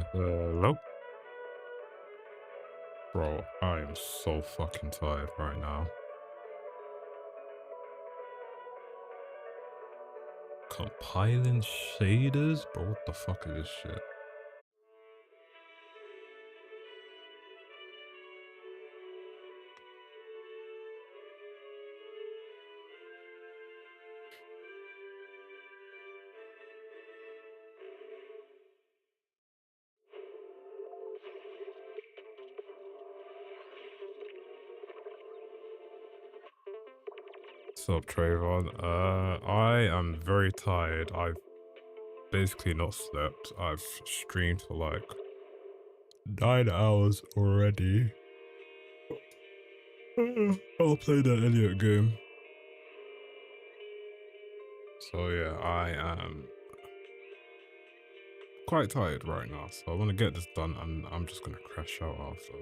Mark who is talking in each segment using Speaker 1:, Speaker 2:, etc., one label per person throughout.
Speaker 1: Hello? Bro, I am so fucking tired right now. Compiling shaders? Bro, what the fuck is this shit? What's up, Trayvon? I am very tired. I've basically not slept. I've streamed for like 9 hours already. I'll play that Elliot game. So yeah, I am quite tired right now. So I want to get this done and I'm just gonna crash out after.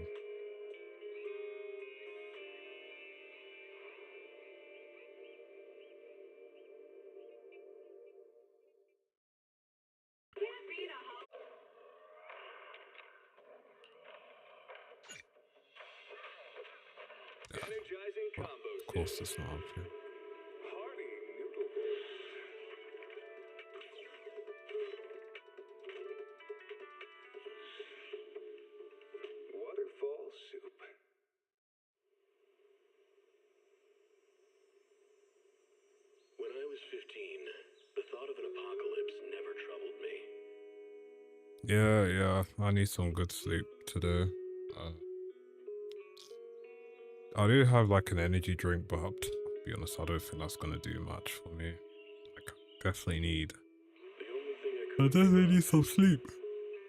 Speaker 1: Well, of course it's not okay.
Speaker 2: Waterfall soup. When I was 15, the thought of an apocalypse never troubled me.
Speaker 1: Yeah, I need some good sleep today. I do have like an energy drink, but to be honest, I don't think that's gonna do much for me. Like, definitely need. I definitely need some sleep.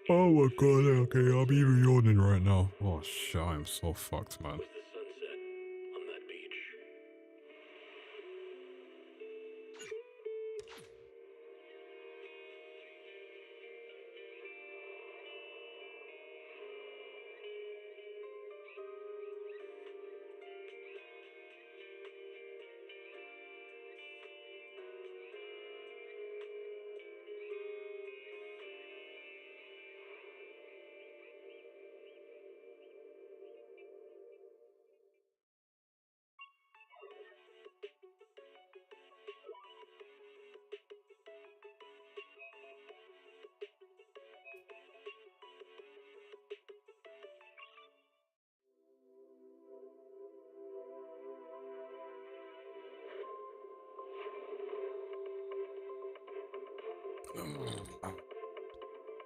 Speaker 1: Oh my god, okay, I'm even yawning right now. Oh shit, I am so fucked, man.
Speaker 2: Was the sunset on that beach.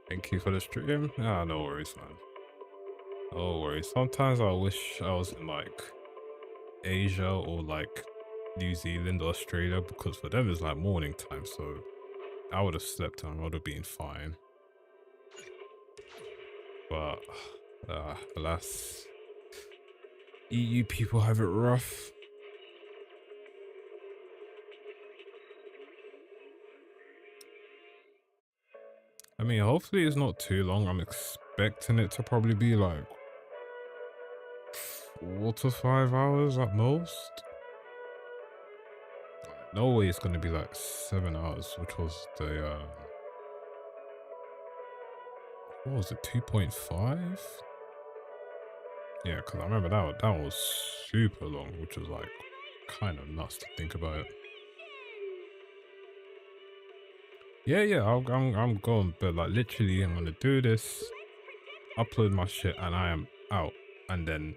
Speaker 1: Thank you for the stream. Ah, no worries, man. No worries. Sometimes I wish I was in like Asia or like New Zealand or Australia because for them it's like morning time, so I would have slept and I would have been fine. But alas, EU people have it rough. I mean, hopefully it's not too long. I'm expecting it to probably be like 4 to 5 hours at most. No way it's gonna be like 7 hours, which was the what was it, 2.5? Yeah, because I remember that was super long, which was like kind of nuts to think about. Yeah, I'm going, but like literally, I'm gonna do this, upload my shit, and I am out. And then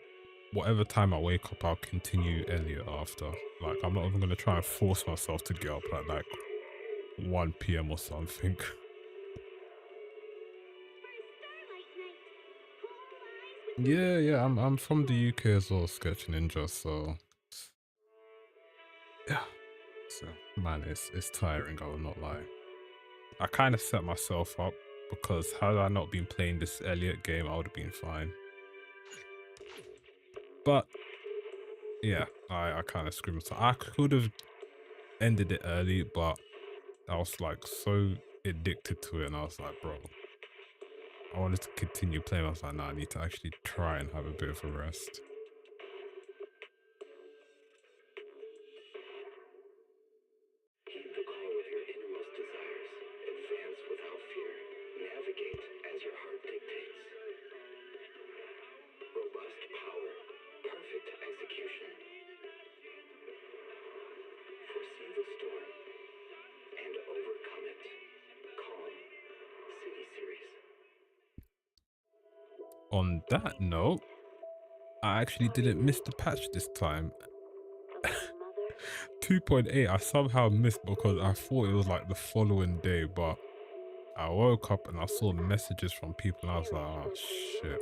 Speaker 1: whatever time I wake up, I'll continue Elliot after. Like, I'm not even gonna try and force myself to get up at like 1 p.m. or something. Yeah, I'm from the UK as well, Sketch Ninja, so yeah. So man, it's tiring, I will not lie. I kind of set myself up because had I not been playing this Elliot game, I would have been fine. But yeah, I kind of screwed myself. I could have ended it early, but I was like so addicted to it, and I was like, bro, I wanted to continue playing. I was like, nah, I need to actually try and have a bit of a rest.
Speaker 2: Heed the call of your innermost desires. Advance without fear. Navigate as your heart dictates.
Speaker 1: on that note, I actually didn't miss the patch this time. 2.8 I somehow missed because I thought it was like the following day, but I woke up and I saw messages from people and I was like, oh shit.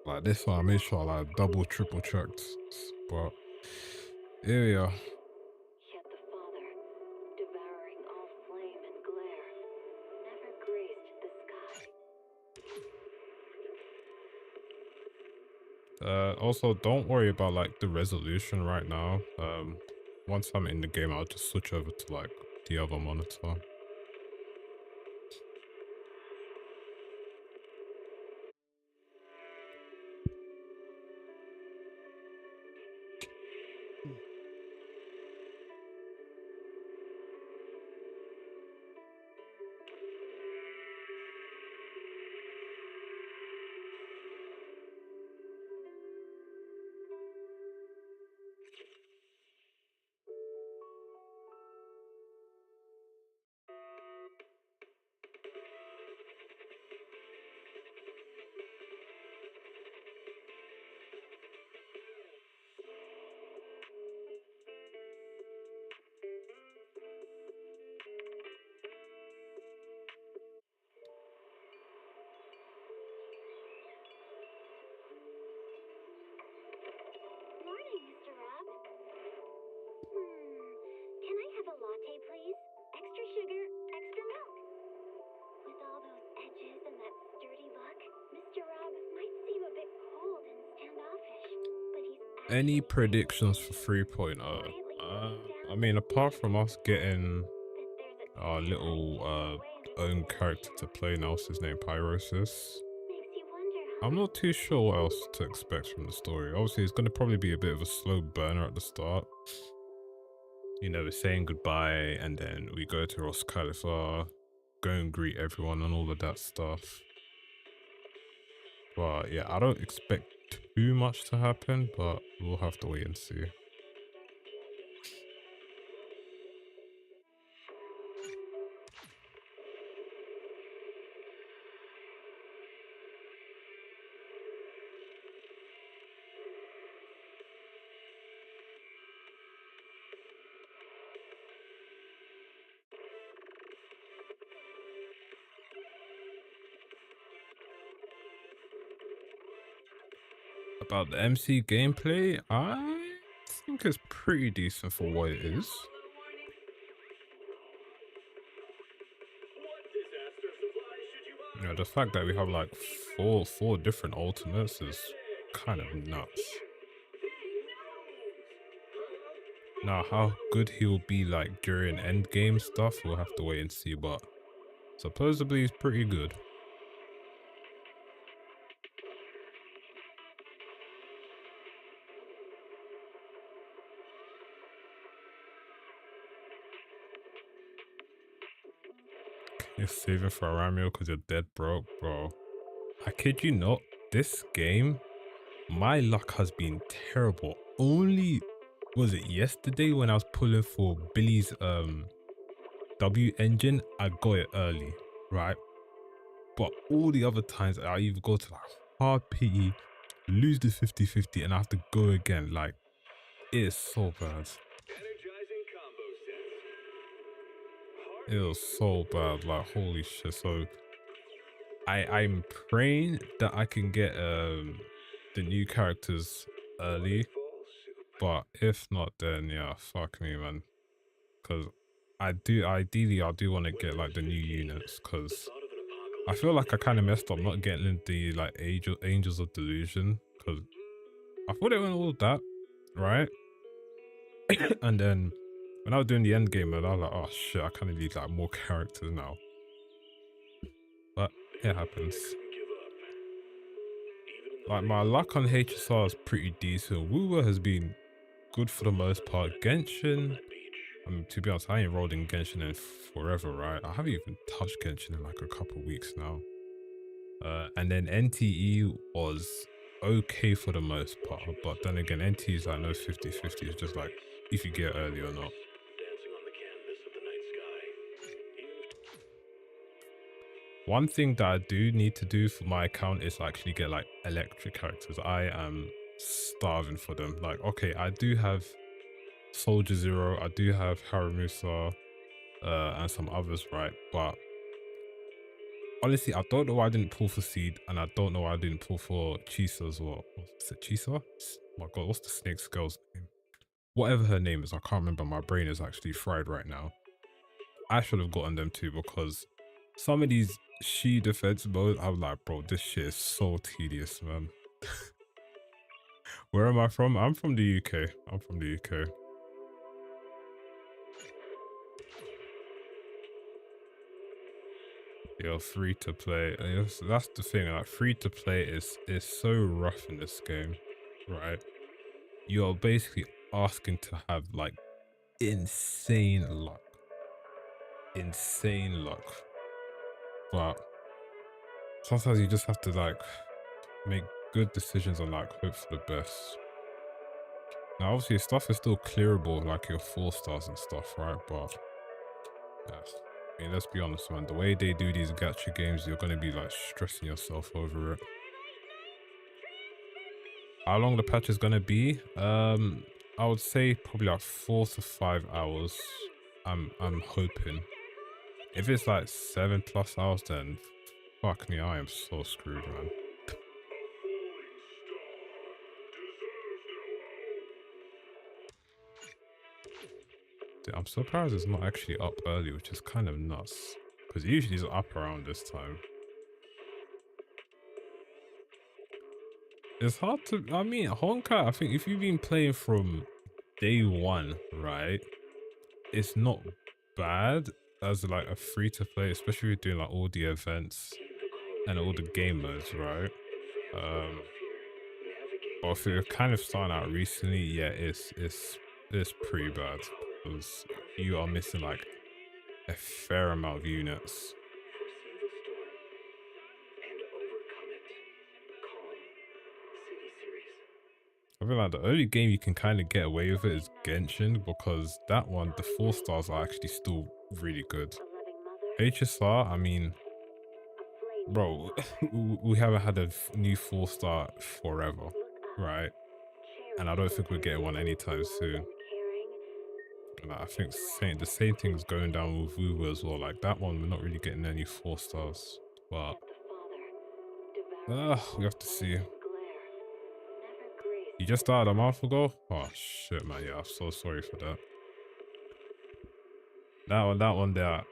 Speaker 1: Like this one I made sure I like double triple checked. But here we are.
Speaker 3: Yet the Father, devouring all flame and glare, never graced the sky.
Speaker 1: Also don't worry about like the resolution right now. Once I'm in the game I'll just switch over to like the other monitor.
Speaker 3: Morning, Mr. Rob. Can I have a latte, please? Extra sugar, extra milk. With all those edges and that sturdy look, Mr. Rob might seem a bit cold and standoffish, but he's
Speaker 1: Any
Speaker 3: actually
Speaker 1: predictions for 3.0? I mean, apart from us getting our little own character to play now, what's his name, Pyrosis, I'm not too sure what else to expect from the story. Obviously, it's going to probably be a bit of a slow burner at the start. You know, we're saying goodbye, and then we go to Ros Khalifa, go and greet everyone and all of that stuff. But yeah, I don't expect too much to happen, but we'll have to wait and see. About the MC gameplay, I think it's pretty decent for what it is. You know, the fact that we have like four different ultimates is kind of nuts. Now, how good he'll be like during endgame stuff, we'll have to wait and see, but supposedly he's pretty good. You're saving for Aramio because you're dead broke, bro. I kid you not, this game, my luck has been terrible. Only, was it yesterday when I was pulling for Billy's W engine, I got it early, right? But all the other times I either go to like hard PE, lose the 50-50 and I have to go again. Like, it is so bad. It was so bad, like holy shit. So I'm praying that I can get the new characters early, but if not, then yeah, fuck me, man. Because I do want to get like the new units, because I feel like I kind of messed up not getting the like Angels of Delusion, because I thought it went all that right. And then when I was doing the end game, and I was like, oh shit, I kind of need like more characters now. But it happens. Like my luck on HSR is pretty decent. Woowa has been good for the most part. Genshin, I mean, to be honest, I ain't rolled in Genshin in forever, right? I haven't even touched Genshin in like a couple weeks now. And then NTE was okay for the most part, but then again, NTE is like no 50-50. It's just like if you get early or not. One thing that I do need to do for my account is actually get like electric characters. I am starving for them. Like, okay, I do have Soldier Zero, I do have Haramusa, and some others, right? But honestly, I don't know why I didn't pull for Seed, and I don't know why I didn't pull for Chisa as well. What's it, Chisa? Oh my god, what's the snake's girl's name? Whatever her name is, I can't remember. My brain is actually fried right now. I should have gotten them too, because some of these she defense modes, I'm like, bro, this shit is so tedious, man. Where am I from? I'm from the UK. I'm from the UK. You're free to play. Yes, that's the thing. Like, free to play is so rough in this game, right? You're basically asking to have like insane luck, but sometimes you just have to like make good decisions and like hope for the best. Now, obviously, stuff is still clearable, like your 4-stars and stuff, right? But yes, I mean, let's be honest, man. The way they do these gacha games, you're gonna be like stressing yourself over it. How long the patch is gonna be? I would say probably like 4 to 5 hours. I'm hoping. If it's like 7+ hours, then fuck me, I am so screwed, man. Dude, I'm surprised it's not actually up early, which is kind of nuts. Because usually it's up around this time. It's hard to, I mean, Honkai, I think if you've been playing from day one, right, it's not bad as like a free to play, especially if you're doing like all the events and all the game modes, right? But if you're kind of starting out recently, yeah, it's pretty bad, because you are missing like a fair amount of units. I feel like the only game you can kind of get away with it is Genshin, because that one, the 4-stars are actually still really good. HSR, I mean, bro, we haven't had a new 4-star forever, right? And I don't think we're getting one anytime soon. And I think the same thing's going down with Wuwu as well. Like that one, we're not really getting any 4-stars, but we have to see. You just started a month ago? Oh shit, man. Yeah, I'm so sorry for that. That one there,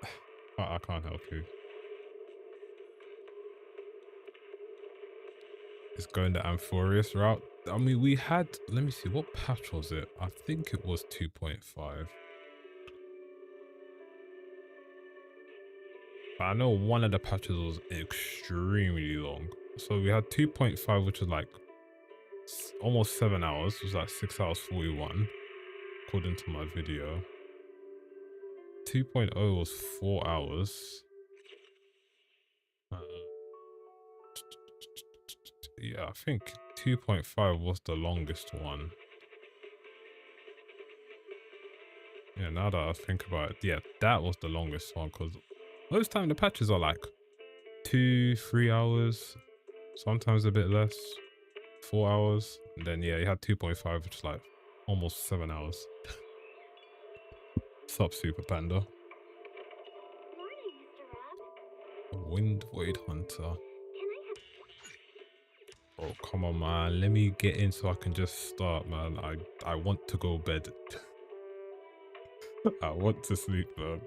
Speaker 1: I can't help you. It's going the Amphorius route. I mean, we had, let me see, what patch was it? I think it was 2.5. But I know one of the patches was extremely long. So we had 2.5, which was like almost 7 hours. It was like 6 hours 41, according to my video. 2.0 was 4 hours. Yeah, I think 2.5 was the longest one. Yeah, now that I think about it, yeah, that was the longest one, because most time the patches are like 2-3 hours, sometimes a bit less, 4 hours. And then yeah, you had 2.5, which is like almost 7 hours. Sup, Super Panda?
Speaker 3: Morning, Mr. Rob.
Speaker 1: Wind Void Hunter. Oh, come on, man. Let me get in so I can just start, man. I want to go bed. I want to sleep, man.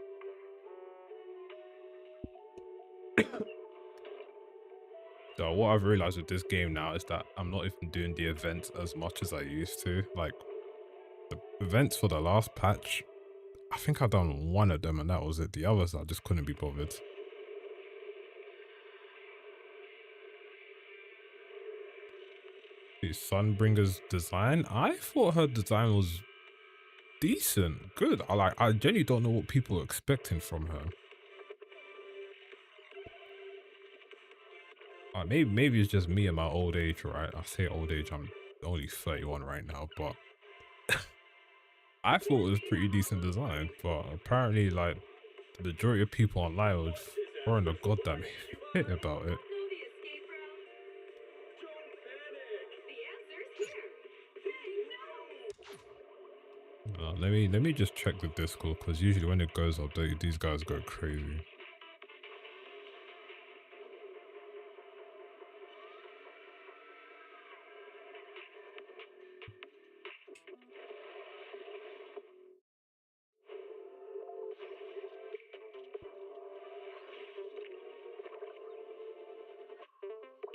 Speaker 1: So what I've realized with this game now is that I'm not even doing the events as much as I used to. Like, the events for the last patch, I think I've done one of them and that was it. The others, I just couldn't be bothered. The Sunbringer's design, I thought her design was decent, good. I genuinely don't know what people are expecting from her. Maybe it's just me and my old age, right? I say old age, I'm only 31 right now, but I thought it was pretty decent design. But apparently, like, the majority of people online were throwing the goddamn hit about it.
Speaker 2: Know the escape route? Don't panic. The answer's here. Say no.
Speaker 1: Let me just check the Discord, because usually when it goes up, these guys go crazy.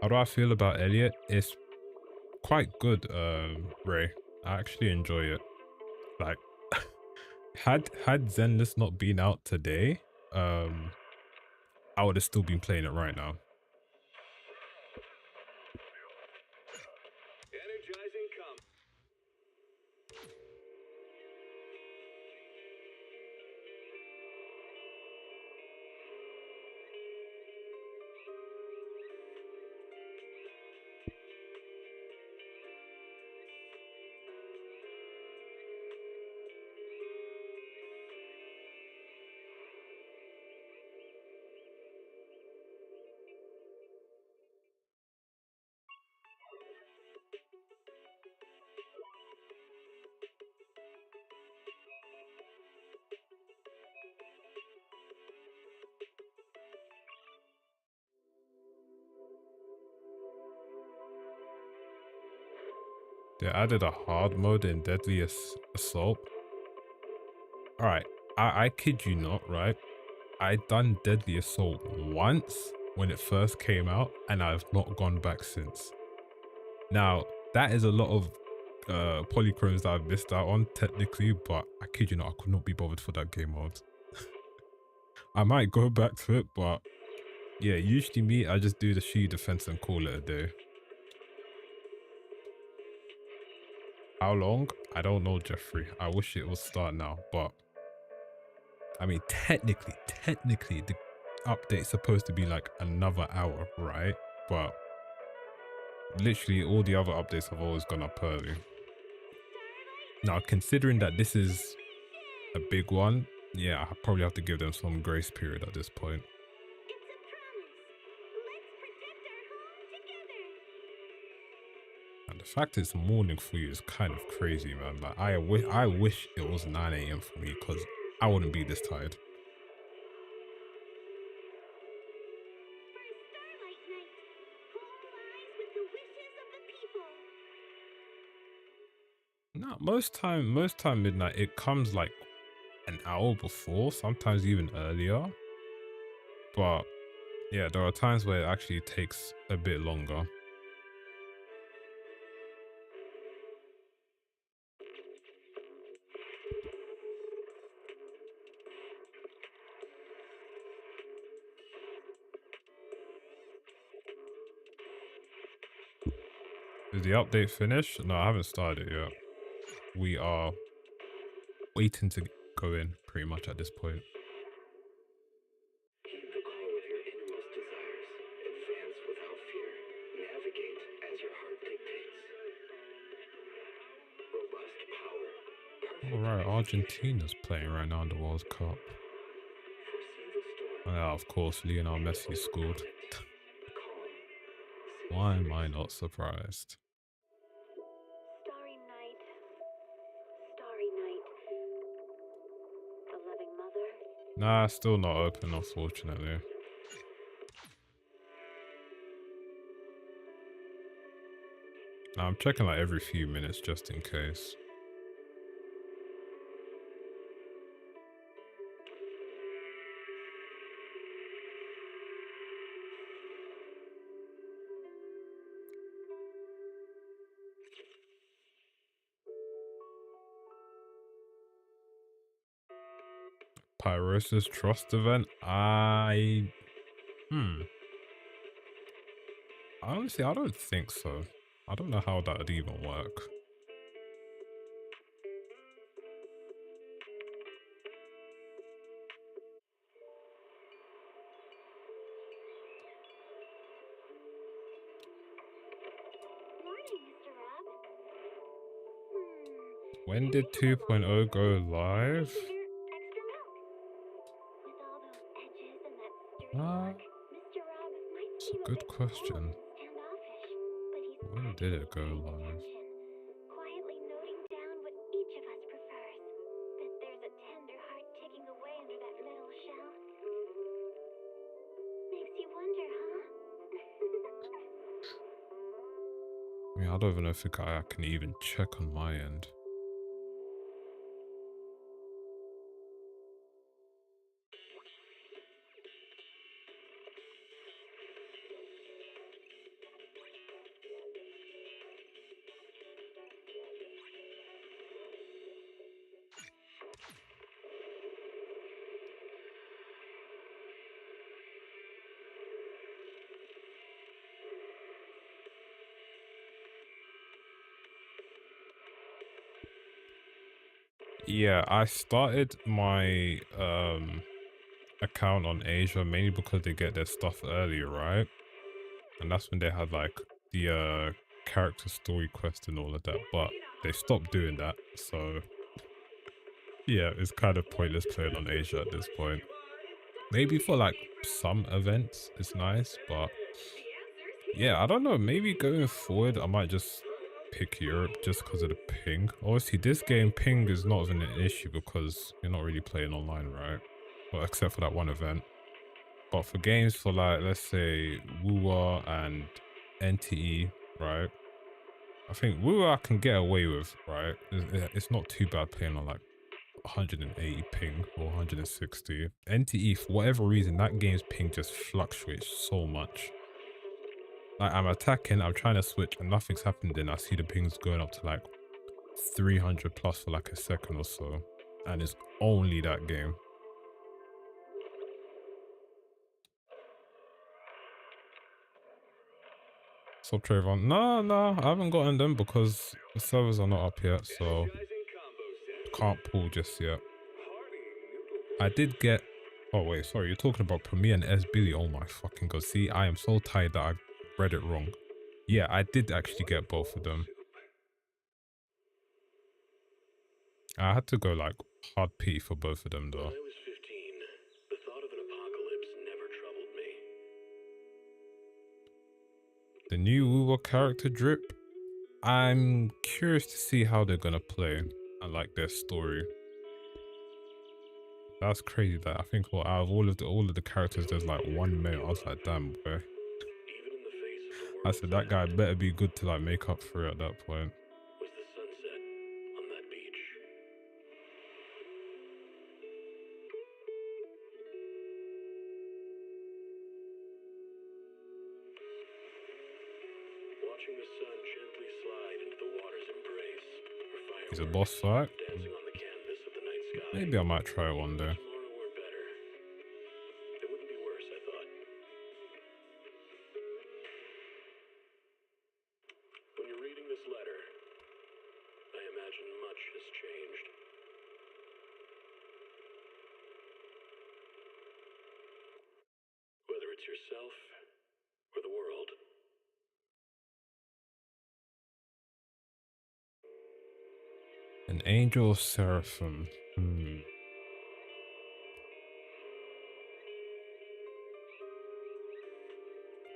Speaker 1: How do I feel about Elliot? It's quite good, Ray. I actually enjoy it. Like, had Zenless not been out today, I would have still been playing it right now.
Speaker 2: Energizing come.
Speaker 1: They added a hard mode in Deadly Assault. Alright, I kid you not, right? I done Deadly Assault once when it first came out, and I've not gone back since. Now, that is a lot of polychromes that I've missed out on, technically, but I kid you not, I could not be bothered for that game mode. I might go back to it, but yeah, usually me, I just do the shield defense and call it a day. How long? I don't know, Jeffrey. I wish it would start now, but I mean, technically, the update's supposed to be like another hour, right? But literally all the other updates have always gone up early. Now, considering that this is a big one, yeah, I probably have to give them some grace period at this point. And the fact it's morning for you is kind of crazy, man. Like, I wish it was 9 AM for me, because I wouldn't be this tired. No, most time midnight, it comes like an hour before, sometimes even earlier. But yeah, there are times where it actually takes a bit longer. Is the update finished? No, I haven't started it yet. We are waiting to go in pretty much at this point.
Speaker 2: Keep the call with your innermost desires. Advance without fear. Navigate as your heart dictates. Robust power. Perfect.
Speaker 1: Alright, Argentina's playing right now in the World Cup.
Speaker 2: Foresee the storm.
Speaker 1: Yeah, of course, Lionel Messi scored.
Speaker 2: Calm.
Speaker 1: Why am I not surprised?
Speaker 3: Starry night. Starry night. The loving mother.
Speaker 1: Nah, still not open, unfortunately. Nah, I'm checking like every few minutes just in case. Pyrosis Trust event? Honestly, I don't think so. I don't know how that would even work.
Speaker 3: Morning, Mr. Rob.
Speaker 1: When did 2.0 go live?
Speaker 3: Sugar, extra milk. With all those edges and that sturdy bark, Mr. Rob
Speaker 1: It's a good question. When did it go live?
Speaker 3: Quietly noting down what each of us prefers. That there's a tender heart ticking away under that metal shell. Makes you wonder, huh?
Speaker 1: I mean, I don't even know if I can even check on my end. Yeah, I started my account on Asia mainly because they get their stuff earlier, right? And that's when they had like the character story quest and all of that, but they stopped doing that, so yeah, it's kind of pointless playing on Asia at this point. Maybe for like some events it's nice, but yeah, I don't know, maybe going forward I might just pick Europe just because of the ping. Obviously this game ping is not even an issue because you're not really playing online, right? Well, except for that one event. But for games for like, let's say Wuwa and NTE, right? I think Wuwa I can get away with, right? It's not too bad playing on like 180 ping or 160. NTE, for whatever reason, that game's ping just fluctuates so much. Like I'm attacking, I'm trying to switch and nothing's happened, then I see the pings going up to like 300 plus for like a second or so. And it's only that game. So Trayvon, no, I haven't gotten them because the servers are not up yet, so can't pull just yet. I did get, oh wait, sorry, you're talking about Premiere and S Billy. Oh my fucking god, see, I am so tired that I read it wrong. Yeah, I did actually get both of them. I had to go like hard P for both of them though.
Speaker 2: When I was 15, the thought of an apocalypse never troubled me.
Speaker 1: The new Wuwa character drip, I'm curious to see how they're gonna play and like their story. That's crazy that I think out of all of the characters there's like one male. I was like, damn boy.
Speaker 2: Even in the face of the
Speaker 1: I
Speaker 2: world's
Speaker 1: said that guy
Speaker 2: end,
Speaker 1: better be good to like make up for it at that point.
Speaker 2: was the sunset on that beach. Watching the sun gently slide into the water's embrace, or
Speaker 1: He's a boss fight.
Speaker 2: dancing on the canvas of the night sky.
Speaker 1: Maybe I might try it one day.
Speaker 2: Tomorrow weren't better. It wouldn't be worse, I thought. When you're reading this letter, I imagine much has changed. Whether it's yourself or the world.
Speaker 1: An angel of seraphim.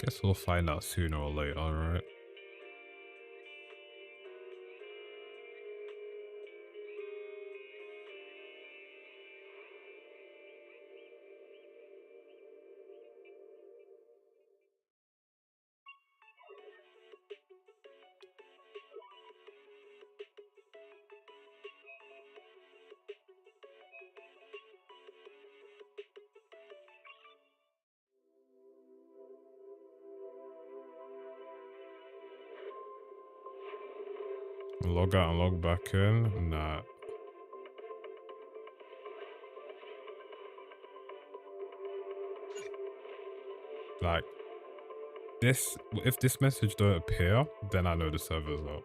Speaker 1: Guess we'll find out sooner or later, right? Log out and log back in. Nah. Like this, if this message don't appear, then I know the server's up.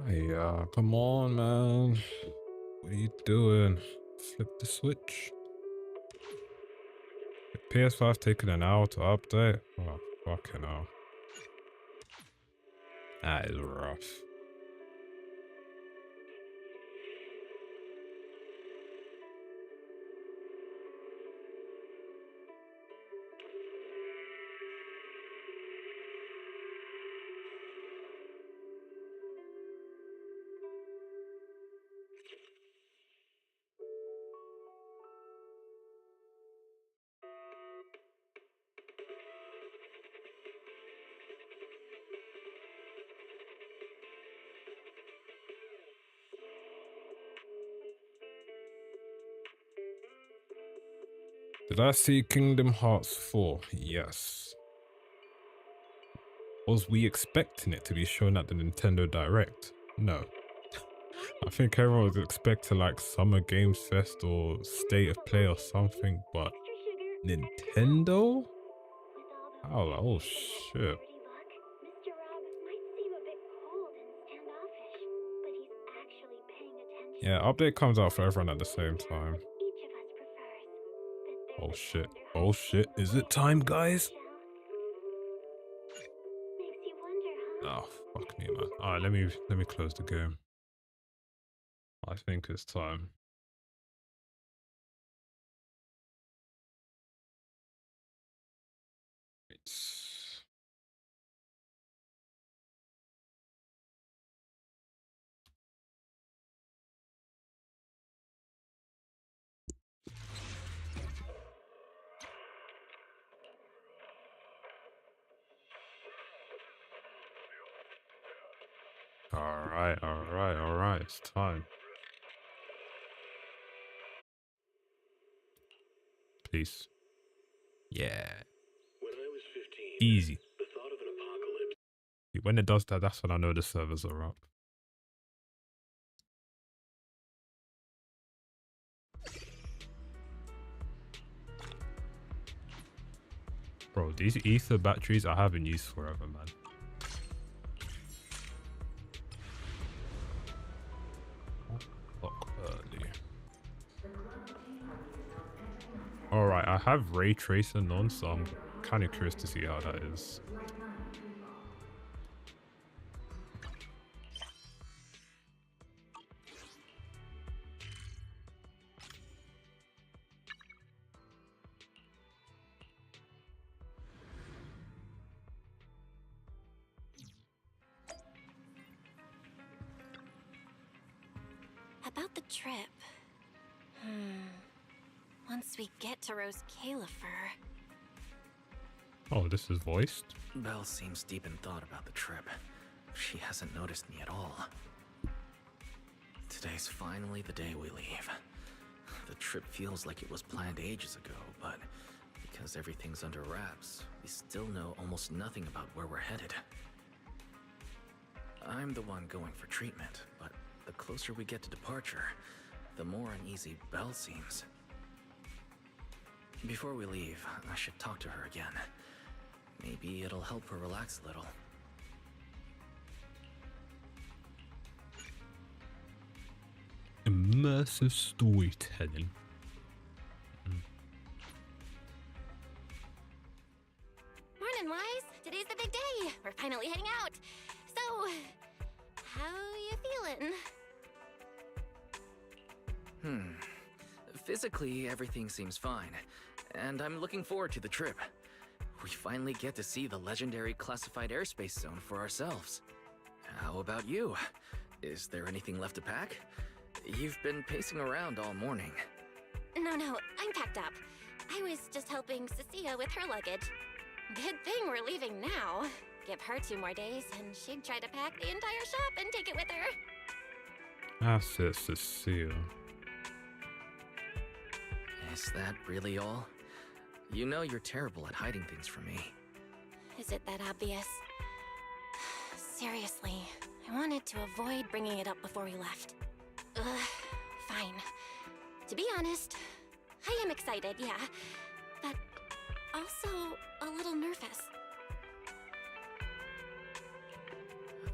Speaker 1: Hey, come on, man. What are you doing? Flip the switch. PS5's taking an hour to update. Oh, fucking hell. That is rough. Did I see Kingdom Hearts 4? Yes. Was we expecting it to be shown at the Nintendo Direct? No. I think everyone was expecting like Summer Games Fest or State of Play or something, but Nintendo? Oh shit.
Speaker 3: Mr. Rob might seem a bit cold and standoffish, but he's actually paying attention.
Speaker 1: Yeah, update comes out for everyone at the same time.
Speaker 3: Each of us prefers.
Speaker 1: Oh shit. Oh shit. Is it time, guys?
Speaker 3: Makes you wonder, huh?
Speaker 1: Oh, fuck me, man. Alright, let me close the game. I think it's time. It's... Alright, it's time. Please. Yeah.
Speaker 2: When I was 15,
Speaker 1: Easy.
Speaker 2: the thought of an apocalypse.
Speaker 1: When it does that, that's when I know the servers are up. Bro, these ether batteries I haven't used forever, man. Fuck early. Alright, I have ray tracing on, so I'm kind of curious to see how that is.
Speaker 4: About the trip. Once we get to Rose Califer.
Speaker 1: Oh, this is voiced?
Speaker 5: Belle seems deep in thought about the trip. She hasn't noticed me at all. Today's finally the day we leave. The trip feels like it was planned ages ago, but because everything's under wraps, we still know almost nothing about where we're headed. I'm the one going for treatment, but the closer we get to departure, the more uneasy Belle seems. Before we leave, I should talk to her again. Maybe it'll help her relax a little.
Speaker 1: Immersive storytelling.
Speaker 4: Morning, Wise. Today's the big day. We're finally heading out. So, how you feeling?
Speaker 5: Physically, everything seems fine, and I'm looking forward to the trip. We finally get to see the legendary classified airspace zone for ourselves. How about you? Is there anything left to pack? You've been pacing around all morning.
Speaker 4: No, I'm packed up. I was just helping Cecilia with her luggage. Good thing we're leaving now. Give her 2 more days, and she'd try to pack the entire shop and take it with her.
Speaker 1: That's it, Cecile.
Speaker 5: Is that really all? You know you're terrible at hiding things from me.
Speaker 4: Is it that obvious? Seriously, I wanted to avoid bringing it up before we left. Fine. To be honest, I am excited, yeah, but also a little nervous.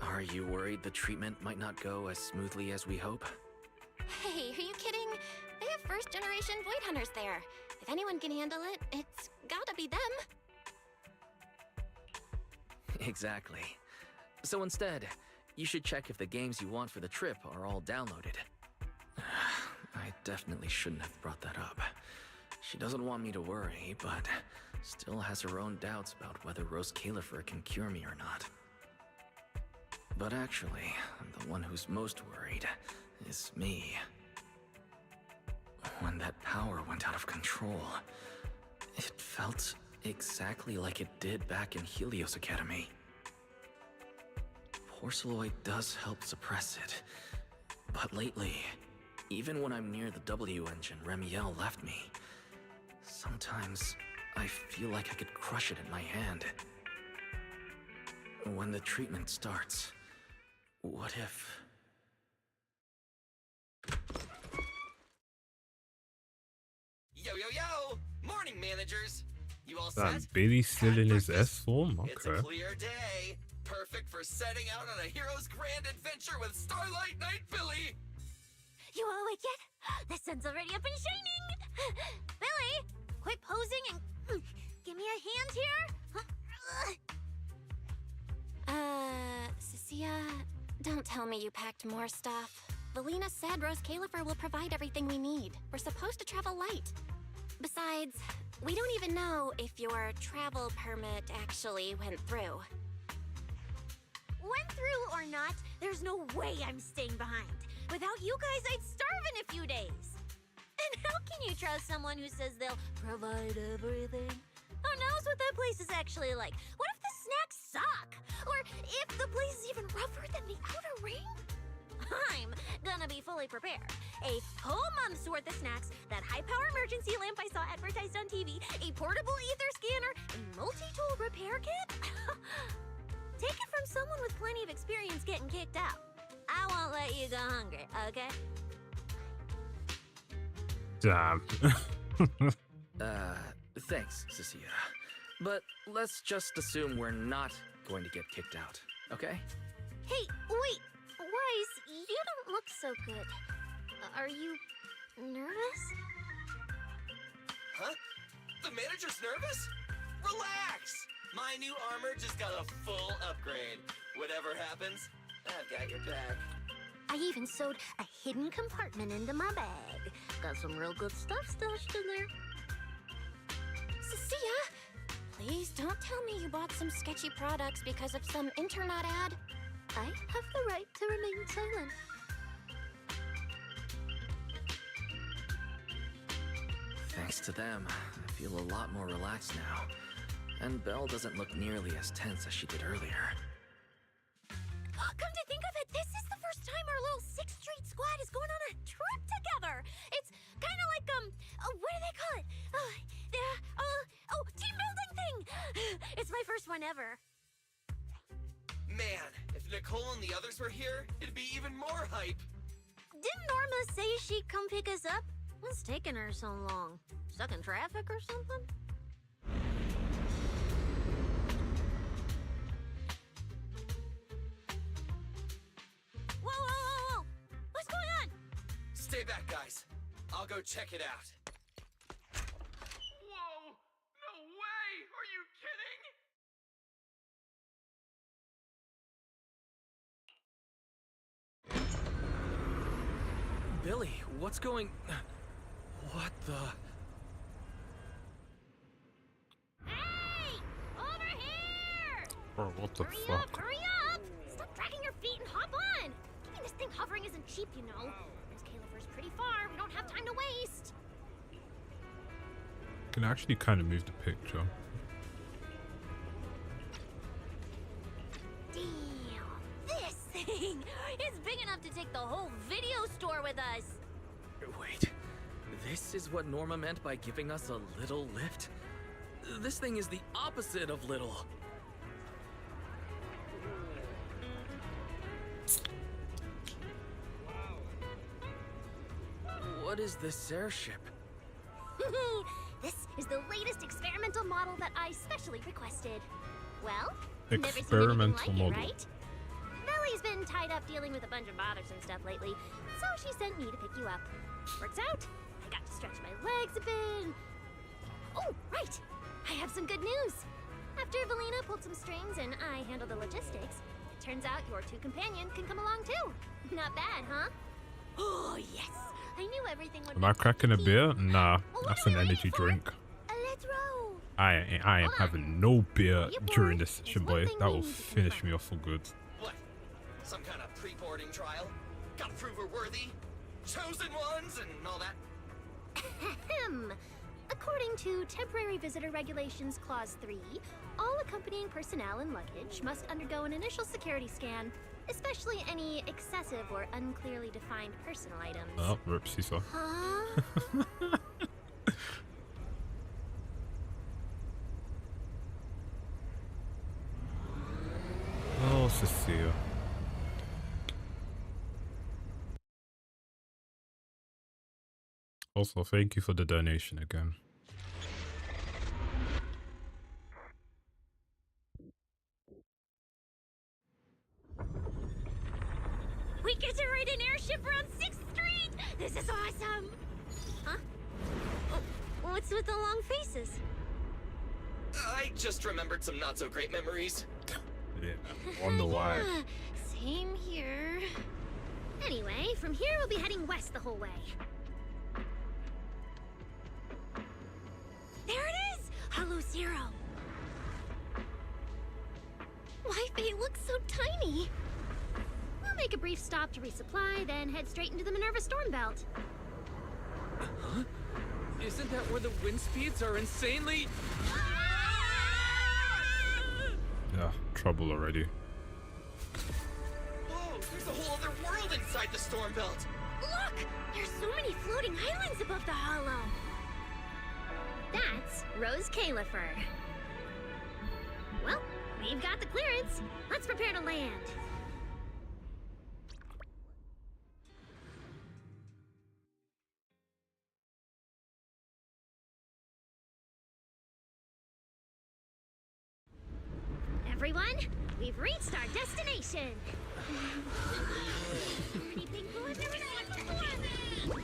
Speaker 5: Are you worried the treatment might not go as smoothly as we hope?
Speaker 4: Hey, are you kidding? They have first-generation Void Hunters there. If anyone can handle it, it's gotta be them.
Speaker 5: Exactly. So instead, you should check if the games you want for the trip are all downloaded. I definitely shouldn't have brought that up. She doesn't want me to worry, but still has her own doubts about whether Rose Califer can cure me or not. But actually, the one who's most worried is me. When that power went out of control, it felt exactly like it did back in Helios Academy. Porceloid does help suppress it, but lately, even when I'm near the W engine Remiel left me, sometimes I feel like I could crush it in my hand. When the treatment starts, what if...
Speaker 6: Yo, yo, yo! Morning, managers! You all
Speaker 1: Damn,
Speaker 6: set?
Speaker 1: Billy's still
Speaker 6: Had
Speaker 1: in his
Speaker 6: breakfast?
Speaker 1: S form?
Speaker 6: It's a
Speaker 1: Okay.
Speaker 6: clear day. Perfect for setting out on a hero's grand adventure with Starlight Knight Billy!
Speaker 3: You all awake yet? The sun's already up and shining! Billy, quit posing and give me a hand here!
Speaker 4: Cecilia, don't tell me you packed more stuff. Valina said Rose Califer will provide everything we need. We're supposed to travel light. Besides, we don't even know if your travel permit actually went through.
Speaker 3: Went through or not, there's no way I'm staying behind. Without you guys, I'd starve in a few days. And how can you trust someone who says they'll provide everything? Who knows what that place is actually like? What if the snacks suck? Or if the place is even rougher than the outer ring? I'm gonna be fully prepared. A whole month's worth of snacks, that high-power emergency lamp I saw advertised on TV, a portable ether scanner, a multi-tool repair kit? Take it from someone with plenty of experience getting kicked out. I won't let you go hungry, okay?
Speaker 1: Damn.
Speaker 5: Thanks, Cecilia. But let's just assume we're not going to get kicked out, okay?
Speaker 3: Hey, wait! Weiss, you don't look so good. Are you nervous?
Speaker 6: Huh? The manager's nervous? Relax! My new armor just got a full upgrade. Whatever happens, I've got your back.
Speaker 3: I even sewed a hidden compartment into my bag. Got some real good stuff stashed in there.
Speaker 4: Cecilia, please don't tell me you bought some sketchy products because of some internet ad.
Speaker 3: I have the right to remain silent.
Speaker 5: Thanks to them, I feel a lot more relaxed now. And Belle doesn't look nearly as tense as she did earlier.
Speaker 3: Come to think of it, this is the first time our little 6th Street squad is going on a trip together. It's kind of like, what do they call it? Team building thing. It's my first one ever.
Speaker 6: Man, if Nicole and the others were here, it'd be even more hype.
Speaker 3: Didn't Norma say she'd come pick us up? What's taking her so long? Stuck in traffic or something? Whoa! What's going on?
Speaker 6: Stay back, guys. I'll go check it out. Whoa! No way! Are you kidding?
Speaker 5: Billy, what's going... What the...
Speaker 3: Hey! Over here!
Speaker 1: Bro, what the
Speaker 3: Hurry
Speaker 1: fuck?
Speaker 3: up! Hurry up! Stop dragging your feet and hop on! Keeping this thing hovering isn't cheap, you know. Miss Califer's pretty far. We don't have time to waste.
Speaker 1: Can actually kind of move the picture.
Speaker 3: Damn! This thing is big enough to take the whole video store with us.
Speaker 5: Wait, this is what Norma meant by giving us a little lift? This thing is the opposite of little. What is this airship?
Speaker 3: This is the latest experimental model that I specially requested. Well, never seen anything
Speaker 1: Experimental
Speaker 3: like
Speaker 1: model.
Speaker 3: it, right? Though been tied up dealing with a bunch of bothersome stuff lately, so she sent me to pick you up. Works out. I got to stretch my legs a bit. Oh, right. I have some good news. After Valina pulled some strings and I handled the logistics, it turns out your two companions can come along too. Not bad, huh? Oh, yes. I knew everything would
Speaker 1: Am I cracking a beer? Nah, that's an energy drink.
Speaker 3: Let's roll.
Speaker 1: I ain't having no beer
Speaker 3: You
Speaker 1: during
Speaker 3: bored?
Speaker 1: this session,
Speaker 3: There's one
Speaker 1: boy.
Speaker 3: thing
Speaker 1: That
Speaker 3: we
Speaker 1: will
Speaker 3: need to
Speaker 1: finish
Speaker 3: confirm.
Speaker 1: me off for good.
Speaker 6: What? Some kind of pre-boarding trial? Gotta prove we're worthy? Chosen ones and all that?
Speaker 3: Ahem. According to Temporary Visitor Regulations Clause 3, all accompanying personnel and luggage must undergo an initial security scan, especially any excessive or unclearly defined personal items.
Speaker 1: Oh, rip, Seesaw.
Speaker 3: Huh?
Speaker 1: Oh, Cecilia. Also, thank you for the donation again.
Speaker 3: We get to ride an airship around 6th Street! This is awesome! Huh? Oh, what's with the long faces?
Speaker 6: I just remembered some not-so-great memories.
Speaker 1: Yeah, wonder why.
Speaker 3: Same here. Anyway, from here we'll be heading west the whole way. There it is! Hollow Zero. Why, they look so tiny. We'll make a brief stop to resupply, then head straight into the Minerva Storm Belt.
Speaker 5: Huh? Isn't that where the wind speeds are insanely...
Speaker 1: Yeah, trouble already.
Speaker 6: Whoa, there's a whole other world inside the storm belt.
Speaker 3: Look! There's so many floating islands above the hollow. That's Rose Califer. Well, we've got the clearance. Let's prepare to land. Everyone, we've reached our destination. Pretty big blue I've never seen before.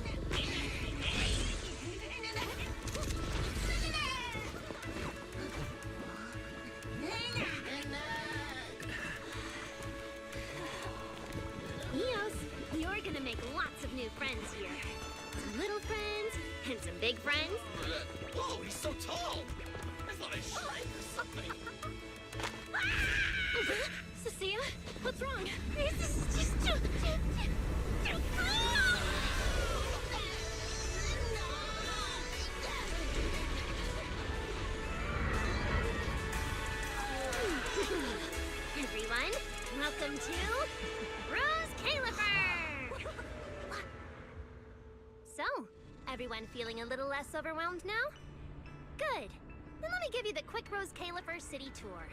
Speaker 3: Eos, you're gonna make lots of new friends here. Some little friends and some big friends.
Speaker 6: Whoa, he's so tall. I thought I shrank or something.
Speaker 3: Cecilia, what's wrong? This is just too Everyone, welcome to Rose Califer! So, everyone feeling a little less overwhelmed now? Good. Then let me give you the quick Rose Califer city tour.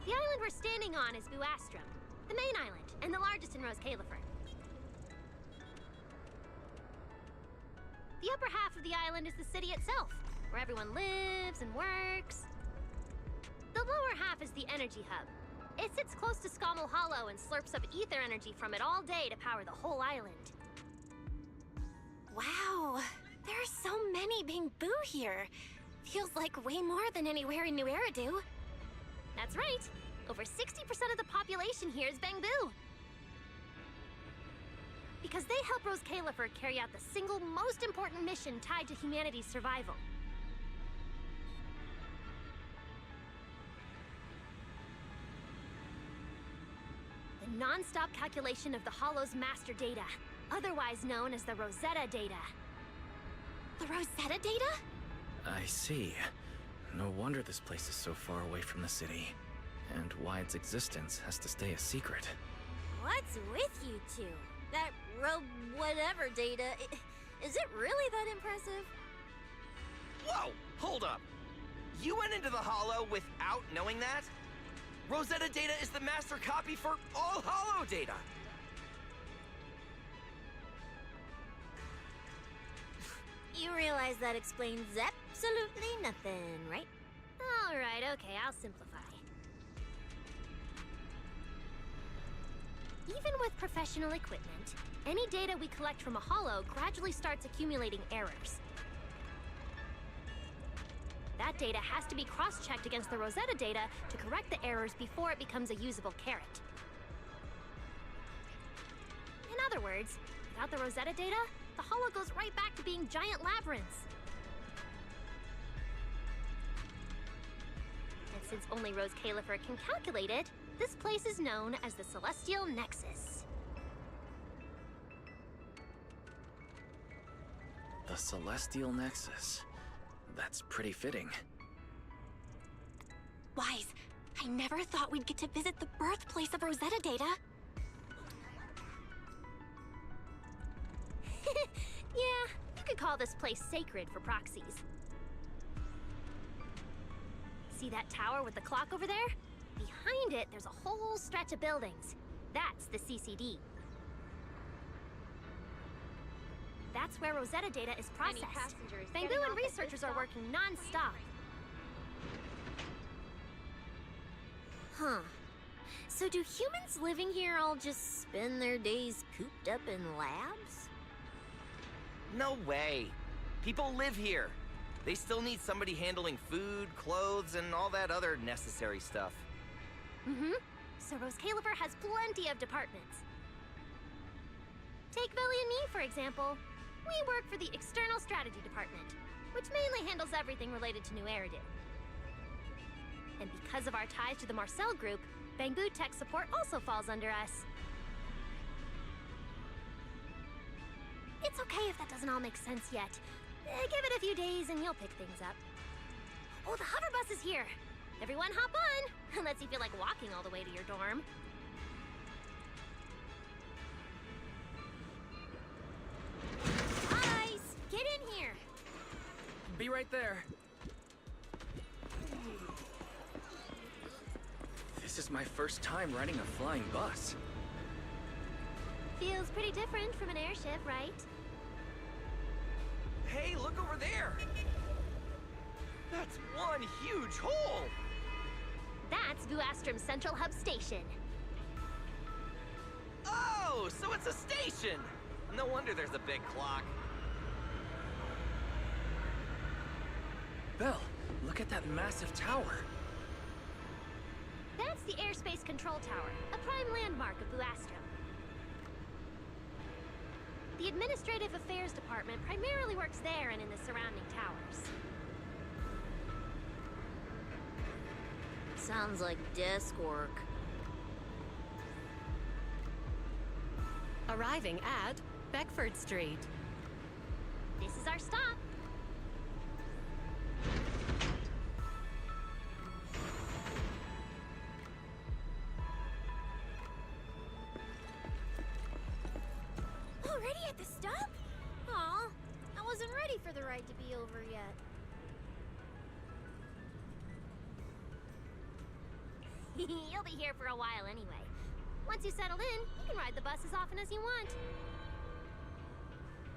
Speaker 3: The island we're standing on is Buastrum, the main island, and the largest in Rose Califer. The upper half of the island is the city itself, where everyone lives and works. The lower half is the energy hub. It sits close to Scommel Hollow and slurps up ether energy from it all day to power the whole island.
Speaker 4: Wow, there are so many Bamboo here. Feels like way more than anywhere in New Eridu.
Speaker 3: That's right. Over 60% of the population here is Bamboo. Because they help Rose Califer carry out the single most important mission tied to humanity's survival. The non-stop calculation of the Hollow's master data, otherwise known as the Rosetta data.
Speaker 4: The Rosetta data?
Speaker 5: I see. No wonder this place is so far away from the city. And why its existence has to stay a secret.
Speaker 4: What's with you two? That whatever data, is it really that impressive?
Speaker 6: Whoa, hold up. You went into the Hollow without knowing that? Rosetta data is the master copy for all Hollow data.
Speaker 4: You realize that explains absolutely nothing, right?
Speaker 3: Alright, okay, I'll simplify.
Speaker 7: Even with professional equipment, any data we collect from a holo gradually starts accumulating errors. That data has to be cross-checked against the Rosetta data to correct the errors before it becomes a usable carrot. In other words, without the Rosetta data, the holo goes right back to being giant labyrinths. And since only Rose Califer can calculate it, this place is known as the Celestial Nexus.
Speaker 5: The Celestial Nexus. That's pretty fitting.
Speaker 4: Wise, I never thought we'd get to visit the birthplace of Rosetta Data.
Speaker 7: Yeah, you could call this place sacred for proxies. See that tower with the clock over there? Behind it, there's a whole stretch of buildings. That's the CCD. That's where Rosetta data is processed. Bangu and researchers are working non-stop.
Speaker 8: Huh. So do humans living here all just spend their days cooped up in labs?
Speaker 6: No way. People live here. They still need somebody handling food, clothes, and all that other necessary stuff.
Speaker 7: Mm-hmm. So Rose Califer has plenty of departments. Take Billy and me, for example. We work for the External Strategy Department, which mainly handles everything related to New Eridu. And because of our ties to the Marcel Group, Bangu Tech Support also falls under us. It's okay if that doesn't all make sense yet. Give it a few days and you'll pick things up. Oh, the hover bus is here. Everyone hop on, unless you feel like walking all the way to your dorm. Guys, get in here.
Speaker 5: Be right there. This is my first time riding a flying bus.
Speaker 7: Feels pretty different from an airship, right?
Speaker 6: Hey, look over there! That's one huge hole!
Speaker 7: That's Vuastrum's Central Hub Station.
Speaker 6: Oh, so it's a station! No wonder there's a big clock.
Speaker 5: Belle, look at that massive tower.
Speaker 7: That's the Airspace Control Tower, a prime landmark of Vuastrum. The Administrative Affairs Department primarily works there and in the surrounding towers.
Speaker 8: Sounds like desk work.
Speaker 9: Arriving at Beckford Street.
Speaker 7: This is our stop.
Speaker 8: Already at the stop? Aw, I wasn't ready for the ride to be over yet.
Speaker 7: You'll be here for a while anyway. Once you settle in, you can ride the bus as often as you want.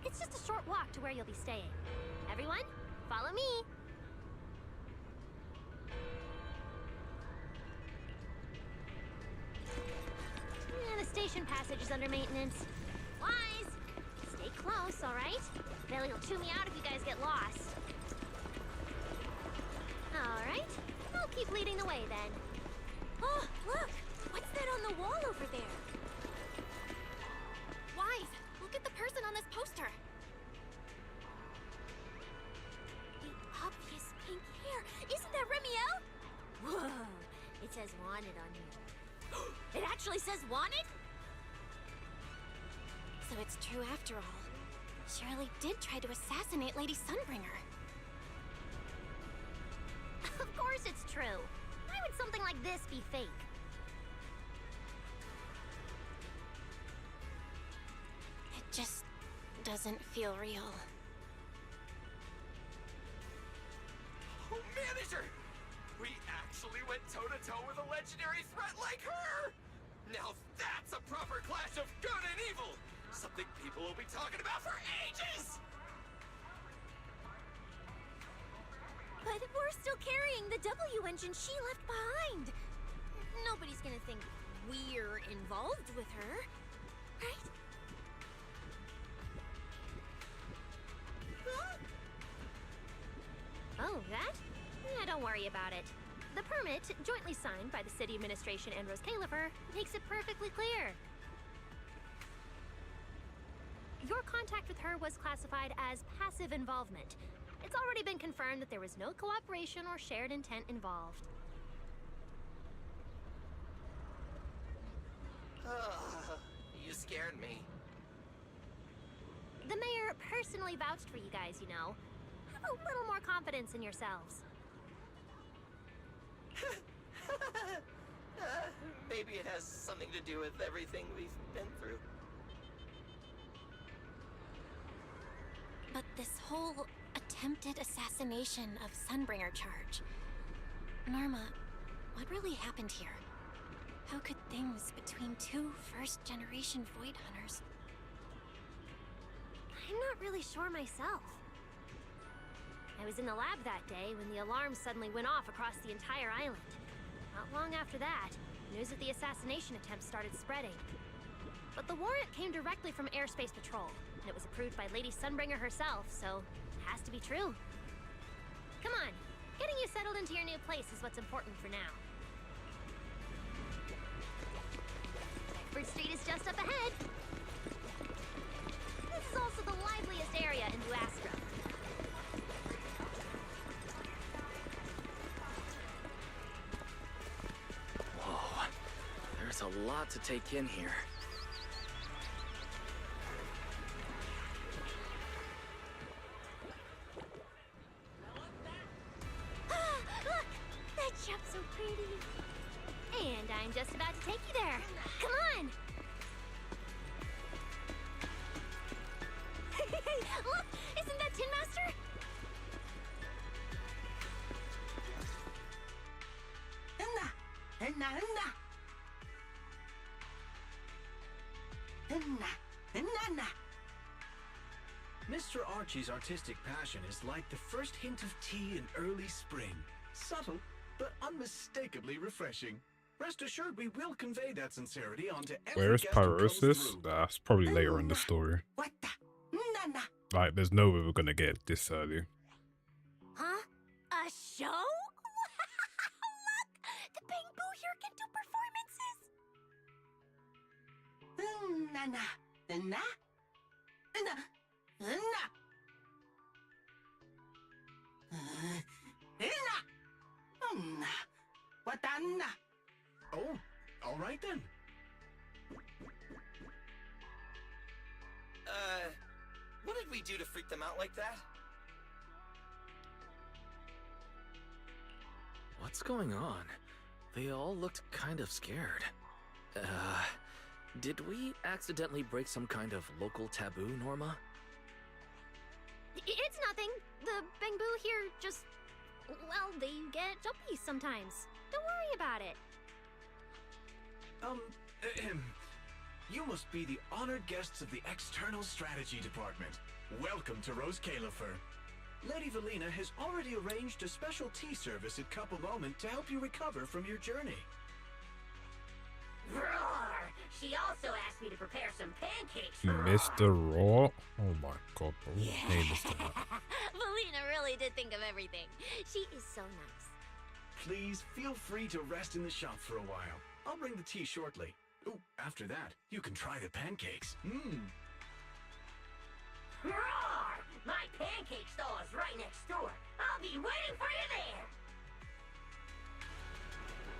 Speaker 7: It's just a short walk to where you'll be staying. Everyone, follow me. Yeah, the station passage is under maintenance. Wise! Stay close, all right? Bailey will chew me out if you guys get lost. All right, I'll keep leading the way then.
Speaker 8: Oh, look! What's that on the wall over there?
Speaker 4: Wise, look at the person on this poster.
Speaker 8: The obvious pink hair. Isn't that Remiel? Whoa! It says wanted on here. It actually says wanted?
Speaker 4: So it's true after all. Shirley did try to assassinate Lady Sunbringer.
Speaker 7: Of course it's true. Why would something like this be fake?
Speaker 4: It just doesn't feel real.
Speaker 6: Oh, manager! We actually went toe-to-toe with a legendary threat like her! Now that's a proper clash of good and evil! Something people will be talking about for ages!
Speaker 8: But we're still carrying the W engine she left behind. Nobody's gonna think we we're involved with her, right?
Speaker 7: Oh, that? Yeah, don't worry about it. The permit, jointly signed by the city administration and Rose Califer, makes it perfectly clear. Your contact with her was classified as passive involvement. It's already been confirmed that there was no cooperation or shared intent involved.
Speaker 6: You scared me.
Speaker 7: The mayor personally vouched for you guys, you know. Have a little more confidence in yourselves.
Speaker 6: Maybe it has something to do with everything we've been through.
Speaker 4: But this whole attempted assassination of Sunbringer charge. Norma, what really happened here? How could things between two first-generation Void Hunters?
Speaker 7: I'm not really sure myself. I was in the lab that day when the alarm suddenly went off across the entire island. Not long after that, news of the assassination attempt started spreading. But the warrant came directly from Airspace Patrol, and it was approved by Lady Sunbringer herself, so it has to be true. Come on, getting you settled into your new place is what's important for now. Bedford Street is just up ahead. This is also the liveliest area in New Astra.
Speaker 5: Whoa, there's a lot to take in here.
Speaker 7: Look! That jump's so pretty. And I'm just about to take you there. Come on! Look! Isn't that Tin Master?
Speaker 10: Mr. Archie's artistic passion is like the first hint of tea in early spring. Subtle, but unmistakably refreshing. Rest assured we will convey that sincerity onto every
Speaker 1: Where is
Speaker 10: guest who comes
Speaker 1: Pyrosis?
Speaker 10: through.
Speaker 1: That's probably later in the story. Like, there's no way we're gonna get it this early.
Speaker 8: Huh? A show? Look! The Bamboo here can do performances.
Speaker 10: Oh, all right then.
Speaker 6: What did we do to freak them out like that?
Speaker 5: What's going on? They all looked kind of scared. Did we accidentally break some kind of local taboo, Norma?
Speaker 7: It's nothing. The Bamboo here just... well, they get jumpy sometimes. Don't worry about it.
Speaker 10: You must be the honored guests of the External Strategy Department. Welcome to Rose Califer. Lady Valina has already arranged a special tea service at Cup a Moment to help you recover from your journey.
Speaker 8: Roar! She also asked me to prepare some pancakes for
Speaker 1: Mr. Raw? Oh my god, bro. Name is that.
Speaker 8: Valina really did think of everything. She is so nice.
Speaker 10: Please feel free to rest in the shop for a while. I'll bring the tea shortly. Oh, after that, you can try the pancakes.
Speaker 8: Roar! My pancake stall is right next door. I'll be waiting for you there.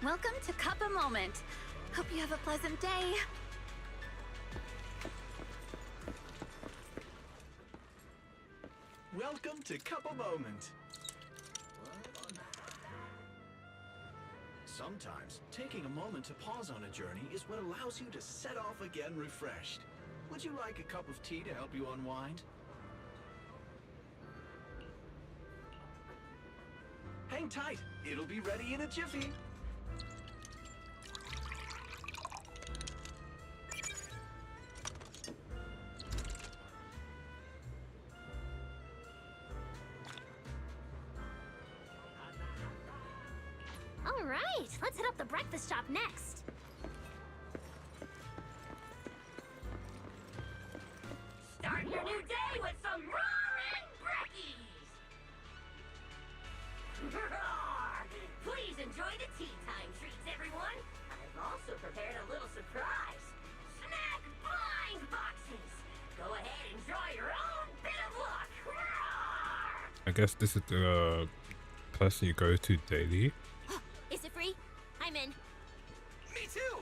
Speaker 9: Welcome to Cup a Moment. Hope you have a pleasant day.
Speaker 10: Welcome to Cup a Moment. Sometimes, taking a moment to pause on a journey is what allows you to set off again refreshed. Would you like a cup of tea to help you unwind? Hang tight, it'll be ready in a jiffy.
Speaker 7: All right, let's hit up the breakfast shop next.
Speaker 11: a new day with some roaring breckies! Please enjoy the tea time treats, everyone! I've also prepared a little surprise. Snack blind boxes! Go ahead and draw your own bit of luck!
Speaker 1: I guess this is the person you go to daily.
Speaker 7: Is it free? I'm in.
Speaker 6: Me too!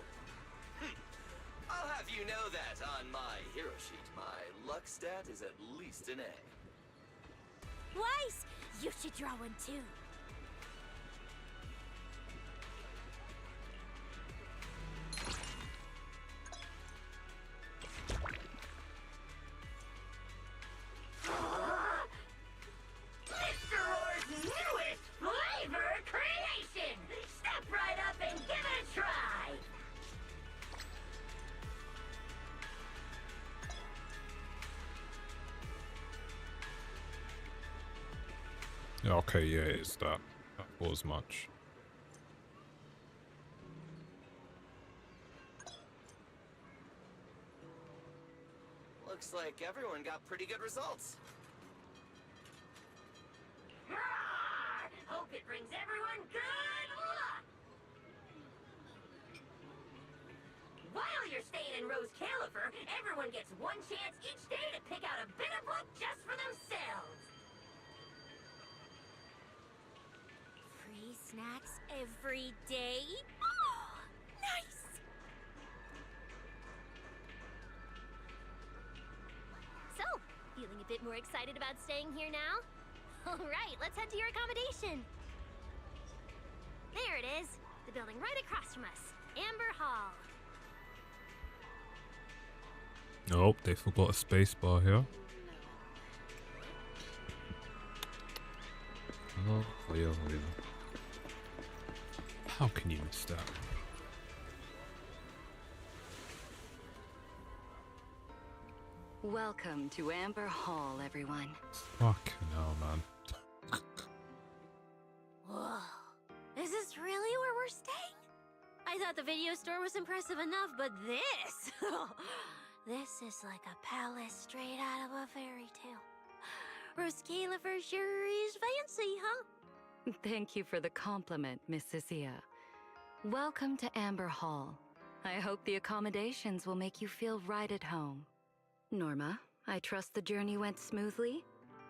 Speaker 6: I'll have you know that on my hero sheet, my luck stat is at least an A.
Speaker 8: Weiss, you should draw one too.
Speaker 11: Mr. Orr's newest flavor creation! Step right up and give it a try!
Speaker 1: Yeah, okay, yeah, it's that. That was much.
Speaker 6: Looks like everyone got pretty good results.
Speaker 11: Roar! Hope it brings everyone good luck! While you're staying in Rose Califer, everyone gets one chance each day to pick out a bit of luck just for themselves.
Speaker 8: Free snacks every day? Oh, nice!
Speaker 7: So, feeling a bit more excited about staying here now? Alright, let's head to your accommodation. There it is. The building right across from us. Amber Hall.
Speaker 1: Nope, they forgot a space bar here. Oh yeah, oh yeah. How can you miss that?
Speaker 12: Welcome to Amber Hall, everyone.
Speaker 1: Fucking hell, man.
Speaker 7: Whoa. Is this really where we're staying? I thought the video store was impressive enough, but this... this is like a palace straight out of a fairy tale. Rose Califer sure is fancy, huh?
Speaker 12: Thank you for the compliment, Miss Cecilia. Welcome to Amber Hall. I hope the accommodations will make you feel right at home. Norma, I trust the journey went smoothly?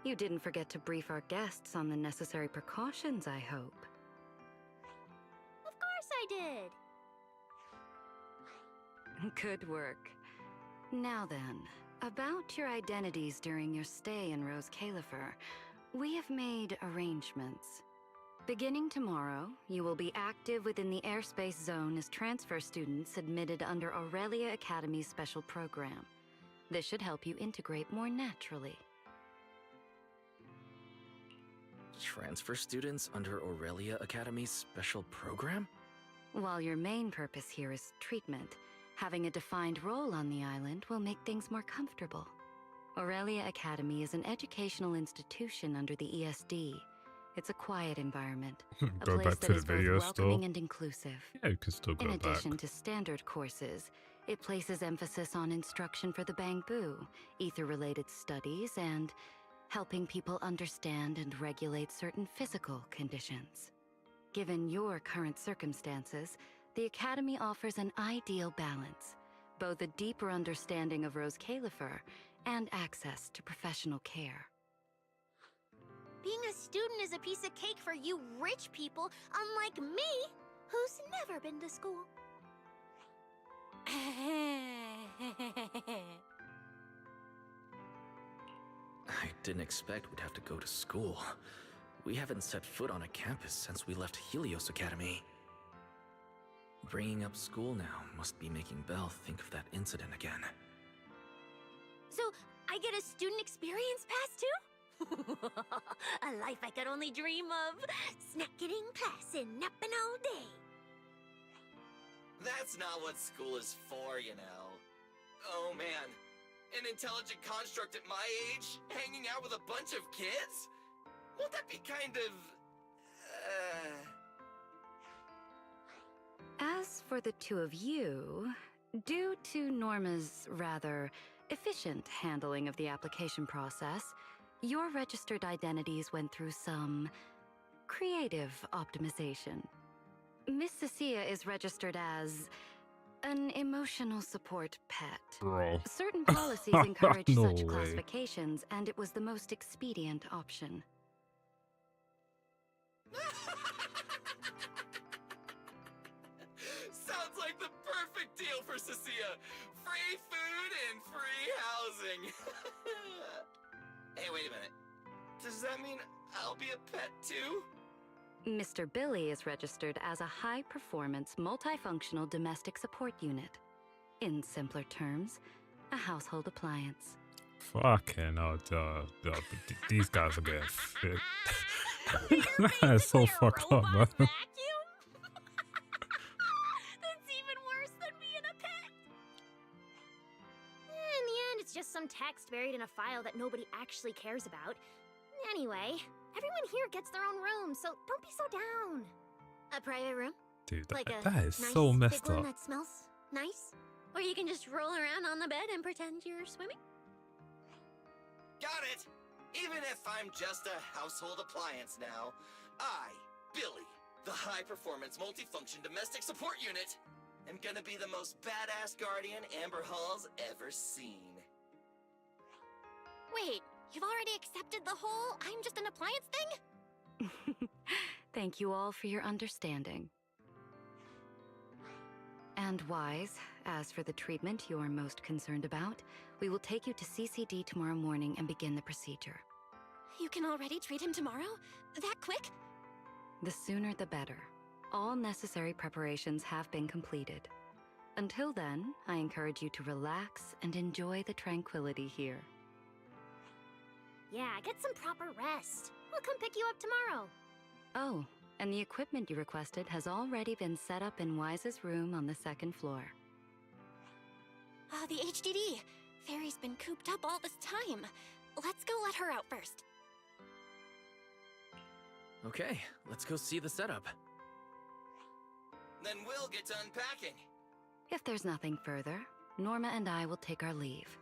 Speaker 12: You didn't forget to brief our guests on the necessary precautions, I hope.
Speaker 7: Of course I did.
Speaker 12: Good work. Now then, about your identities during your stay in Rose Califer, we have made arrangements. Beginning tomorrow, you will be active within the airspace zone as transfer students admitted under Aurelia Academy's special program. This should help you integrate more naturally.
Speaker 5: Transfer students under Aurelia Academy's special program?
Speaker 12: While your main purpose here is treatment, having a defined role on the island will make things more comfortable. Aurelia Academy is an educational institution under the ESD. It's a quiet environment, a
Speaker 1: Go
Speaker 12: place
Speaker 1: back
Speaker 12: that
Speaker 1: to
Speaker 12: is
Speaker 1: the
Speaker 12: both
Speaker 1: video
Speaker 12: welcoming
Speaker 1: store.
Speaker 12: and inclusive.
Speaker 1: Yeah, you can still go
Speaker 12: In
Speaker 1: back.
Speaker 12: addition to standard courses, it places emphasis on instruction for the Bangbu, ether-related studies, and helping people understand and regulate certain physical conditions. Given your current circumstances, the Academy offers an ideal balance, both a deeper understanding of Rose Califer and access to professional care.
Speaker 7: Being a student is a piece of cake for you rich people, unlike me, who's never been to school.
Speaker 5: I didn't expect we'd have to go to school. We haven't set foot on a campus since we left Helios Academy. Bringing up school now must be making Belle think of that incident again.
Speaker 7: So, I get a student experience pass too? A life I could only dream of. Snacking in class and napping all day.
Speaker 6: That's not what school is for, you know. Oh man, an intelligent construct at my age, hanging out with a bunch of kids? Won't that be kind of...
Speaker 12: As for the two of you, due to Norma's rather efficient handling of the application process, your registered identities went through some creative optimization. Miss Cecilia is registered as an emotional support pet.
Speaker 1: Bro.
Speaker 12: Certain policies encourage
Speaker 1: No
Speaker 12: such
Speaker 1: way.
Speaker 12: classifications, and it was the most expedient option.
Speaker 6: Sounds like the perfect deal for Cecilia. Free food and free housing. Hey, wait a minute. Does that mean I'll be a pet too?
Speaker 12: Mr. Billy is registered as a high-performance, multifunctional domestic support unit. In simpler terms, a household appliance.
Speaker 1: Fucking hell, these guys are getting sick. That is so fucked up, man.
Speaker 7: That's even worse than being a pet. In the end, it's just some text buried in a file that nobody actually cares about. Anyway, everyone here gets their own room, so don't be so down.
Speaker 4: A private room?
Speaker 1: Dude,
Speaker 4: Like a
Speaker 1: that is
Speaker 4: nice
Speaker 1: so messed
Speaker 4: big one
Speaker 1: up.
Speaker 4: that smells nice? Or you can just roll around on the bed and pretend you're swimming?
Speaker 6: Got it! Even if I'm just a household appliance now, I, Billy, the high-performance multifunction domestic support unit, am gonna be the most badass guardian Amber Hall's ever seen.
Speaker 4: Wait, you've already accepted the whole I'm just an appliance thing?
Speaker 12: Thank you all for your understanding. And Wise, as for the treatment you are most concerned about, we will take you to CCD tomorrow morning and begin the procedure.
Speaker 4: You can already treat him tomorrow? That quick?
Speaker 12: The sooner the better. All necessary preparations have been completed. Until then, I encourage you to relax and enjoy the tranquility here.
Speaker 7: Yeah, get some proper rest. We'll come pick you up tomorrow.
Speaker 12: Oh, and the equipment you requested has already been set up in Wise's room on the second floor.
Speaker 4: Oh, the HDD. Fairy's been cooped up all this time. Let's go let her out first.
Speaker 5: Okay, let's go see the setup.
Speaker 6: Then we'll get to unpacking.
Speaker 12: If there's nothing further, Norma and I will take our leave.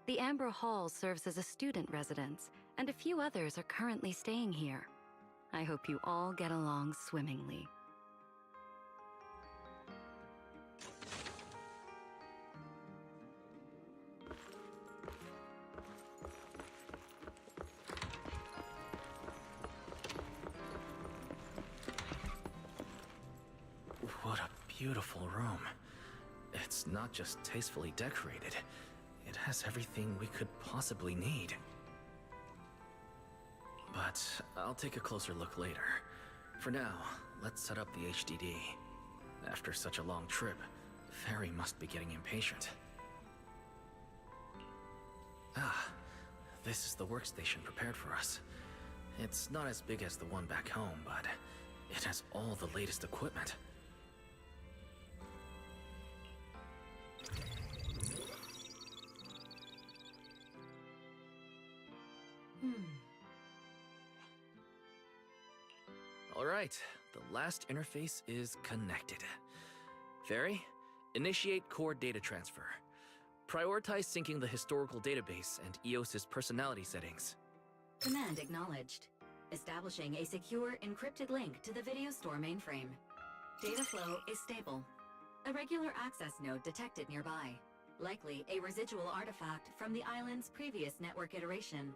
Speaker 12: The Amber Hall serves as a student residence, and a few others are currently staying here. I hope you all get along swimmingly.
Speaker 5: What a beautiful room. It's not just tastefully decorated, it has everything we could possibly need. But I'll take a closer look later. For now, let's set up the HDD. After such a long trip, Fairy must be getting impatient. Ah, this is the workstation prepared for us. It's not as big as the one back home, but it has all the latest equipment. Alright, the last interface is connected. Fairy, initiate core data transfer. Prioritize syncing the historical database and EOS's personality settings.
Speaker 13: Command acknowledged. Establishing a secure encrypted link to the video store mainframe. Data flow is stable. A regular access node detected nearby. Likely a residual artifact from the island's previous network iteration.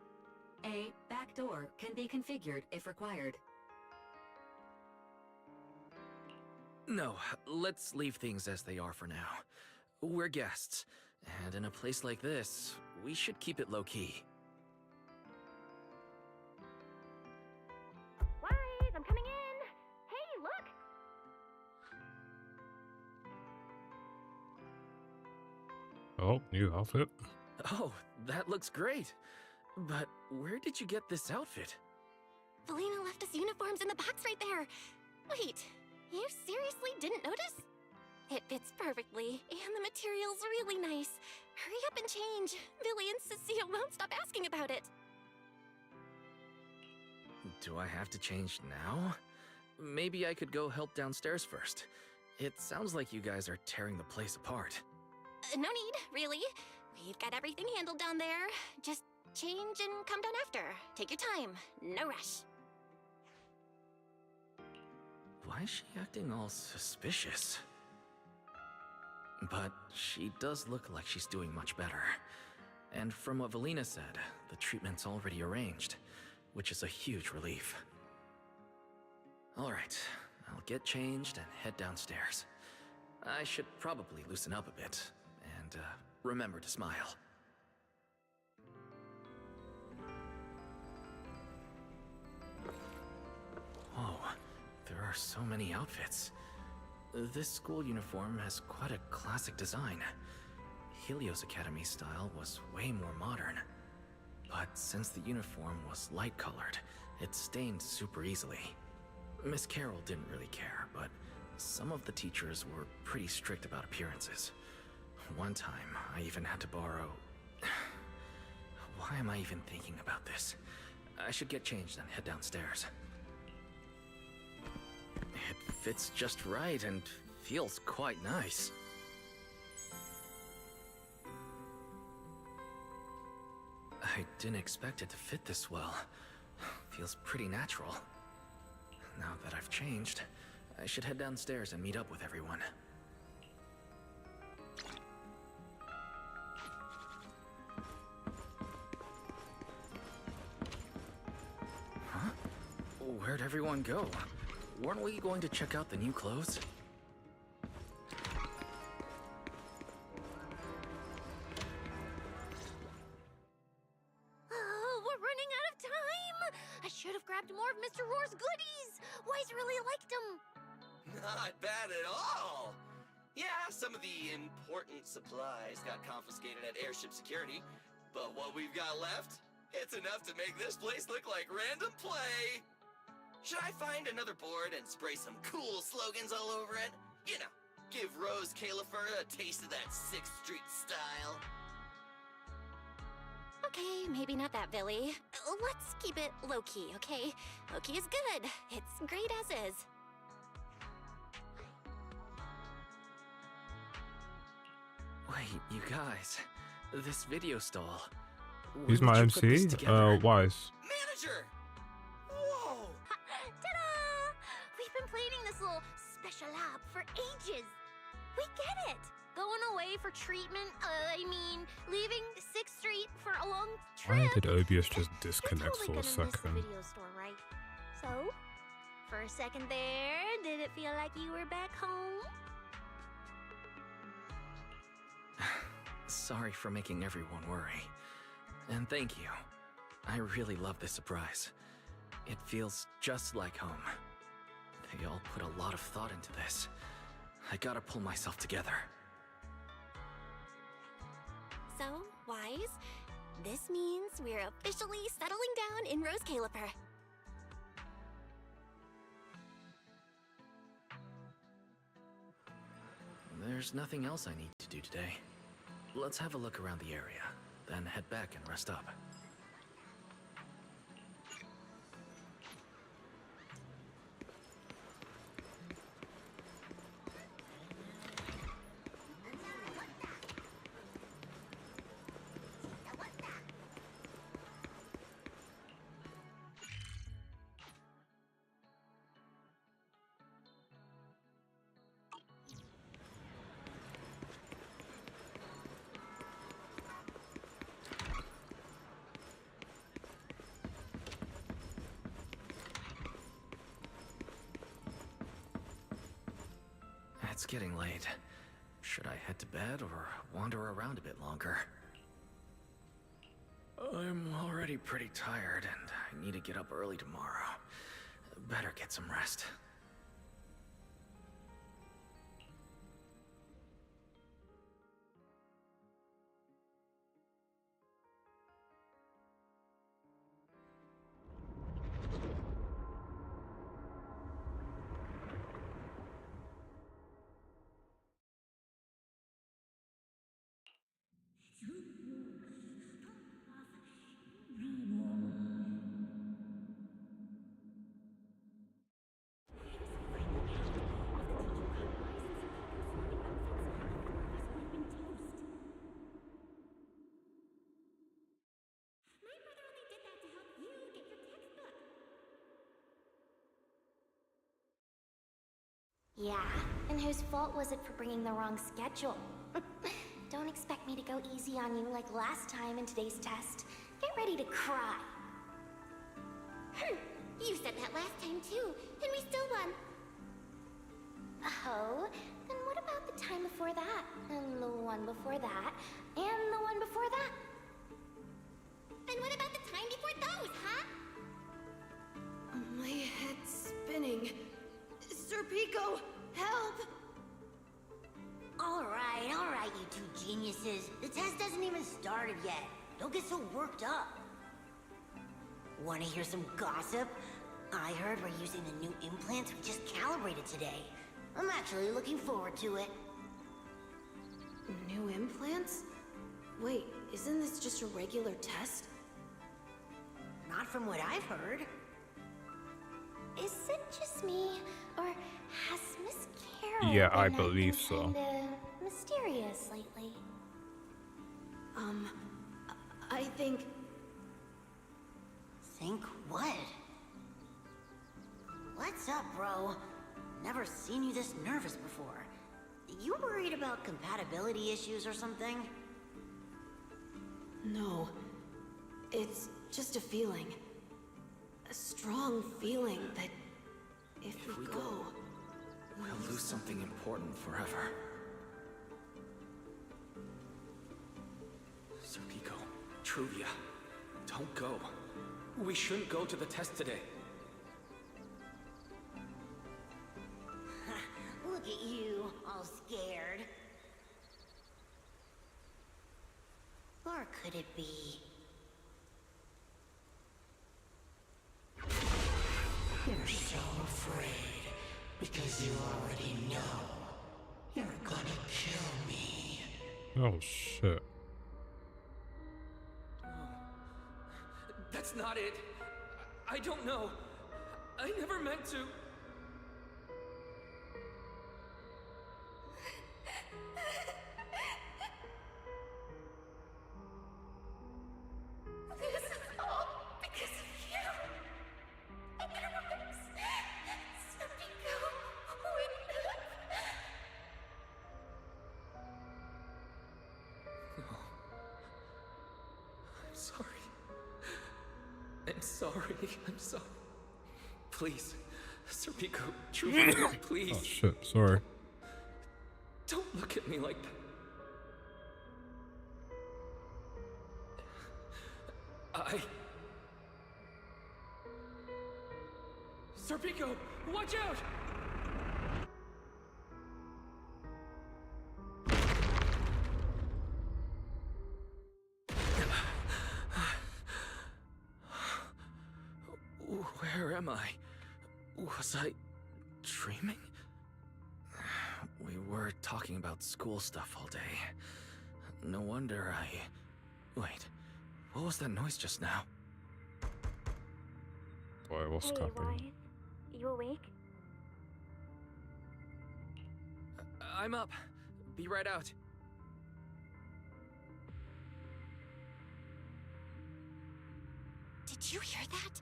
Speaker 13: A backdoor can be configured if required.
Speaker 5: No, let's leave things as they are for now. We're guests, and in a place like this, we should keep it low-key.
Speaker 7: Wise, I'm coming in. Hey, look.
Speaker 1: Oh, new outfit.
Speaker 5: Oh, that looks great. But where did you get this outfit?
Speaker 4: Felina left us uniforms in the box right there. Wait, you seriously didn't notice? It fits perfectly, and the material's really nice. Hurry up and change. Billy and Cecile won't stop asking about it.
Speaker 5: Do I have to change now? Maybe I could go help downstairs first. It sounds like you guys are tearing the place apart.
Speaker 4: No need, really. We've got everything handled down there. Just change and come down after. Take your time. No rush.
Speaker 5: Why is she acting all suspicious? But she does look like she's doing much better. And from what Valina said, the treatment's already arranged, which is a huge relief. Alright, I'll get changed and head downstairs. I should probably loosen up a bit, and remember to smile. Whoa, there are so many outfits. This school uniform has quite a classic design. Helios Academy style was way more modern. But since the uniform was light-colored, it stained super easily. Miss Carroll didn't really care, but some of the teachers were pretty strict about appearances. One time, I even had to borrow... Why am I even thinking about this? I should get changed and head downstairs. It fits just right and feels quite nice. I didn't expect it to fit this well. Feels pretty natural. Now that I've changed, I should head downstairs and meet up with everyone. Huh? Where'd everyone go? Weren't we going to check out the new clothes?
Speaker 7: Oh, we're running out of time! I should have grabbed more of Mr. Roar's goodies! Wise really liked them!
Speaker 6: Not bad at all! Yeah, some of the important supplies got confiscated at airship security, but what we've got left, it's enough to make this place look like random play! Should I find another board and spray some cool slogans all over it? You know, give Rose Califer a taste of that 6th Street style.
Speaker 4: Okay, maybe not that, Billy. Let's keep it low-key, okay? Low-key is good. It's great as is.
Speaker 5: Wait, you guys. This video stall.
Speaker 1: Who's
Speaker 5: When
Speaker 1: my
Speaker 5: did you put this
Speaker 1: MC?
Speaker 5: together?
Speaker 1: Wise.
Speaker 6: Manager! Whoa!
Speaker 7: Ta-da! We've been planning this little special lab for ages. We get it. Going away for treatment, leaving 6th Street for a long trip.
Speaker 1: Why did OBS just
Speaker 7: You're
Speaker 1: disconnect
Speaker 7: totally
Speaker 1: for a
Speaker 7: gonna miss
Speaker 1: second?
Speaker 7: the video store, right? So, for a second there, did it feel like you were back home?
Speaker 5: Sorry for making everyone worry. And thank you. I really love this surprise. It feels just like home. They all put a lot of thought into this. I gotta pull myself together.
Speaker 4: So, Wise, this means we're officially settling down in Rose Caliper.
Speaker 5: There's nothing else I need to do today. Let's have a look around the area, then head back and rest up. It's getting late. Should I head to bed or wander around a bit longer? I'm already pretty tired and I need to get up early tomorrow. Better get some rest.
Speaker 3: Yeah, and whose fault was it for bringing the wrong schedule? Don't expect me to go easy on you like last time in today's test. Get ready to cry.
Speaker 4: You said that last time too, and we still won.
Speaker 3: Oh, then what about the time before that? And the one before that? And the one before that?
Speaker 4: And what about the time before those, huh?
Speaker 8: My head's spinning. Sir Pico, help!
Speaker 11: Alright, you two geniuses. The test hasn't even started yet. Don't get so worked up. Wanna hear some gossip? I heard we're using the new implants we just calibrated today. I'm actually looking forward to it.
Speaker 8: New implants? Wait, isn't this just a regular test?
Speaker 11: Not from what I've heard.
Speaker 3: Is it just me, or has Miss Carol
Speaker 1: Yeah, I
Speaker 3: been
Speaker 1: believe
Speaker 3: acting
Speaker 1: so.
Speaker 3: kinda mysterious lately?
Speaker 8: I think...
Speaker 11: Think what? What's up, bro? Never seen you this nervous before. You worried about compatibility issues or something?
Speaker 8: No. It's just a feeling. A strong feeling that if we go...
Speaker 5: We'll lose something important forever. Sir Pico, Truvia, don't go. We shouldn't go to the test today.
Speaker 11: Look at you, all scared. Or could it be?
Speaker 2: You're so afraid because you already know you're gonna kill me.
Speaker 1: Oh shit.
Speaker 6: That's not it. I don't know. I never meant to.
Speaker 8: This is all because of you. Otherwise, Sir Pico wouldn't have...
Speaker 6: I'm sorry. I'm sorry. I'm sorry. Please, Sir Pico, Truvia, please.
Speaker 1: Oh shit, sorry.
Speaker 6: Don't look at me like that. Sir Pico, watch out! Where am I? Was I dreaming? We were talking about school stuff all day. No wonder Wait, what was that noise just now?
Speaker 1: Boy, what's
Speaker 3: Hey,
Speaker 1: happening?
Speaker 3: Wise. You awake?
Speaker 6: I'm up. Be right out.
Speaker 4: Did you hear that?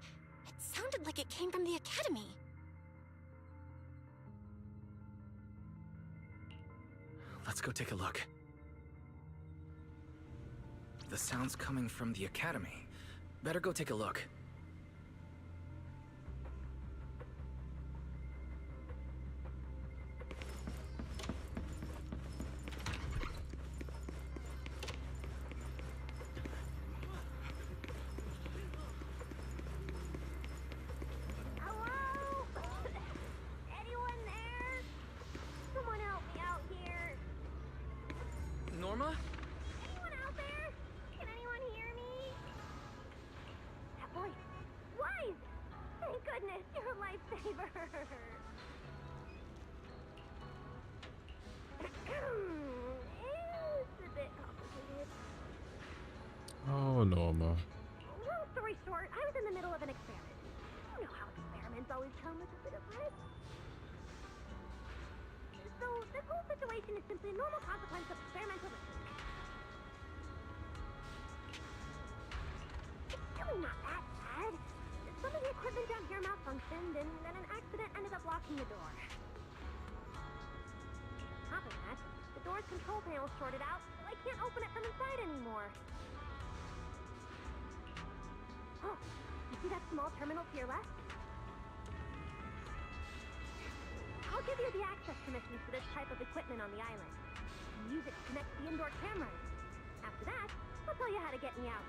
Speaker 4: It sounded like it came from the academy.
Speaker 5: Let's go take a look. The sound's coming from the academy. Better go take a look.
Speaker 3: Hello? Anyone there? Someone help me out here.
Speaker 6: Norma?
Speaker 3: Anyone out there? Can anyone hear me? That voice. Wise! Thank goodness, you're a lifesaver. It's a bit complicated.
Speaker 1: Oh, Norma.
Speaker 3: Long story short, I was in the middle of an experiment. You know how experiments always come with a bit of risk. So, this whole situation is simply a normal consequence of experimental risk. It's really not that bad. Some of the equipment down here malfunctioned, and then an accident ended up locking the door.
Speaker 7: of that, the door's control panel's shorted out, so I can't open it from inside anymore. Oh, you see that small terminal to your left? I'll give you the access permissions for this type of equipment on the island. You use it to connect to the indoor cameras. After that, I'll tell you how to get me out.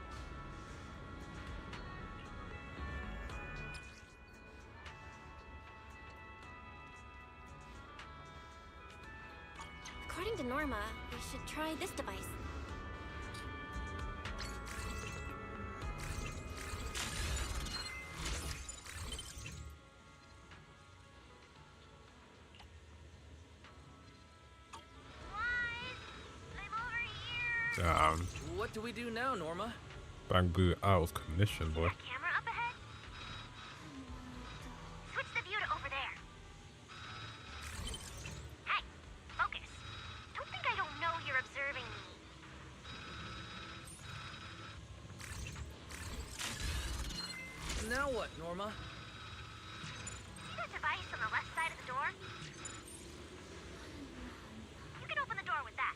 Speaker 4: According to Norma, we should try this device.
Speaker 5: What do we do now, Norma?
Speaker 1: Bamboo out of commission, boy.
Speaker 7: Camera up ahead? Switch the view to over there. Hey, focus. Don't think I don't know you're observing me.
Speaker 5: Now what, Norma?
Speaker 7: See that device on the left side of the door? You can open the door with that.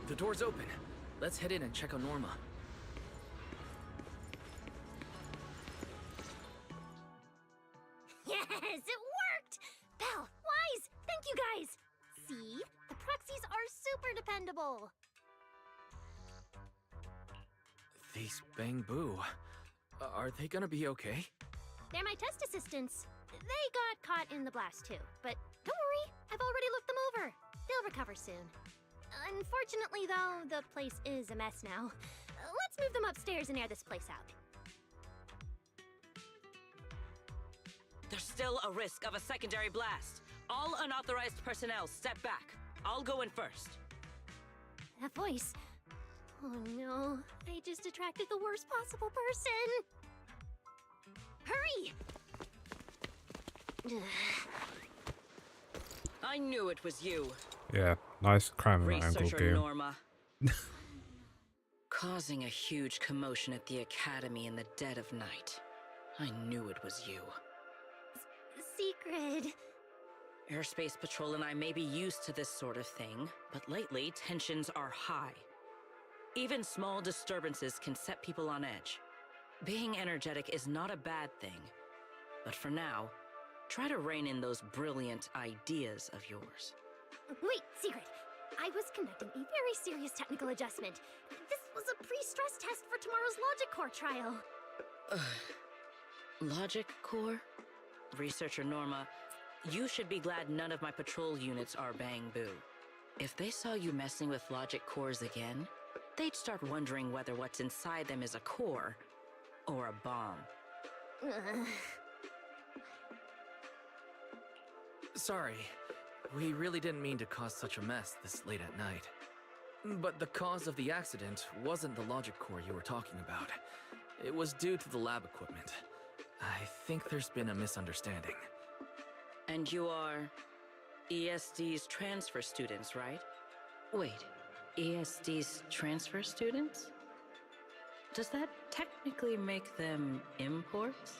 Speaker 5: The door's open. Let's head in and check on Norma.
Speaker 7: Yes, it worked! Belle, Wise, thank you guys! See? The proxies are super dependable.
Speaker 5: These Bamboo. Are they gonna be okay?
Speaker 7: They're my test assistants. They got caught in the blast too, but don't worry, I've already looked them over. They'll recover soon. Unfortunately, though, the place is a mess now. Let's move them upstairs and air this place out.
Speaker 14: There's still a risk of a secondary blast. All unauthorized personnel, step back. I'll go in first.
Speaker 7: That voice. Oh no, I just attracted the worst possible person. Hurry!
Speaker 14: I knew it was you.
Speaker 1: Yeah, nice crime angle
Speaker 14: Researcher
Speaker 1: game.
Speaker 14: Norma. Causing a huge commotion at the academy in the dead of night. I knew it was you.
Speaker 7: Secret.
Speaker 14: Airspace Patrol and I may be used to this sort of thing, but lately tensions are high. Even small disturbances can set people on edge. Being energetic is not a bad thing, but for now, try to rein in those brilliant ideas of yours.
Speaker 7: Wait, Secret. I was conducting a very serious technical adjustment. This was a pre-stress test for tomorrow's Logic Core trial.
Speaker 14: Logic Core? Researcher Norma, you should be glad none of my patrol units are Bamboo. If they saw you messing with Logic Cores again, they'd start wondering whether what's inside them is a core or a bomb.
Speaker 5: Sorry. We really didn't mean to cause such a mess this late at night. But the cause of the accident wasn't the logic core you were talking about. It was due to the lab equipment. I think there's been a misunderstanding.
Speaker 14: And you are ESD's transfer students, right? Wait, ESD's transfer students? Does that technically make them imports?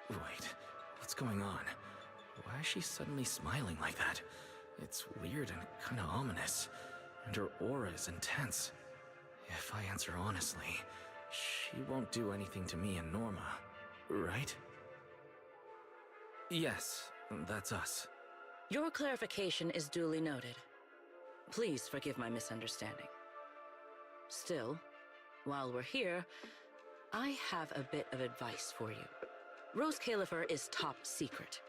Speaker 5: Wait, what's going on? Why is she suddenly smiling like that? It's weird and kinda ominous, and her aura is intense. If I answer honestly, she won't do anything to me and Norma, right? Yes, that's us.
Speaker 14: Your clarification is duly noted. Please forgive my misunderstanding. Still, while we're here, I have a bit of advice for you. Rose Califer is top secret.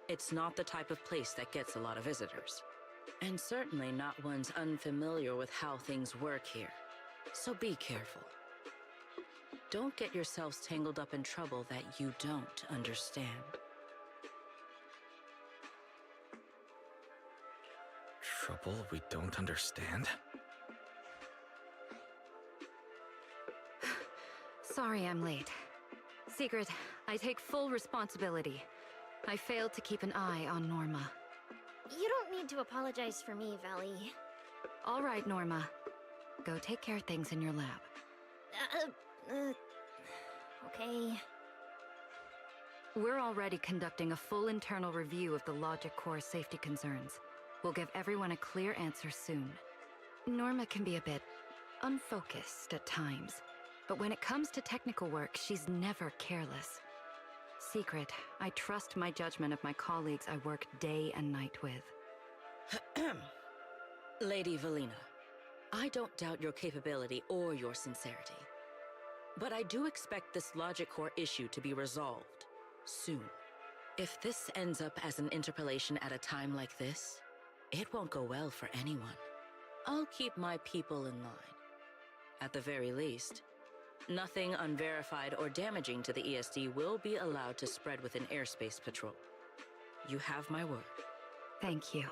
Speaker 14: It's not the type of place that gets a lot of visitors. And certainly not ones unfamiliar with how things work here. So be careful. Don't get yourselves tangled up in trouble that you don't understand.
Speaker 5: Trouble we don't understand?
Speaker 12: Sorry I'm late. Secret, I take full responsibility. I failed to keep an eye on Norma.
Speaker 7: You don't need to apologize for me, Valley.
Speaker 12: All right, Norma. Go take care of things in your lab.
Speaker 7: Okay.
Speaker 12: We're already conducting a full internal review of the Logic Core's safety concerns. We'll give everyone a clear answer soon. Norma can be a bit unfocused at times, but when it comes to technical work, she's never careless. Secret, I trust my judgment of my colleagues I work day and night with.
Speaker 14: Lady Valina, I don't doubt your capability or your sincerity. But I do expect this Logic Core issue to be resolved soon. If this ends up as an interpolation at a time like this, it won't go well for anyone. I'll keep my people in line. At the very least, nothing unverified or damaging to the ESD will be allowed to spread within Airspace Patrol. You have my word.
Speaker 12: Thank you.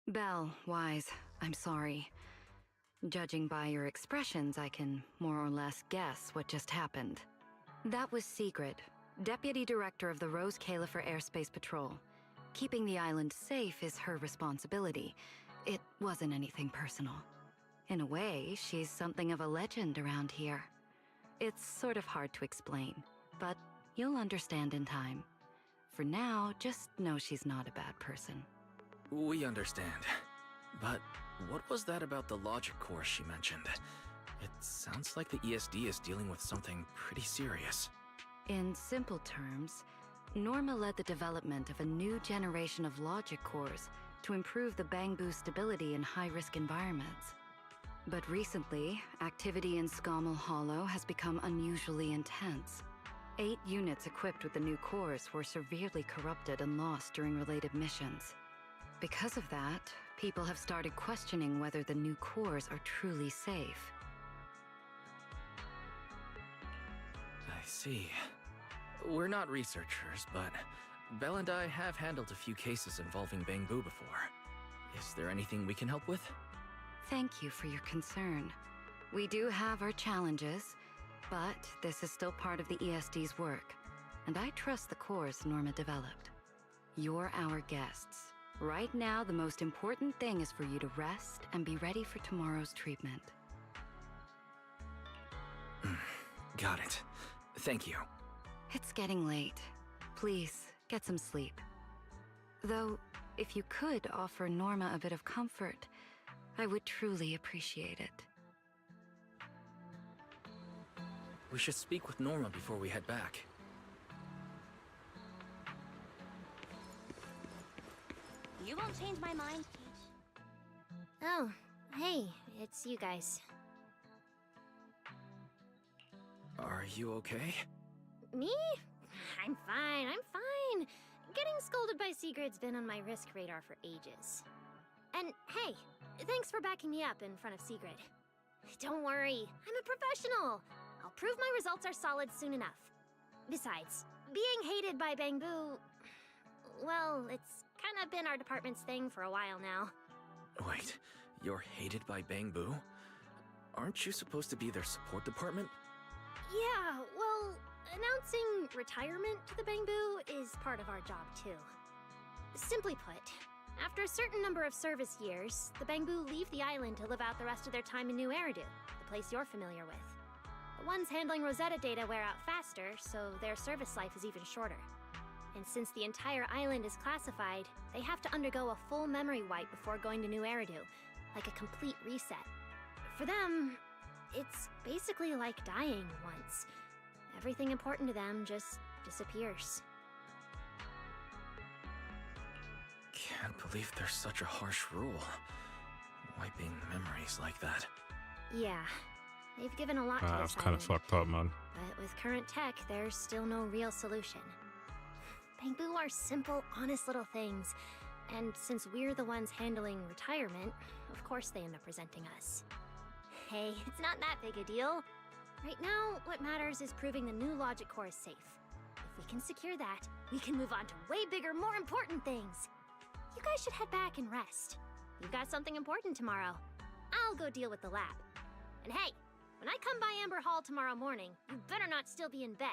Speaker 12: Belle, Wise, I'm sorry. Judging by your expressions, I can more or less guess what just happened. That was Secret, Deputy Director of the Rose Califer Airspace Patrol. Keeping the island safe is her responsibility. It wasn't anything personal. In a way, she's something of a legend around here. It's sort of hard to explain, but you'll understand in time. For now, just know she's not a bad person.
Speaker 5: We understand. But what was that about the Logic Core she mentioned? It sounds like the ESD is dealing with something pretty serious.
Speaker 12: In simple terms, Norma led the development of a new generation of Logic Cores to improve the Bangbu stability in high-risk environments. But recently, activity in Scommel Hollow has become unusually intense. 8 units equipped with the new cores were severely corrupted and lost during related missions. Because of that, people have started questioning whether the new cores are truly safe.
Speaker 5: I see. We're not researchers, but Belle and I have handled a few cases involving Bangbu before. Is there anything we can help with?
Speaker 12: Thank you for your concern. We do have our challenges, but this is still part of the ESD's work, and I trust the cores Norma developed. You're our guests. Right now, the most important thing is for you to rest and be ready for tomorrow's treatment.
Speaker 5: Got it. Thank you.
Speaker 12: It's getting late. Please, get some sleep. Though, if you could offer Norma a bit of comfort, I would truly appreciate it.
Speaker 5: We should speak with Norma before we head back.
Speaker 7: You won't change my mind, Peach. Oh, hey, it's you guys.
Speaker 5: Are you okay?
Speaker 7: Me? I'm fine, I'm fine. Getting scolded by Sigrid's been on my risk radar for ages. And hey, thanks for backing me up in front of Sigrid. Don't worry, I'm a professional. I'll prove my results are solid soon enough. Besides, being hated by Bangbu, well, it's kind of been our department's thing for a while now.
Speaker 5: Wait, you're hated by Bangbu? Aren't you supposed to be their support department?
Speaker 7: Yeah, well, announcing retirement to the Bangbu is part of our job too. Simply put, after a certain number of service years, the Bangbu leave the island to live out the rest of their time in New Eridu, the place you're familiar with. The ones handling Rosetta data wear out faster, so their service life is even shorter. And since the entire island is classified, they have to undergo a full memory wipe before going to New Eridu, like a complete reset. For them, it's basically like dying once. Everything important to them just disappears.
Speaker 5: Can't believe there's such a harsh rule. Wiping memories like that.
Speaker 7: Yeah, they've given a lot to this
Speaker 1: That's kind of
Speaker 7: island.
Speaker 1: fucked up, man.
Speaker 7: But with current tech, there's still no real solution. Bangbu are simple, honest little things. And since we're the ones handling retirement, of course they end up resenting us. Hey, it's not that big a deal. Right now, what matters is proving the new logic core is safe. If we can secure that, we can move on to way bigger, more important things. You guys should head back and rest. You've got something important tomorrow. I'll go deal with the lab. And hey, when I come by Amber Hall tomorrow morning, you better not still be in bed.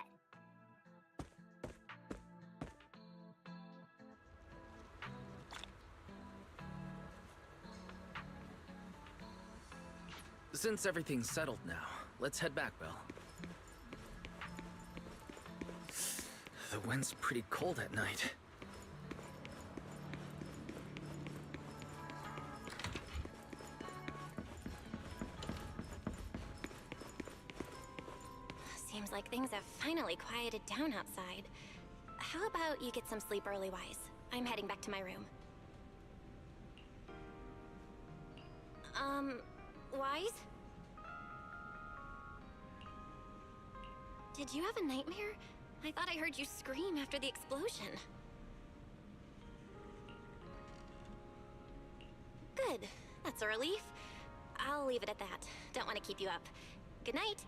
Speaker 5: Since everything's settled now, let's head back, Belle. The wind's pretty cold at night.
Speaker 4: Seems like things have finally quieted down outside. How about you get some sleep early, Wise? I'm heading back to my room. Wise? Did you have a nightmare? I thought I heard you scream after the explosion. Good. That's a relief. I'll leave it at that. Don't want to keep you up. Good night.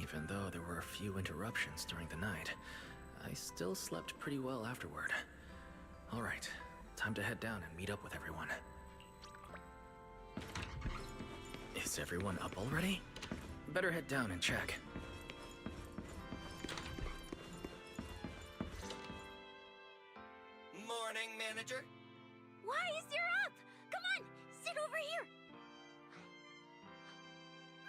Speaker 5: Even though there were a few interruptions during the night, I still slept pretty well afterward. Alright, time to head down and meet up with everyone. Is everyone up already? Better head down and check.
Speaker 6: Morning, manager.
Speaker 7: Wise, you're up! Come on, sit over here!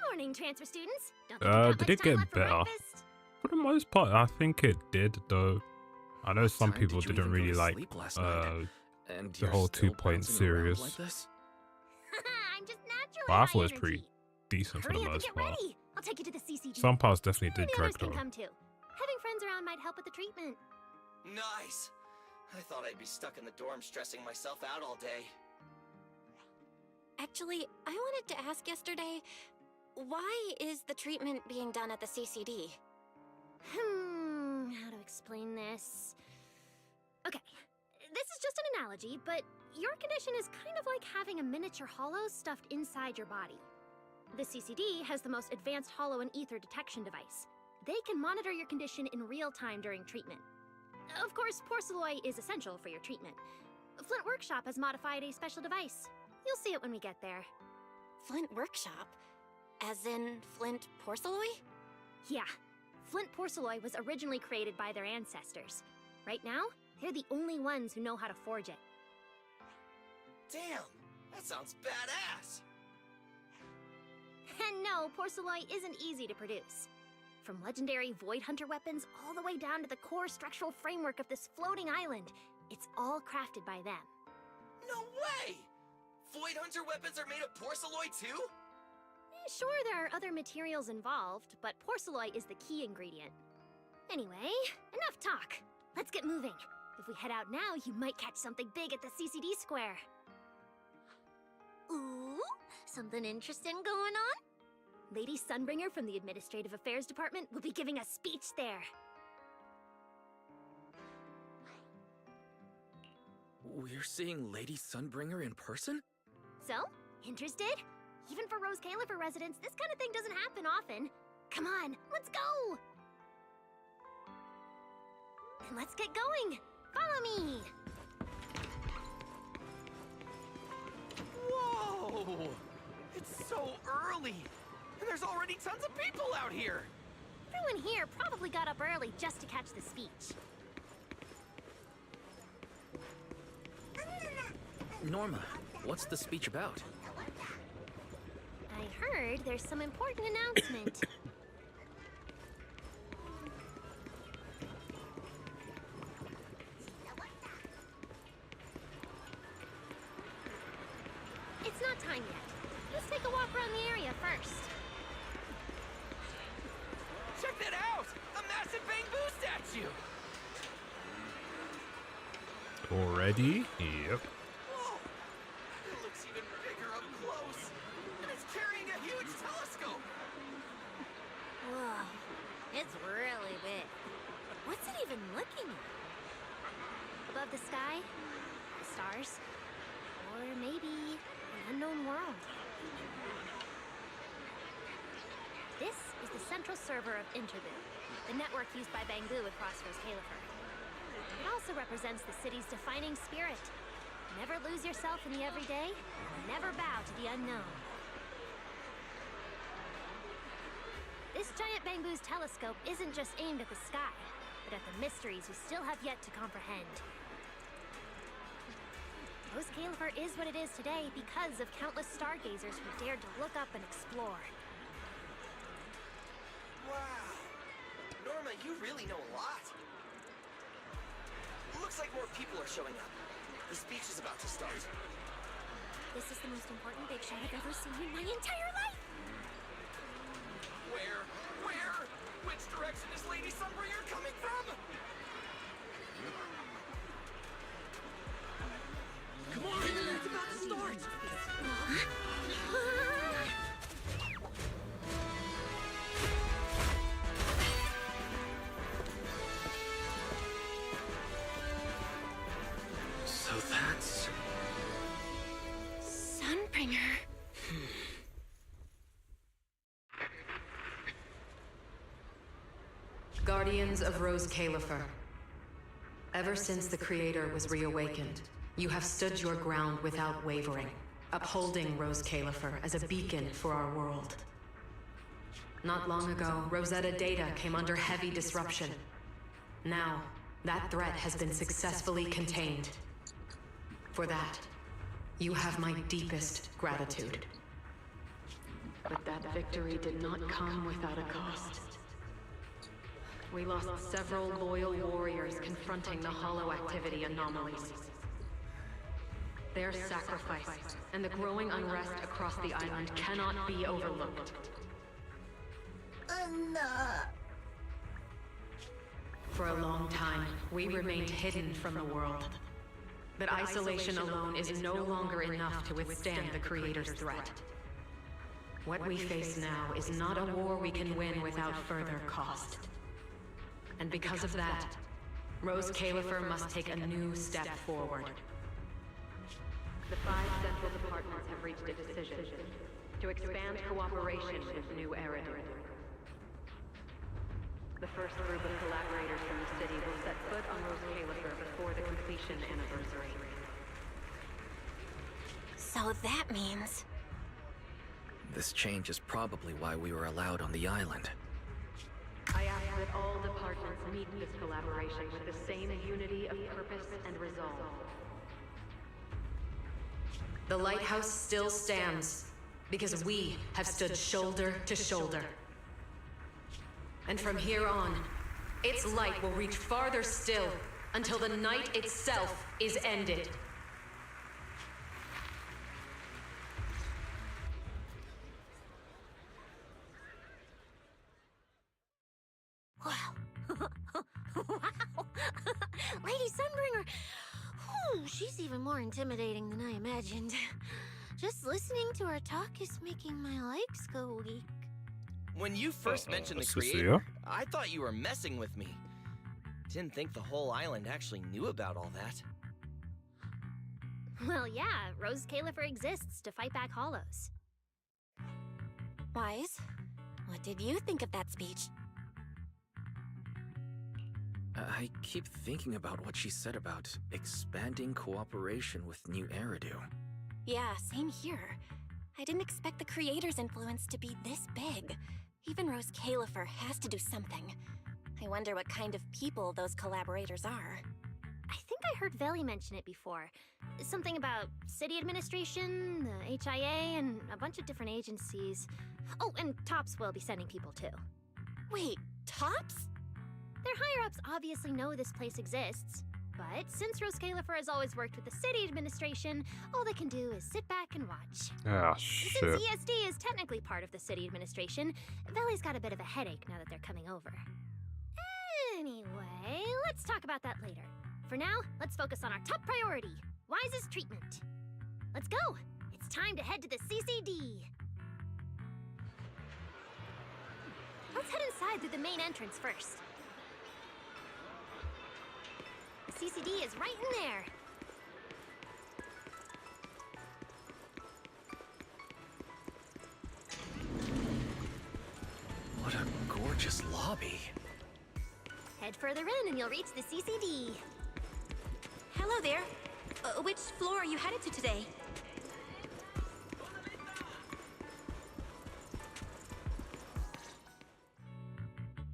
Speaker 7: Morning, transfer students. Don't think you got
Speaker 1: Did
Speaker 7: much
Speaker 1: it
Speaker 7: time
Speaker 1: get
Speaker 7: left for
Speaker 1: better?
Speaker 7: breakfast?
Speaker 1: For the most part, I think it did, though. I know some
Speaker 5: Time
Speaker 1: people
Speaker 5: did you
Speaker 1: didn't
Speaker 5: even go
Speaker 1: really
Speaker 5: to
Speaker 1: like
Speaker 5: sleep last night? And
Speaker 1: the
Speaker 5: you're
Speaker 1: whole
Speaker 5: still
Speaker 1: 2-point
Speaker 5: bouncing around
Speaker 1: series.
Speaker 5: like this?
Speaker 7: I'm just naturally
Speaker 1: But I
Speaker 7: high
Speaker 1: thought it was
Speaker 7: energy.
Speaker 1: pretty decent for
Speaker 7: Hurry
Speaker 1: the
Speaker 7: up and
Speaker 1: most
Speaker 7: get
Speaker 1: part.
Speaker 7: ready. I'll take you to the CCD.
Speaker 1: Some parts definitely
Speaker 7: The
Speaker 1: did
Speaker 7: others
Speaker 1: drag
Speaker 7: can
Speaker 1: though.
Speaker 7: come too. Having friends around might help with the treatment.
Speaker 6: Nice. I thought I'd be stuck in the dorm stressing myself out all day.
Speaker 4: Actually, I wanted to ask yesterday, why is the treatment being done at the CCD?
Speaker 7: How to explain this? Okay, this is just an analogy, but your condition is kind of like having a miniature hollow stuffed inside your body. The CCD has the most advanced hollow and ether detection device. They can monitor your condition in real time during treatment. Of course, porcelloi is essential for your treatment. Flint Workshop has modified a special device. You'll see it when we get there.
Speaker 4: Flint Workshop? As in Flint Porcelloi?
Speaker 7: Yeah. Flint porcelloi was originally created by their ancestors. Right now, they're the only ones who know how to forge it.
Speaker 6: Damn, that sounds badass.
Speaker 7: And no, porcelloi isn't easy to produce. From legendary Void Hunter weapons all the way down to the core structural framework of this floating island, it's all crafted by them.
Speaker 6: No way! Void Hunter weapons are made of porcelloi too?
Speaker 7: Sure, there are other materials involved, but porcelloi is the key ingredient. Anyway, enough talk. Let's get moving. If we head out now, you might catch something big at the CCD square.
Speaker 8: Ooh, something interesting going on?
Speaker 7: Lady Sunbringer from the Administrative Affairs Department will be giving a speech there.
Speaker 5: We're seeing Lady Sunbringer in person?
Speaker 7: So, interested? Even for Rose Califer residents, this kind of thing doesn't happen often. Come on, let's go! Then let's get going! Follow me!
Speaker 6: Whoa! It's so early! And there's already tons of people out here!
Speaker 7: Everyone here probably got up early just to catch the speech.
Speaker 5: Norma, what's the speech about?
Speaker 7: I heard there's some important announcement. It's not time yet. Let's take a walk around the area first.
Speaker 6: Check that out! A massive bamboo statue!
Speaker 1: Already? Yep.
Speaker 6: Whoa! It looks even bigger up close! And it's carrying a huge telescope!
Speaker 7: Whoa. It's really big. What's it even looking at? Above the sky? The stars? Or maybe an unknown world? This is the central server of Interboo, the network used by Bangbu across Rose Califer. It also represents the city's defining spirit. Never lose yourself in the everyday, never bow to the unknown. This giant Bangbu's telescope isn't just aimed at the sky, but at the mysteries we still have yet to comprehend. Rose Califer is what it is today because of countless stargazers who dared to look up and explore.
Speaker 6: Wow. Norma, you really know a lot. Looks like more people are showing up. The speech is about to start.
Speaker 7: This is the most important big show I've ever seen in my entire life!
Speaker 6: Where? Which direction is Lady Sunbringer coming from? Come on! It's about to start!
Speaker 5: So that's...
Speaker 4: Sunbringer.
Speaker 15: Guardians of Rose Califer. Ever since the Creator was reawakened, you have stood your ground without wavering, upholding Rose Califer as a beacon for our world. Not long ago, Rosetta data came under heavy disruption. Now, that threat has been successfully contained. For that, you have my deepest gratitude. But that victory did not come without a cost. We lost several loyal warriors confronting the hollow activity anomalies. Their sacrifice and the growing unrest across the island cannot be overlooked. For a long time, we remained hidden from the world. But isolation alone is no longer enough to withstand the Creator's threat. What we face now is not a war we can win without further cost. And because of that, Rose Califer must take a new step forward. The 5 central departments have reached a decision to expand cooperation with New Eridu. The first group of collaborators from the city will set foot on Rose Califer before the completion anniversary.
Speaker 4: So that means...
Speaker 5: This change is probably why we were allowed on the island.
Speaker 15: I ask that all departments meet this collaboration with the same unity of purpose and resolve. The lighthouse still stands because we have stood shoulder to shoulder. And from here on, its light will reach farther still until the night itself is ended.
Speaker 7: Wow. Wow. Lady Sunbringer. Whew, she's even more intimidating than I imagined. Just listening to her talk is making my legs go weak.
Speaker 6: When you first mentioned the
Speaker 1: Cecilia?
Speaker 6: Creator, I thought you were messing with me. Didn't think the whole island actually knew about all that.
Speaker 7: Well, yeah, Rose Califer exists to fight back hollows.
Speaker 4: Wise, what did you think of that speech?
Speaker 5: I keep thinking about what she said about expanding cooperation with New Eridu.
Speaker 4: Yeah, same here. I didn't expect the Creator's influence to be this big. Even Rose Califer has to do something. I wonder what kind of people those collaborators are.
Speaker 7: I think I heard Veli mention it before. Something about city administration, the HIA, and a bunch of different agencies. Oh, and TOPS will be sending people too.
Speaker 4: Wait, TOPS?
Speaker 7: Their higher-ups obviously know this place exists. But since Rose Califer has always worked with the city administration, all they can do is sit back and watch.
Speaker 1: Ah, shit.
Speaker 7: Since ESD is technically part of the city administration, Veli's got a bit of a headache now that they're coming over. Anyway, let's talk about that later. For now, let's focus on our top priority, Wise's treatment. Let's go! It's time to head to the CCD! Let's head inside through the main entrance first. The CCD is right in there.
Speaker 5: What a gorgeous lobby.
Speaker 7: Head further in and you'll reach the CCD.
Speaker 9: Hello there. Which floor are you headed to today?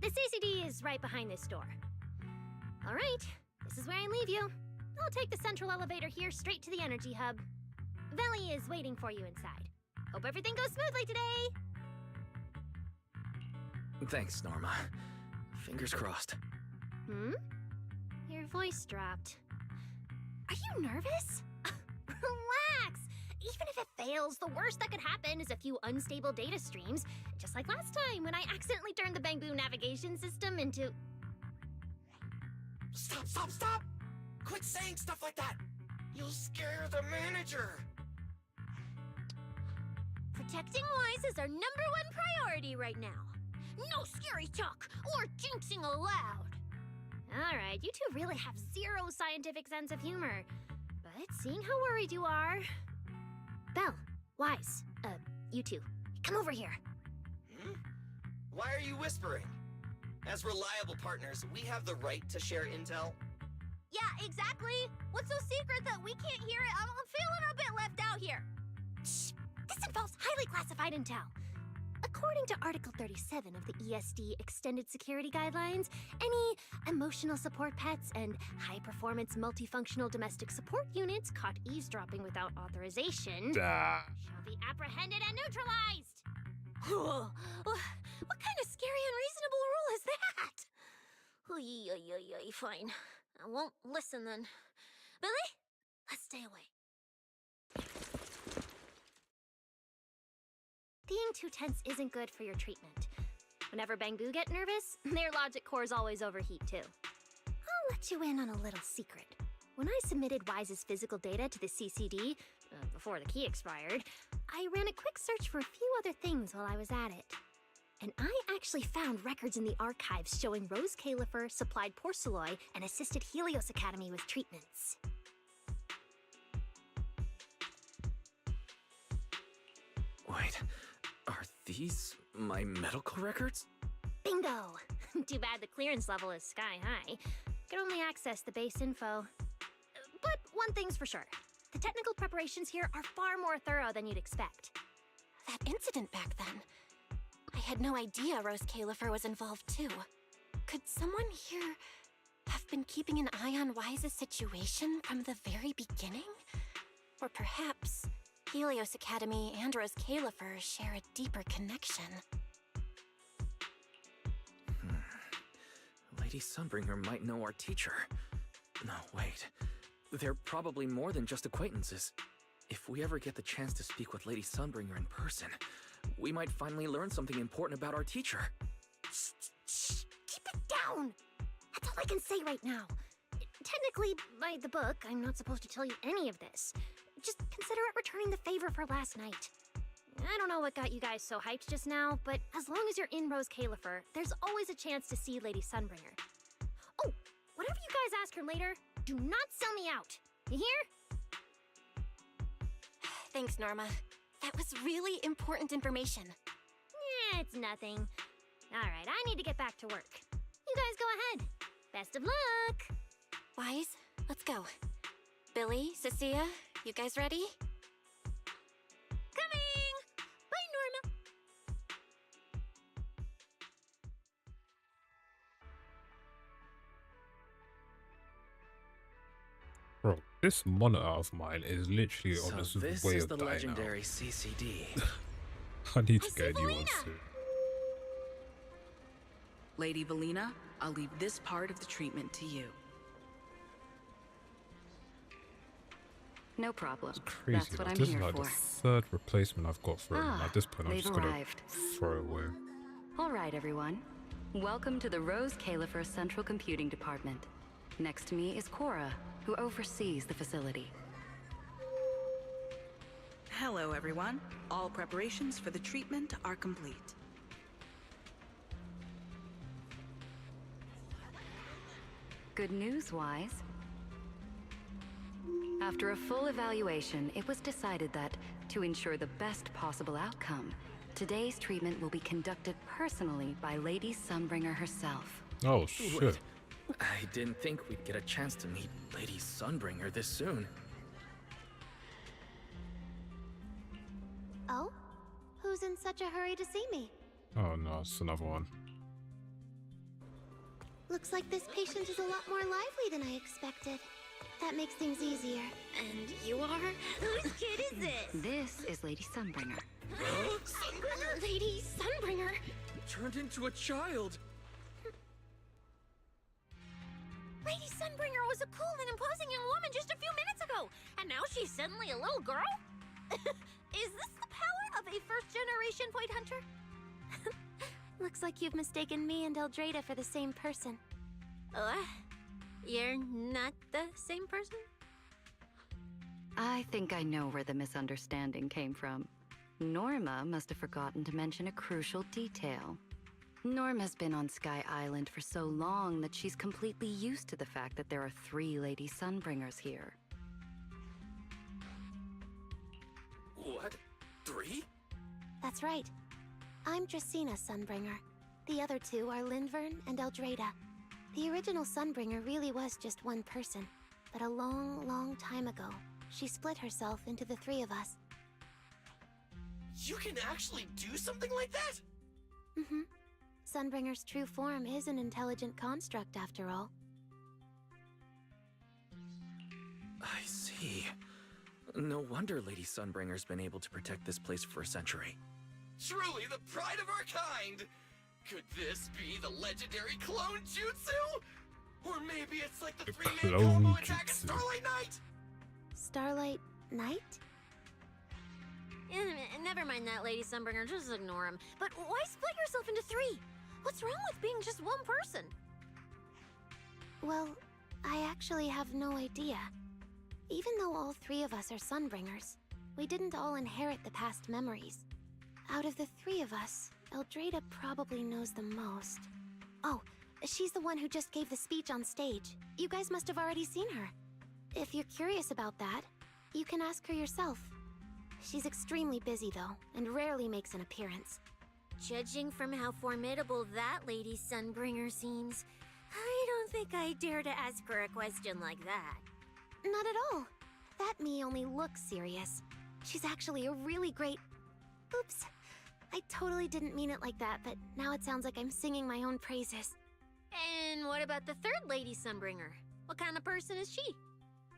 Speaker 7: The CCD is right behind this door. All right, this is where I leave you. I'll take the central elevator here straight to the energy hub. Veli is waiting for you inside. Hope everything goes smoothly today.
Speaker 5: Thanks, Norma. Fingers crossed.
Speaker 7: Your voice dropped. Are you nervous? Relax! Even if it fails, the worst that could happen is a few unstable data streams, just like last time when I accidentally turned the Bangbu navigation system into...
Speaker 6: Stop, stop, stop! Quit saying stuff like that! You'll scare the manager!
Speaker 7: Protecting Wise is our #1 priority right now. No scary talk or jinxing allowed. Alright, you two really have zero scientific sense of humor. But seeing how worried you are... Belle, Wise, you two, come over here.
Speaker 6: Why are you whispering? As reliable partners, we have the right to share intel.
Speaker 8: Yeah, exactly. What's so secret that we can't hear it? I'm feeling a bit left out here.
Speaker 7: Shh! This involves highly classified intel. According to Article 37 of the ESD Extended Security Guidelines, any emotional support pets and high-performance multifunctional domestic support units caught eavesdropping without authorization shall be apprehended and neutralized. What kind of scary, unreasonable rule is that?
Speaker 8: Fine. I won't listen then. Billy, let's stay away.
Speaker 7: Being too tense isn't good for your treatment. Whenever Bangbu get nervous, their logic cores always overheat too. I'll let you in on a little secret. When I submitted Wise's physical data to the CCD, before the key expired, I ran a quick search for a few other things while I was at it. And I actually found records in the archives showing Rose Califer supplied Porceloy and assisted Helios Academy with treatments.
Speaker 5: Wait, are these my medical records?
Speaker 7: Bingo! Too bad the clearance level is sky high. Can only access the base info. But one thing's for sure. The technical preparations here are far more thorough than you'd expect.
Speaker 4: That incident back then. I had no idea Rose Califer was involved too. Could someone here have been keeping an eye on Wise's situation from the very beginning? Or perhaps Helios Academy and Rose Califer share a deeper connection.
Speaker 5: Lady Sunbringer might know our teacher. No, wait. They're probably more than just acquaintances. If we ever get the chance to speak with Lady Sunbringer in person, we might finally learn something important about our teacher.
Speaker 7: Shh! Keep it down! That's all I can say right now. Technically, by the book, I'm not supposed to tell you any of this. Just consider it returning the favor for last night. I don't know what got you guys so hyped just now, but as long as you're in Rose Califer, there's always a chance to see Lady Sunbringer. Oh, whatever you guys ask her later, do not sell me out. You hear?
Speaker 4: Thanks, Norma. That was really important information.
Speaker 7: It's nothing. Alright, I need to get back to work. You guys go ahead. Best of luck!
Speaker 4: Wise, let's go. Billy, Cecilia, you guys ready?
Speaker 7: Coming! Bye, Norma!
Speaker 1: Bro, this monitor of mine is literally on
Speaker 5: So
Speaker 1: its
Speaker 5: this
Speaker 1: way
Speaker 5: is
Speaker 1: of
Speaker 5: the
Speaker 1: dying
Speaker 5: legendary CCD.
Speaker 1: I need to get a new one soon.
Speaker 14: Lady Valina, I'll leave this part of the treatment to you.
Speaker 12: No problem.
Speaker 1: It's crazy.
Speaker 12: That's what I'm
Speaker 1: This
Speaker 12: here
Speaker 1: is like
Speaker 12: for.
Speaker 1: the third replacement I've got for him. And at this point, I'm
Speaker 12: they've
Speaker 1: just gonna
Speaker 12: arrived.
Speaker 1: throw it away.
Speaker 12: All right, everyone. Welcome to the Rose Califer Central Computing Department. Next to me is Cora, who oversees the facility.
Speaker 16: Hello, everyone. All preparations for the treatment are complete.
Speaker 12: Good news-wise, after a full evaluation, it was decided that, to ensure the best possible outcome, today's treatment will be conducted personally by Lady Sunbringer herself.
Speaker 1: Oh, shit.
Speaker 5: Wait, I didn't think we'd get a chance to meet Lady Sunbringer this soon.
Speaker 7: Oh? Who's in such a hurry to see me?
Speaker 1: Oh no, it's another one.
Speaker 3: Looks like this patient is a lot more lively than I expected. That makes things easier.
Speaker 7: And you are? Whose kid is this?
Speaker 12: This is Lady Sunbringer.
Speaker 5: Sunbringer?
Speaker 7: Lady Sunbringer?
Speaker 5: Turned into a child.
Speaker 7: Lady Sunbringer was a cool and imposing young woman just a few minutes ago, and now she's suddenly a little girl? Is this the power of a first-generation point hunter?
Speaker 3: Looks like you've mistaken me and Eldrada for the same person.
Speaker 7: What? You're not the same person?
Speaker 12: I think I know where the misunderstanding came from. Norma must have forgotten to mention a crucial detail. Norma's been on Sky Island for so long that she's completely used to the fact that there are 3 Lady Sunbringers here.
Speaker 5: What? 3?
Speaker 3: That's right. I'm Dracena Sunbringer. The other 2 are Lindvern and Eldrada. The original Sunbringer really was just one person, but a long, long time ago, she split herself into the 3 of us.
Speaker 6: You can actually do something like that?
Speaker 3: Mm-hmm. Sunbringer's true form is an intelligent construct, after all.
Speaker 5: I see. No wonder Lady Sunbringer's been able to protect this place for a century.
Speaker 6: Truly the pride of our kind! Could this be the legendary clone jutsu? Or maybe it's like the 3-man
Speaker 1: clone
Speaker 6: combo attack at
Speaker 1: jutsu.
Speaker 6: Starlight Knight?
Speaker 3: Starlight Knight?
Speaker 7: Never mind that, Lady Sunbringer. Just ignore him. But why split yourself into 3? What's wrong with being just one person?
Speaker 3: Well, I actually have no idea. Even though all 3 of us are Sunbringers, we didn't all inherit the past memories. Out of the 3 of us, Eldrada probably knows the most. Oh, she's the one who just gave the speech on stage. You guys must have already seen her. If you're curious about that, you can ask her yourself. She's extremely busy though, and rarely makes an appearance.
Speaker 7: Judging from how formidable that Lady Sunbringer seems, I don't think I dare to ask her a question like that.
Speaker 3: Not at all. That me only looks serious. She's actually a really great... Oops. I totally didn't mean it like that, but now it sounds like I'm singing my own praises.
Speaker 7: And what about the 3rd Lady Sunbringer? What kind of person is she?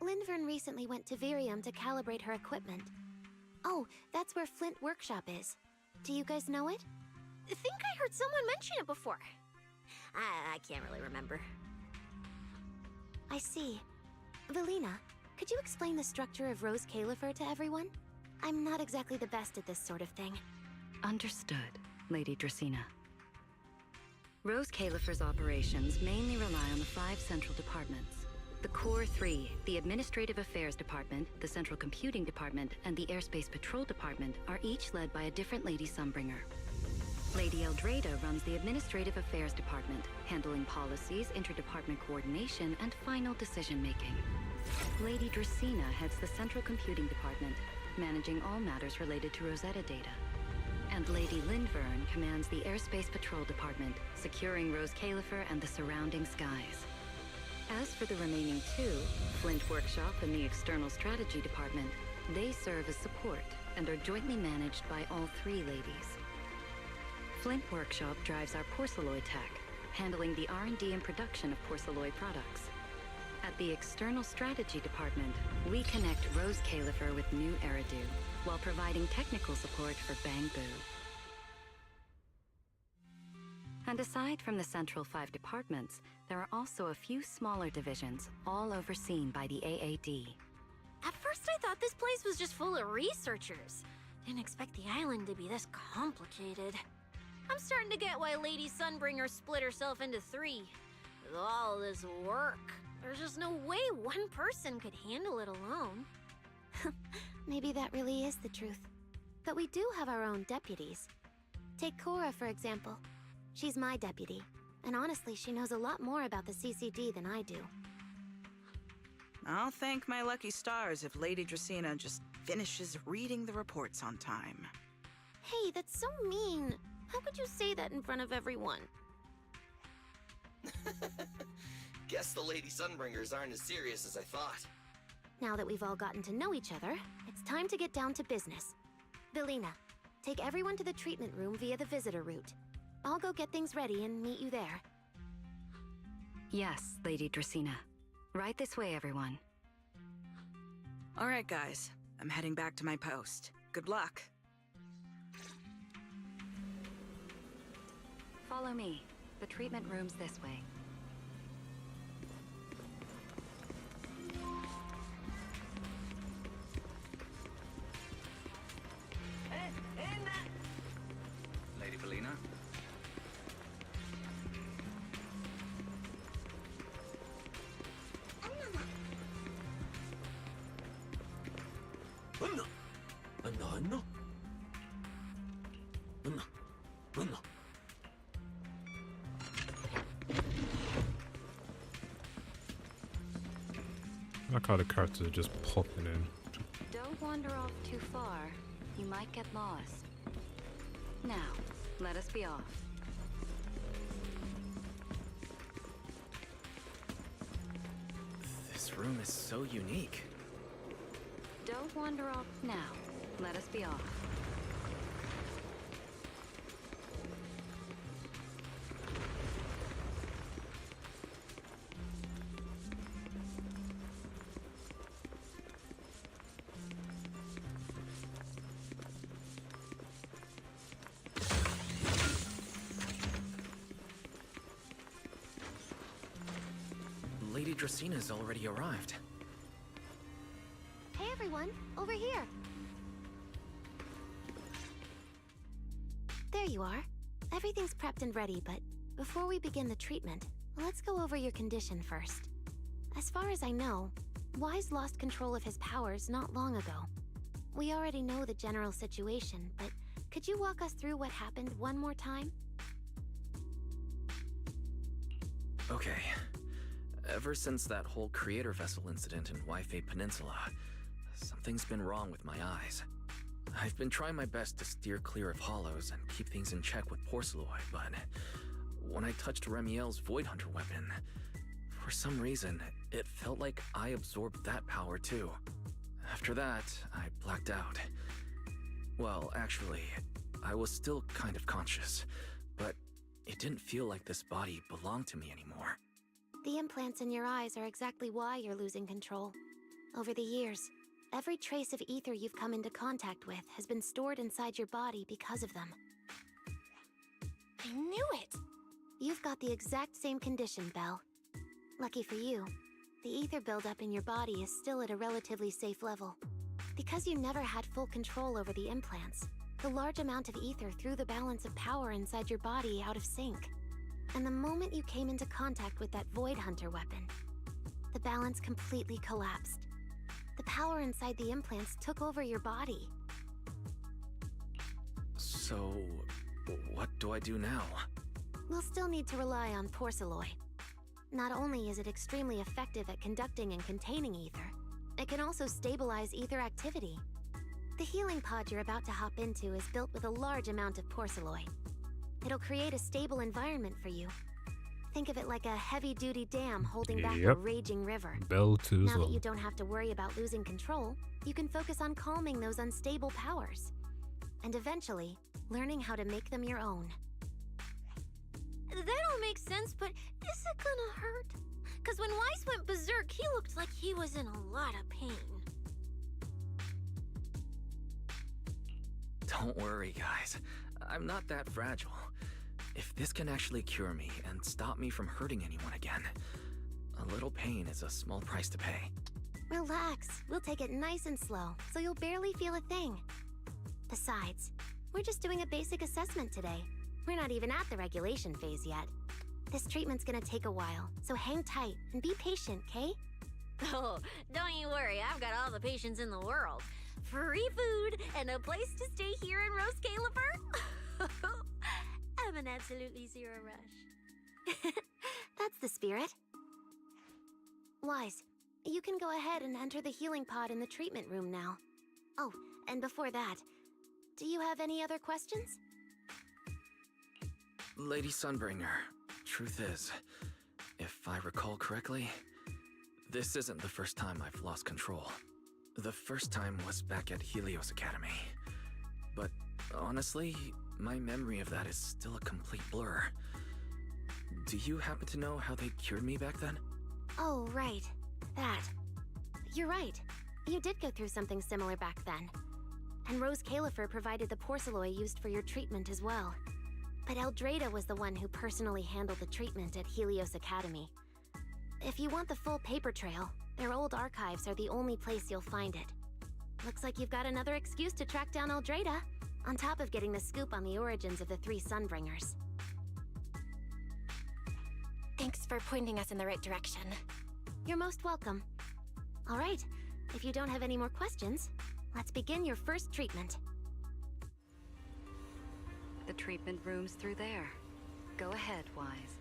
Speaker 3: Lindvern recently went to Virium to calibrate her equipment. Oh, that's where Flint Workshop is. Do you guys know it?
Speaker 7: I think I heard someone mention it before. I can't really remember.
Speaker 3: I see. Velina, could you explain the structure of Rose Califer to everyone? I'm not exactly the best at this sort of thing.
Speaker 12: Understood, Lady Dracena. Rose Califer's operations mainly rely on the 5 central departments. The Core 3, the Administrative Affairs Department, the Central Computing Department, and the Airspace Patrol Department are each led by a different Lady Sunbringer. Lady Eldrada runs the Administrative Affairs Department, handling policies, interdepartment coordination, and final decision-making. Lady Dracena heads the Central Computing Department, managing all matters related to Rosetta data. And Lady Lindvern commands the Airspace Patrol Department, securing Rose Califer and the surrounding skies. As for the remaining 2, Flint Workshop and the External Strategy Department, they serve as support and are jointly managed by all 3 ladies. Flint Workshop drives our porcelloid tech, handling the R&D and production of porcelloid products. At the External Strategy Department, we connect Rose Califer with new Eridu, while providing technical support for Bangbu. And aside from the central 5 departments, there are also a few smaller divisions, all overseen by the AAD.
Speaker 7: At first I thought this place was just full of researchers. Didn't expect the island to be this complicated. I'm starting to get why Lady Sunbringer split herself into 3. With all this work, there's just no way one person could handle it alone.
Speaker 3: Maybe that really is the truth. But we do have our own deputies. Take Cora, for example. She's my deputy.
Speaker 7: And honestly, she knows a lot more about the CCD than I do.
Speaker 16: I'll thank my lucky stars if Lady Dracaena just finishes reading the reports on time.
Speaker 7: Hey, that's so mean. How could you say that in front of everyone?
Speaker 6: Guess the Lady Sunbringers aren't as serious as I thought.
Speaker 7: Now that we've all gotten to know each other, it's time to get down to business. Belina, take everyone to the treatment room via the visitor route. I'll go get things ready and meet you there.
Speaker 12: Yes, Lady Dracaena. Right this way, everyone.
Speaker 16: All right, guys. I'm heading back to my post. Good luck.
Speaker 12: Follow me. The treatment room's this way.
Speaker 5: Lady Belina?
Speaker 1: I like how the characters are just popping in.
Speaker 12: Don't wander off too far. You might get lost. Now, let us be off.
Speaker 5: This room is so unique.
Speaker 12: Don't wander off now. Let us be off.
Speaker 5: Lady Dracaena's already arrived.
Speaker 7: Hey everyone, over here. There you are. Everything's prepped and ready, but before we begin the treatment, let's go over your condition first. As far as I know, Wise lost control of his powers not long ago. We already know the general situation, but could you walk us through what happened one more time?
Speaker 5: Okay. Ever since that whole creator vessel incident in Waifei Peninsula, something's been wrong with my eyes. I've been trying my best to steer clear of hollows and keep things in check with Porceloid, but when I touched Remiel's Void Hunter weapon, for some reason, it felt like I absorbed that power too. After that, I blacked out. Well, actually, I was still kind of conscious, but it didn't feel like this body belonged to me anymore.
Speaker 7: The implants in your eyes are exactly why you're losing control. Over the years, every trace of ether you've come into contact with has been stored inside your body because of them.
Speaker 8: I knew it!
Speaker 7: You've got the exact same condition, Belle. Lucky for you, the ether buildup in your body is still at a relatively safe level. Because you never had full control over the implants, the large amount of ether threw the balance of power inside your body out of sync. And the moment you came into contact with that Void Hunter weapon, the balance completely collapsed. The power inside the implants took over your body.
Speaker 5: So, what do I do now?
Speaker 7: We'll still need to rely on Porceloid. Not only is it extremely effective at conducting and containing ether, it can also stabilize ether activity. The healing pod you're about to hop into is built with a large amount of Porceloid. It'll create a stable environment for you. Think of it like a heavy-duty dam holding back a raging river.
Speaker 1: Belle too.
Speaker 7: Now that you don't have to worry about losing control, you can focus on calming those unstable powers. And eventually, learning how to make them your own.
Speaker 8: That all makes sense, but is it gonna hurt? Cause when Weiss went berserk, he looked like he was in a lot of pain.
Speaker 5: Don't worry, guys. I'm not that fragile. If this can actually cure me and stop me from hurting anyone again, a little pain is a small price to pay.
Speaker 7: Relax. We'll take it nice and slow, so you'll barely feel a thing. Besides, we're just doing a basic assessment today. We're not even at the regulation phase yet. This treatment's gonna take a while, so hang tight and be patient, Kay?
Speaker 8: Oh, don't you worry, I've got all the patience in the world. Free food and a place to stay here in Rose Califer. I'm in absolutely zero rush.
Speaker 7: That's the spirit. Wise, you can go ahead and enter the healing pod in the treatment room now. Oh, and before that, do you have any other questions?
Speaker 5: Lady Sunbringer, truth is, if I recall correctly, this isn't the first time I've lost control. The first time was back at Helios Academy. But honestly, my memory of that is still a complete blur. Do you happen to know how they cured me back then?
Speaker 7: Oh, right. That. You're right. You did go through something similar back then. And Rose Califer provided the porcelain used for your treatment as well. But Eldrada was the one who personally handled the treatment at Helios Academy. If you want the full paper trail, their old archives are the only place you'll find it. Looks like you've got another excuse to track down Eldrada, on top of getting the scoop on the origins of the 3 Sunbringers.
Speaker 4: Thanks for pointing us in the right direction.
Speaker 7: You're most welcome. All right, if you don't have any more questions, let's begin your first treatment.
Speaker 12: The treatment room's through there. Go ahead, Wise.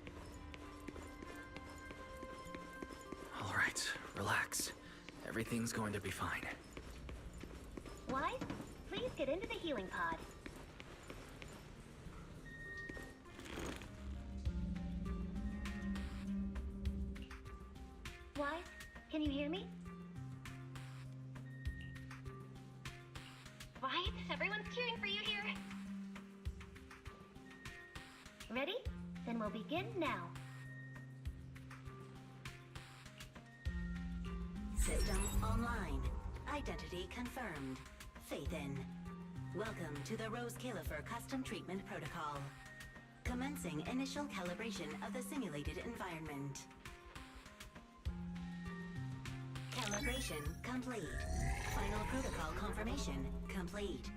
Speaker 5: All right, relax. Everything's going to be fine.
Speaker 3: Wise, please get into the healing pod. Wise, can you hear me? Right? Everyone's cheering for you here. Ready? Then we'll begin now.
Speaker 11: System online. Identity confirmed. Faith in. Welcome to the Rose Califer Custom Treatment Protocol. Commencing initial calibration of the simulated environment. Calibration complete. Final protocol confirmation complete.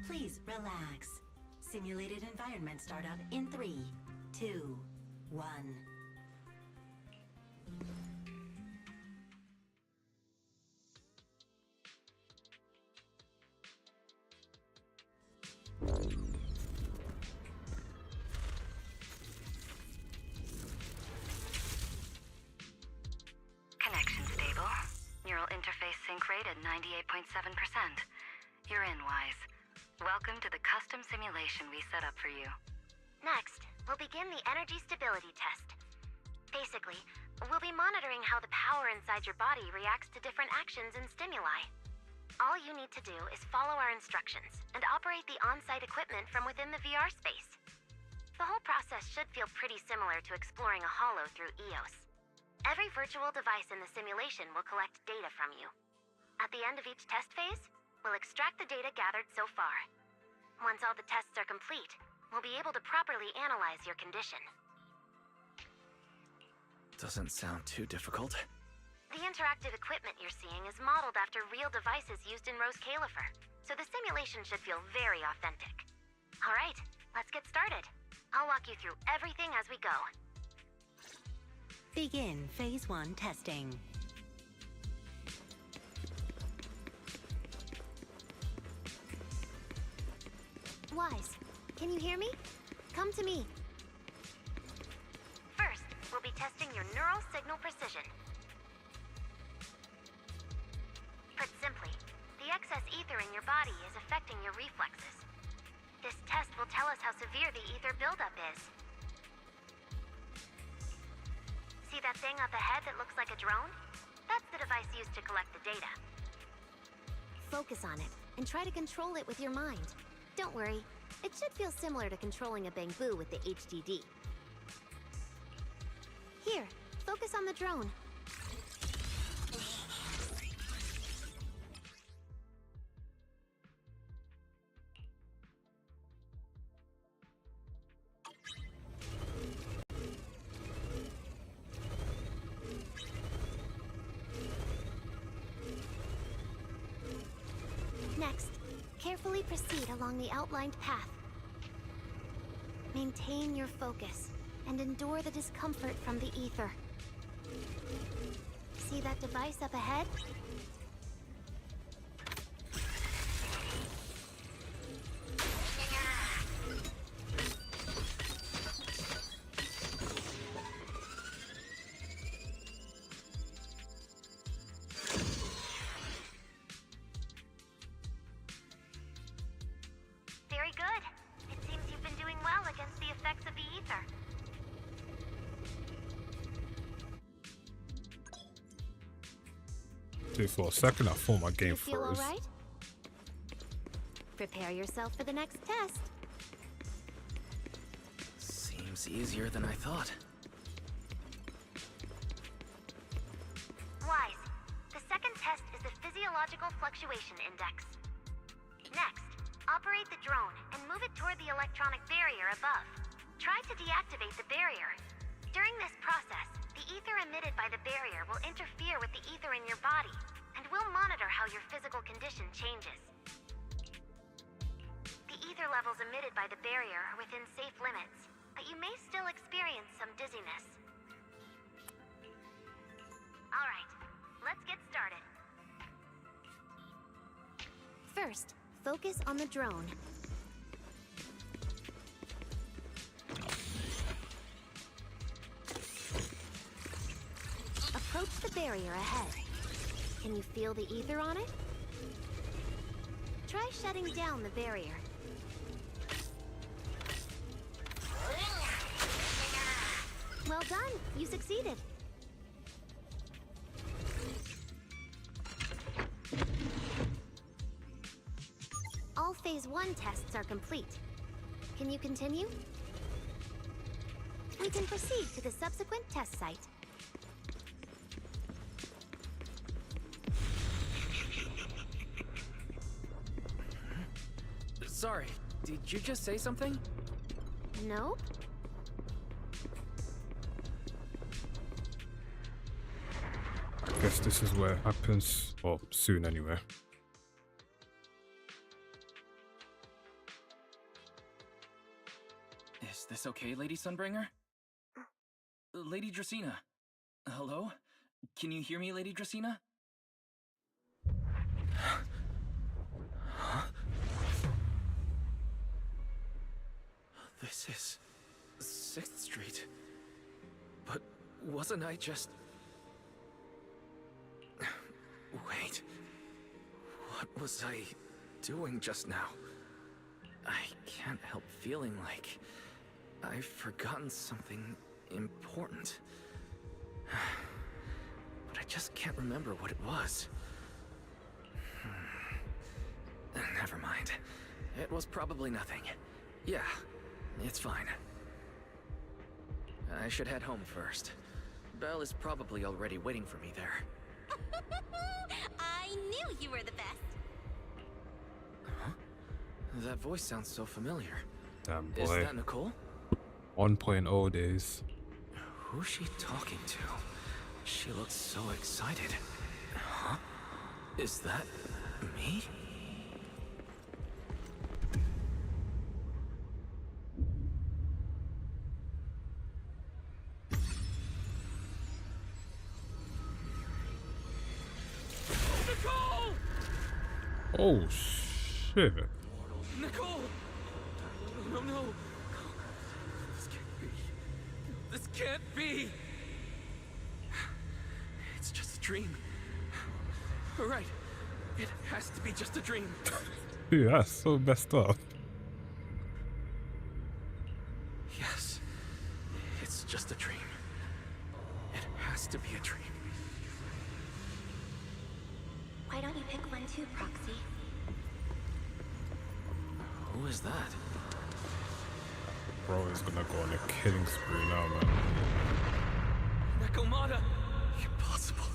Speaker 11: Please relax. Simulated environment startup in 3, 2, 1.
Speaker 12: Connection stable. Neural interface sync rate at 98.7%. You're in, Wise. Welcome to the custom simulation we set up for you.
Speaker 7: Next, we'll begin the energy stability test. Basically, we'll be monitoring how the power inside your body reacts to different actions and stimuli. All you need to do is follow our instructions and operate the on-site equipment from within the VR space. The whole process should feel pretty similar to exploring a holo through EOS. Every virtual device in the simulation will collect data from you. At the end of each test phase, we'll extract the data gathered so far. Once all the tests are complete, we'll be able to properly analyze your condition.
Speaker 5: Doesn't sound too difficult.
Speaker 7: The interactive equipment you're seeing is modeled after real devices used in Rose Califer, so the simulation should feel very authentic. All right, let's get started. I'll walk you through everything as we go.
Speaker 11: Begin Phase 1 testing.
Speaker 7: Wise, can you hear me? Come to me. First, we'll be testing your neural signal precision. Put simply, the excess ether in your body is affecting your reflexes. This test will tell us how severe the ether buildup is. See that thing up ahead that looks like a drone? That's the device used to collect the data. Focus on it, and try to control it with your mind. Don't worry, it should feel similar to controlling a bamboo with the HDD. Here, focus on the drone. Next, carefully proceed along the outlined path. Maintain your focus and endure the discomfort from the ether. See that device up ahead?
Speaker 3: against the effects of the ether.
Speaker 1: Dude, for a second, I thought my game
Speaker 7: You feel
Speaker 1: froze.
Speaker 7: alright? Prepare yourself for the next test.
Speaker 5: Seems easier than I thought.
Speaker 3: Wise. The second test is the Physiological Fluctuation Index. Next, operate the drone and move it toward the electronic barrier above. Try to deactivate the barrier. During this process, the ether emitted by the barrier will interfere with the ether in your body, and we'll monitor how your physical condition changes. The ether levels emitted by the barrier are within safe limits, but you may still experience some dizziness. Alright, let's get started.
Speaker 7: First, focus on the drone. Approach the barrier ahead. Can you feel the ether on it? Try shutting down the barrier. Well done, you succeeded. All Phase 1 tests are complete. Can you continue? We can proceed to the subsequent test site.
Speaker 5: Sorry, did you just say something?
Speaker 7: No?
Speaker 1: Guess this is where it happens. Or soon anyway.
Speaker 5: Is this okay, Lady Sunbringer? Lady Dracaena? Hello? Can you hear me, Lady Dracaena? Huh? This is 6th Street. But wasn't I just... Wait. What was I doing just now? I can't help feeling like I've forgotten something important. But I just can't remember what it was. Never mind. It was probably nothing. Yeah, it's fine. I should head home first. Belle is probably already waiting for me there.
Speaker 8: I knew you were the best.
Speaker 5: Huh? That voice sounds so familiar.
Speaker 1: Damn boy.
Speaker 5: Is that Nicole?
Speaker 1: 1.0 days.
Speaker 5: Who's she talking to? She looks so excited. Huh? Is that me? Nicole!
Speaker 1: Oh shit.
Speaker 5: Nicole! No, no. This can't be. This can't be. It's just a dream. All right. It has to be just a dream.
Speaker 1: Dude, that's so messed up.
Speaker 5: Yes. It's just a dream. It has to be a dream.
Speaker 3: Why don't you pick one too, Proxy?
Speaker 5: Who is that?
Speaker 1: Bro is gonna go on a killing spree now, man.
Speaker 5: Nekomata! Impossible.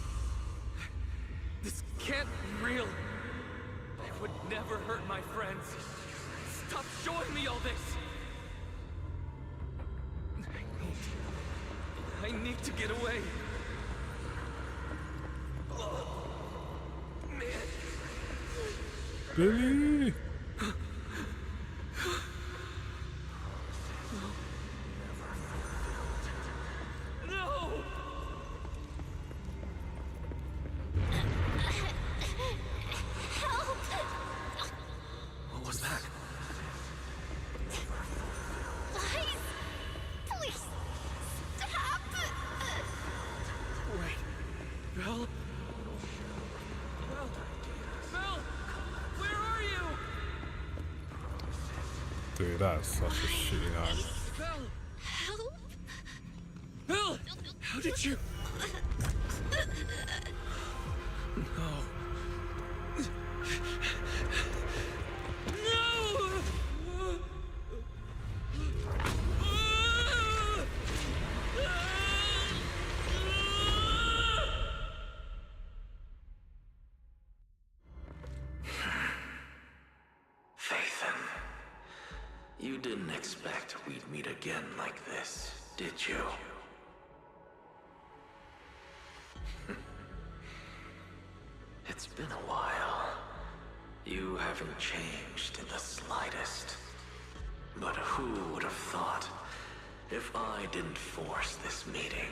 Speaker 5: This can't be real. I would never hurt my friends. Stop showing me all this. I need to get away. Oh, man.
Speaker 1: Billy!
Speaker 5: No!
Speaker 3: Help!
Speaker 5: What was that?
Speaker 3: Please! Please! Stop!
Speaker 5: Wait. Belle? Belle? Belle? Where are you?
Speaker 1: Dude, that's such a shitty knife.
Speaker 4: Help?
Speaker 6: Bill! How did you... No.
Speaker 2: Fathan, you didn't expect we'd meet again like this, did you? It's been a while. You haven't changed in the slightest. But who would have thought, if I didn't force this meeting,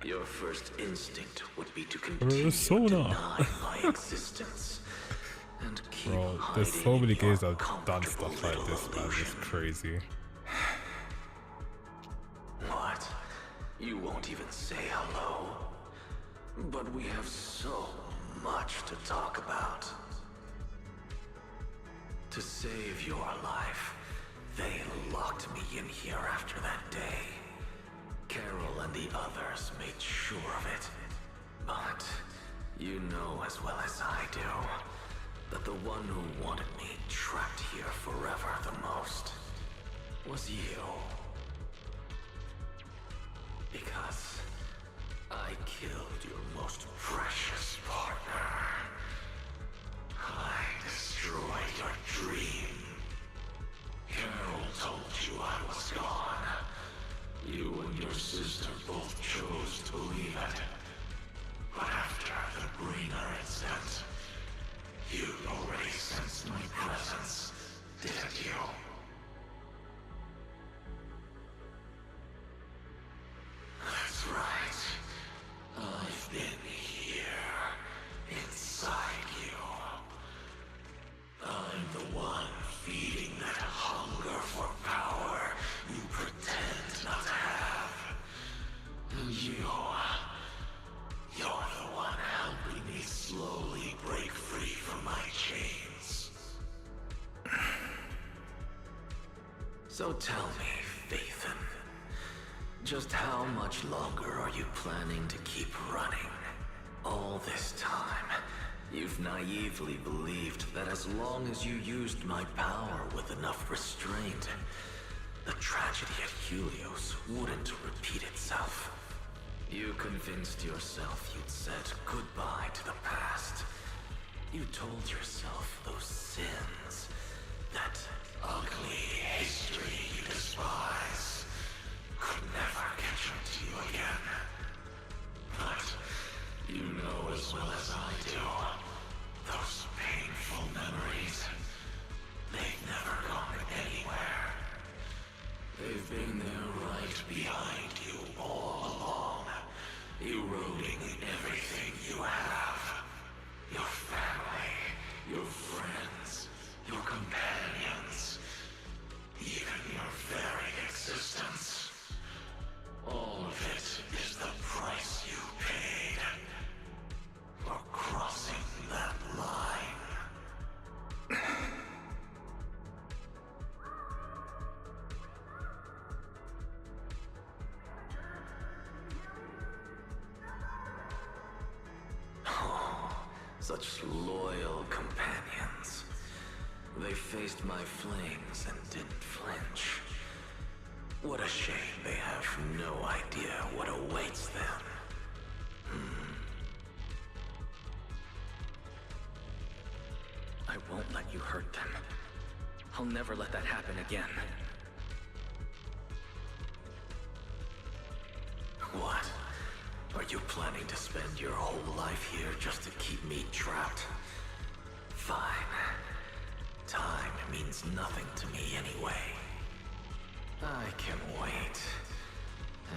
Speaker 2: your first instinct would be to continue to deny my existence and keep
Speaker 1: Bro, there's so many games that have done stuff like this, man. It's crazy.
Speaker 2: What? You won't even say hello? But we have so much to talk about. To save your life, they locked me in here after that day. Carol and the others made sure of it. But you know as well as I do that the one who wanted me trapped here forever the most was you. Because I killed your most precious partner. I destroyed your dream. Carol told you I was gone. You and your sister both chose to believe it. But after the bringer had sent, you already sensed my presence, didn't you? That's right. I've been here, inside you. I'm the one feeding that hunger for power you pretend not to have. And you're the one helping me slowly break free from my chains. So tell me, Fathan, just how much longer are you planning to keep running? All this time, you've naively believed that as long as you used my power with enough restraint, the tragedy at Helios wouldn't repeat itself. You convinced yourself you'd said goodbye to the past. You told yourself those sins, that ugly history you despise, could never catch up to you again. But you know as well as I do, those painful memories, they've never gone anywhere. They've been there right behind you all along, eroding everything you have. Your family, your friends, your companions, even your very existence. All of it is the price you paid for crossing that line. Oh, such loyal companions. They faced my flames and didn't flinch. What a shame they have no idea what awaits them.
Speaker 5: I won't let you hurt them. I'll never let that happen again.
Speaker 2: What? Are you planning to spend your whole life here just to keep me trapped? Fine. Time means nothing to me anyway. I can wait.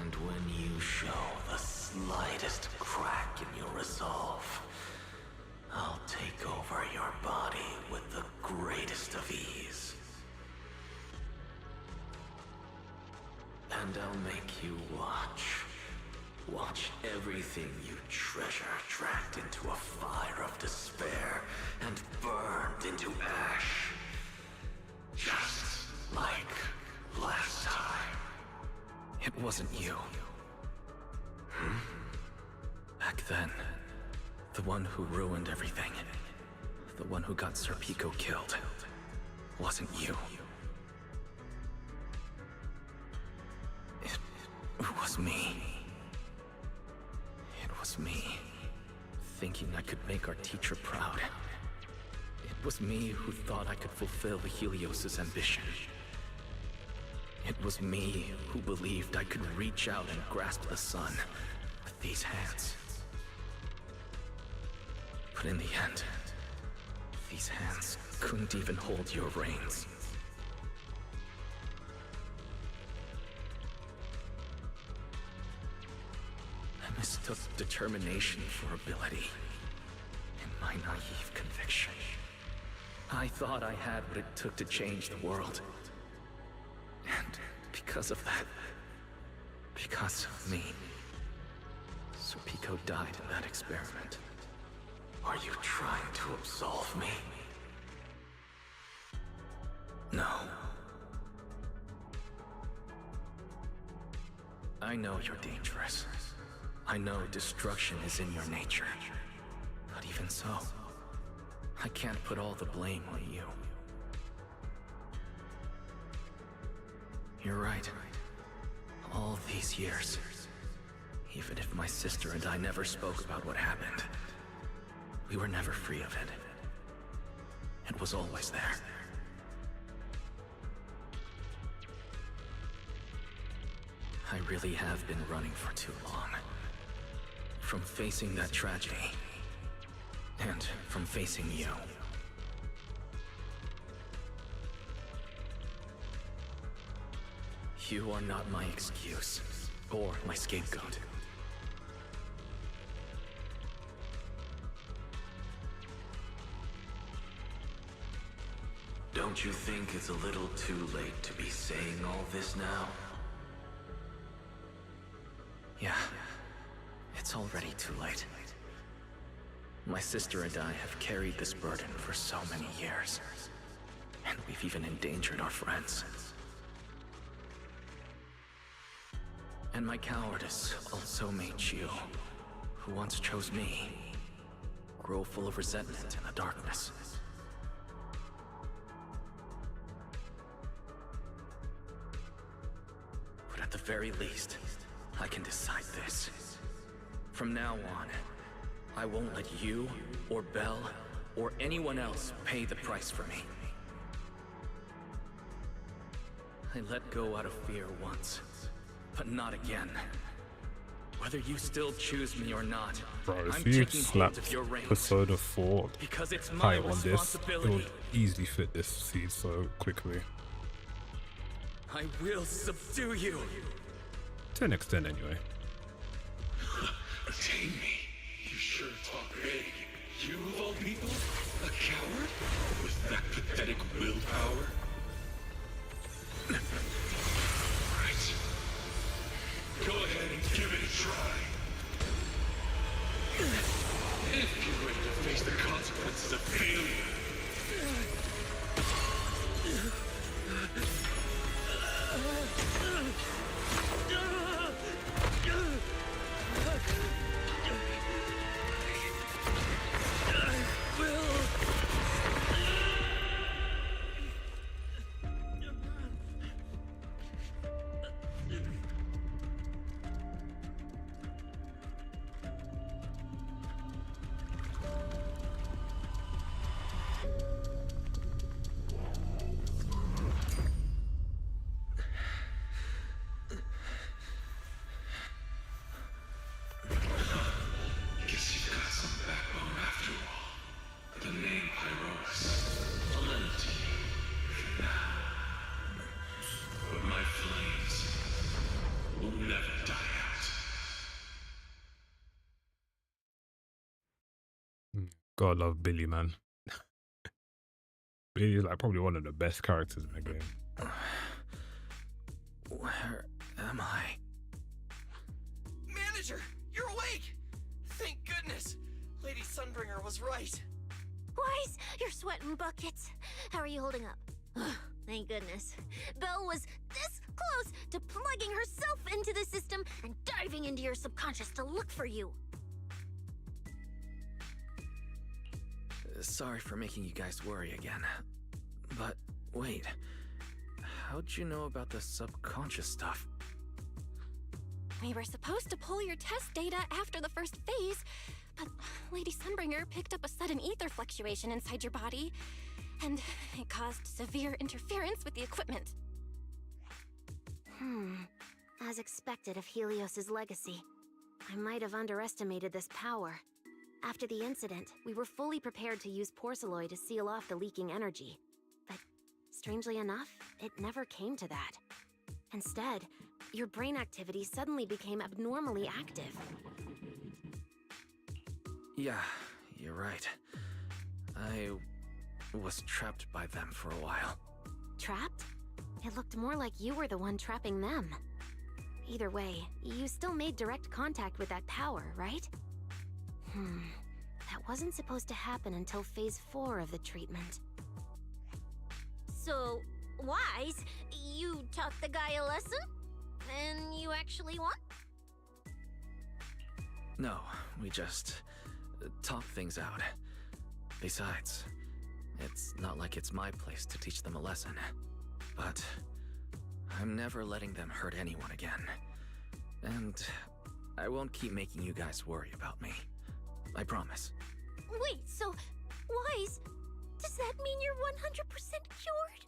Speaker 2: And when you show the slightest crack in your resolve, I'll take over your body with the greatest of ease. And I'll make you watch. Watch everything you treasure dragged into a fire of despair and burned into ash. Just
Speaker 5: It wasn't you. Back then, the one who ruined everything, the one who got Sir Pico killed, wasn't you. It was me. It was me, thinking I could make our teacher proud. It was me who thought I could fulfill Helios' ambition. It was me who believed I could reach out and grasp the sun with these hands. But in the end, these hands couldn't even hold your reins. I mistook determination for ability in my naive conviction. I thought I had what it took to change the world. And because of that, because of me, Sir Pico died in that experiment.
Speaker 2: Are you trying to absolve me?
Speaker 5: No. I know you're dangerous. I know destruction is in your nature. But even so, I can't put all the blame on you. You're right. All these years, even if my sister and I never spoke about what happened, we were never free of it. It was always there. I really have been running for too long. From facing that tragedy, and from facing you. You are not my excuse, or my scapegoat.
Speaker 2: Don't you think it's a little too late to be saying all this now?
Speaker 5: Yeah, it's already too late. My sister and I have carried this burden for so many years, and we've even endangered our friends. And my cowardice also made you, who once chose me, grow full of resentment in the darkness. But at the very least, I can decide this. From now on, I won't let you, or Belle, or anyone else pay the price for me. I let go out of fear once, but not again. Whether you still choose me or not,
Speaker 1: Bro,
Speaker 5: I'm
Speaker 1: if you
Speaker 5: taking hold
Speaker 1: slapped
Speaker 5: of your reins.
Speaker 1: Persona 4
Speaker 5: Because it's my
Speaker 1: height on this, it
Speaker 5: responsibility.
Speaker 1: would easily fit this seed so quickly.
Speaker 5: I will subdue you.
Speaker 1: To an extent, anyway.
Speaker 17: Attain me. You sure talk big. You of all people? A coward? With that pathetic willpower? Right. Go ahead and give it a try. If you're ready to face the consequences of failure.
Speaker 1: God love Billy, man. Billy is like probably one of the best characters in the game.
Speaker 5: Where am I?
Speaker 6: Manager, you're awake! Thank goodness! Lady Sunbringer was right.
Speaker 7: Weiss, you're sweating buckets. How are you holding up?
Speaker 8: Thank goodness. Belle was this close to plugging herself into the system and diving into your subconscious to look for you.
Speaker 5: Sorry for making you guys worry again. But wait, how'd you know about the subconscious stuff?
Speaker 4: We were supposed to pull your test data after the first phase, but Lady Sunbringer picked up a sudden ether fluctuation inside your body, and it caused severe interference with the equipment.
Speaker 7: As expected of Helios's legacy, I might have underestimated this power. After the incident, we were fully prepared to use Porceloid to seal off the leaking energy. But strangely enough, it never came to that. Instead, your brain activity suddenly became abnormally active.
Speaker 5: Yeah, you're right. I was trapped by them for a while.
Speaker 7: Trapped? It looked more like you were the one trapping them. Either way, you still made direct contact with that power, right? That wasn't supposed to happen until phase 4 of the treatment.
Speaker 8: So, Wise, you taught the guy a lesson? And you actually won?
Speaker 5: No, we just talk things out. Besides, it's not like it's my place to teach them a lesson. But I'm never letting them hurt anyone again. And I won't keep making you guys worry about me. I promise.
Speaker 8: Wait, so, Wise, does that mean you're 100% cured?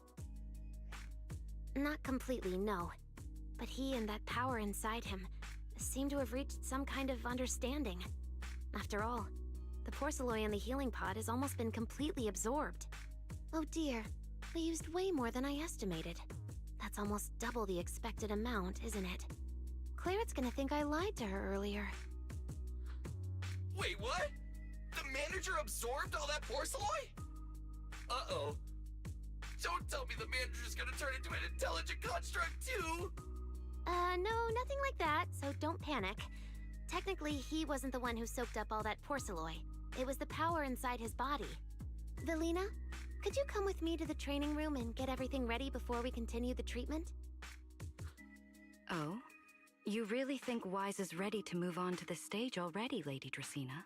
Speaker 7: Not completely, no. But he and that power inside him seem to have reached some kind of understanding. After all, the Porceloi in the healing pod has almost been completely absorbed. Oh dear, we used way more than I estimated. That's almost double the expected amount, isn't it? Clarette's gonna think I lied to her earlier.
Speaker 6: Wait, what? The manager absorbed all that porcelain? Uh-oh. Don't tell me the manager's gonna turn into an intelligent construct too!
Speaker 7: No, nothing like that, so don't panic. Technically, he wasn't the one who soaked up all that porceloi. It was the power inside his body. Velina, could you come with me to the training room and get everything ready before we continue the treatment?
Speaker 12: Oh? You really think Wise is ready to move on to the stage already, Lady Dracena?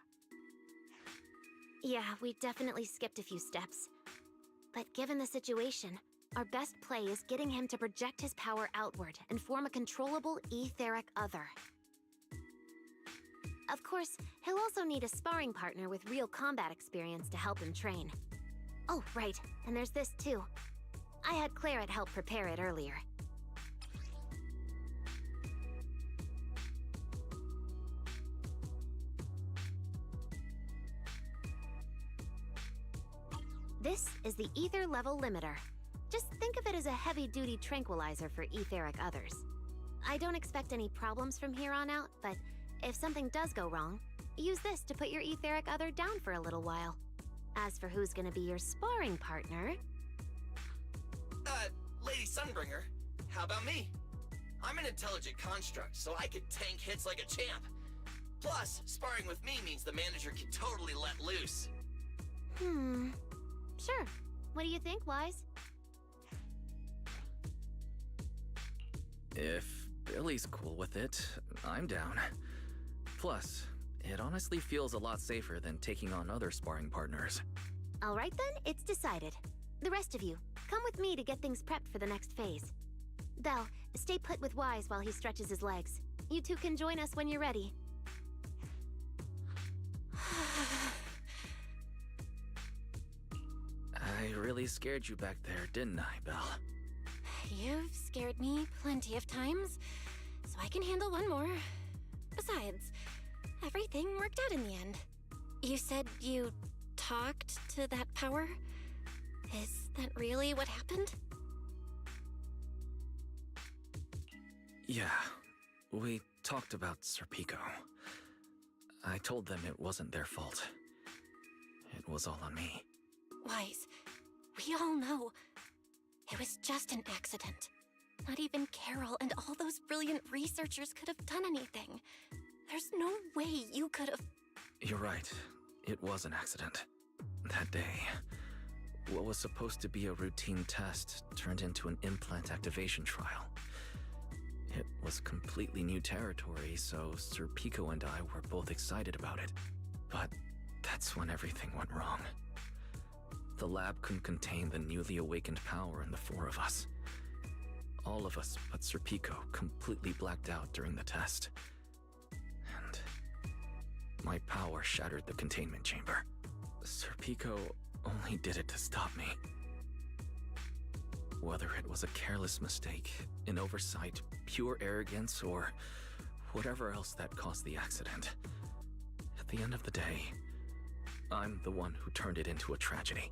Speaker 7: Yeah, we definitely skipped a few steps. But given the situation, our best play is getting him to project his power outward and form a controllable etheric other. Of course, he'll also need a sparring partner with real combat experience to help him train. Oh, right, and there's this too. I had Clarette help prepare it earlier. This is the ether level limiter. Just think of it as a heavy-duty tranquilizer for etheric others. I don't expect any problems from here on out, but if something does go wrong, use this to put your etheric other down for a little while. As for who's gonna be your sparring partner...
Speaker 6: Lady Sunbringer, how about me? I'm an intelligent construct, so I could tank hits like a champ. Plus, sparring with me means the manager can totally let loose.
Speaker 7: Sure. What do you think, Wise?
Speaker 5: If Billy's cool with it, I'm down. Plus, it honestly feels a lot safer than taking on other sparring partners.
Speaker 7: All right then, it's decided. The rest of you, come with me to get things prepped for the next phase. Belle, stay put with Wise while he stretches his legs. You two can join us when you're ready.
Speaker 5: I really scared you back there, didn't I, Belle?
Speaker 4: You've scared me plenty of times, so I can handle one more. Besides, everything worked out in the end. You said you talked to that power? Is that really what happened?
Speaker 5: Yeah, we talked about Serpico. I told them it wasn't their fault. It was all on me.
Speaker 4: Wise, we all know it was just an accident. Not even Carol and all those brilliant researchers could have done anything. There's no way you could have...
Speaker 5: You're right. It was an accident. That day, what was supposed to be a routine test turned into an implant activation trial. It was completely new territory, so Sir Pico and I were both excited about it. But that's when everything went wrong. The lab couldn't contain the newly awakened power in the four of us. All of us but Sir Pico completely blacked out during the test. And my power shattered the containment chamber. Sir Pico only did it to stop me. Whether it was a careless mistake, an oversight, pure arrogance, or whatever else that caused the accident, at the end of the day, I'm the one who turned it into a tragedy.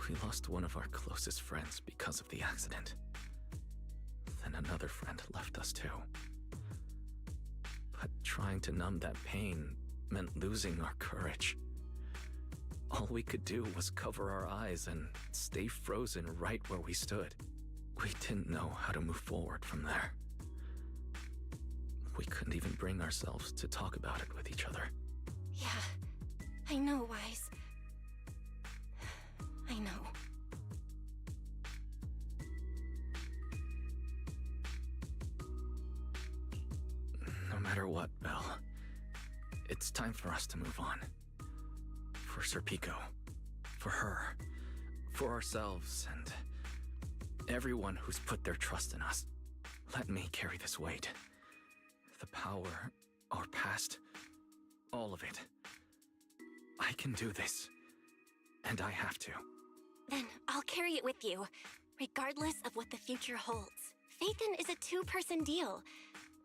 Speaker 5: We lost one of our closest friends because of the accident. Then another friend left us too. But trying to numb that pain meant losing our courage. All we could do was cover our eyes and stay frozen right where we stood. We didn't know how to move forward from there. We couldn't even bring ourselves to talk about it with each other.
Speaker 4: Yeah, I know, Wise. I know.
Speaker 5: No matter what, Belle, it's time for us to move on. For Sir Pico, for her, for ourselves, and everyone who's put their trust in us. Let me carry this weight. The power, our past, all of it. I can do this, and I have to.
Speaker 4: Then I'll carry it with you, regardless of what the future holds. Phaethon is a two-person deal.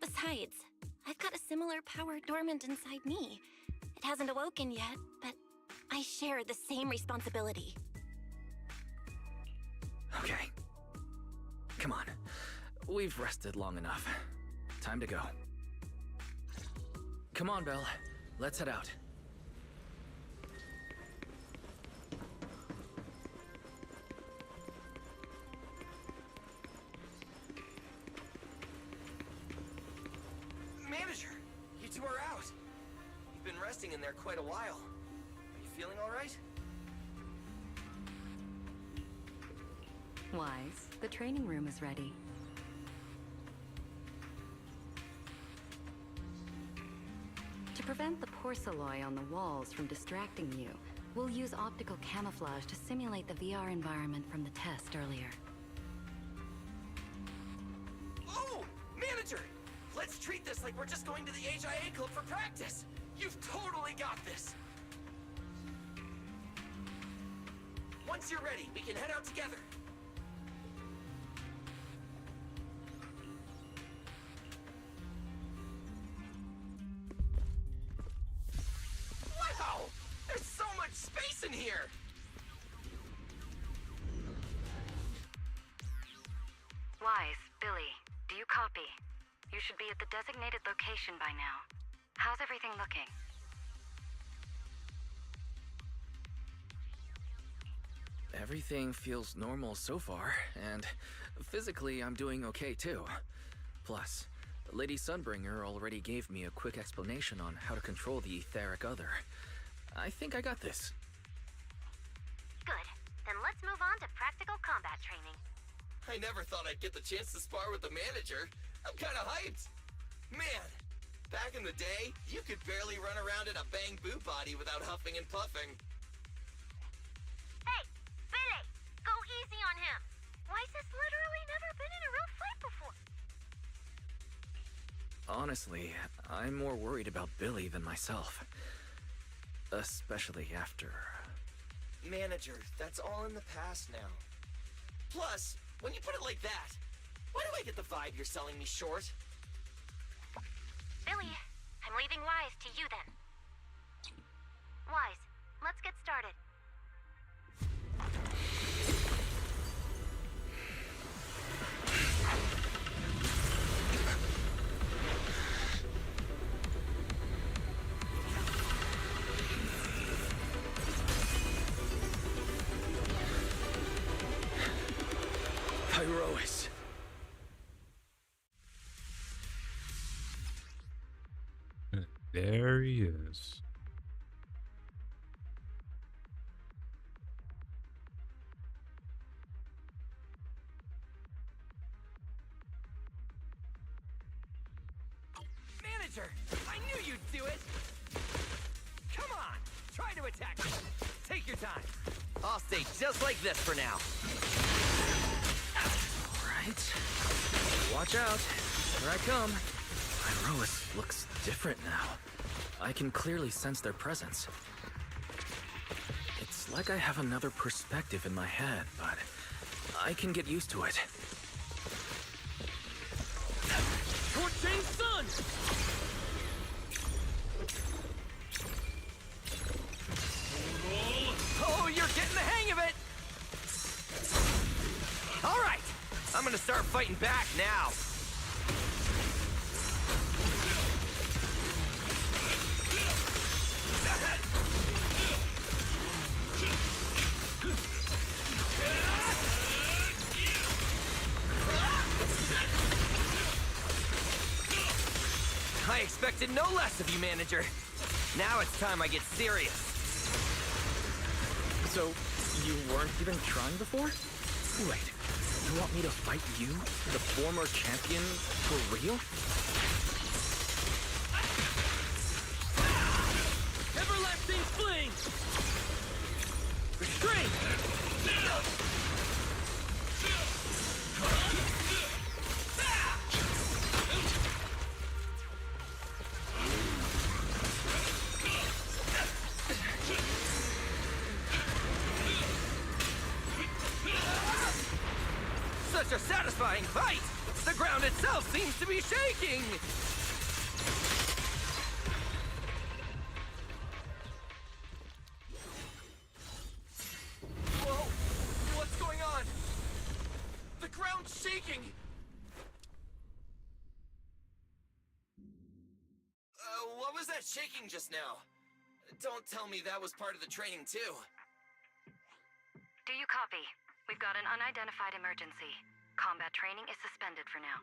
Speaker 4: Besides, I've got a similar power dormant inside me. It hasn't awoken yet, but I share the same responsibility.
Speaker 5: Okay. Come on. We've rested long enough. Time to go. Come on, Belle. Let's head out.
Speaker 6: Manager, you two are out. You've been resting in there quite a while. Are you feeling all right?
Speaker 12: Wise, the training room is ready. To prevent the porcelain on the walls from distracting you, we'll use optical camouflage to simulate the VR environment from the test earlier.
Speaker 6: Oh, Manager! Let's treat this like we're just going to the HIA club for practice. You've totally got this. Once you're ready, we can head out together. Wow! There's so much space in here!
Speaker 12: Wise, Billy, do you copy? You should be at the designated location by now. How's everything looking?
Speaker 5: Everything feels normal so far, and physically I'm doing okay too. Plus, Lady Sunbringer already gave me a quick explanation on how to control the etheric other. I think I got this.
Speaker 8: Good. Then let's move on to practical combat training.
Speaker 6: I never thought I'd get the chance to spar with the manager. I'm kinda hyped. Man, back in the day, you could barely run around in a bang-boo body without huffing and puffing.
Speaker 8: Hey, Billy! Go easy on him! Weiss has literally never been in a real fight before.
Speaker 5: Honestly, I'm more worried about Billy than myself. Especially after...
Speaker 6: Manager, that's all in the past now. Plus, when you put it like that, why do I get the vibe you're selling me short?
Speaker 8: Billy, I'm leaving Wise to you then. Wise, let's get started.
Speaker 5: Pyrois.
Speaker 1: There he is.
Speaker 6: manager! I knew you'd do it! Come on! Try to attack me! Take your time! I'll stay just like this for now.
Speaker 5: Alright. Watch out. Here I come. Iroas looks different now. I can clearly sense their presence. It's like I have another perspective in my head, but I can get used to it.
Speaker 6: Torching Sun! Oh, you're getting the hang of it! Alright! I'm gonna start fighting back now! I expected no less of you, manager. Now it's time I get serious.
Speaker 5: So, you weren't even trying before? Wait, you want me to fight you, the former champion, for real?
Speaker 6: Everlasting fling! Restraint! Such a satisfying fight! The ground itself seems to be shaking! Whoa! What's going on? The ground's shaking! What was that shaking just now? Don't tell me that was part of the training too.
Speaker 12: Do you copy? We've got an unidentified emergency. Combat training is suspended for now.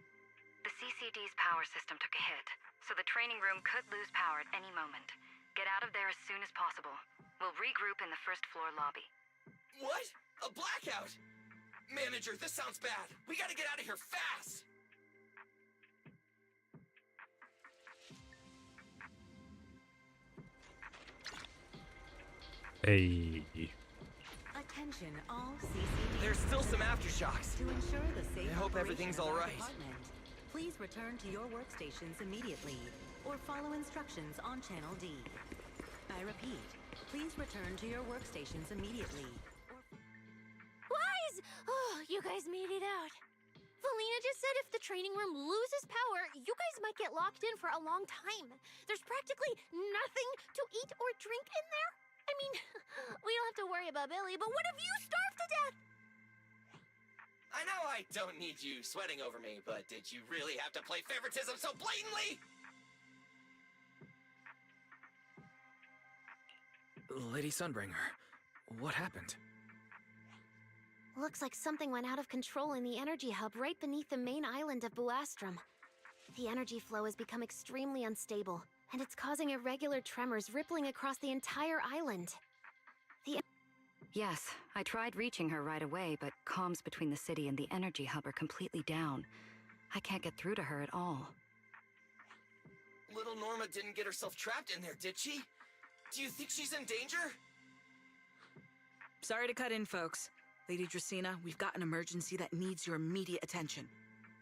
Speaker 12: The CCD's power system took a hit, so the training room could lose power at any moment. Get out of there as soon as possible. We'll regroup in the first floor lobby.
Speaker 6: What? A blackout? Manager, this sounds bad. We gotta get out of here fast!
Speaker 1: Hey.
Speaker 18: Attention all CCD.
Speaker 6: There's still some aftershocks.
Speaker 18: To ensure the safe
Speaker 6: I hope
Speaker 18: operation
Speaker 6: everything's
Speaker 18: of
Speaker 6: all
Speaker 18: our
Speaker 6: right.
Speaker 18: department, please return to your workstations immediately, or follow instructions on Channel D. I repeat, please return to your workstations immediately.
Speaker 7: Lies! Oh, you guys made it out. Valina just said if the training room loses power, you guys might get locked in for a long time. There's practically nothing to eat or drink in there. I mean, we don't have to worry about Billy, but what if you starve to death?
Speaker 6: I know I don't need you sweating over me, but did you really have to play favoritism so blatantly?
Speaker 5: Lady Sunbringer, what happened?
Speaker 7: Looks like something went out of control in the energy hub right beneath the main island of Buastrum. The energy flow has become extremely unstable, and it's causing irregular tremors rippling across the entire island.
Speaker 12: Yes, I tried reaching her right away, but comms between the city and the energy hub are completely down. I can't get through to her at all.
Speaker 6: Little Norma didn't get herself trapped in there, did she? Do you think she's in danger?
Speaker 16: Sorry to cut in, folks. Lady Dracaena, we've got an emergency that needs your immediate attention.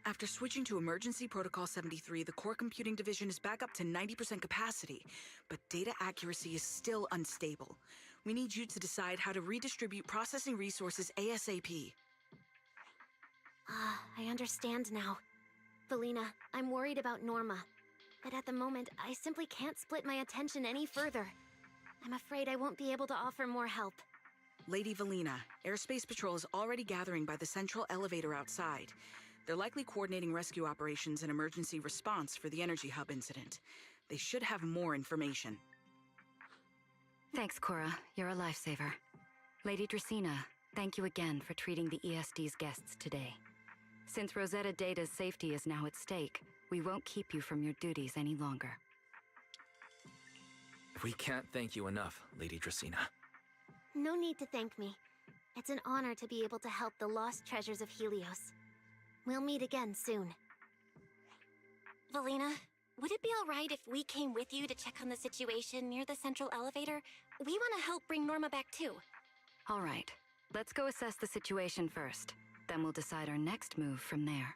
Speaker 16: After switching to Emergency Protocol 73, the Core Computing Division is back up to 90% capacity, but data accuracy is still unstable. We need you to decide how to redistribute processing resources ASAP.
Speaker 7: I understand now. Valina, I'm worried about Norma. But at the moment, I simply can't split my attention any further. I'm afraid I won't be able to offer more help.
Speaker 16: Lady Valina, Airspace Patrol is already gathering by the central elevator outside. They're likely coordinating rescue operations and emergency response for the energy hub incident. They should have more information.
Speaker 12: Thanks, Cora. You're a lifesaver. Lady Dracaena, thank you again for treating the ESD's guests today. Since Rosetta Data's safety is now at stake, we won't keep you from your duties any longer.
Speaker 5: We can't thank you enough, Lady Dracaena.
Speaker 7: No need to thank me. It's an honor to be able to help the lost treasures of Helios. We'll meet again soon. Valina,
Speaker 4: would it be alright if we came with you to check on the situation near the central elevator? We want to help bring Norma back too.
Speaker 12: All right, let's go assess the situation first. Then we'll decide our next move from there.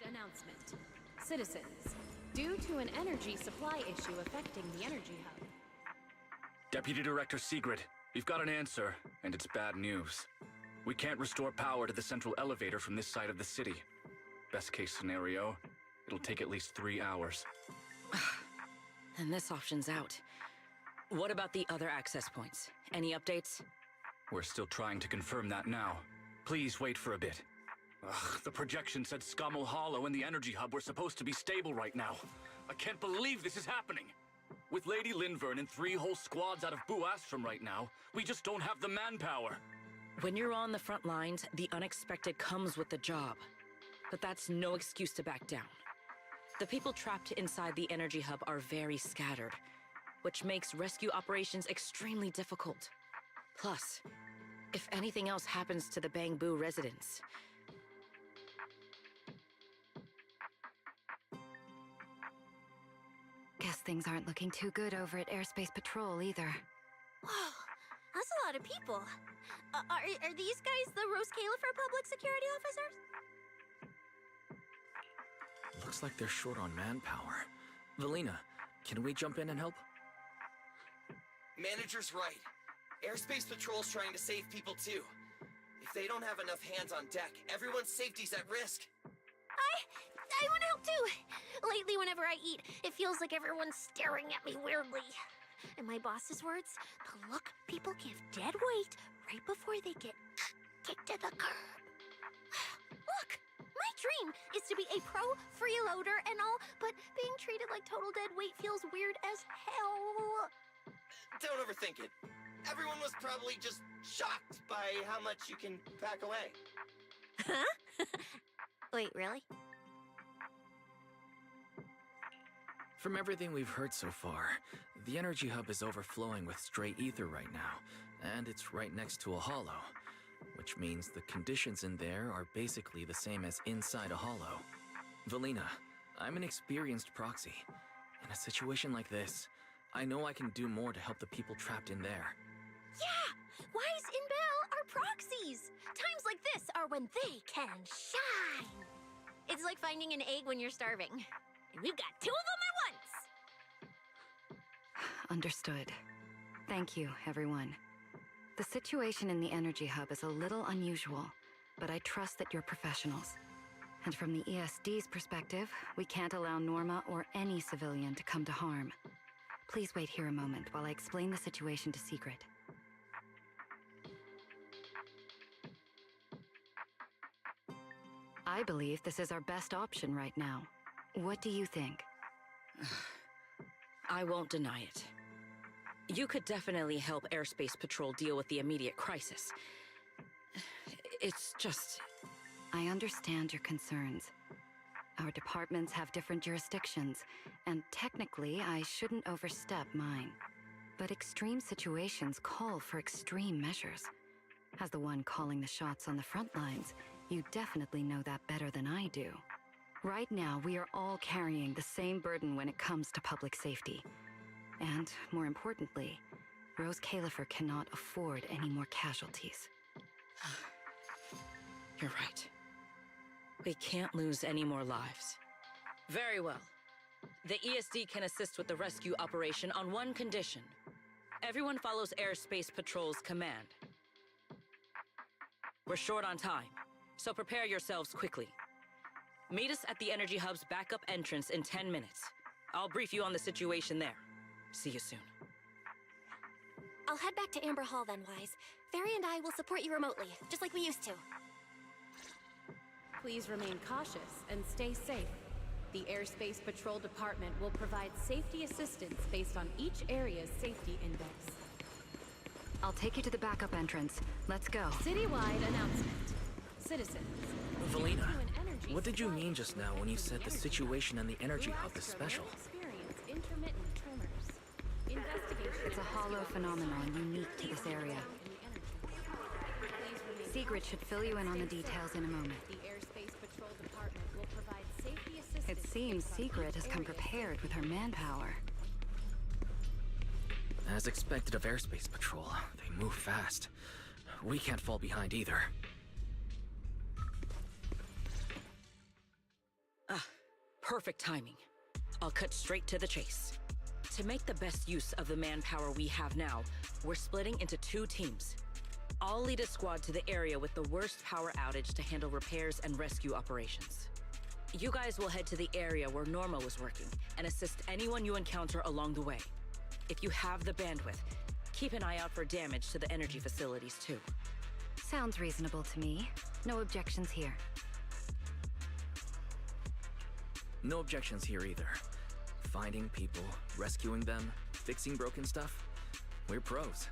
Speaker 19: Announcement. Citizens, due to an energy supply issue affecting the energy hub.
Speaker 5: Deputy Director Sigrid, we've got an answer, and it's bad news. We can't restore power to the central elevator from this side of the city. Best case scenario, it'll take at least 3 hours.
Speaker 14: And this option's out. What about the other access points? Any updates?
Speaker 5: We're still trying to confirm that now. Please wait for a bit. Ugh, the projection said Scommel Hollow and the energy hub were supposed to be stable right now. I can't believe this is happening. With Lady Linvern and 3 whole squads out of Bu Astrum right now, we just don't have the manpower.
Speaker 14: When you're on the front lines, the unexpected comes with the job. But that's no excuse to back down. The people trapped inside the energy hub are very scattered, which makes rescue operations extremely difficult. Plus, if anything else happens to the Bangbu residents,
Speaker 12: guess things aren't looking too good over at Airspace Patrol either.
Speaker 8: Whoa, that's a lot of people. Are these guys the Rose Califer public security officers?
Speaker 5: Looks like they're short on manpower. Valina, can we jump in and help?
Speaker 6: Manager's right. Airspace Patrol's trying to save people too. If they don't have enough hands on deck, everyone's safety's at risk.
Speaker 7: I want to help too. Lately, whenever I eat, it feels like everyone's staring at me weirdly. In my boss's words, the look people give dead weight right before they get kicked to the curb. Look, my dream is to be a pro freeloader and all, but being treated like total dead weight feels weird as hell.
Speaker 6: Don't overthink it. Everyone was probably just shocked by how much you can pack away.
Speaker 8: Huh? Wait, really?
Speaker 5: From everything we've heard so far, the energy hub is overflowing with stray ether right now, and it's right next to a hollow, which means the conditions in there are basically the same as inside a hollow. Valina, I'm an experienced proxy. In a situation like this, I know I can do more to help the people trapped in there.
Speaker 7: Yeah! Wise and Bell are proxies! Times like this are when they can shine!
Speaker 8: It's like finding an egg when you're starving. And we've got 2 of them at once!
Speaker 12: Understood. Thank you, everyone. The situation in the energy hub is a little unusual, but I trust that you're professionals. And from the ESD's perspective, we can't allow Norma or any civilian to come to harm. Please wait here a moment while I explain the situation to Sigrid. I believe this is our best option right now. What do you think?
Speaker 14: I won't deny it. You could definitely help Airspace Patrol deal with the immediate crisis. It's just...
Speaker 12: I understand your concerns. Our departments have different jurisdictions, and technically I shouldn't overstep mine. But extreme situations call for extreme measures. As the one calling the shots on the front lines, you definitely know that better than I do. Right now, we are all carrying the same burden when it comes to public safety. And, more importantly, Rose Califer cannot afford any more casualties.
Speaker 14: You're right. We can't lose any more lives. Very well. The ESD can assist with the rescue operation on one condition. Everyone follows Airspace Patrol's command. We're short on time, so prepare yourselves quickly. Meet us at the Energy Hub's backup entrance in 10 minutes. I'll brief you on the situation there. See you soon.
Speaker 4: I'll head back to Amber Hall then, Wise. Fairy and I will support you remotely, just like we used to.
Speaker 19: Please remain cautious and stay safe. The Airspace Patrol Department will provide safety assistance based on each area's safety index.
Speaker 12: I'll take you to the backup entrance. Let's go.
Speaker 19: Citywide announcement. Citizens.
Speaker 5: Valina, what did you mean just now when you said the situation in the energy hub is special?
Speaker 12: It's a hollow phenomenon unique to this area. Sigrid should fill you in on the details in a moment.
Speaker 19: The Airspace Patrol Department will provide safety assistance.
Speaker 12: It seems
Speaker 19: based on
Speaker 12: Sigrid
Speaker 19: each
Speaker 12: has come
Speaker 19: area's
Speaker 12: prepared with her manpower.
Speaker 5: As expected of Airspace Patrol, they move fast. We can't fall behind either.
Speaker 14: Perfect timing. I'll cut straight to the chase. To make the best use of the manpower we have now, we're splitting into 2 teams. I'll lead a squad to the area with the worst power outage to handle repairs and rescue operations. You guys will head to the area where Norma was working and assist anyone you encounter along the way. If you have the bandwidth, keep an eye out for damage to the energy facilities too.
Speaker 12: Sounds reasonable to me. No objections here.
Speaker 5: No objections here either. Finding people, rescuing them, fixing broken stuff. We're pros.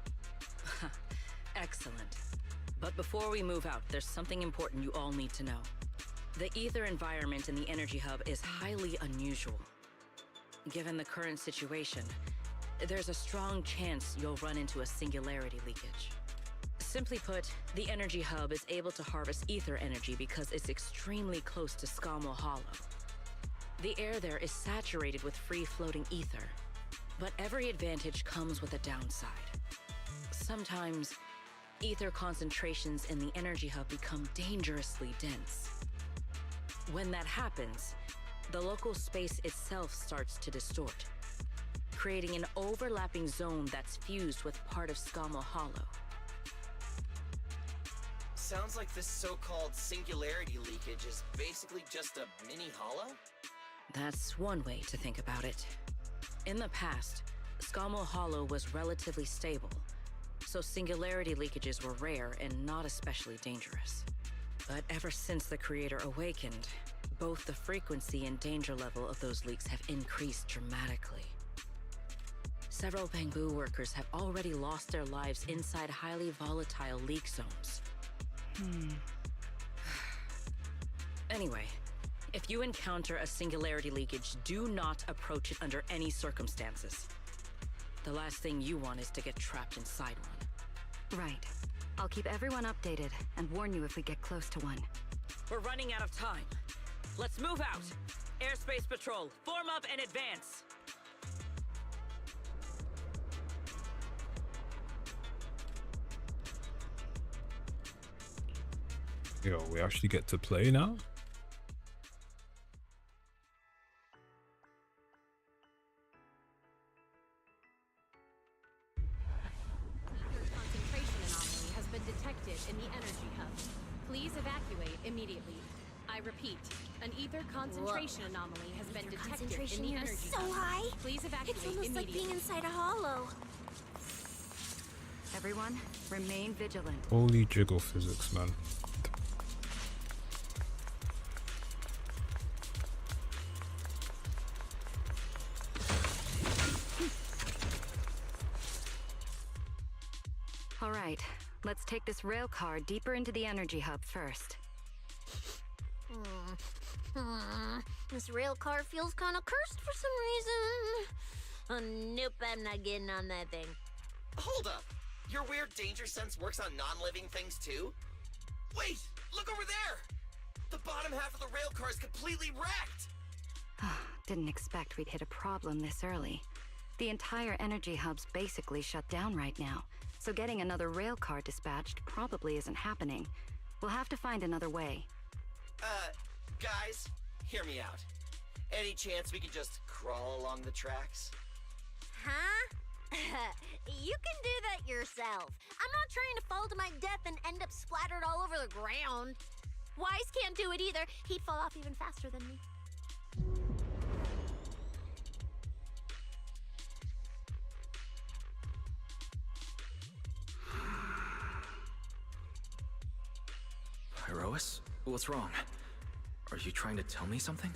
Speaker 14: Excellent. But before we move out, there's something important you all need to know. The ether environment in the energy hub is highly unusual. Given the current situation, there's a strong chance you'll run into a singularity leakage. Simply put, the energy hub is able to harvest ether energy because it's extremely close to Skamo Hollow. The air there is saturated with free-floating ether, but every advantage comes with a downside. Sometimes, ether concentrations in the energy hub become dangerously dense. When that happens, the local space itself starts to distort, creating an overlapping zone that's fused with part of Skamo Hollow.
Speaker 6: Sounds like this so-called singularity leakage is basically just a mini hollow?
Speaker 14: That's one way to think about it. In the past, Skamo Hollow was relatively stable, so singularity leakages were rare and not especially dangerous. But ever since the Creator awakened, both the frequency and danger level of those leaks have increased dramatically. Several Bangbu workers have already lost their lives inside highly volatile leak zones. Anyway, if you encounter a singularity leakage, do not approach it under any circumstances. The last thing you want is to get trapped inside one.
Speaker 12: Right. I'll keep everyone updated and warn you if we get close to one.
Speaker 14: We're running out of time. Let's move out! Airspace Patrol, form up and advance!
Speaker 1: Yo, we actually get to play now?
Speaker 19: Concentration anomaly has been detected in the energy hub. Please evacuate immediately. I repeat, an ether concentration anomaly has been detected in the
Speaker 8: here
Speaker 19: energy
Speaker 8: is so
Speaker 19: hub.
Speaker 8: high.
Speaker 19: Please evacuate
Speaker 8: It's almost like
Speaker 19: immediately.
Speaker 8: being inside a hollow.
Speaker 12: Everyone, remain vigilant.
Speaker 1: Holy jiggle physics, man.
Speaker 12: All right, let's take this rail car deeper into the energy hub first.
Speaker 8: This rail car feels kind of cursed for some reason. Oh, nope, I'm not getting on that thing.
Speaker 6: Hold up! Your weird danger sense works on non-living things too? Wait! Look over there! The bottom half of the rail car is completely wrecked!
Speaker 12: Didn't expect we'd hit a problem this early. The entire energy hub's basically shut down right now, so getting another rail car dispatched probably isn't happening. We'll have to find another way.
Speaker 6: Guys, hear me out. Any chance we could just crawl along the tracks?
Speaker 8: Huh? You can do that yourself. I'm not trying to fall to my death and end up splattered all over the ground. Wise can't do it either. He'd fall off even faster than me.
Speaker 5: Herois? What's wrong? Are you trying to tell me something?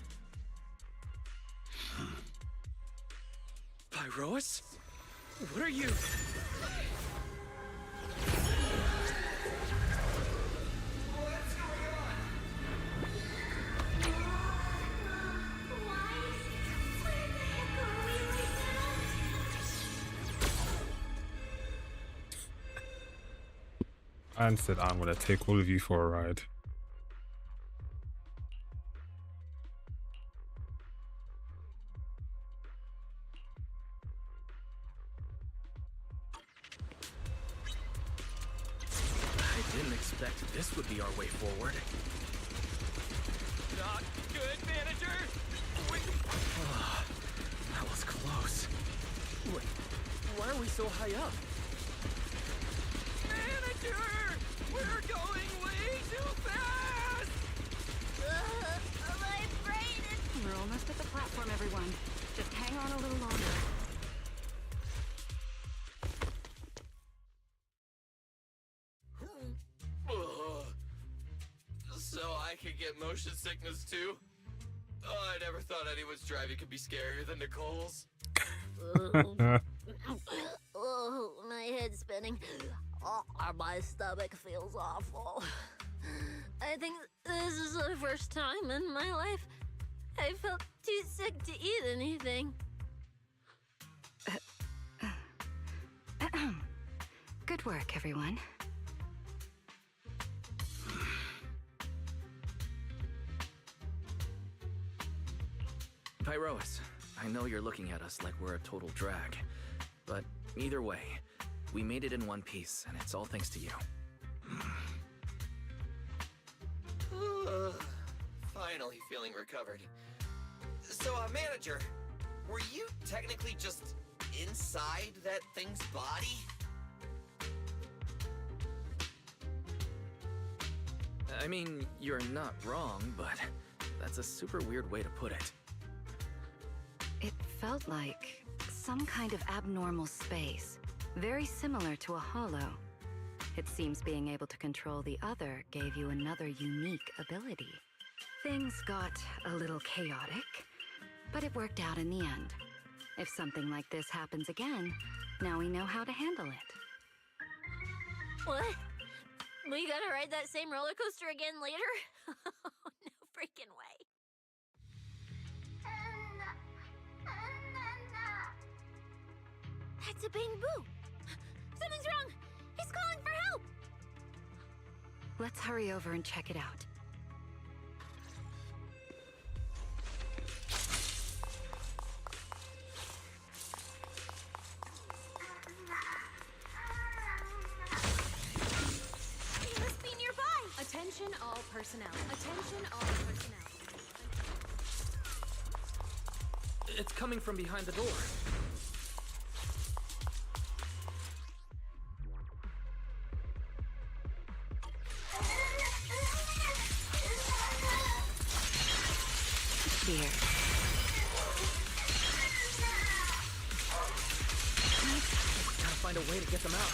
Speaker 5: Pyrois? What are you?
Speaker 1: and said I'm gonna take all of you for a ride.
Speaker 5: I didn't expect this would be our way forward.
Speaker 6: Not good, manager! Wait.
Speaker 5: That was close.
Speaker 6: Wait, why are we so high up? Manager! We're going way too fast!
Speaker 8: My brain is...
Speaker 12: We're almost at the platform, everyone. Just hang on a little longer.
Speaker 6: So I could get motion sickness too? Oh, I never thought anyone's driving could be scarier than Nicole's.
Speaker 8: Oh, my head's spinning. Oh, my stomach feels awful. I think this is the first time in my life I felt too sick to eat anything.
Speaker 12: Good work, everyone.
Speaker 5: Pyrois, I know you're looking at us like we're a total drag, but either way, we made it in one piece, and it's all thanks to you.
Speaker 6: Finally feeling recovered. So, manager, were you technically just inside that thing's body?
Speaker 5: I mean, you're not wrong, but that's a super weird way to put it.
Speaker 12: It felt like some kind of abnormal space, very similar to a hollow. It seems being able to control the other gave you another unique ability. Things got a little chaotic, but it worked out in the end. If something like this happens again, now we know how to handle it.
Speaker 8: What? We gotta ride that same roller coaster again later? No freaking way. That's a bamboo. Something's wrong. He's calling for help.
Speaker 12: Let's hurry over and check it out.
Speaker 8: He must be nearby.
Speaker 19: Attention all personnel. Attention all personnel.
Speaker 5: It's coming from behind the door.
Speaker 12: Here.
Speaker 5: Gotta find a way to get them out.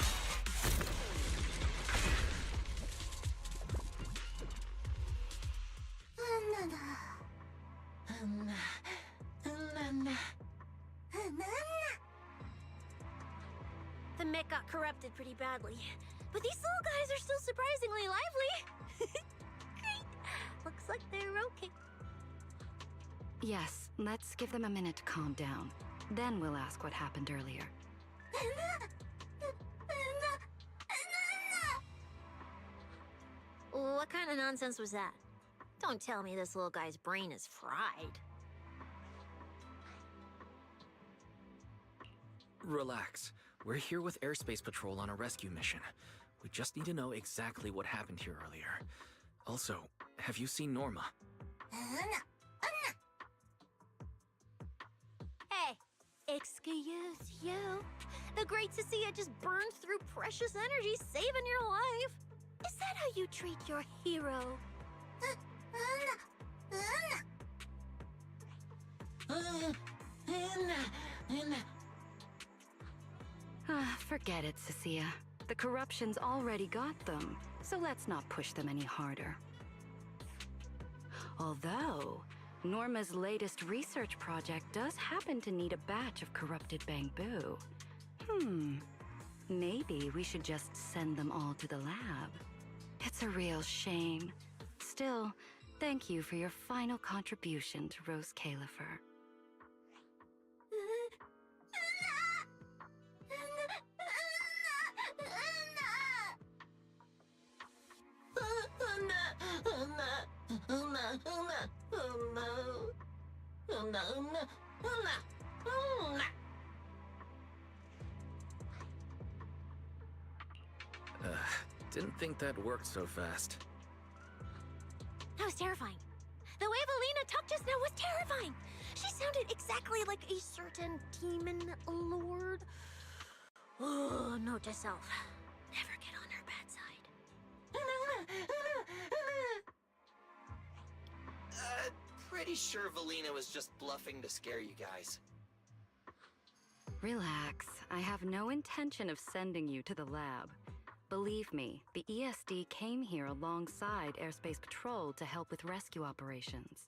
Speaker 8: The mech got corrupted pretty badly, but these little guys are still surprisingly lively. Great. Looks like they're okay.
Speaker 12: Yes, let's give them a minute to calm down. Then we'll ask what happened earlier.
Speaker 8: What kind of nonsense was that? Don't tell me this little guy's brain is fried.
Speaker 5: Relax. We're here with Airspace Patrol on a rescue mission. We just need to know exactly what happened here earlier. Also, have you seen Norma?
Speaker 8: Hey, excuse you? The great Cecilia just burned through precious energy saving your life. Is that how you treat your hero?
Speaker 12: Forget it, Cecilia. The corruption's already got them, so let's not push them any harder. Although, Norma's latest research project does happen to need a batch of corrupted bamboo. Maybe we should just send them all to the lab. It's a real shame. Still, thank you for your final contribution to Rose Califer.
Speaker 5: Didn't think that worked so fast.
Speaker 7: That was terrifying. The way Valina talked just now was terrifying. She sounded exactly like a certain demon lord. Oh, note to self. Never get on her bad side.
Speaker 6: Pretty sure Valina was just bluffing to scare you guys.
Speaker 12: Relax. I have no intention of sending you to the lab. Believe me, the ESD came here alongside Airspace Patrol to help with rescue operations.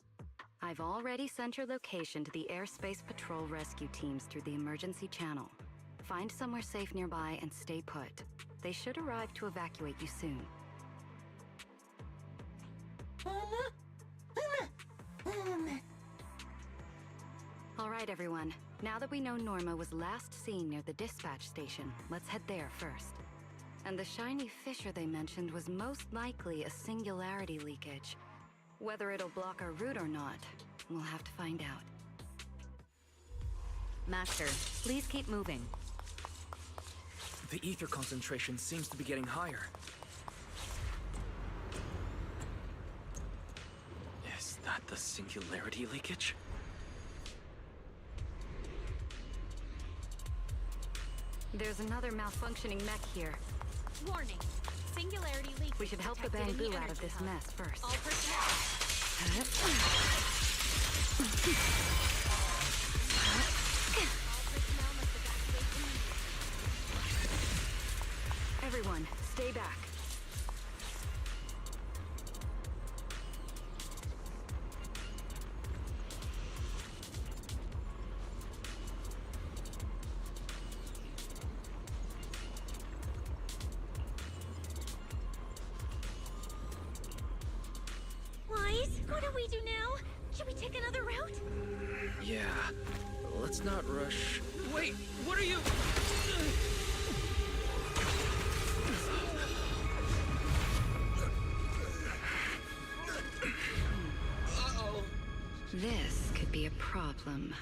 Speaker 12: I've already sent your location to the Airspace Patrol rescue teams through the emergency channel. Find somewhere safe nearby and stay put. They should arrive to evacuate you soon. All right, everyone. Now that we know Norma was last seen near the dispatch station, let's head there first. And the shiny fissure they mentioned was most likely a singularity leakage. Whether it'll block our route or not, we'll have to find out.
Speaker 13: Master, please keep moving.
Speaker 5: The ether concentration seems to be getting higher. Is that the singularity leakage?
Speaker 12: There's another malfunctioning mech here.
Speaker 19: Warning. Singularity leak.
Speaker 12: We should help the bamboo out of this mess first.
Speaker 19: All personnel.
Speaker 12: Everyone, stay back.
Speaker 7: What do we do now? Should we take another route?
Speaker 5: Yeah. Let's not rush. Wait, what are you?
Speaker 6: Uh-oh.
Speaker 12: This could be a problem.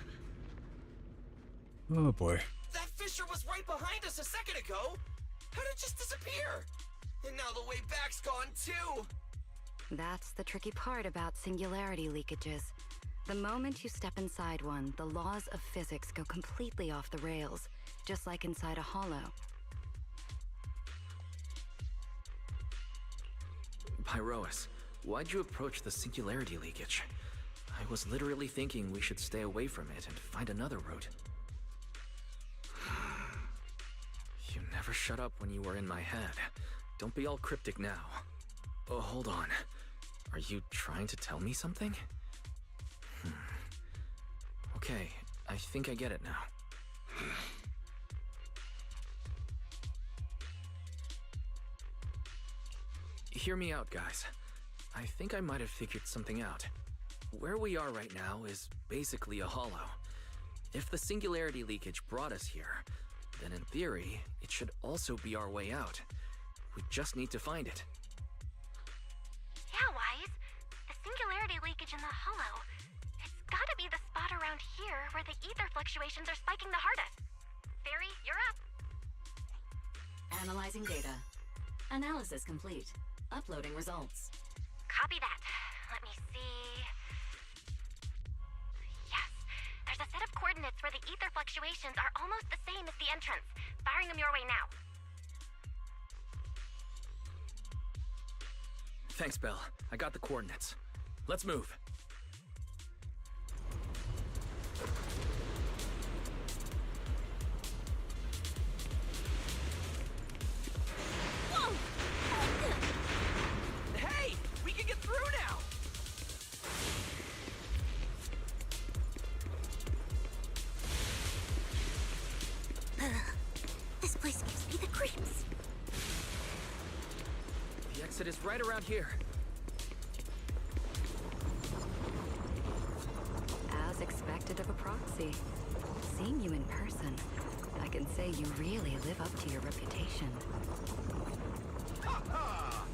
Speaker 1: Oh boy.
Speaker 6: That fissure was right behind us a second ago. How did it just disappear? And now the way back's gone too.
Speaker 12: That's the tricky part about singularity leakages. The moment you step inside one, the laws of physics go completely off the rails, just like inside a hollow.
Speaker 5: Pyroas, why'd you approach the singularity leakage? I was literally thinking we should stay away from it and find another route. You never shut up when you were in my head. Don't be all cryptic now. Oh, hold on. Are you trying to tell me something? Okay, I think I get it now. Hear me out, guys. I think I might have figured something out. Where we are right now is basically a hollow. If the singularity leakage brought us here, then in theory, it should also be our way out. We just need to find it.
Speaker 7: Yeah, Wise. The singularity leakage in the hollow. It's gotta be the spot around here where the ether fluctuations are spiking the hardest. Fairy, you're up.
Speaker 13: Analyzing data. Analysis complete. Uploading results.
Speaker 7: Copy that. Let me see. Yes. There's a set of coordinates where the ether fluctuations are almost the same as the entrance. Firing them your way now.
Speaker 5: Thanks, Belle. I got the coordinates. Let's move.
Speaker 7: Whoa!
Speaker 6: Hey! We can get through now!
Speaker 7: This place gives me the creeps.
Speaker 5: The exit is right around here.
Speaker 12: As expected of a proxy. Seeing you in person, I can say you really live up to your reputation.
Speaker 6: Ha ha!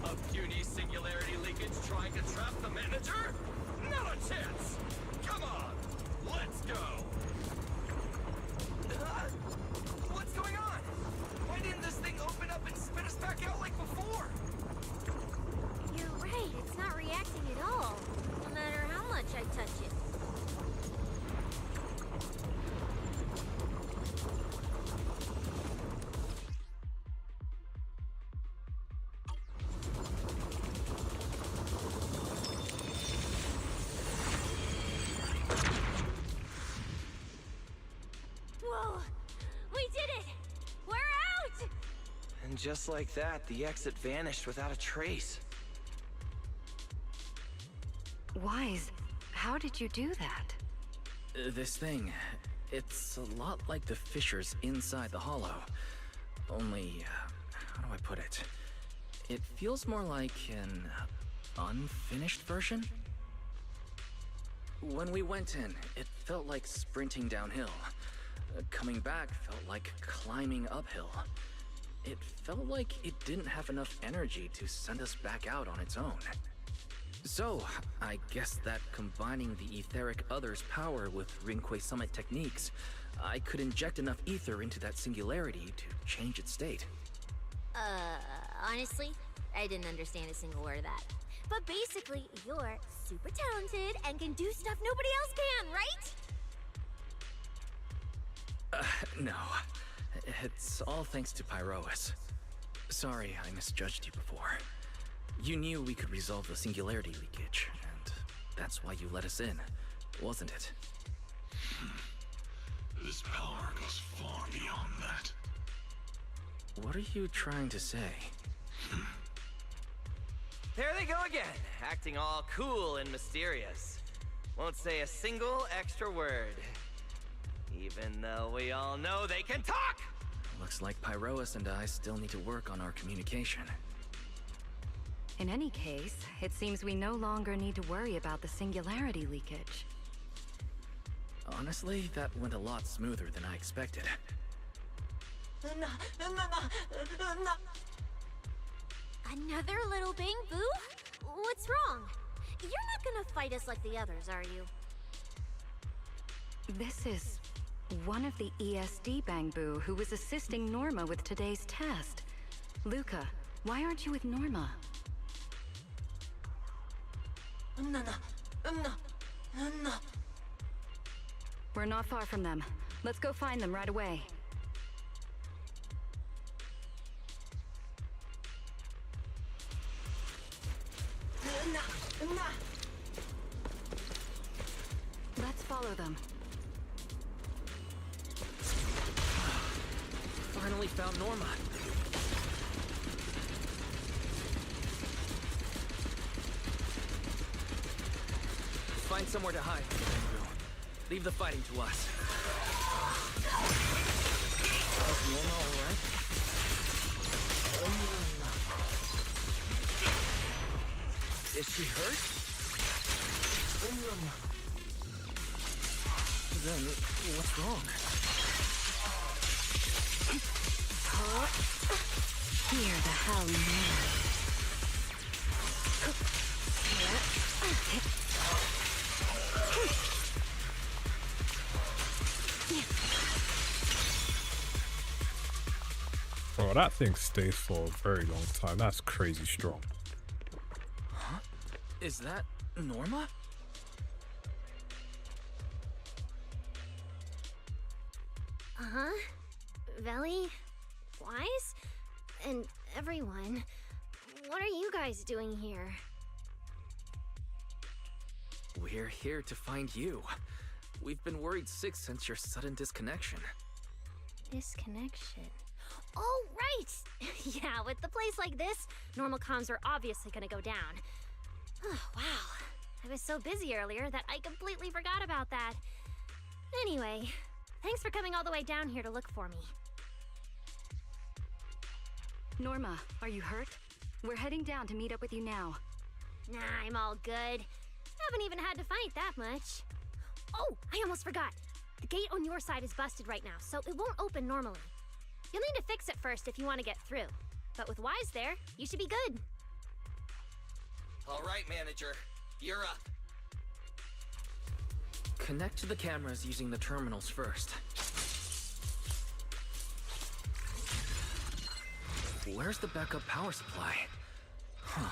Speaker 6: A puny singularity leakage trying to trap the manager? Not a chance! Come on, let's go! What's going on? Why didn't this thing open up and spit us back out like before?
Speaker 7: You're right, it's not reacting at all. No matter how much I touch it. Whoa! We did it! We're out!
Speaker 2: And just like that, the exit vanished without a trace.
Speaker 12: Wise, how did you do that?
Speaker 5: This thing, it's a lot like the fissures inside the hollow. Only, how do I put it? It feels more like an unfinished version? When we went in, it felt like sprinting downhill. Coming back felt like climbing uphill. It felt like it didn't have enough energy to send us back out on its own. So, I guess that combining the etheric other's power with Rinque Summit techniques, I could inject enough ether into that singularity to change its state.
Speaker 7: Honestly, I didn't understand a single word of that. But basically, you're super talented and can do stuff nobody else can, right?
Speaker 5: No. It's all thanks to Pyroas. Sorry I misjudged you before. You knew we could resolve the singularity leakage, and that's why you let us in, wasn't it?
Speaker 17: This power goes far beyond that.
Speaker 5: What are you trying to say?
Speaker 2: There they go again, acting all cool and mysterious. Won't say a single extra word. Even though we all know they can talk!
Speaker 5: Looks like Pyroas and I still need to work on our communication.
Speaker 12: In any case, it seems we no longer need to worry about the singularity leakage.
Speaker 5: Honestly, that went a lot smoother than I expected.
Speaker 7: Another little bang boo? What's wrong? You're not gonna fight us like the others, are you?
Speaker 12: This is one of the ESD Bangbu who was assisting Norma with today's test. Luca, why aren't you with Norma? We're not far from them. Let's go find them right away. Let's follow them.
Speaker 5: Finally found Norma. Find somewhere to hide. Leave the fighting to us. Is Norma alright? Is she hurt? Then, what's wrong?
Speaker 12: Hear the howling wind.
Speaker 1: Bro, that thing stays for a very long time. That's crazy strong.
Speaker 5: Huh? Is that Norma?
Speaker 7: Uh-huh. Veli, Wise, and everyone. What are you guys doing here?
Speaker 5: We're here to find you. We've been worried sick since your sudden disconnection.
Speaker 7: Disconnection. Oh, right! Yeah, with the place like this, normal comms are obviously gonna go down. Oh, wow. I was so busy earlier that I completely forgot about that. Anyway, thanks for coming all the way down here to look for me.
Speaker 12: Norma, are you hurt? We're heading down to meet up with you now.
Speaker 7: Nah, I'm all good. Haven't even had to fight that much. Oh, I almost forgot. The gate on your side is busted right now, so it won't open normally. You'll need to fix it first if you want to get through. But with Wise there, you should be good.
Speaker 6: All right, manager. You're up.
Speaker 5: Connect to the cameras using the terminals first. Where's the backup power supply? Huh.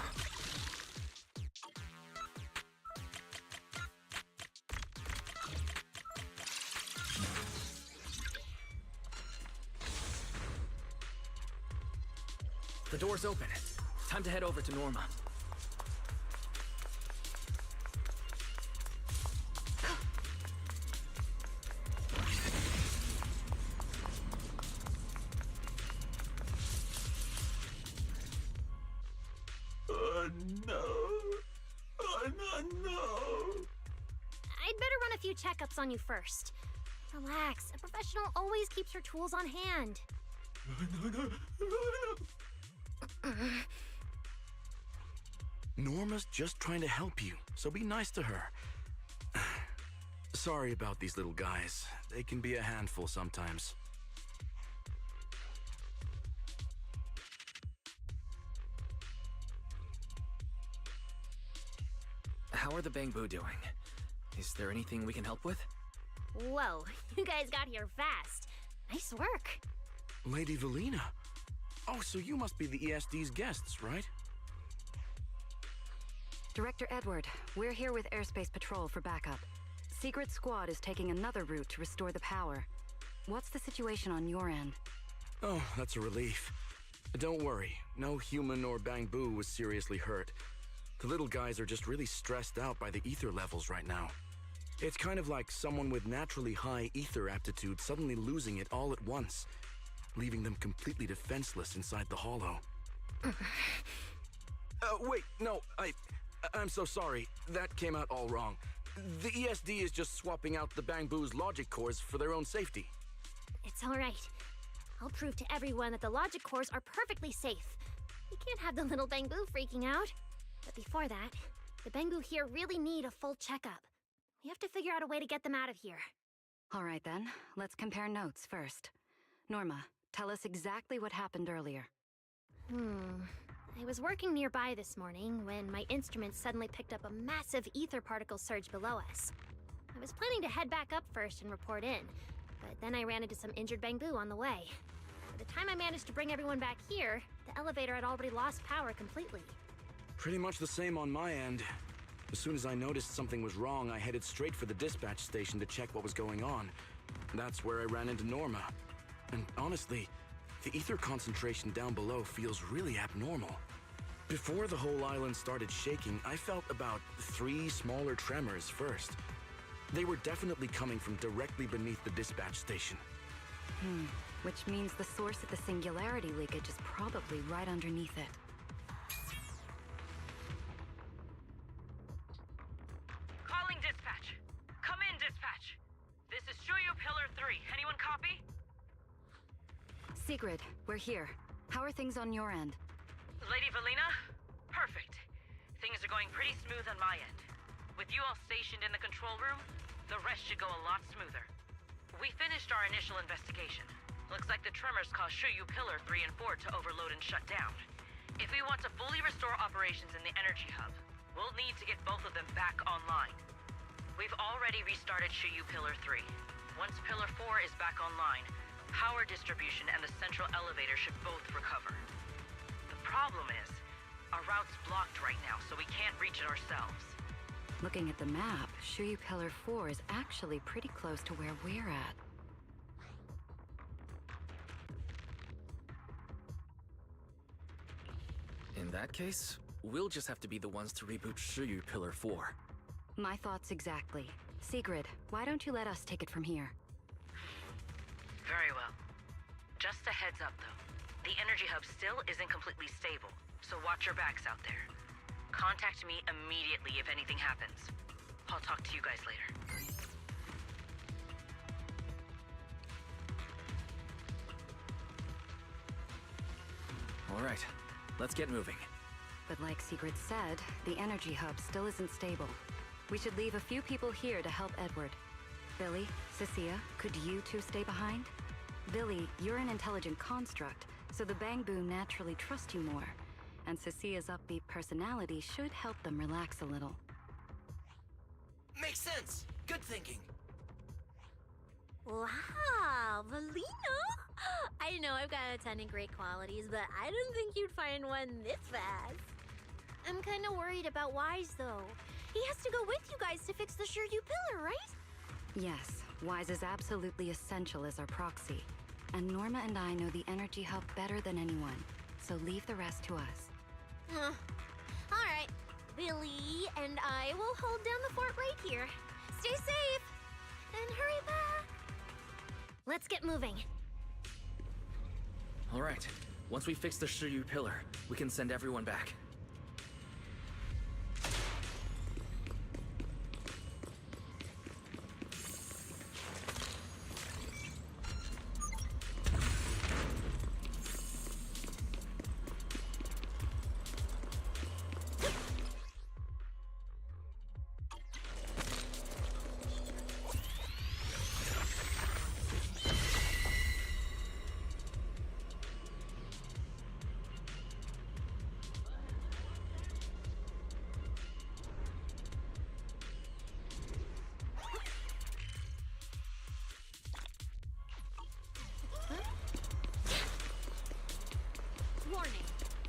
Speaker 5: The door's open. Time to head over to Norma.
Speaker 10: No. No.
Speaker 7: I'd better run a few checkups on you first. Relax. A professional always keeps her tools on hand.
Speaker 20: Norma's just trying to help you, so be nice to her. Sorry about these little guys. They can be a handful sometimes.
Speaker 5: How are the Bangbu doing? Is there anything we can help with?
Speaker 7: Whoa, you guys got here fast. Nice work.
Speaker 20: Lady Valina. Oh, so you must be the ESD's guests, right?
Speaker 12: Director Edward, we're here with Airspace Patrol for backup. Secret Squad is taking another route to restore the power. What's the situation on your end?
Speaker 20: Oh, that's a relief. Don't worry, no human or Bangbu was seriously hurt. The little guys are just really stressed out by the ether levels right now. It's kind of like someone with naturally high ether aptitude suddenly losing it all at once, leaving them completely defenseless inside the hollow. Wait, no, I'm so sorry. That came out all wrong. The ESD is just swapping out the Bangbu's logic cores for their own safety.
Speaker 7: It's all right. I'll prove to everyone that the logic cores are perfectly safe. We can't have the little Bangbu freaking out. But before that, the Bangbu here really need a full checkup. We have to figure out a way to get them out of here.
Speaker 12: All right then, let's compare notes first. Norma, tell us exactly what happened earlier.
Speaker 7: I was working nearby this morning when my instruments suddenly picked up a massive ether particle surge below us. I was planning to head back up first and report in, but then I ran into some injured Bangbu on the way. By the time I managed to bring everyone back here, the elevator had already lost power completely.
Speaker 20: Pretty much the same on my end. As soon as I noticed something was wrong, I headed straight for the dispatch station to check what was going on. That's where I ran into Norma. And honestly, the ether concentration down below feels really abnormal. Before the whole island started shaking, I felt about 3 smaller tremors first. They were definitely coming from directly beneath the dispatch station.
Speaker 12: Which means the source of the singularity leakage is probably right underneath it.
Speaker 21: Calling dispatch. Come in, dispatch. This is Shuyu Pillar 3. Anyone copy?
Speaker 12: Sigrid, we're here. How are things on your end?
Speaker 21: Lady Valina? Perfect. Things are going pretty smooth on my end. With you all stationed in the control room, the rest should go a lot smoother. We finished our initial investigation. Looks like the tremors caused Shuyu Pillar 3 and 4 to overload and shut down. If we want to fully restore operations in the energy hub, we'll need to get both of them back online. We've already restarted Shuyu Pillar 3. Once Pillar 4 is back online, power distribution and the central elevator should both recover. The problem is, our route's blocked right now, so we can't reach it ourselves.
Speaker 12: Looking at the map, Shuyu Pillar 4 is actually pretty close to where we're at.
Speaker 5: In that case, we'll just have to be the ones to reboot Shuyu Pillar 4.
Speaker 12: My thoughts exactly. Sigrid, why don't you let us take it from here?
Speaker 21: Very well. Just a heads up, though. The energy hub still isn't completely stable, so watch your backs out there. Contact me immediately if anything happens. I'll talk to you guys later.
Speaker 5: All right, let's get moving.
Speaker 12: But like Sigrid said, the energy hub still isn't stable. We should leave a few people here to help Edward. Billy, Cecilia, could you two stay behind? Billy, you're an intelligent construct, so the Bangbu naturally trust you more. and Cecia's upbeat personality should help them relax a little.
Speaker 5: Makes sense. Good thinking.
Speaker 8: Wow, Valina! I know I've got a ton of great qualities, but I didn't think you'd find one this fast. I'm kind of worried about Wise, though. He has to go with you guys to fix the Shiryu pillar, right?
Speaker 12: Yes, Wise is absolutely essential as our proxy. And Norma and I know the energy hub better than anyone, so leave the rest to us.
Speaker 8: All right, Billy and I will hold down the fort right here. Stay safe, and hurry back. Let's get moving.
Speaker 5: All right. Once we fix the Shiryu pillar, we can send everyone back.
Speaker 19: Warning.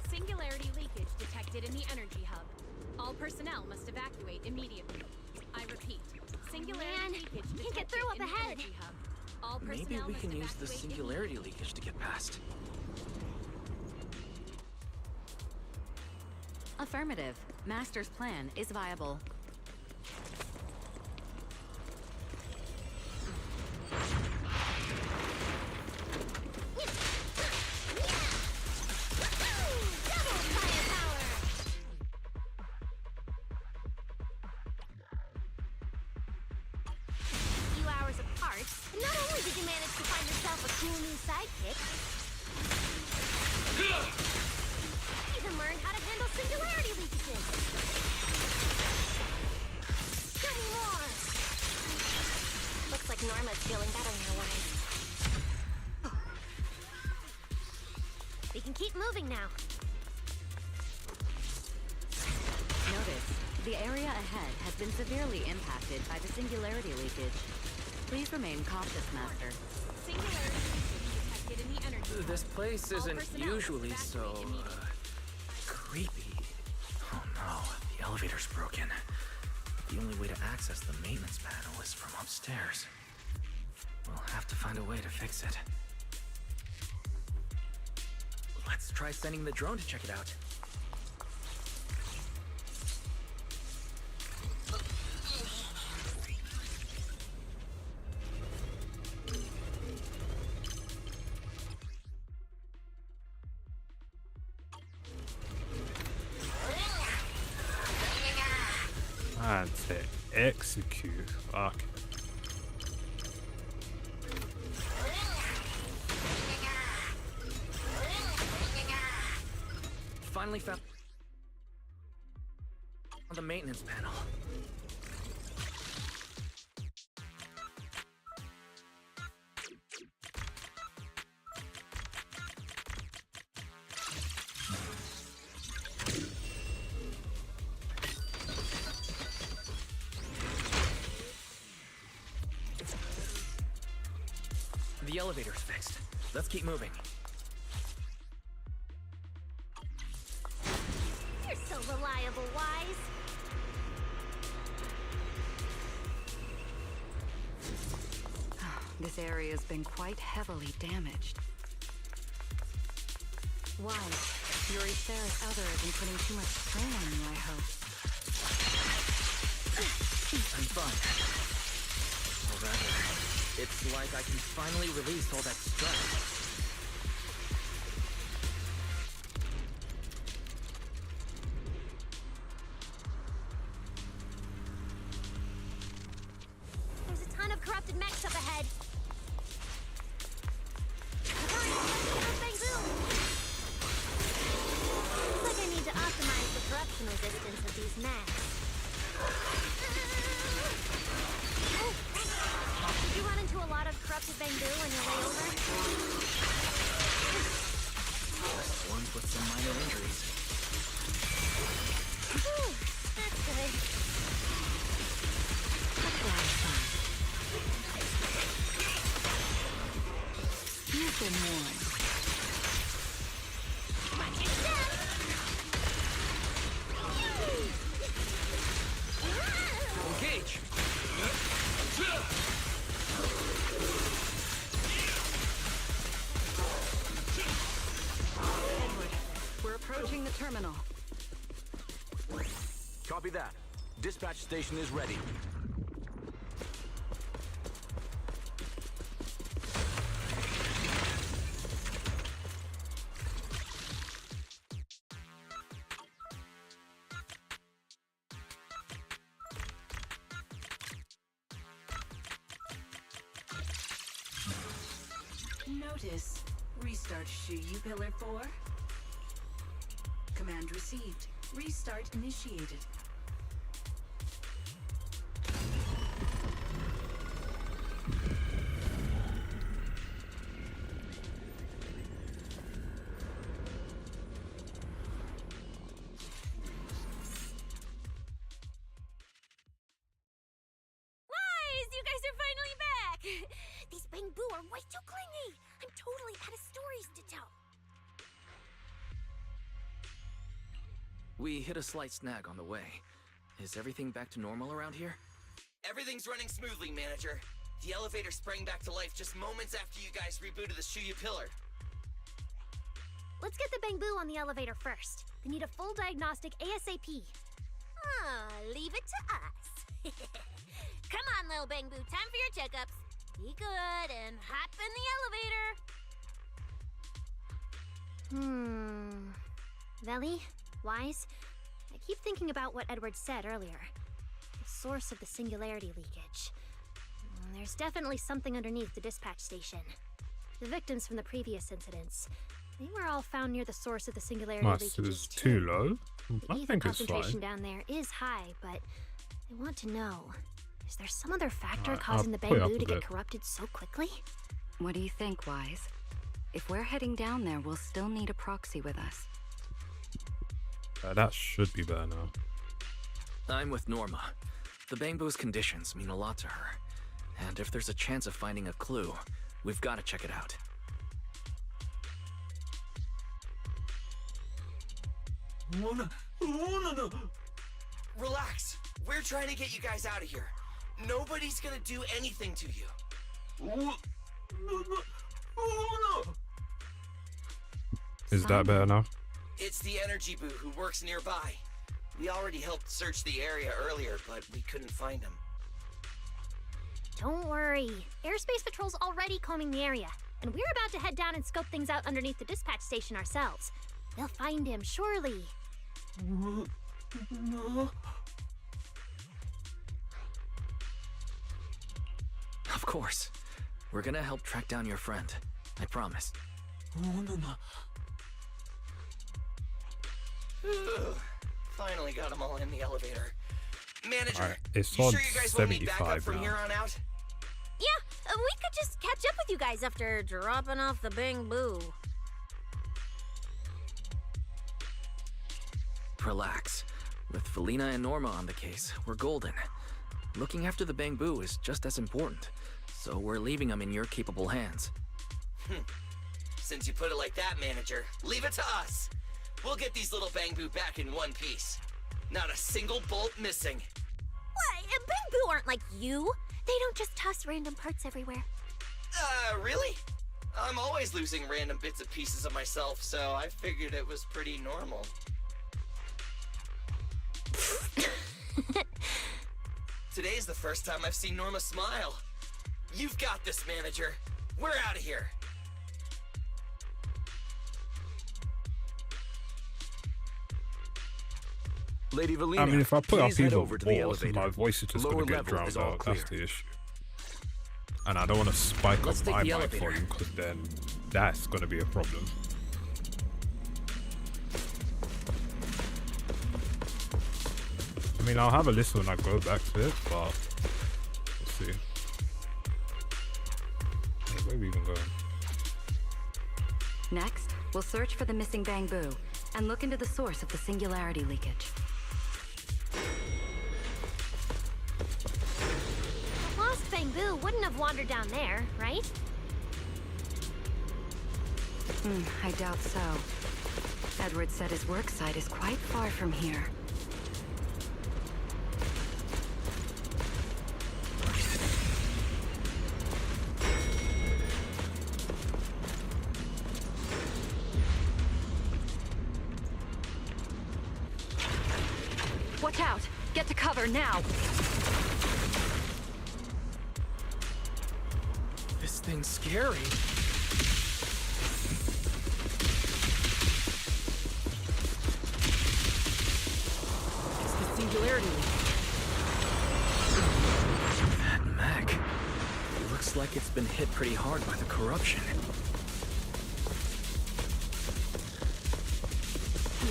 Speaker 19: Singularity leakage detected in the energy hub. All personnel must evacuate immediately. I repeat, singularity leakage detected
Speaker 8: can't get through up
Speaker 19: in the
Speaker 8: ahead.
Speaker 19: energy hub. All
Speaker 5: Maybe
Speaker 19: personnel
Speaker 5: we
Speaker 19: must
Speaker 5: can use the
Speaker 19: evacuate
Speaker 5: singularity leakage to get past.
Speaker 13: Affirmative. Master's plan is viable.
Speaker 8: Not only did you manage to find yourself a cool new sidekick, you even learned how to handle singularity leakages. Tell me more.
Speaker 4: Looks like Norma's feeling better now, Wise.
Speaker 8: We can keep moving now.
Speaker 13: Notice, the area ahead has been severely impacted by the singularity leakage. Please remain cautious, Master.
Speaker 19: Singularity leakage detected in the energy.
Speaker 5: This place isn't usually so, creepy. Oh no, the elevator's broken. The only way to access the maintenance panel is from upstairs. We'll have to find a way to fix it. Let's try sending the drone to check it out.
Speaker 1: And to execute. Fuck.
Speaker 5: Finally found the maintenance panel. The elevator's fixed. Let's keep moving.
Speaker 8: You're so reliable, Wise.
Speaker 12: This area's been quite heavily damaged. Wise, your Etheric Other isn't putting too much strain on you, I hope.
Speaker 5: I'm fine. Or rather, it's like I can finally release all that stress.
Speaker 8: There's a ton of corrupted mechs up ahead. Hurry, let's get on Bangboom! Looks like I need to optimize the corruption resistance of these mechs. Oh, did you run into a lot of corrupted Bangboom on your way over?
Speaker 5: Just ones with some minor injuries.
Speaker 7: That's good.
Speaker 12: You've been warned.
Speaker 5: Engage!
Speaker 12: Edward, we're approaching the terminal.
Speaker 20: Copy that. Dispatch station is ready.
Speaker 18: Notice. Restart Shuyu Pillar 4. Command received. Restart initiated.
Speaker 7: Wise, you guys are finally back! These Bangbu are way too clingy! I'm totally out of stories to tell.
Speaker 5: We hit a slight snag on the way. Is everything back to normal around here?
Speaker 6: Everything's running smoothly, Manager. The elevator sprang back to life just moments after you guys rebooted the Shuyu Pillar.
Speaker 7: Let's get the Bangbu on the elevator first. They need a full diagnostic ASAP. Leave it to us. Come on, little Bangbu, time for your checkups. Be good and hop in the elevator. Veli, Wise, I keep thinking about what Edward said earlier. The source of the singularity leakage. There's definitely something underneath the dispatch station. The victims from the previous incidents, they were all found near the source of the singularity leakage.
Speaker 1: It's too low.
Speaker 7: The
Speaker 1: I
Speaker 7: ether
Speaker 1: think it's
Speaker 7: concentration
Speaker 1: fine.
Speaker 7: down there is high, but I want to know, is there some other factor
Speaker 1: Alright,
Speaker 7: causing
Speaker 1: I'll
Speaker 7: the
Speaker 1: put it up
Speaker 7: Bangbu
Speaker 1: a
Speaker 7: to get
Speaker 1: bit.
Speaker 7: corrupted so quickly?
Speaker 12: What do you think, Wise? If we're heading down there, we'll still need a proxy with us.
Speaker 1: That should be better now.
Speaker 5: I'm with Norma. The Bangbu's conditions mean a lot to her. And if there's a chance of finding a clue, we've got to check it out.
Speaker 6: Relax. We're trying to get you guys out of here. Nobody's gonna do anything to you.
Speaker 1: Is that better now?
Speaker 6: It's the Energy Boo who works nearby. We already helped search the area earlier, but we couldn't find him.
Speaker 7: Don't worry. Airspace Patrol's already combing the area, and we're about to head down and scope things out underneath the dispatch station ourselves. They'll find him, surely.
Speaker 5: Of course. We're gonna help track down your friend. I promise.
Speaker 6: Finally got them all in the elevator. Manager,
Speaker 1: Alright, it's
Speaker 6: you
Speaker 1: on
Speaker 6: sure you guys won't need backup
Speaker 1: 75
Speaker 6: from
Speaker 1: now.
Speaker 6: here on out?
Speaker 8: Yeah, we could just catch up with you guys after dropping off the Bangbu.
Speaker 5: Relax. With Felina and Norma on the case, we're golden. Looking after the Bangbu is just as important, so we're leaving them in your capable hands.
Speaker 6: Since you put it like that, Manager, leave it to us. We'll get these little Bangbu back in one piece. Not a single bolt missing.
Speaker 8: What? Bangbu aren't like you. They don't just toss random parts everywhere.
Speaker 6: Really? I'm always losing random bits and pieces of myself, so I figured it was pretty normal. Today's the first time I've seen Norma smile. You've got this, Manager. We're out of here.
Speaker 20: Lady Valina,
Speaker 1: I mean, if I put up
Speaker 20: please head
Speaker 1: either
Speaker 20: over to the
Speaker 1: voice,
Speaker 20: elevator.
Speaker 1: my voice is just
Speaker 20: Lower
Speaker 1: going to get
Speaker 20: level
Speaker 1: drowned
Speaker 20: is all
Speaker 1: out.
Speaker 20: clear.
Speaker 1: That's the issue. And I don't want to spike
Speaker 5: Let's
Speaker 1: up
Speaker 5: take
Speaker 1: my
Speaker 5: the
Speaker 1: mic
Speaker 5: elevator.
Speaker 1: volume because then that's going to be a problem. I mean, I'll have a listen when I go back to it, but we'll see. Hey, where are we even going?
Speaker 12: Next, we'll search for the missing Bangbu and look into the source of the singularity leakage.
Speaker 7: Bangbu wouldn't have wandered down there, right?
Speaker 12: I doubt so. Edward said his work site is quite far from here.
Speaker 7: Watch out! Get to cover now!
Speaker 5: This thing's scary. It's the singularity leak. That mech. Looks like it's been hit pretty hard by the corruption.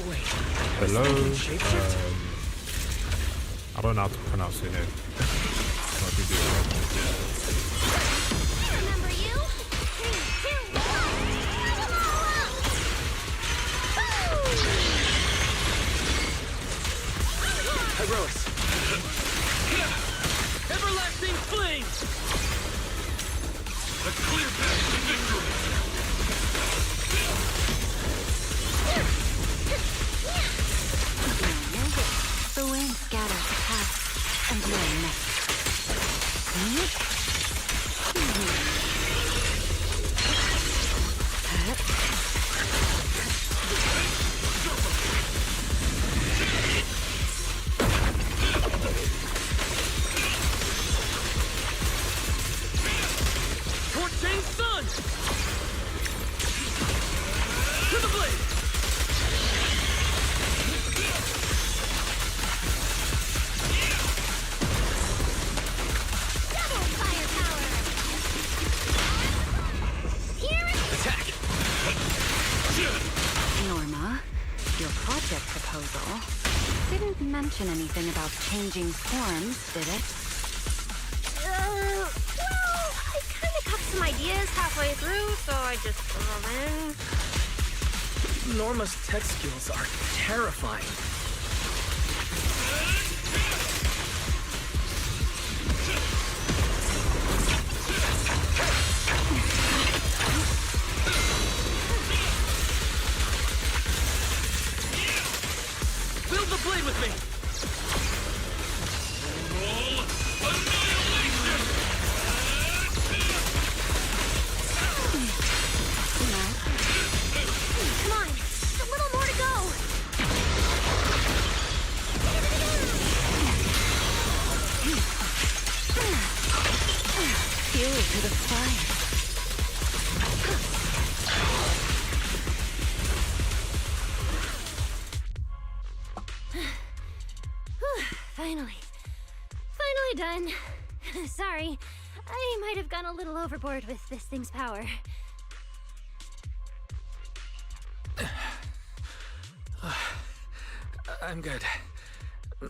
Speaker 5: Wait.
Speaker 1: Hello?
Speaker 5: Shapeshift?
Speaker 1: I don't know how to pronounce your name. Not to do it.
Speaker 7: Remember you? 3, 2, 1! Light 'em all up!
Speaker 5: Herois. Everlasting flames!
Speaker 17: A clear path to victory!
Speaker 12: The wind scatters past and beyond next.
Speaker 5: Torching sun! To the blade!
Speaker 7: Double firepower! Here it
Speaker 5: Attack!
Speaker 12: Norma, your project proposal didn't mention anything about changing forms, did it?
Speaker 7: well, I kinda got some ideas halfway through, so I just threw them in.
Speaker 5: Norma's tech skills are terrifying. Build the blade with me!
Speaker 7: Come on, just a little more to go!
Speaker 12: Fuel to the fire.
Speaker 7: Finally. Finally done. Sorry, I might have gone a little overboard with this thing's power.
Speaker 5: I'm good.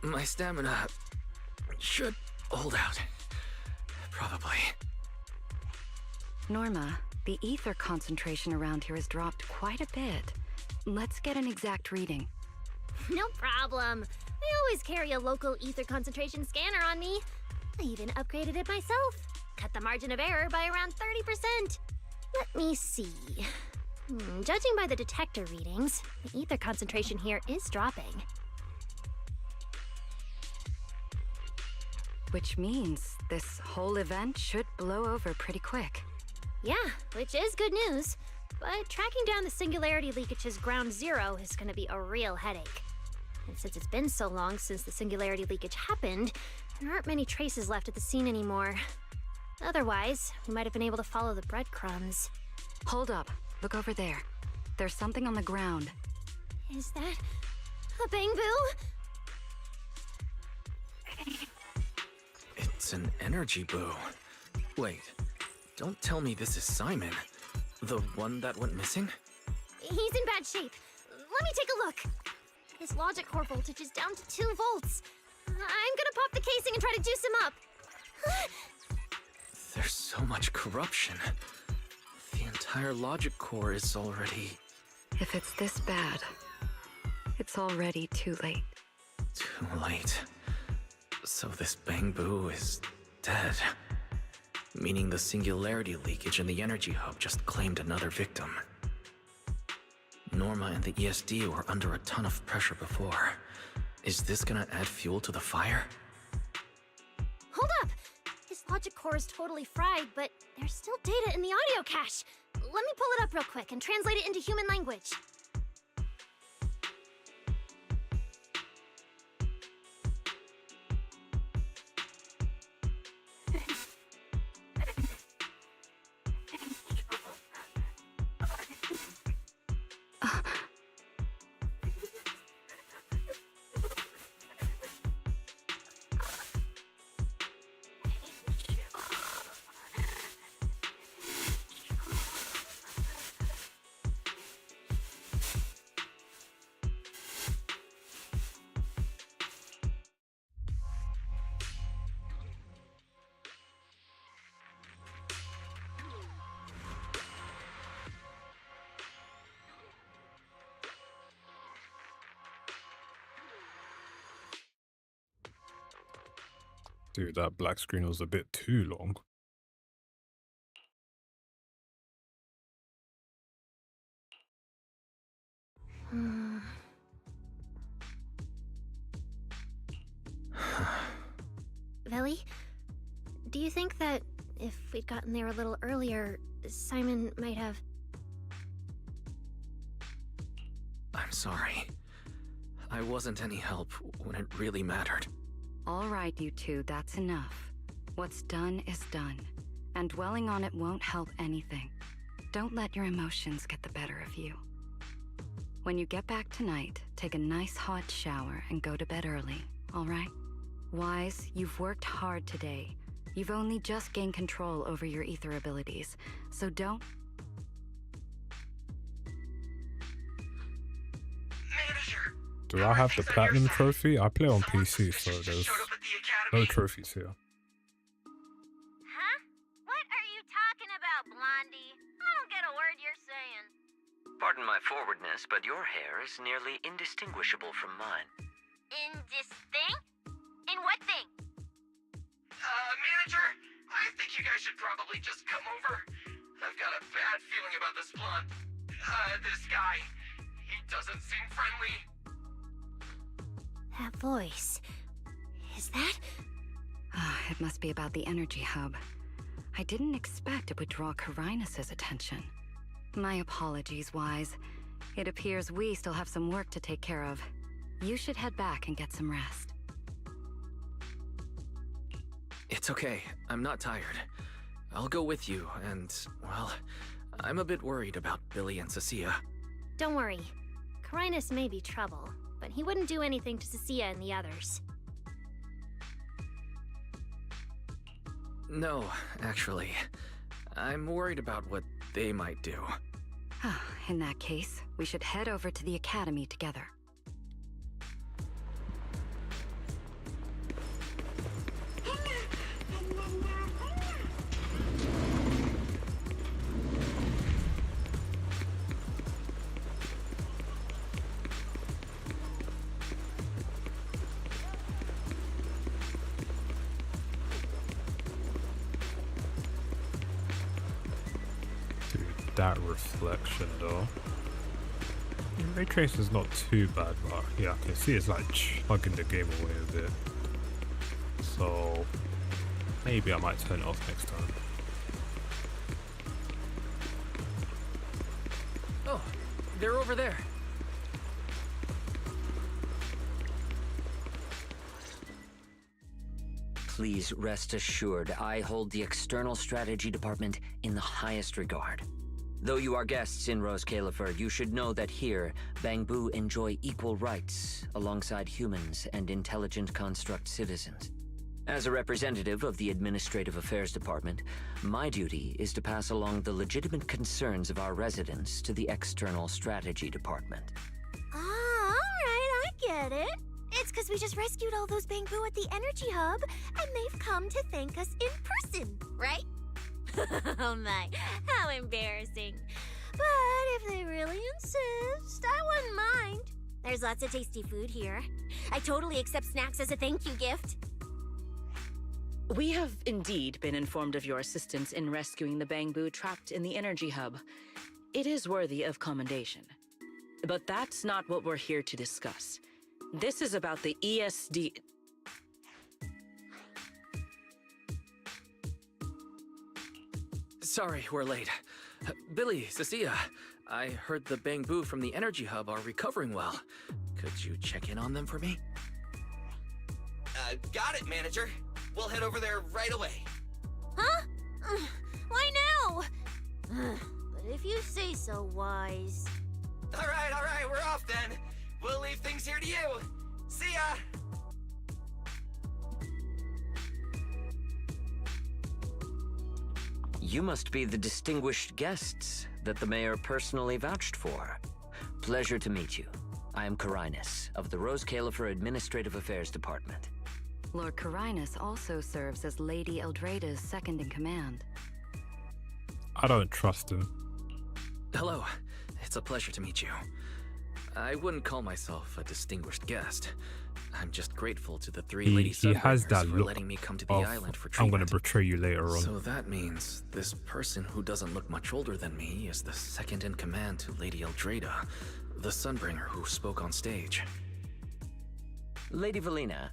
Speaker 5: My stamina should hold out. Probably.
Speaker 12: Norma, the ether concentration around here has dropped quite a bit. Let's get an exact reading.
Speaker 7: No problem. I always carry a local ether concentration scanner on me. I even upgraded it myself. Cut the margin of error by around 30%. Let me see. Judging by the detector readings, the ether concentration here is dropping.
Speaker 12: Which means this whole event should blow over pretty quick.
Speaker 7: Yeah, which is good news. But tracking down the singularity leakage's ground zero is going to be a real headache. And since it's been so long since the singularity leakage happened, there aren't many traces left at the scene anymore. Otherwise, we might have been able to follow the breadcrumbs.
Speaker 12: Hold up. Look over there. There's something on the ground.
Speaker 7: Is that a Bangbu?
Speaker 5: It's an energy boo. Wait, don't tell me this is Simon. The one that went missing?
Speaker 7: He's in bad shape. Let me take a look. His logic core voltage is down to 2 volts. I'm gonna pop the casing and try to juice him up.
Speaker 5: There's so much corruption. The entire logic core is already...
Speaker 12: If it's this bad, it's already too late.
Speaker 5: Too late. So this Bangbu is dead. meaning the singularity leakage in the energy hub just claimed another victim. Norma and the ESD were under a ton of pressure before. Is this gonna add fuel to the fire?
Speaker 7: Hold up! His logic core is totally fried, but there's still data in the audio cache. Let me pull it up real quick and translate it into human language.
Speaker 1: Dude, that black screen was a bit too long.
Speaker 7: Velly, do you think that if we'd gotten there a little earlier, Simon might have...
Speaker 5: I'm sorry. I wasn't any help when it really mattered.
Speaker 12: All right, you two, that's enough. What's done is done, and dwelling on it won't help anything. Don't let your emotions get the better of you. When you get back tonight, take a nice hot shower and go to bed early, all right? Wise, you've worked hard today. You've only just gained control over your ether abilities, so don't...
Speaker 1: Do I have the platinum trophy? I play on PC, so there's no trophies here.
Speaker 8: Huh? What are you talking about, Blondie? I don't get a word you're saying.
Speaker 15: Pardon my forwardness, but your hair is nearly indistinguishable from mine.
Speaker 8: In this thing? In what thing?
Speaker 6: Manager, I think you guys should probably just come over. I've got a bad feeling about this blonde. This guy. He doesn't seem friendly.
Speaker 7: That voice... is that...
Speaker 12: It must be about the energy hub. I didn't expect it would draw Carinus' attention. My apologies, Wise. It appears we still have some work to take care of. You should head back and get some rest.
Speaker 5: It's okay. I'm not tired. I'll go with you, and, well, I'm a bit worried about Billy and Cecilia.
Speaker 7: Don't worry. Carinus may be trouble, but he wouldn't do anything to Cecilia and the others.
Speaker 5: No, actually. I'm worried about what they might do.
Speaker 12: In that case, we should head over to the academy together.
Speaker 1: That reflection though. Ray trace not too bad, but yeah, I can see it's like chugging the game away a bit. So maybe I might turn it off next time.
Speaker 5: Oh, they're over there.
Speaker 15: Please rest assured, I hold the External Strategy Department in the highest regard. Though you are guests in Rose Califer, you should know that here, Bangbu enjoy equal rights alongside humans and intelligent construct citizens. As a representative of the Administrative Affairs Department, my duty is to pass along the legitimate concerns of our residents to the External Strategy Department.
Speaker 7: Ah, alright, I get it. It's because we just rescued all those Bangbu at the energy hub, and they've come to thank us in person, right?
Speaker 8: Oh my, how embarrassing.
Speaker 7: But if they really insist, I wouldn't mind.
Speaker 8: There's lots of tasty food here. I totally accept snacks as a thank you gift.
Speaker 14: We have indeed been informed of your assistance in rescuing the Bangbu trapped in the energy hub. It is worthy of commendation. But that's not what we're here to discuss. This is about the ESD...
Speaker 5: Sorry, we're late. Billy, Cecilia, I heard the Bangbu from the energy hub are recovering well. Could you check in on them for me?
Speaker 6: Got it, manager. We'll head over there right away.
Speaker 8: Huh? Why now? But if you say so, Wise.
Speaker 6: All right, we're off then. We'll leave things here to you. See ya!
Speaker 15: You must be the distinguished guests that the mayor personally vouched for. Pleasure to meet you. I am Carinus, of the Rose Califer Administrative Affairs Department.
Speaker 12: Lord Carinus also serves as Lady Eldrada's second-in-command.
Speaker 1: I don't trust him.
Speaker 5: Hello. It's a pleasure to meet you. I wouldn't call myself a distinguished guest. I'm just grateful to the three ladies
Speaker 1: He has that
Speaker 5: for
Speaker 1: look
Speaker 5: letting me come to the
Speaker 1: of,
Speaker 5: island for
Speaker 1: I'm
Speaker 5: treatment.
Speaker 1: gonna betray you later on.
Speaker 5: So that means this person who doesn't look much older than me is the second in command to Lady Eldrada, the Sunbringer who spoke on stage.
Speaker 15: Lady Valina,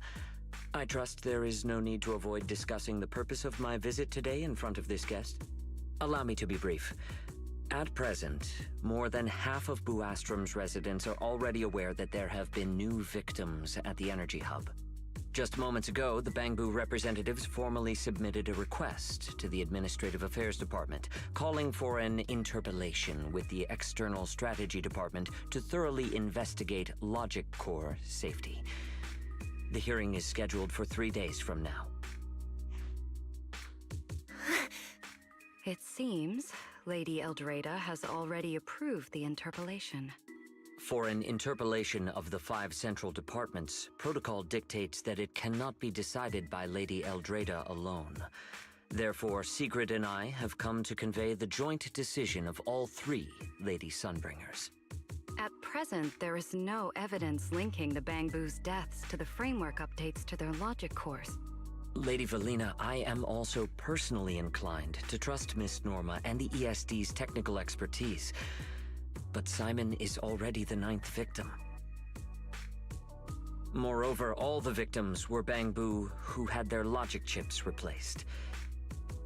Speaker 15: I trust there is no need to avoid discussing the purpose of my visit today in front of this guest. Allow me to be brief. At present, more than half of Buastrom's residents are already aware that there have been new victims at the energy hub. Just moments ago, the Bangbu representatives formally submitted a request to the Administrative Affairs Department, calling for an interpellation with the External Strategy Department to thoroughly investigate Logic Core safety. The hearing is scheduled for 3 days from now.
Speaker 12: It seems Lady Eldrada has already approved the interpellation.
Speaker 15: For an interpellation of the 5 central departments, protocol dictates that it cannot be decided by Lady Eldrada alone. Therefore, Sigrid and I have come to convey the joint decision of all 3 Lady Sunbringers.
Speaker 12: At present, there is no evidence linking the Bangbu's deaths to the framework updates to their logic cores.
Speaker 15: Lady Valina, I am also personally inclined to trust Miss Norma and the ESD's technical expertise. But Simon is already the 9th victim. Moreover, all the victims were Bangbu who had their logic chips replaced.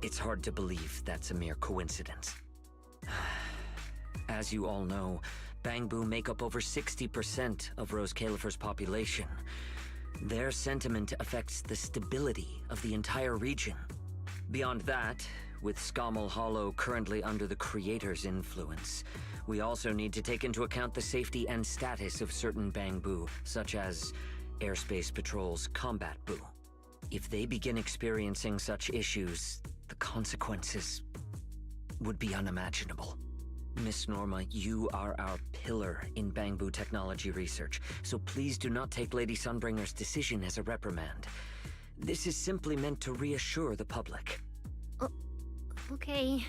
Speaker 15: It's hard to believe that's a mere coincidence. As you all know, Bangbu make up over 60% of Rose Califer's population. Their sentiment affects the stability of the entire region. Beyond that, with Scommel Hollow currently under the Creator's influence, we also need to take into account the safety and status of certain Bangbu, such as Airspace Patrol's Combat Bu. If they begin experiencing such issues, the consequences would be unimaginable. Miss Norma, you are our pillar in Bangbu technology research, so please do not take Lady Sunbringer's decision as a reprimand. This is simply meant to reassure the public.
Speaker 7: Okay.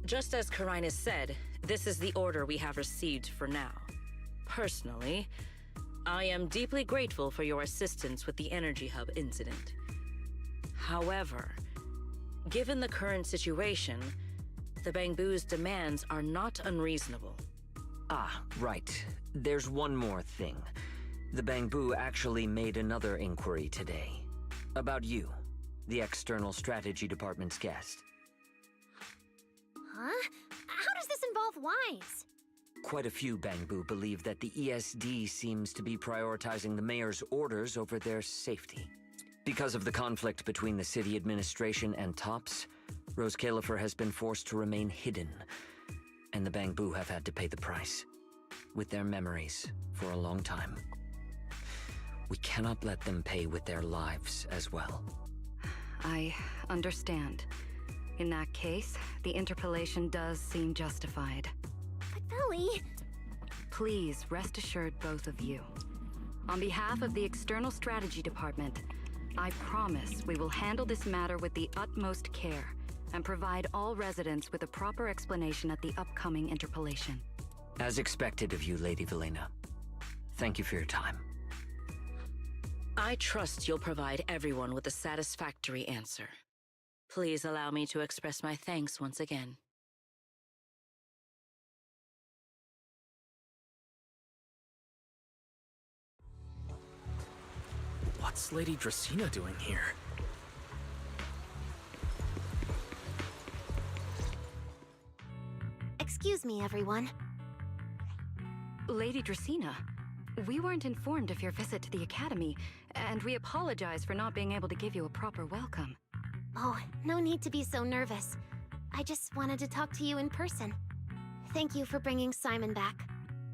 Speaker 14: Just as Carinus said, this is the order we have received for now. Personally, I am deeply grateful for your assistance with the Energy Hub incident. However, given the current situation, the Bangbu's demands are not unreasonable.
Speaker 15: Ah, right. There's one more thing. The Bangbu actually made another inquiry today. About you, the External Strategy Department's guest.
Speaker 7: Huh? How does this involve Wise?
Speaker 15: Quite a few Bangbu believe that the ESD seems to be prioritizing the mayor's orders over their safety. Because of the conflict between the city administration and TOPS, Rose Califer has been forced to remain hidden, and the Bangbu have had to pay the price, with their memories, for a long time. We cannot let them pay with their lives as well.
Speaker 12: I understand. In that case, the interpellation does seem justified.
Speaker 7: But Billy...
Speaker 12: Please rest assured, both of you. On behalf of the External Strategy Department, I promise we will handle this matter with the utmost care and provide all residents with a proper explanation at the upcoming interpellation.
Speaker 15: As expected of you, Lady Valina. Thank you for your time.
Speaker 14: I trust you'll provide everyone with a satisfactory answer. Please allow me to express my thanks once again.
Speaker 5: What's Lady Dracaena doing here?
Speaker 7: Excuse me, everyone.
Speaker 12: Lady Dracaena, we weren't informed of your visit to the Academy, and we apologize for not being able to give you a proper welcome.
Speaker 7: Oh, no need to be so nervous. I just wanted to talk to you in person. Thank you for bringing Simon back.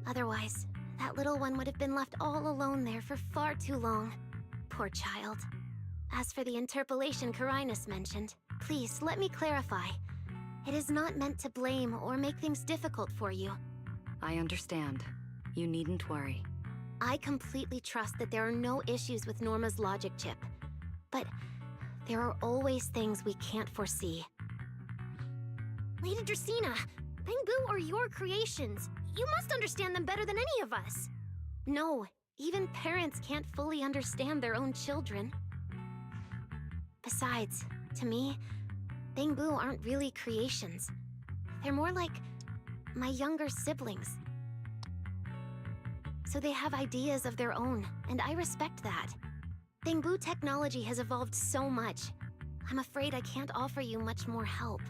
Speaker 7: Otherwise, that little one would have been left all alone there for far too long. Poor child. As for the interpolation Carinus mentioned, please let me clarify. It is not meant to blame or make things difficult for you.
Speaker 12: I understand. You needn't worry.
Speaker 7: I completely trust that there are no issues with Norma's logic chip. But there are always things we can't foresee. Lady Dracaena, Bangboo are your creations. You must understand them better than any of us. No, even parents can't fully understand their own children. Besides, to me, Bangboo aren't really creations. They're more like my younger siblings. So they have ideas of their own, and I respect that. Bangboo technology has evolved so much. I'm afraid I can't offer you much more help.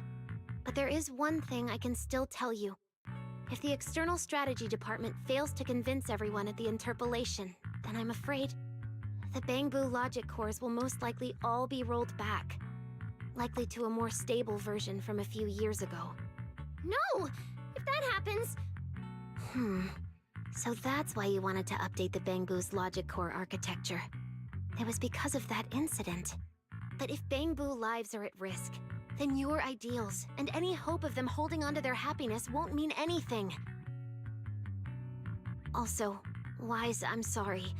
Speaker 7: But there is one thing I can still tell you. If the External Strategy Department fails to convince everyone at the interpolation, then I'm afraid the Bangboo logic cores will most likely all be rolled back. Likely to a more stable version from a few years ago.
Speaker 8: No! If that happens...
Speaker 7: So that's why you wanted to update the Bangboo's logic core architecture. It was because of that incident. But if Bangboo lives are at risk, then your ideals and any hope of them holding onto their happiness won't mean anything. Also, Wise, I'm sorry.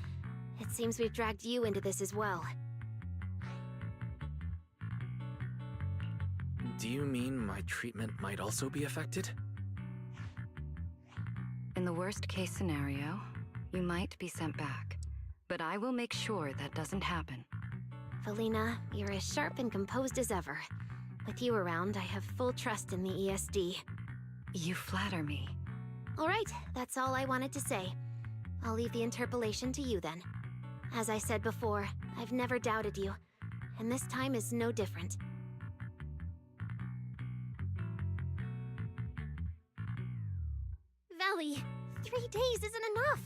Speaker 7: It seems we've dragged you into this as well.
Speaker 5: Do you mean my treatment might also be affected?
Speaker 12: In the worst-case scenario, you might be sent back. But I will make sure that doesn't happen.
Speaker 7: Felina, you're as sharp and composed as ever. With you around, I have full trust in the ESD.
Speaker 12: You flatter me.
Speaker 7: All right, that's all I wanted to say. I'll leave the interpolation to you then. As I said before, I've never doubted you, and this time is no different.
Speaker 8: Valley, 3 days isn't enough.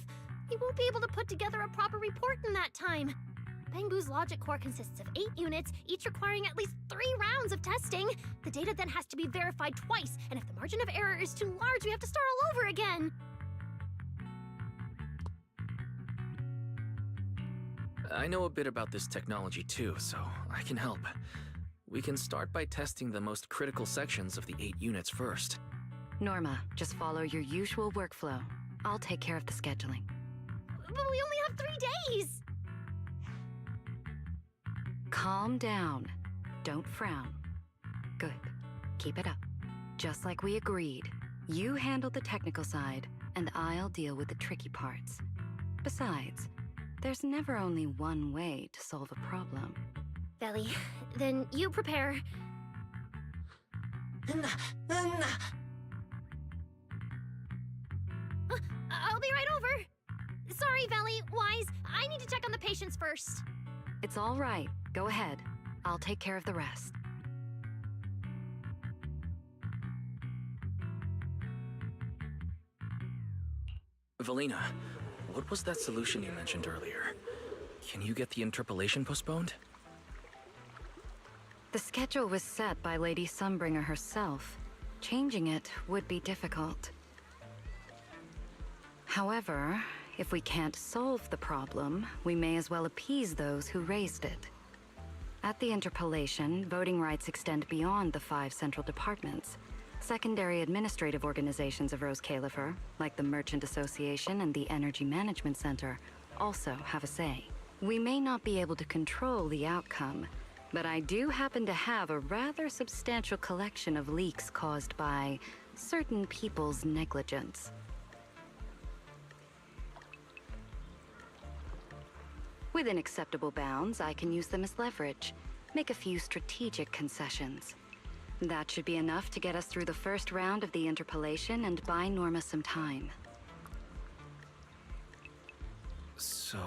Speaker 8: You won't be able to put together a proper report in that time. Bangboo's logic core consists of 8 units, each requiring at least 3 rounds of testing. The data then has to be verified twice, and if the margin of error is too large, we have to start all over again.
Speaker 5: I know a bit about this technology too, so I can help. We can start by testing the most critical sections of the 8 units first.
Speaker 12: Norma, just follow your usual workflow. I'll take care of the scheduling.
Speaker 8: But we only have 3 days!
Speaker 12: Calm down. Don't frown. Good. Keep it up. Just like we agreed. You handle the technical side, and I'll deal with the tricky parts. Besides, there's never only one way to solve a problem.
Speaker 8: Valley, then you prepare. I'll be right over. Sorry, Valley, Wise, I need to check on the patients first.
Speaker 12: It's all right. Go ahead. I'll take care of the rest.
Speaker 5: Valina, what was that solution you mentioned earlier? Can you get the interpolation postponed?
Speaker 12: The schedule was set by Lady Sunbringer herself. Changing it would be difficult. However, if we can't solve the problem, we may as well appease those who raised it. At the interpolation, voting rights extend beyond the 5 central departments. Secondary administrative organizations of Rose Califer, like the Merchant Association and the Energy Management Center, also have a say. We may not be able to control the outcome, but I do happen to have a rather substantial collection of leaks caused by certain people's negligence. Within acceptable bounds, I can use them as leverage, make a few strategic concessions. That should be enough to get us through the first round of the interpolation and buy Norma some time.
Speaker 5: So,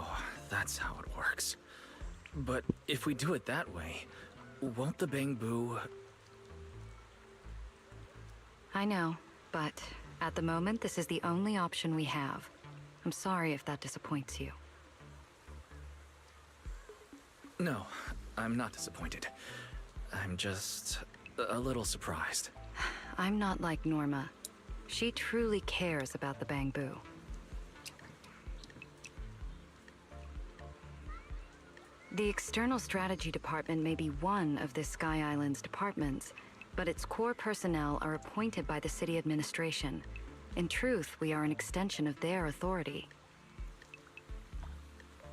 Speaker 5: that's how it works. But if we do it that way, won't the Bangbu...
Speaker 12: I know, but at the moment, this is the only option we have. I'm sorry if that disappoints you.
Speaker 5: No, I'm not disappointed. I'm just a little surprised.
Speaker 12: I'm not like Norma. She truly cares about the Bangbu. The External Strategy Department may be one of this Sky Island's departments, but its core personnel are appointed by the city administration. In truth, we are an extension of their authority.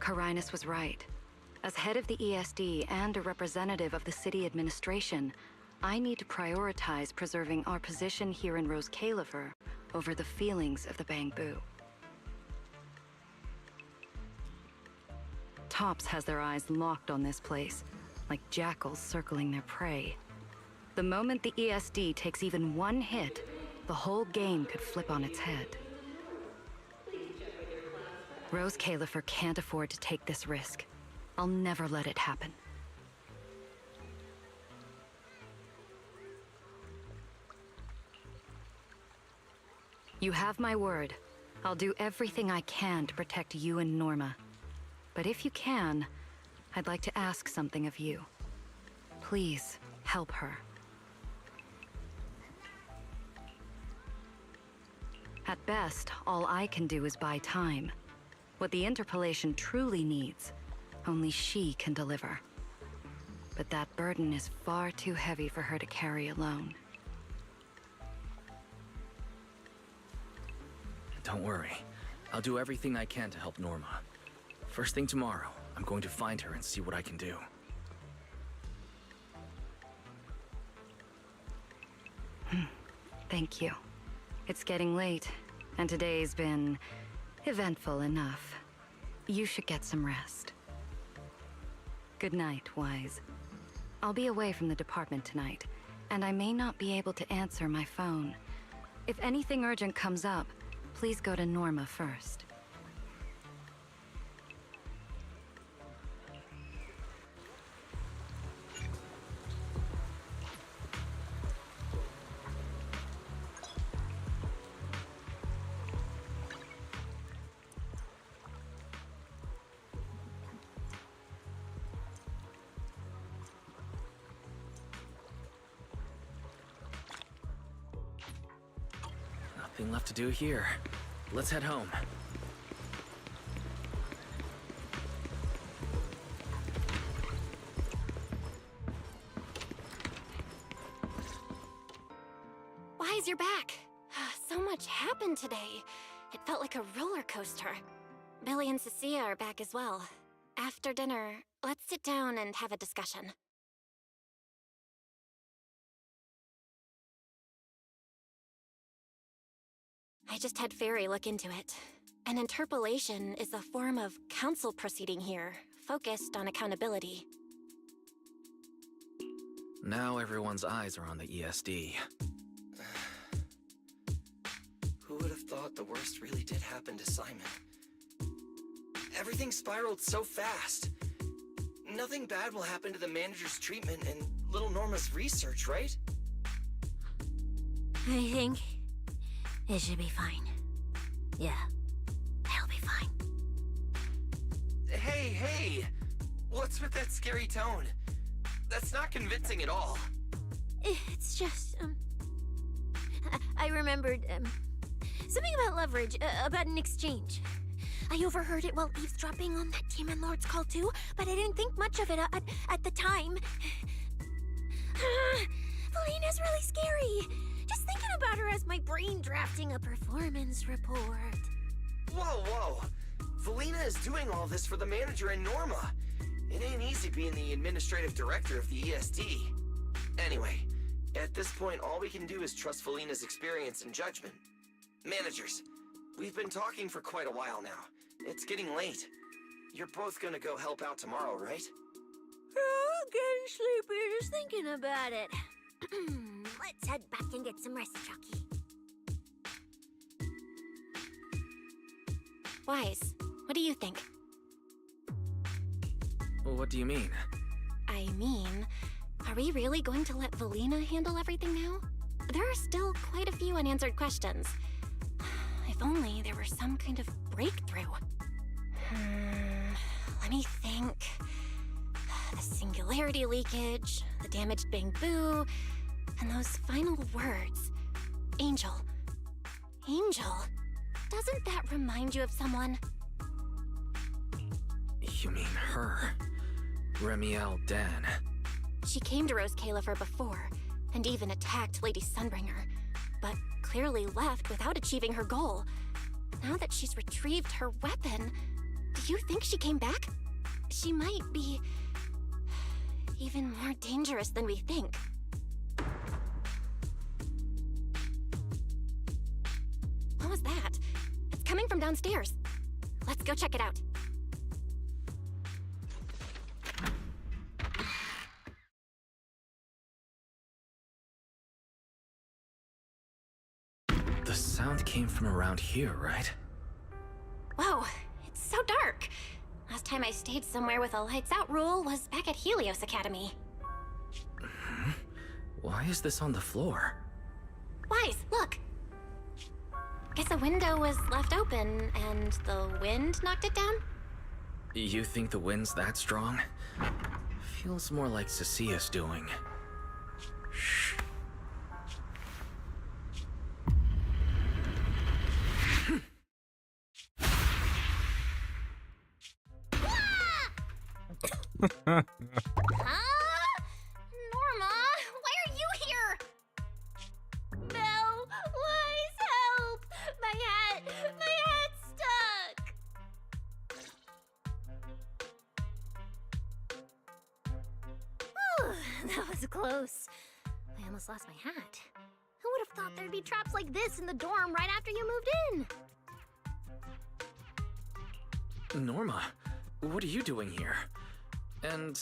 Speaker 12: Carinus was right. As head of the ESD and a representative of the city administration, I need to prioritize preserving our position here in Rose Califer over the feelings of the Bangbu. Tops has their eyes locked on this place, like jackals circling their prey. The moment the ESD takes even one hit, the whole game could flip on its head. Rose Califer can't afford to take this risk. I'll never let it happen. You have my word. I'll do everything I can to protect you and Norma. But if you can, I'd like to ask something of you. Please, help her. At best, all I can do is buy time. What the interpolation truly needs, only she can deliver. But that burden is far too heavy for her to carry alone.
Speaker 5: Don't worry. I'll do everything I can to help Norma. First thing tomorrow, I'm going to find her and see what I can do.
Speaker 12: Thank you. It's getting late, and today's been eventful enough. You should get some rest. Good night, Wise. I'll be away from the department tonight, and I may not be able to answer my phone. If anything urgent comes up, please go to Norma first.
Speaker 5: Nothing left to do here. Let's head home.
Speaker 4: Wise, you're back. So much happened today. It felt like a roller coaster. Billy and Cecilia are back as well. After dinner, let's sit down and have a discussion. I just had Fairy look into it. An interpolation is a form of council proceeding here, focused on accountability.
Speaker 5: Now everyone's eyes are on the ESD.
Speaker 6: Who would have thought the worst really did happen to Simon? Everything spiraled so fast. Nothing bad will happen to the manager's treatment and little Norma's research, right?
Speaker 8: I think it should be fine. Yeah, it'll be fine.
Speaker 6: Hey! What's with that scary tone? That's not convincing at all.
Speaker 8: It's just, I remembered, something about leverage, about an exchange. I overheard it while eavesdropping on that Demon Lord's call too, but I didn't think much of it at the time. Felina's really scary. Just thinking about her as my brain drafting a performance report.
Speaker 6: Whoa! Felina is doing all this for the manager and Norma. It ain't easy being the administrative director of the ESD. Anyway, at this point, all we can do is trust Felina's experience and judgment. Managers, we've been talking for quite a while now. It's getting late.
Speaker 2: you're both gonna go help out tomorrow, right?
Speaker 8: Oh, getting sleepy just thinking about it. Let's head back and get some rest, Chucky.
Speaker 4: Wise, what do you think?
Speaker 5: What do you mean?
Speaker 4: I mean, are we really going to let Valina handle everything now? There are still quite a few unanswered questions. If only there were some kind of breakthrough. Let me think. The singularity leakage, the damaged bamboo, and those final words. Angel. Angel. Doesn't that remind you of someone?
Speaker 5: You mean her? Remiel Dan.
Speaker 4: She came to Rose Califer before, and even attacked Lady Sunbringer, but clearly left without achieving her goal. Now that she's retrieved her weapon, do you think she came back? She might be even more dangerous than we think. What was that? It's coming from downstairs. Let's go check it out.
Speaker 5: The sound came from around here, right?
Speaker 4: Whoa, it's so dark. Last time I stayed somewhere with a lights out rule was back at Helios Academy.
Speaker 5: Why is this on the floor?
Speaker 4: Wise, look! Guess a window was left open and the wind knocked it down?
Speaker 5: You think the wind's that strong? Feels more like Cecia's doing. Shh.
Speaker 4: Huh? Norma, why are you here?
Speaker 8: Belle, Wise, help! My hat's stuck! Whew, that was close. I almost lost my hat. Who would have thought there'd be traps like this in the dorm right after you moved in?
Speaker 5: Norma, what are you doing here? And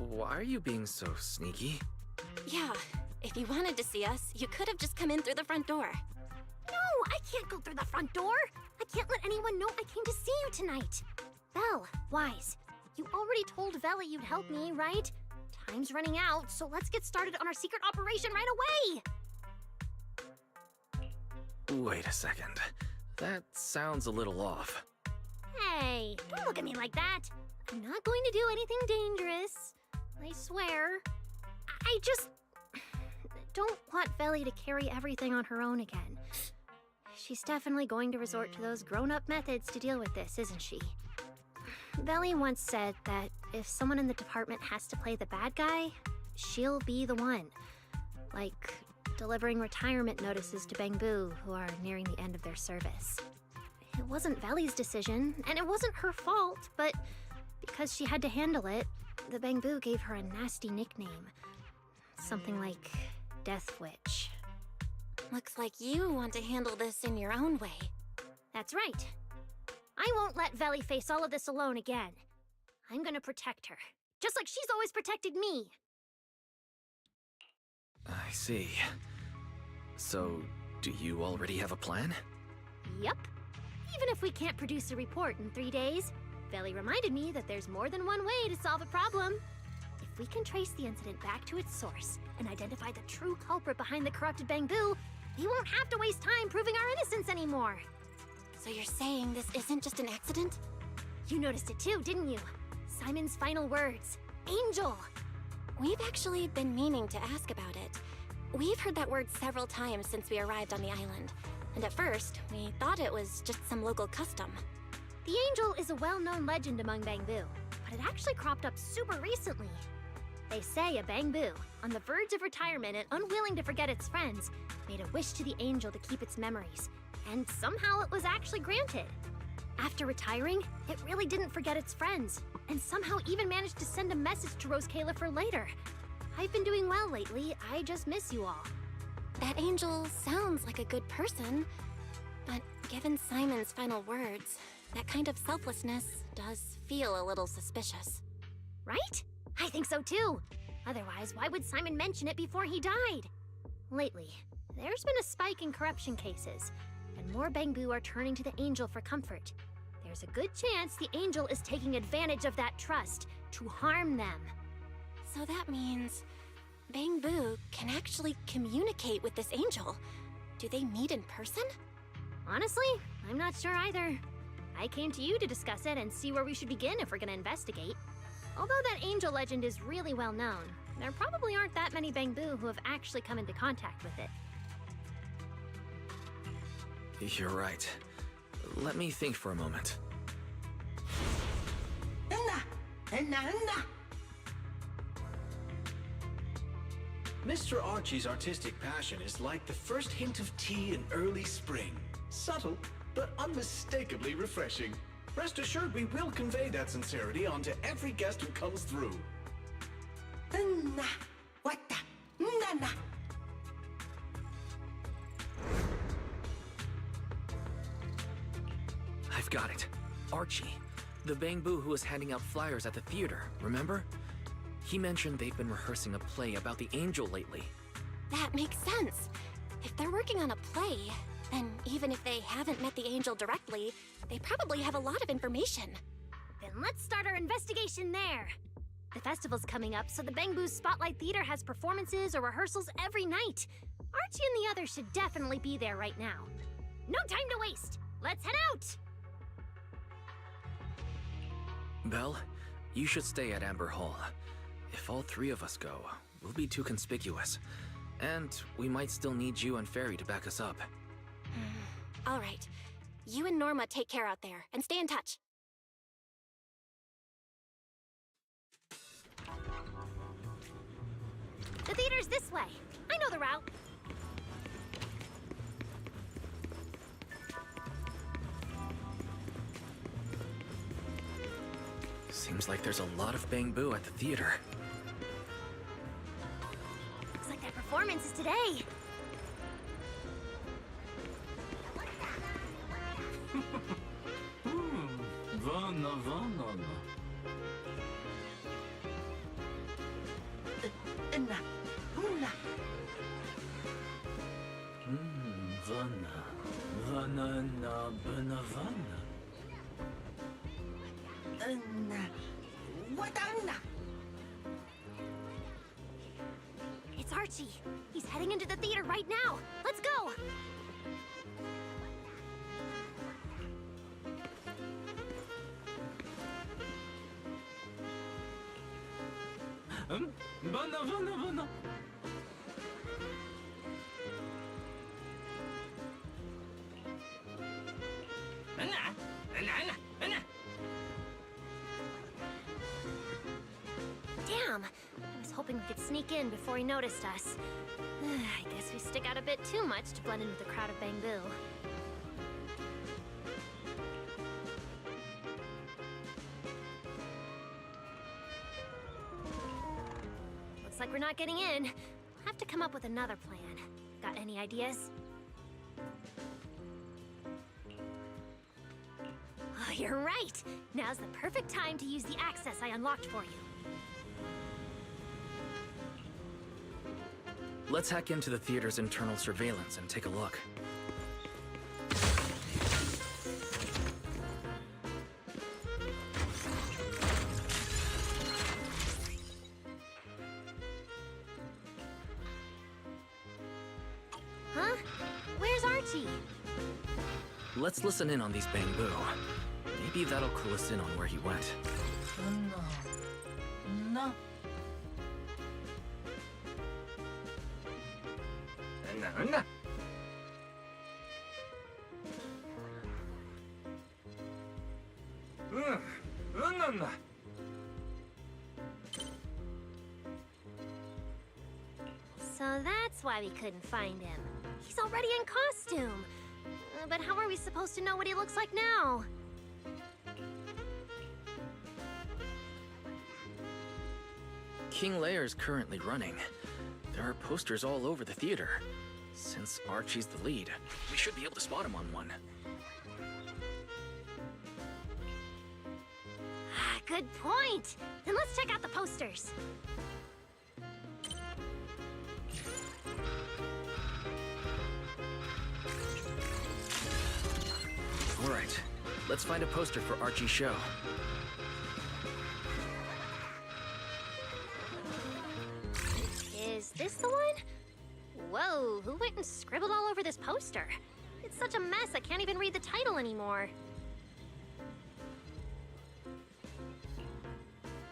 Speaker 5: why are you being so sneaky?
Speaker 4: Yeah, if you wanted to see us, you could have just come in through the front door.
Speaker 8: No, I can't go through the front door. I can't let anyone know I came to see you tonight. Belle, Wise, you already told Veli you'd help me, right? Time's running out, so let's get started on our secret operation right away.
Speaker 5: Wait a second. That sounds a little off.
Speaker 8: Hey, don't look at me like that. I'm not going to do anything dangerous. I swear. I just don't want Veli to carry everything on her own again. She's definitely going to resort to those grown-up methods to deal with this, isn't she? Veli once said that if someone in the department has to play the bad guy, she'll be the one. Like delivering retirement notices to Bangbu, who are nearing the end of their service. It wasn't Veli's decision, and it wasn't her fault, but because she had to handle it, the Bangbu gave her a nasty nickname. Something like Death Witch.
Speaker 4: Looks like you want to handle this in your own way.
Speaker 8: That's right. I won't let Veli face all of this alone again. I'm gonna protect her, just like she's always protected me.
Speaker 5: I see. So, do you already have a plan?
Speaker 8: Yup. Even if we can't produce a report in 3 days, Veli reminded me that there's more than one way to solve a problem. If we can trace the incident back to its source and identify the true culprit behind the corrupted Bangbu, we won't have to waste time proving our innocence anymore.
Speaker 4: So you're saying this isn't just an accident?
Speaker 8: You noticed it too, didn't you? Simon's final words. Angel!
Speaker 4: We've actually been meaning to ask about it. We've heard that word several times since we arrived on the island. And at first, we thought it was just some local custom.
Speaker 8: The Angel is a well-known legend among Bangbu, but it actually cropped up super recently. They say a Bangbu, on the verge of retirement and unwilling to forget its friends, made a wish to the Angel to keep its memories, and somehow it was actually granted. After retiring, it really didn't forget its friends, and somehow even managed to send a message to Rose Califer later. I've been doing well lately, I just miss you all.
Speaker 4: That Angel sounds like a good person, but given Simon's final words, That kind of selflessness does feel a little suspicious.
Speaker 7: Right? I think so too. Otherwise, why would Simon mention it before he died? Lately, there's been a spike in corruption cases, and more Bangbu are turning to the Angel for comfort. There's a good chance the Angel is taking advantage of that trust to harm them.
Speaker 4: So that means Bangbu can actually communicate with this Angel. Do they meet in person?
Speaker 7: Honestly, I'm not sure either. I came to you to discuss it and see where we should begin if we're gonna investigate. Although that Angel legend is really well known, there probably aren't that many Bangbu who have actually come into contact with it.
Speaker 5: You're right. Let me think for a moment.
Speaker 10: Mr. Archie's artistic passion is like the first hint of tea in early spring. Subtle, but unmistakably refreshing. Rest assured we will convey that sincerity onto every guest who comes through.
Speaker 5: I've got it. Archie. The Bangbu who was handing out flyers at the theater, remember? He mentioned they've been rehearsing a play about the Angel lately.
Speaker 4: That makes sense. If they're working on a play, then even if they haven't met the Angel directly, they probably have a lot of information.
Speaker 7: Then let's start our investigation there. The festival's coming up, so the Bangbu's Spotlight Theater has performances or rehearsals every night. Archie and the others should definitely be there right now. No time to waste! Let's head out!
Speaker 5: Belle, you should stay at Amber Hall. If all three of us go, we'll be too conspicuous. And we might still need you and Fairy to back us up.
Speaker 4: All right. You and Norma take care out there, and stay in touch.
Speaker 7: The theater's this way. I know the route.
Speaker 5: Seems like there's a lot of Bangbu at the theater.
Speaker 7: Looks like that performance is today. It's Archie. He's heading into the theater right now. Let's go. Damn! I was hoping we could sneak in before he noticed us. I guess we stick out a bit too much to blend in with the crowd of Bangbu. Looks like we're not getting in. We'll have to come up with another plan. Got any ideas? Oh, you're right! Now's the perfect time to use the access I unlocked for you.
Speaker 5: Let's hack into the theater's internal surveillance and take a look.
Speaker 7: Huh? Where's Archie?
Speaker 5: Let's listen in on these Bangbu. Maybe that'll clue us in on where he went.
Speaker 11: No.
Speaker 7: So that's why we couldn't find him. He's already in costume. But how are we supposed to know what he looks like now?
Speaker 5: King Lear's currently running. There are posters all over the theater. Since Archie's the lead, we should be able to spot him on one.
Speaker 7: Good point. Then let's check out the posters.
Speaker 5: All right, let's find a poster for Archie's show.
Speaker 7: Is this the one? Whoa, who went and scribbled all over this poster? It's such a mess, I can't even read the title anymore.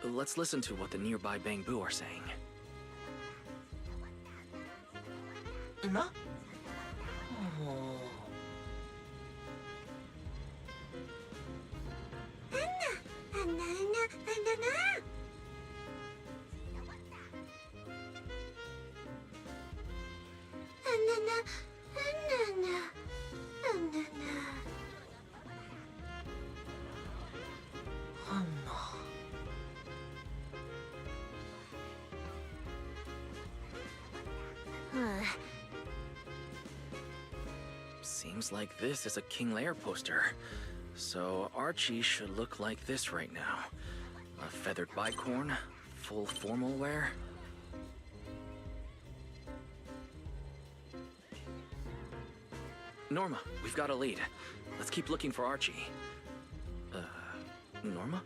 Speaker 5: Let's listen to what the nearby Bangbu are saying.
Speaker 2: No? Oh.
Speaker 5: Seems like this is a King Lear poster. So Archie should look like this right now. A feathered bicorn, full formal wear. Norma, we've got a lead. Let's keep looking for Archie. Norma?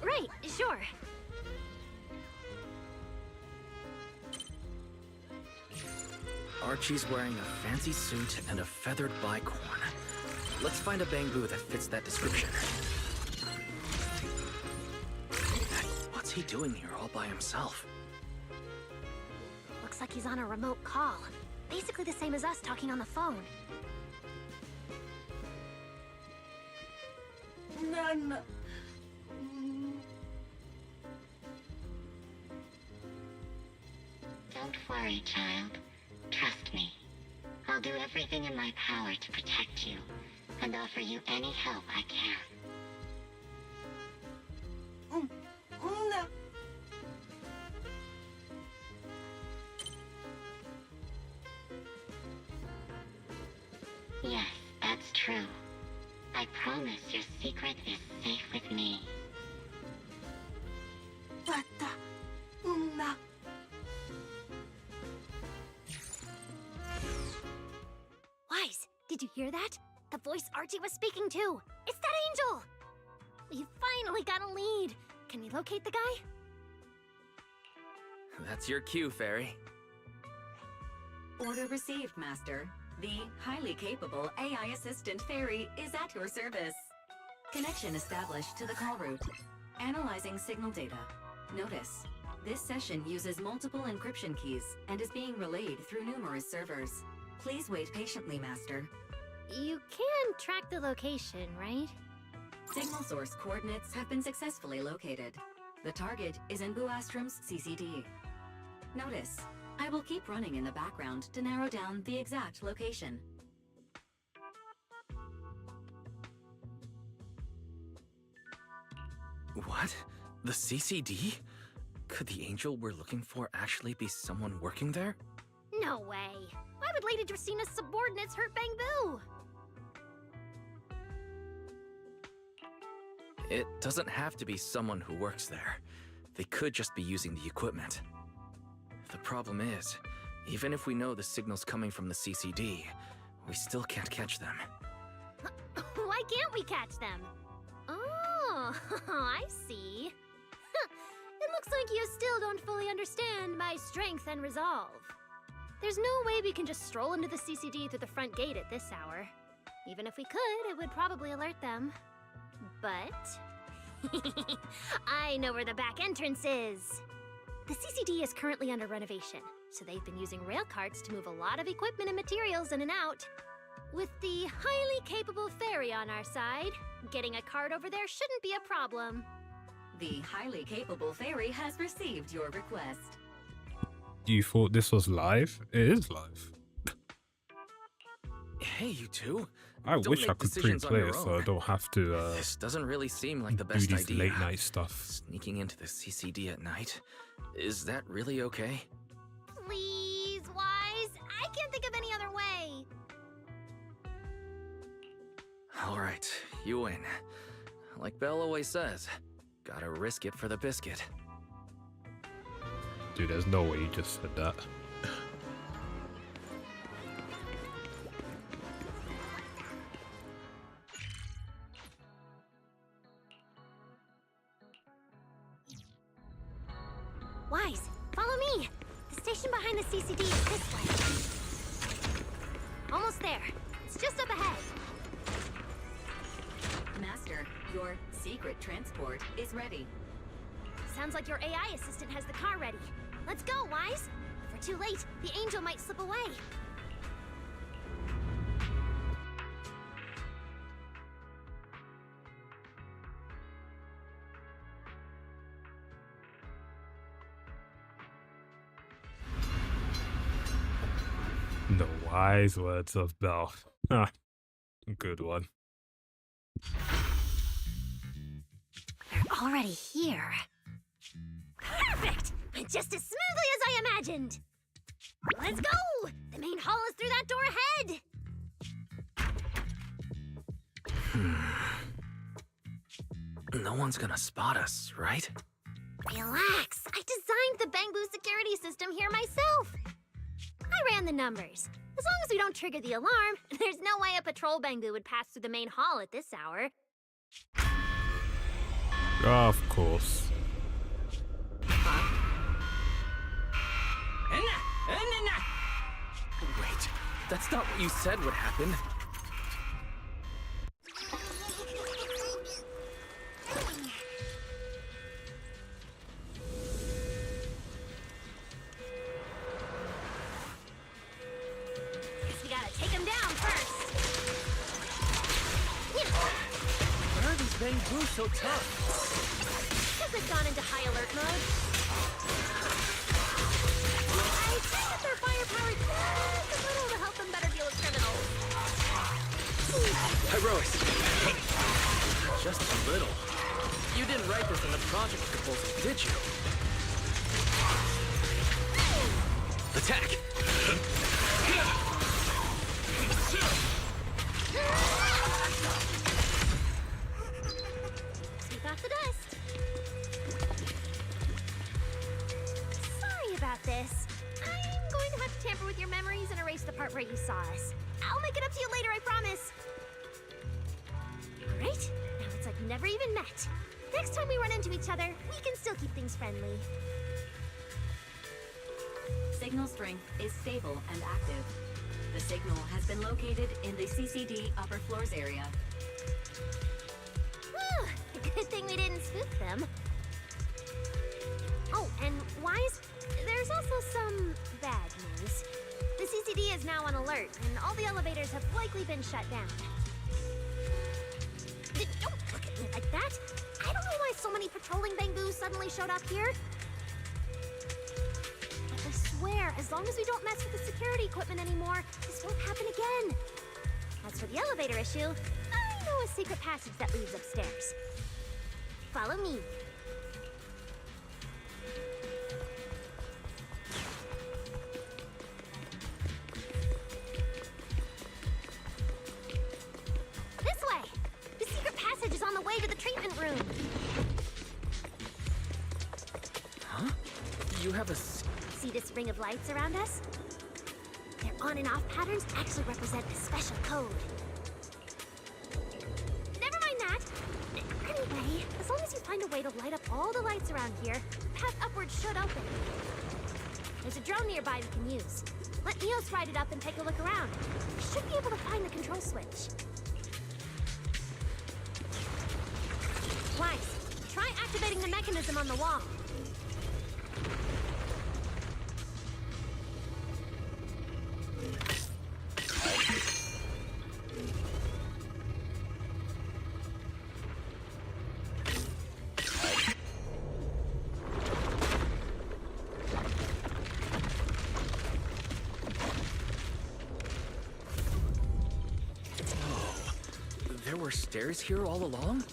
Speaker 7: Right, sure.
Speaker 5: Archie's wearing a fancy suit and a feathered bicorn. Let's find a Bangbu that fits that description. What's he doing here all by himself?
Speaker 7: Looks like he's on a remote call. Basically the same as us talking on the phone.
Speaker 11: None.
Speaker 3: Don't worry, child. Trust me. I'll do everything in my power to protect you and offer you any help I can.
Speaker 11: No.
Speaker 3: Yes, that's true. I promise your secret is safe with me.
Speaker 7: Wise, did you hear that? The voice Archie was speaking to. It's that angel! We finally got a lead. Can we locate the guy?
Speaker 5: That's your cue, Fairy.
Speaker 13: Order received, Master. The highly capable AI assistant Fairy is at your service. Connection established to the call route. Analyzing signal data. Notice, this session uses multiple encryption keys and is being relayed through numerous servers. Please wait patiently, Master.
Speaker 7: You can track the location, right?
Speaker 13: Signal source coordinates have been successfully located. The target is in Buastrom's CCD. Notice, I will keep running in the background to narrow down the exact location.
Speaker 5: What? The CCD? Could the angel we're looking for actually be someone working there?
Speaker 7: No way. Why would Lady Dracina's subordinates hurt Bangbu?
Speaker 5: It doesn't have to be someone who works there. They could just be using the equipment. The problem is, even if we know the signal's coming from the CCD, we still can't catch them.
Speaker 7: Why can't we catch them? Oh, I see. It looks like you still don't fully understand my strength and resolve. There's no way we can just stroll into the CCD through the front gate at this hour. Even if we could, it would probably alert them. But I know where the back entrance is. The CCD is currently under renovation, so they've been using rail carts to move a lot of equipment and materials in and out. With the highly capable Fairy on our side, getting a cart over there shouldn't be a problem.
Speaker 13: The highly capable Fairy has received your request.
Speaker 1: You thought this was live? It is live.
Speaker 5: Hey, you two.
Speaker 1: I
Speaker 5: Don't
Speaker 1: wish I
Speaker 5: make
Speaker 1: could
Speaker 5: decisions on
Speaker 1: pre-play
Speaker 5: your
Speaker 1: it so
Speaker 5: own.
Speaker 1: I don't have to
Speaker 5: This doesn't really seem like the
Speaker 1: do
Speaker 5: best
Speaker 1: these
Speaker 5: idea.
Speaker 1: late night stuff.
Speaker 5: Sneaking into the CCD at night? Is that really okay?
Speaker 7: Please, Wise, I can't think of any other way.
Speaker 5: Alright, you win. Like Belle always says, gotta risk it for the biscuit.
Speaker 1: Dude, there's no way you just said that.
Speaker 7: Wise, follow me. The station behind the CCD is this way. Almost there. It's just up ahead.
Speaker 13: Master, your secret transport is ready.
Speaker 7: Sounds like your AI assistant has the car ready. Let's go, Wise. If we're too late, the angel might slip away.
Speaker 1: The wise words of Belle. Good one.
Speaker 7: They're already here. Perfect! Just as smoothly as I imagined. Let's go! The main hall is through that door ahead.
Speaker 5: No one's gonna spot us, right?
Speaker 7: Relax. I designed the Bangbu security system here myself. I ran the numbers. As long as we don't trigger the alarm, there's no way a patrol Bangbu would pass through the main hall at this hour.
Speaker 1: Of course.
Speaker 5: Wait, that's not what you said would happen.
Speaker 7: Guess we gotta take him down first.
Speaker 5: Why are these Bangbu so tough?
Speaker 7: Because they've gone into high alert mode. I think that their firepower just a little to help them better deal with criminals.
Speaker 5: Heroics. Just a little. You didn't write this in the project proposal, did you? Attack!
Speaker 7: Sweep off the dust. Sorry about this. I'm going to have to tamper with your memories and erase the part where you saw us. I'll make it up to you later, I promise. Alright, now it's like we never even met. Next time we run into each other, we can still keep things friendly.
Speaker 13: Signal strength is stable and active. The signal has been located in the CCD upper floors area.
Speaker 7: Whew, good thing we didn't spook them. Oh, and Wise, there's also some bad news. The CCD is now on alert, and all the elevators have likely been shut down. Don't look at me like that! I don't know why so many patrolling Bangbu suddenly showed up here. But I swear, as long as we don't mess with the security equipment anymore, this won't happen again. As for the elevator issue, I know a secret passage that leads upstairs. Follow me. This way! The secret passage is on the way to the treatment room.
Speaker 5: Huh? You have a...
Speaker 7: See this ring of lights around us? Their on and off patterns actually represent a special code. Never mind that. Anyway, as long as you find a way to light up all the lights around here, the path upwards should open. There's a drone nearby we can use. Let Eos ride it up and take a look around. We should be able to find the control switch. Wise, try activating the mechanism on the wall.
Speaker 5: There were stairs here all along?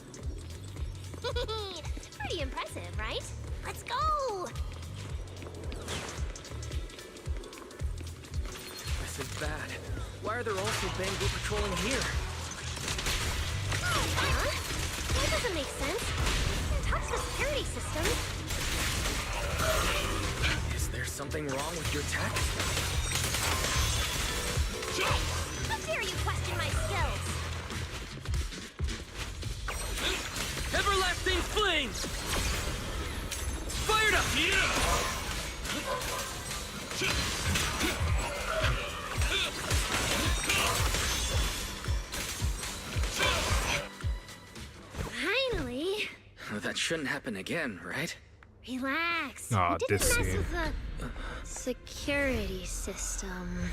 Speaker 7: Pretty impressive, right? Let's go!
Speaker 5: This is bad. Why are there also Bangbu patrolling here?
Speaker 7: makes sense. You can touch the security system.
Speaker 5: Is there something wrong with your tech?
Speaker 7: How dare you question my skills?
Speaker 5: Everlasting flames! Fired up!
Speaker 7: Finally.
Speaker 5: That shouldn't happen again, right?
Speaker 7: Relax.
Speaker 1: Ah,
Speaker 7: I didn't
Speaker 1: this
Speaker 7: mess
Speaker 1: scene.
Speaker 7: with the security system.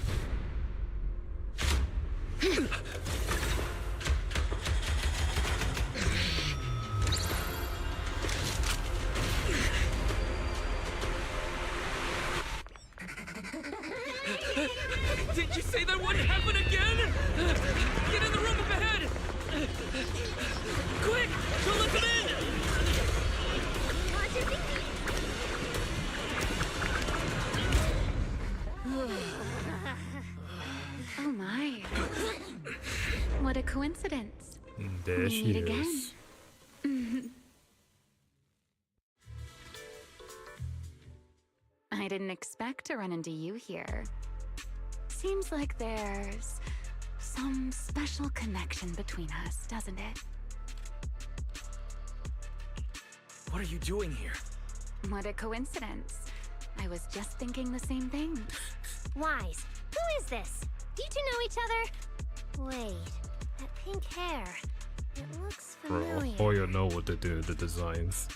Speaker 5: Did you say that wouldn't happen again? Get in the room up ahead! Quick! Don't let them in!
Speaker 7: What's your thinking?
Speaker 12: Oh my. What a coincidence.
Speaker 1: There
Speaker 12: We
Speaker 1: she
Speaker 12: meet
Speaker 1: is.
Speaker 12: again. I didn't expect to run into you here. Seems like there's some special connection between us, doesn't it?
Speaker 5: What are you doing here?
Speaker 12: What a coincidence. I was just thinking the same thing.
Speaker 7: Wise, who is this? Do you two know each other? Wait, that pink hair. It looks
Speaker 1: Bro,
Speaker 7: familiar.
Speaker 1: Hoya know what to do with the designs.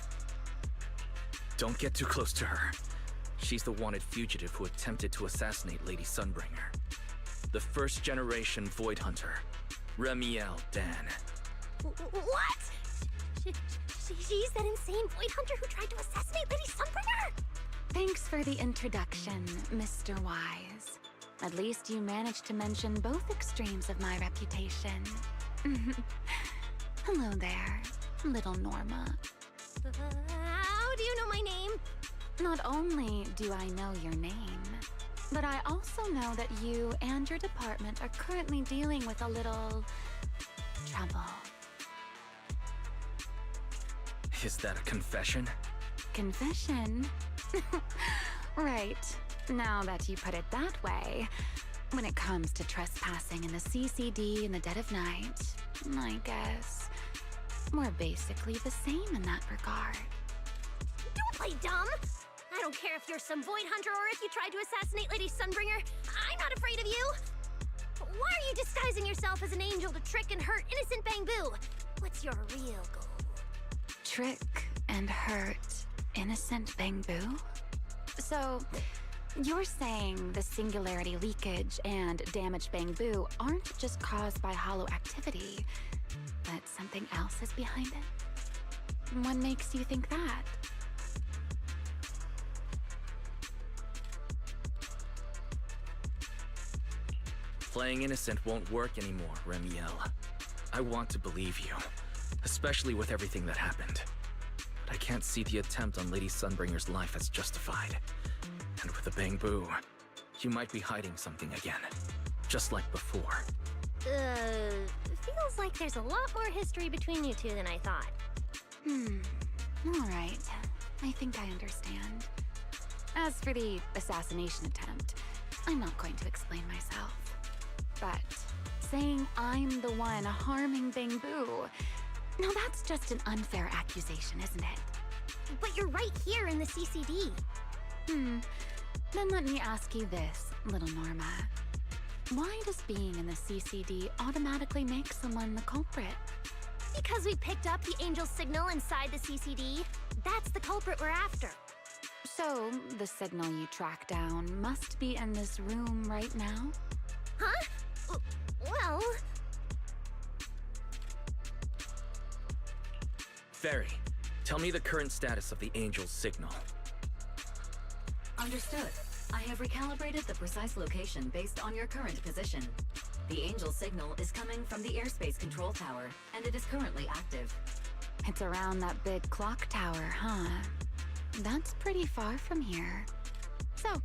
Speaker 5: Don't get too close to her. She's the wanted fugitive who attempted to assassinate Lady Sunbringer. The first generation Void Hunter, Remiel Dan.
Speaker 7: What? She's that insane Void Hunter who tried to assassinate Lady Sunbringer?
Speaker 12: Thanks for the introduction, Mr. Wise. At least you managed to mention both extremes of my reputation. Hello there, little Norma.
Speaker 7: How do you know my name?
Speaker 12: Not only do I know your name, but I also know that you and your department are currently dealing with a little trouble.
Speaker 5: Is that a confession?
Speaker 12: Confession? Right. Now that you put it that way, when it comes to trespassing in the CCD in the dead of night, I guess we're basically the same in that regard.
Speaker 7: Don't play dumb! I don't care if you're some Void Hunter or if you tried to assassinate Lady Sunbringer. I'm not afraid of you! Why are you disguising yourself as an angel to trick and hurt innocent Bangbu? What's your real goal?
Speaker 12: Trick and hurt innocent Bangbu? So, you're saying the singularity leakage and damaged Bangbu aren't just caused by hollow activity, but something else is behind it? What makes you think that?
Speaker 5: Playing innocent won't work anymore, Remiel. I want to believe you, especially with everything that happened. But I can't see the attempt on Lady Sunbringer's life as justified. And with the Bangbu, you might be hiding something again, just like before.
Speaker 7: Feels like there's a lot more history between you two than I thought.
Speaker 12: All right. I think I understand. As for the assassination attempt, I'm not going to explain myself. But saying I'm the one harming Bangbu, now that's just an unfair accusation, isn't it?
Speaker 7: But you're right here in the CCD.
Speaker 12: Then let me ask you this, little Norma. Why does being in the CCD automatically make someone the culprit?
Speaker 7: Because we picked up the angel's signal inside the CCD. That's the culprit we're after.
Speaker 12: So, the signal you track down must be in this room right now?
Speaker 7: Huh? Well...
Speaker 5: Fairy, tell me the current status of the angel's signal.
Speaker 13: Understood. I have recalibrated the precise location based on your current position. The Angel signal is coming from the airspace control tower, and it is currently active.
Speaker 12: It's around that big clock tower, huh? That's pretty far from here. So,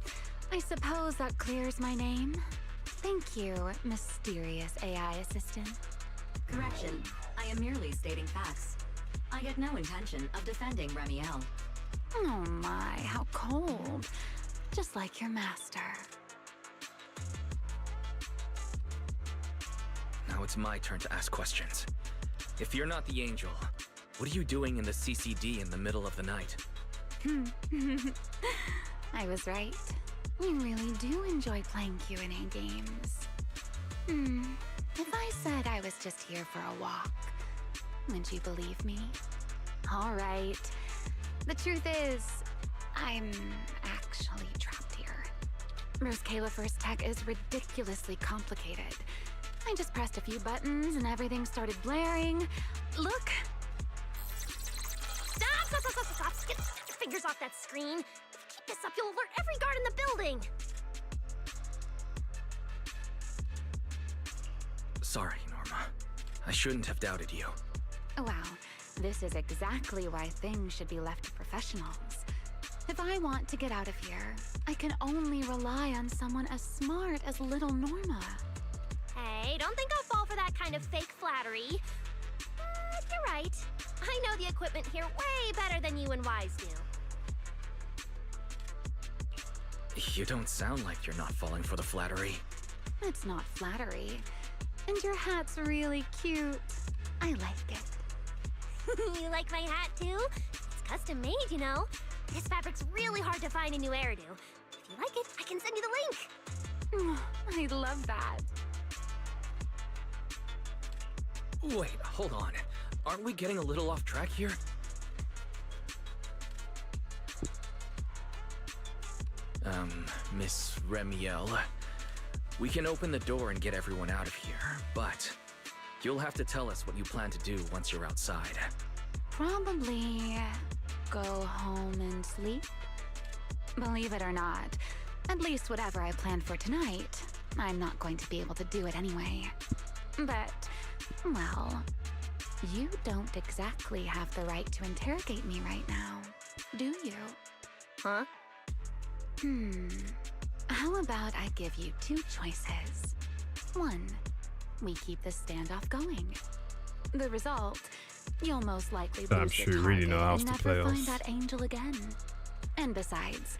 Speaker 12: I suppose that clears my name? Thank you, mysterious AI assistant.
Speaker 13: Correction. I am merely stating facts. I get no intention of defending Remiel.
Speaker 12: Oh my, how cold. Just like your master.
Speaker 5: Now it's my turn to ask questions. If you're not the angel, what are you doing in the CCD in the middle of the night?
Speaker 12: I was right. You really do enjoy playing Q&A games. If I said I was just here for a walk, would you believe me? All right. The truth is, I'm actually trapped here. Rose Califer's tech is ridiculously complicated. I just pressed a few buttons and everything started blaring. Look!
Speaker 7: Stop! Get your fingers off that screen. If you keep this up, you'll alert every guard in the building.
Speaker 5: Sorry, Norma. I shouldn't have doubted you.
Speaker 12: Wow, this is exactly why things should be left to professionals. If I want to get out of here, I can only rely on someone as smart as little Norma.
Speaker 7: Hey, don't think I'll fall for that kind of fake flattery. You're right. I know the equipment here way better than you and Wise do.
Speaker 5: You don't sound like you're not falling for the flattery.
Speaker 12: It's not flattery. And your hat's really cute. I like it.
Speaker 7: You like my hat too? It's custom made, you know. This fabric's really hard to find in New Eridu. If you like it, I can send you the link.
Speaker 12: I love that.
Speaker 5: Wait, hold on. Aren't we getting a little off track here? Miss Remiel, we can open the door and get everyone out of here, but you'll have to tell us what you plan to do once you're outside.
Speaker 12: Probably go home and sleep. Believe it or not, at least whatever I planned for tonight, I'm not going to be able to do it anyway. But, well, you don't exactly have the right to interrogate me right now, do you?
Speaker 7: Huh?
Speaker 12: How about I give you two choices? One, we keep the standoff going. The result, you'll most likely
Speaker 1: Damn
Speaker 12: lose
Speaker 1: sure
Speaker 12: your
Speaker 1: you really know how
Speaker 12: target and
Speaker 1: to play
Speaker 12: never find
Speaker 1: us.
Speaker 12: that angel again. And besides,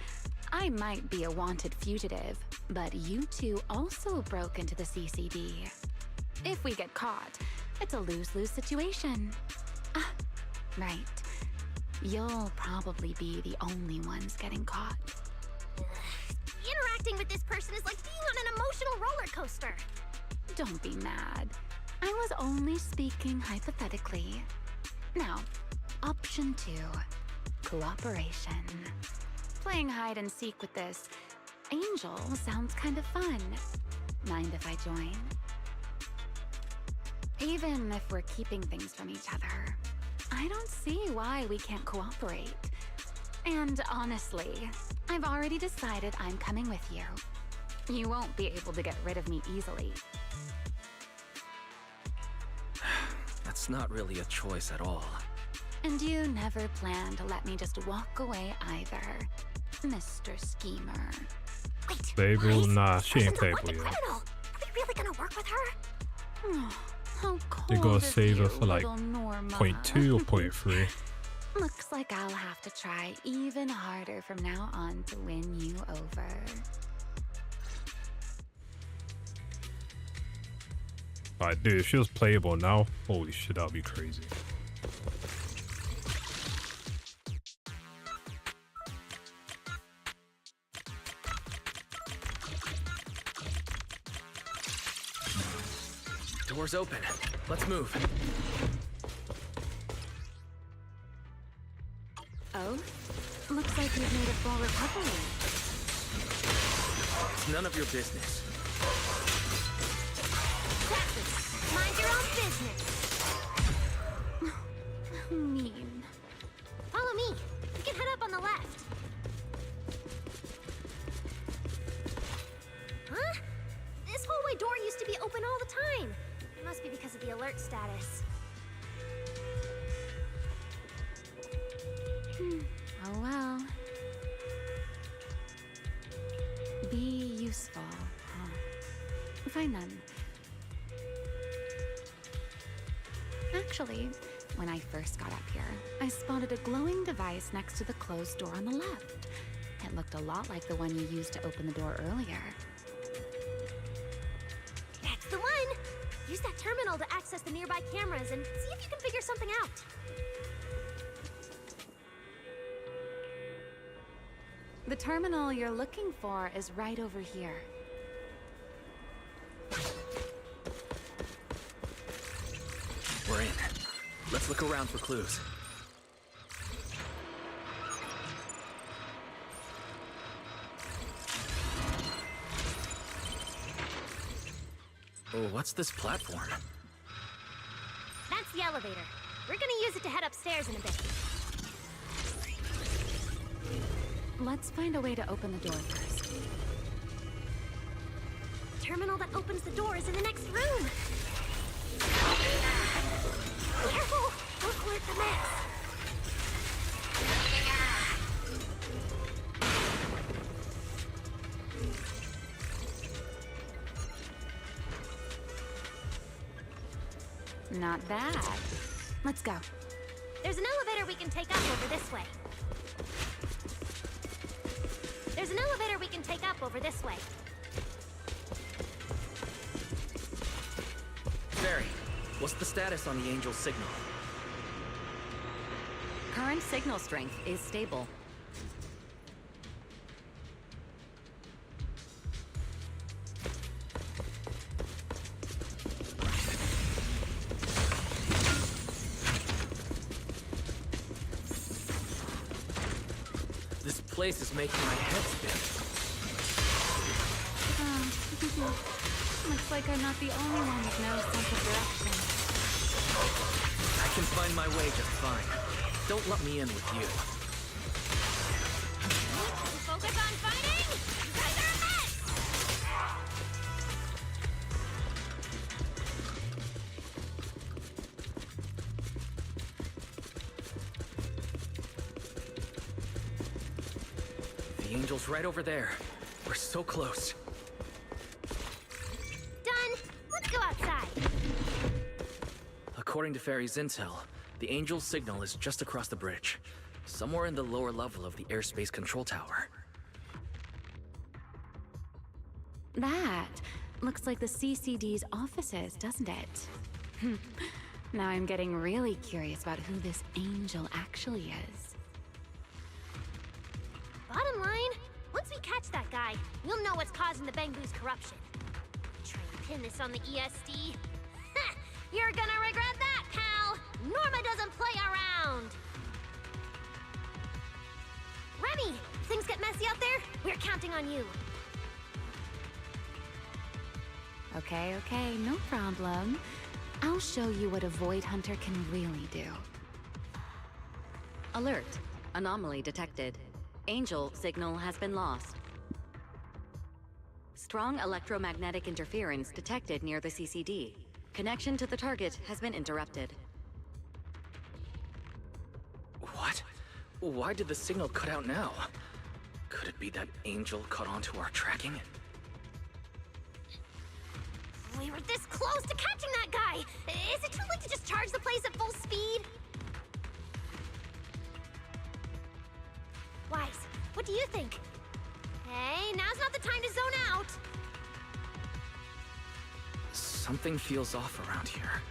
Speaker 12: I might be a wanted fugitive, but you two also broke into the CCD. If we get caught, it's a lose-lose situation. Ah, right. You'll probably be the only ones getting caught.
Speaker 7: Interacting with this person is like being on an emotional roller coaster.
Speaker 12: Don't be mad. I was only speaking hypothetically. Now, option 2. Cooperation. Playing hide and seek with this angel sounds kind of fun. Mind if I join? Even if we're keeping things from each other, I don't see why we can't cooperate. And honestly, I've already decided I'm coming with you. You won't be able to get rid of me easily.
Speaker 5: That's not really a choice at all.
Speaker 12: And you never planned to let me just walk away either, Mr. Schemer.
Speaker 7: Wait,
Speaker 1: Playable? Nah, she ain't playable yet.
Speaker 7: criminal. Are we really gonna work with her?
Speaker 12: Oh, how cold
Speaker 1: They gotta
Speaker 12: of
Speaker 1: save her
Speaker 12: you,
Speaker 1: for like
Speaker 12: little Norma.
Speaker 1: 0.2 or 0.3.
Speaker 12: Looks like I'll have to try even harder from now on to win you over.
Speaker 1: Like, dude, if she was playable now, holy shit, that'd be crazy.
Speaker 5: Door's open. Let's move.
Speaker 12: Oh? Looks like you've made a full recovery.
Speaker 5: It's none of your business.
Speaker 7: Texas, mind your own business.
Speaker 12: Mean.
Speaker 7: Follow me. We can head up on the left. Huh? This hallway door used to be open all the time. It must be because of the alert status.
Speaker 12: Oh well. Be useful, huh? Fine then. Actually,
Speaker 9: When I first got up here, I spotted a glowing device next to the closed door on the left. It looked a lot like the one you used to open the door earlier.
Speaker 7: That's the one! Use that terminal to access the nearby cameras and see if you can figure something out.
Speaker 9: The terminal you're looking for is right over here.
Speaker 5: We're in. Let's look around for clues. Oh, what's this platform?
Speaker 7: That's the elevator. We're gonna use it to head upstairs in a bit.
Speaker 9: Let's find a way to open the door first.
Speaker 7: The terminal that opens the door is in the next room. Careful! Don't alert the mess.
Speaker 9: Not bad. Let's go.
Speaker 7: There's an elevator we can take up over this way. There's an elevator we can take up over this way.
Speaker 5: Barry, what's the status on the Angel's signal?
Speaker 12: Current signal strength is stable.
Speaker 5: This place is making my head spin.
Speaker 9: Looks like I'm not the only one with no sense of direction.
Speaker 5: I can find my way just fine. Don't let me in with you.
Speaker 7: Focus on fighting! You guys are a mess!
Speaker 5: The Angel's right over there. We're so close.
Speaker 7: Done! Let's go outside.
Speaker 5: According to Fairy's intel, the Angel's signal is just across the bridge, somewhere in the lower level of the airspace control tower.
Speaker 9: That looks like the CCD's offices, doesn't it? Now I'm getting really curious about who this Angel actually is.
Speaker 7: Bottom line, once we catch that guy, we'll know what's causing the Bangbu's corruption. Try and pin this on the ESD. Ha! You're gonna regret that, pal! Norma doesn't play around! Remy, things get messy out there? We're counting on you.
Speaker 9: Okay, no problem. I'll show you what a Void Hunter can really do.
Speaker 12: Alert. Anomaly detected. Angel signal has been lost. Strong electromagnetic interference detected near the CCD. Connection to the target has been interrupted.
Speaker 5: What? Why did the signal cut out now? Could it be that Angel caught onto our tracking?
Speaker 7: We were this close to catching that guy! Is it too late to just charge the place at full speed? Wise, what do you think? Hey, now's not the time to zone out!
Speaker 5: Something feels off around here.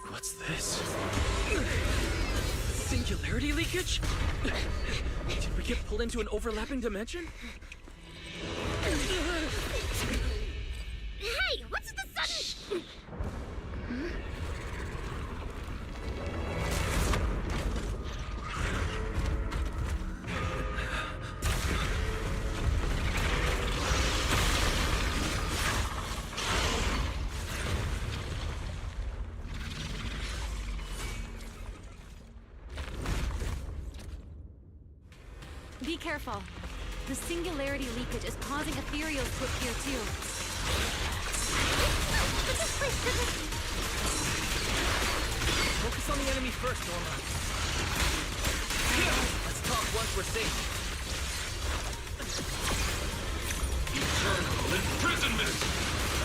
Speaker 5: What's this? Singularity leakage? Did we get pulled into an overlapping dimension?
Speaker 7: Hey, what's the sudden...
Speaker 9: Be careful. The singularity leakage is causing ethereals to appear too.
Speaker 5: Focus on the enemy first, Norma. Let's talk once we're safe.
Speaker 17: Eternal imprisonment!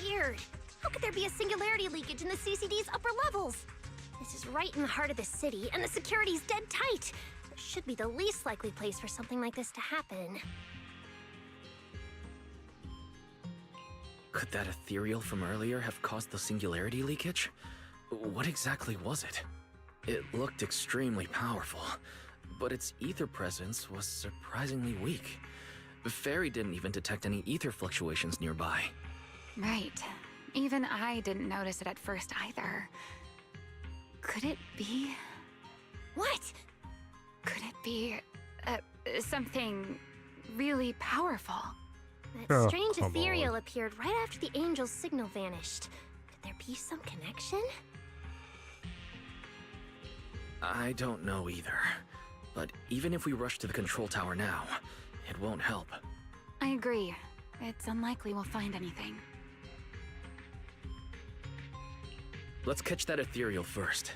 Speaker 7: Weird. How could there be a singularity leakage in the CCD's upper levels? This is right in the heart of the city, and the security's dead tight. This should be the least likely place for something like this to happen.
Speaker 5: Could that ethereal from earlier have caused the singularity leakage? What exactly was it? It looked extremely powerful, but its ether presence was surprisingly weak. Fairy didn't even detect any ether fluctuations nearby.
Speaker 9: Right. Even I didn't notice it at first either. Could it be?
Speaker 7: What?
Speaker 9: Could it be something really powerful?
Speaker 7: That strange ethereal appeared right after the angel's signal vanished. Could there be some connection?
Speaker 5: I don't know either. But even if we rush to the control tower now, it won't help.
Speaker 9: I agree. It's unlikely we'll find anything.
Speaker 5: Let's catch that ethereal first.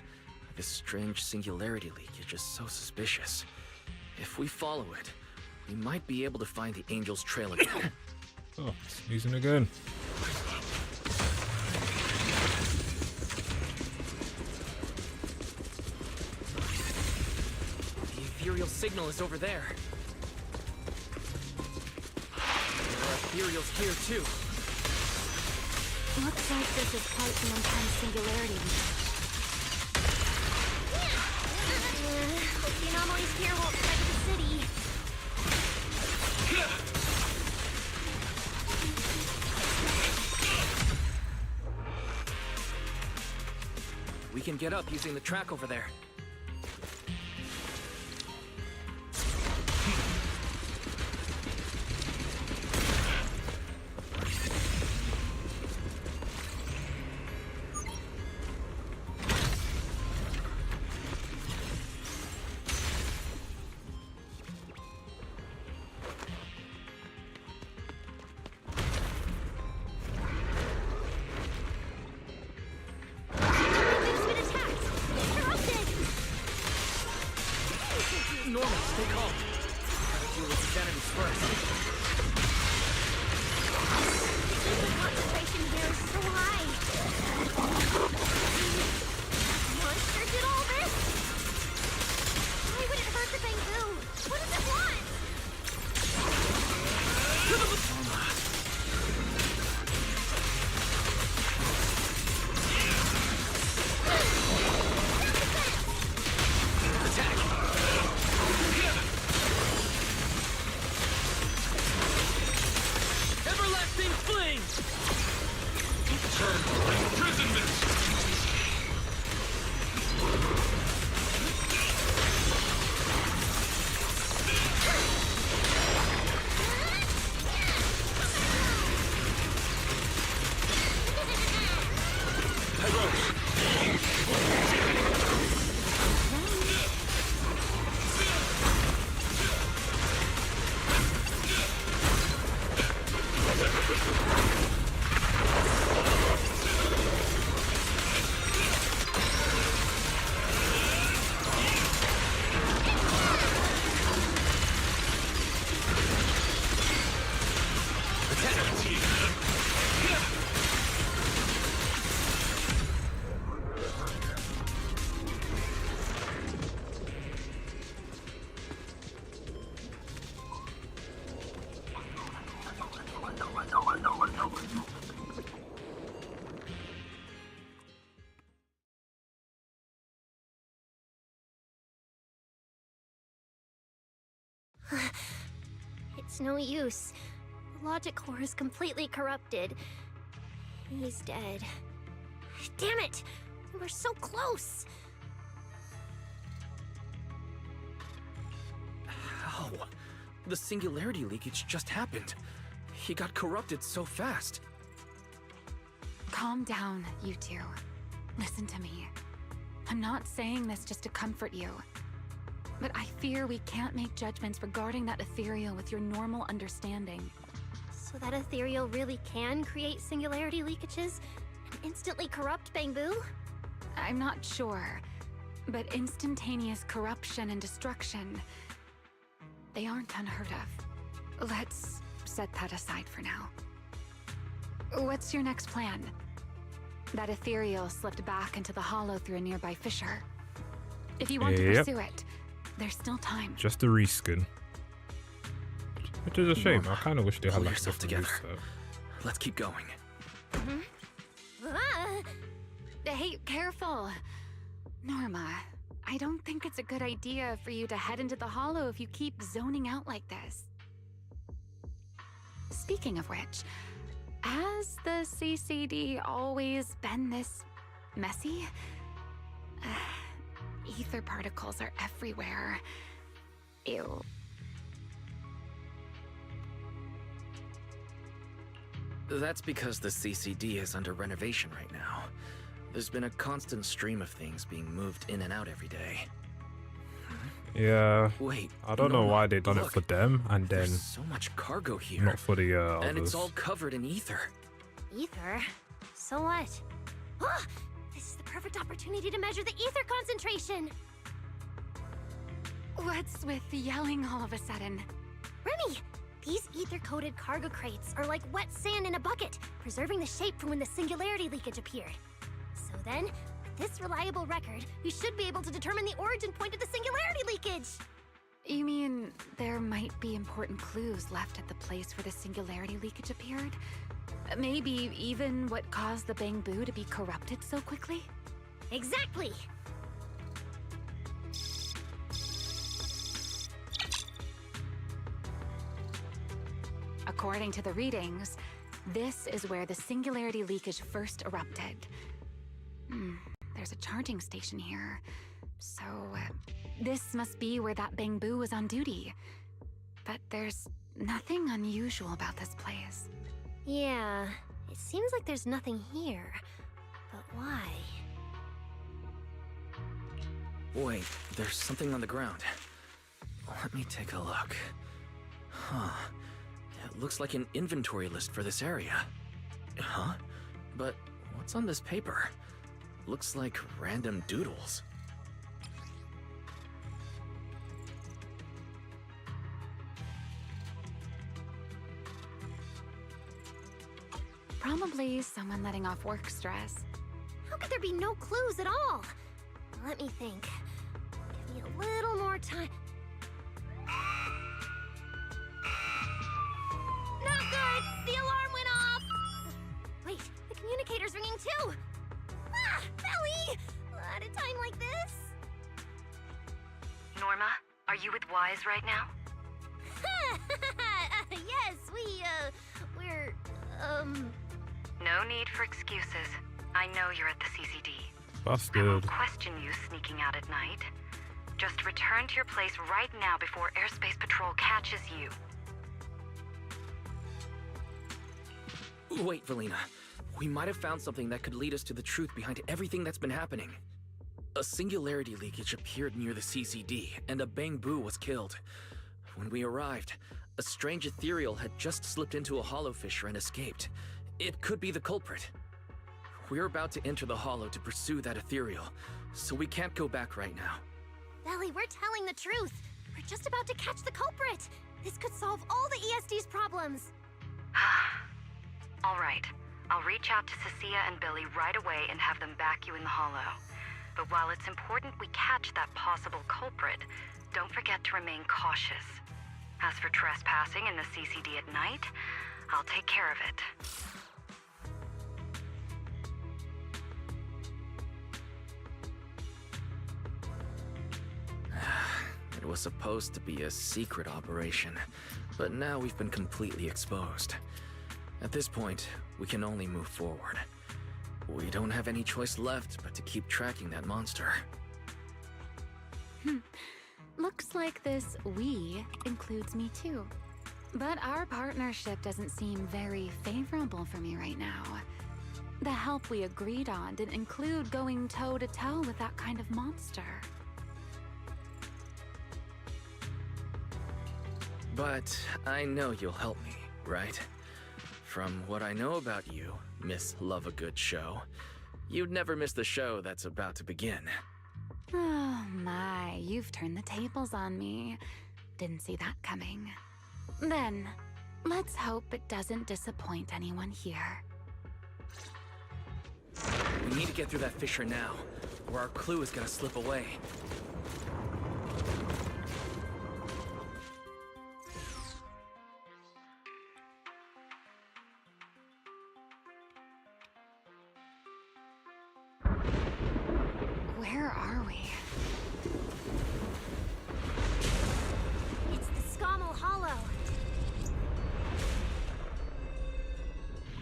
Speaker 5: This strange singularity leakage is so suspicious. If we follow it, we might be able to find the angel's trail again.
Speaker 1: Oh, sneezing again.
Speaker 5: The ethereal signal is over there. There are ethereals here too.
Speaker 9: Looks like this is quite an intense singularity.
Speaker 7: Hope the anomalies here won't spread to the city.
Speaker 5: We can get up using the track over there.
Speaker 7: It's no use. The logic core is completely corrupted. He's dead. Damn it! We were so close!
Speaker 5: How? The singularity leakage just happened. He got corrupted so fast.
Speaker 9: Calm down, you two. Listen to me. I'm not saying this just to comfort you. But I fear we can't make judgments regarding that ethereal with your normal understanding.
Speaker 7: So that ethereal really can create singularity leakages and instantly corrupt Bangbu?
Speaker 9: I'm not sure, but instantaneous corruption and destruction, they aren't unheard of. Let's set that aside for now. What's your next plan? That ethereal slipped back into the hollow through a nearby fissure. If you want to pursue it, there's still time.
Speaker 1: Just a reskin. Which is a shame. I kind of wish they had like
Speaker 5: yourself together.
Speaker 1: reset.
Speaker 5: Let's keep going.
Speaker 9: Hey, careful. Norma, I don't think it's a good idea for you to head into the hollow if you keep zoning out like this. Speaking of which, has the CCD always been this messy? Ether particles are everywhere. Ew.
Speaker 5: That's because the CCD is under renovation right now. There's been a constant stream of things being moved in and out every day.
Speaker 1: Yeah.
Speaker 5: Wait,
Speaker 1: I don't know why they done it for them and then
Speaker 5: There's so much cargo here.
Speaker 1: not for the
Speaker 5: and it's
Speaker 1: others.
Speaker 5: all covered in ether.
Speaker 7: Ether? So what? This is the perfect opportunity to measure the ether concentration!
Speaker 9: What's with yelling all of a sudden?
Speaker 7: Remy! These ether-coated cargo crates are like wet sand in a bucket, preserving the shape from when the singularity leakage appeared. So then, with this reliable record, we should be able to determine the origin point of the singularity leakage!
Speaker 9: You mean there might be important clues left at the place where the singularity leakage appeared? Maybe even what caused the Bangbu to be corrupted so quickly?
Speaker 7: Exactly!
Speaker 9: According to the readings, this is where the singularity leakage first erupted. There's a charging station here. So, this must be where that Bangbu was on duty. But there's nothing unusual about this place.
Speaker 7: Yeah, it seems like there's nothing here. But why?
Speaker 5: Wait, there's something on the ground. Let me take a look. Huh. It looks like an inventory list for this area. Huh? But what's on this paper? Looks like random doodles.
Speaker 9: Probably someone letting off work stress.
Speaker 7: How could there be no clues at all? Let me think. Give me a little more time. Not good! The alarm went off! Wait, the communicator's ringing too! Ah! Belly! At a time like this?
Speaker 12: Norma, are you with Wise right now?
Speaker 7: Yes, we're,
Speaker 12: No need for excuses. I know you're at the CCD.
Speaker 1: Busted.
Speaker 12: I won't question you sneaking out at night. Just return to your place right now before Airspace Patrol catches you.
Speaker 5: Wait, Valina. We might have found something that could lead us to the truth behind everything that's been happening. A singularity leakage appeared near the CCD, and a Bangbu was killed. When we arrived, a strange ethereal had just slipped into a hollow fissure and escaped. It could be the culprit. We're about to enter the hollow to pursue that ethereal, so we can't go back right now.
Speaker 7: Belly, we're telling the truth. We're just about to catch the culprit. This could solve all the ESD's problems.
Speaker 12: All right. I'll reach out to Cecilia and Billy right away and have them back you in the hollow. But while it's important we catch that possible culprit, don't forget to remain cautious. As for trespassing in the CCD at night, I'll take care of it.
Speaker 5: It was supposed to be a secret operation, but now we've been completely exposed. At this point, we can only move forward. We don't have any choice left but to keep tracking that monster.
Speaker 9: Looks like this "we" includes me too. But our partnership doesn't seem very favorable for me right now. The help we agreed on didn't include going toe-to-toe with that kind of monster.
Speaker 5: But I know you'll help me, right? From what I know about you, Miss Love a Good Show, you'd never miss the show that's about to begin.
Speaker 9: Oh my, you've turned the tables on me. Didn't see that coming. Then, let's hope it doesn't disappoint anyone here.
Speaker 5: We need to get through that fissure now, or our clue is gonna slip away.
Speaker 9: Where are we?
Speaker 7: It's the Scommel Hollow.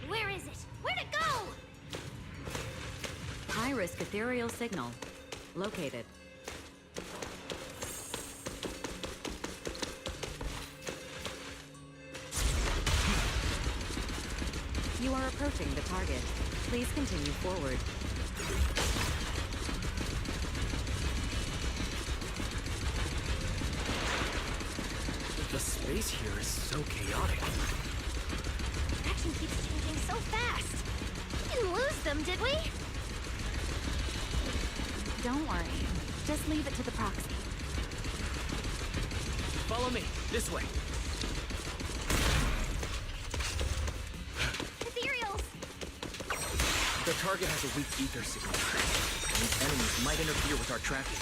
Speaker 7: Where is it? Where'd it go?
Speaker 13: High-risk ethereal signal. Located. You are approaching the target. Please continue forward.
Speaker 5: The space here is so chaotic.
Speaker 7: Action keeps changing so fast. We didn't lose them, did we?
Speaker 9: Don't worry. Just leave it to the proxy.
Speaker 5: Follow me, this way.
Speaker 7: Ethereals!
Speaker 5: The target has a weak ether signal. These enemies might interfere with our tracking.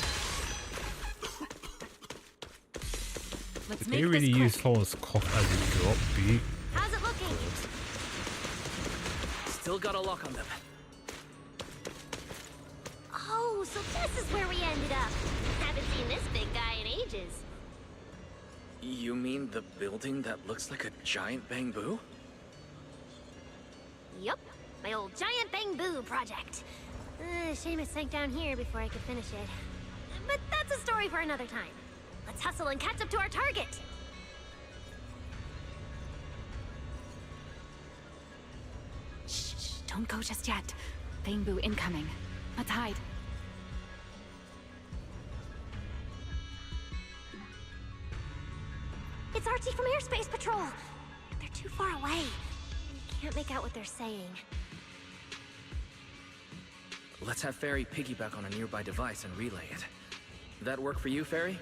Speaker 7: Let's
Speaker 1: They really use someone's cough as a drop beat.
Speaker 7: How's it looking?
Speaker 5: Still got a lock on them.
Speaker 7: Oh, so this is where we ended up. Haven't seen this big guy in ages.
Speaker 5: You mean the building that looks like a giant bamboo?
Speaker 7: Yup, my old giant bamboo project. Shame it sank down here before I could finish it. But that's a story for another time. Let's hustle and catch up to our target.
Speaker 9: Shh, don't go just yet. Bamboo incoming. Let's hide.
Speaker 7: It's Archie from Airspace Patrol. They're too far away. We can't make out what they're saying.
Speaker 5: Let's have Fairy piggyback on a nearby device and relay it. That work for you, Fairy?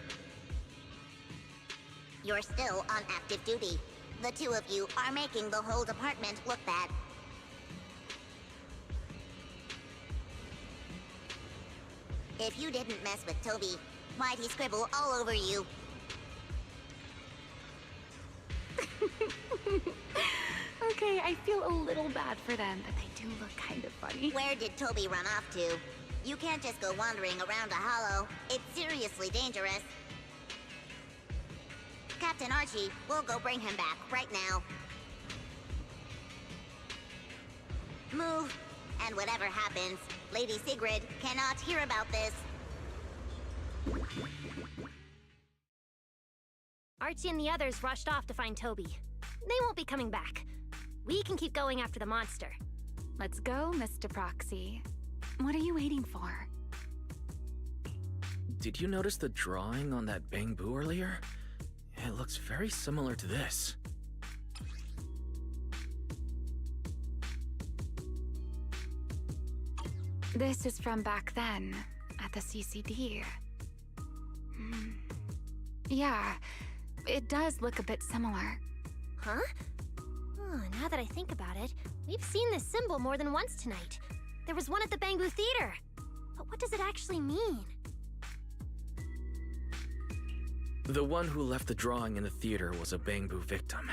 Speaker 16: You're still on active duty. The two of you are making the whole department look bad. If you didn't mess with Toby, why'd he scribble all over you?
Speaker 9: Okay, I feel a little bad for them, but they do look kind of funny.
Speaker 16: Where did Toby run off to? You can't just go wandering around a hollow. It's seriously dangerous. Captain Archie, we'll go bring him back right now. Move, and whatever happens, Lady Sigrid cannot hear about this.
Speaker 7: Archie and the others rushed off to find Toby. They won't be coming back. We can keep going after the monster.
Speaker 9: Let's go, Mr. Proxy. What are you waiting for?
Speaker 5: Did you notice the drawing on that bamboo earlier? It looks very similar to this.
Speaker 9: This is from back then, at the CCD. Yeah, it does look a bit similar.
Speaker 7: Huh? Oh, now that I think about it, we've seen this symbol more than once tonight. There was one at the Bamboo Theater. But what does it actually mean?
Speaker 5: The one who left the drawing in the theater was a bamboo victim,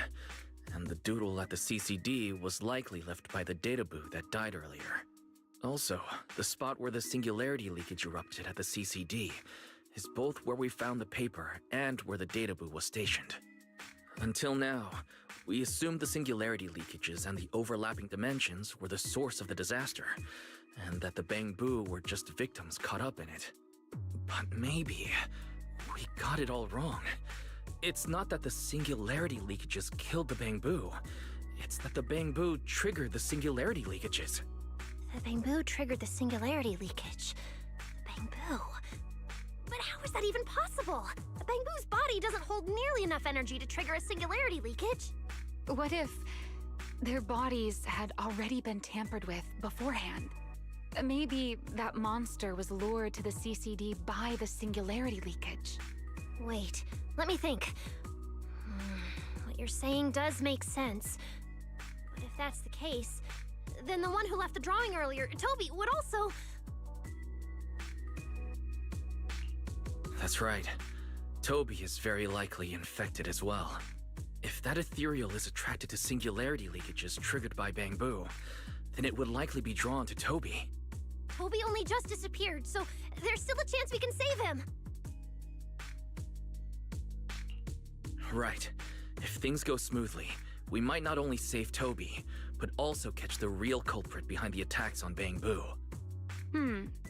Speaker 5: and the doodle at the CCD was likely left by the databoo that died earlier. Also, the spot where the singularity leakage erupted at the CCD is both where we found the paper and where the databoo was stationed. Until now, we assumed the singularity leakages and the overlapping dimensions were the source of the disaster, and that the bamboo were just victims caught up in it. But maybe we got it all wrong. It's not that the singularity leakages killed the bamboo. It's that the bamboo triggered the singularity leakages.
Speaker 7: The bamboo triggered the singularity leakage. The bamboo? But how is that even possible? The bamboo's body doesn't hold nearly enough energy to trigger a singularity leakage.
Speaker 9: What if their bodies had already been tampered with beforehand? Maybe that monster was lured to the CCD by the singularity leakage.
Speaker 7: Wait, Let me think. What you're saying does make sense. But if that's the case, then the one who left the drawing earlier, Toby, would also...
Speaker 5: That's right. Toby is very likely infected as well. If that ethereal is attracted to singularity leakages triggered by Bangbu, then it would likely be drawn to Toby.
Speaker 7: Toby only just disappeared, so there's still a chance we can save him.
Speaker 5: Right. If things go smoothly, we might not only save Toby, but also catch the real culprit behind the attacks on Bangbu.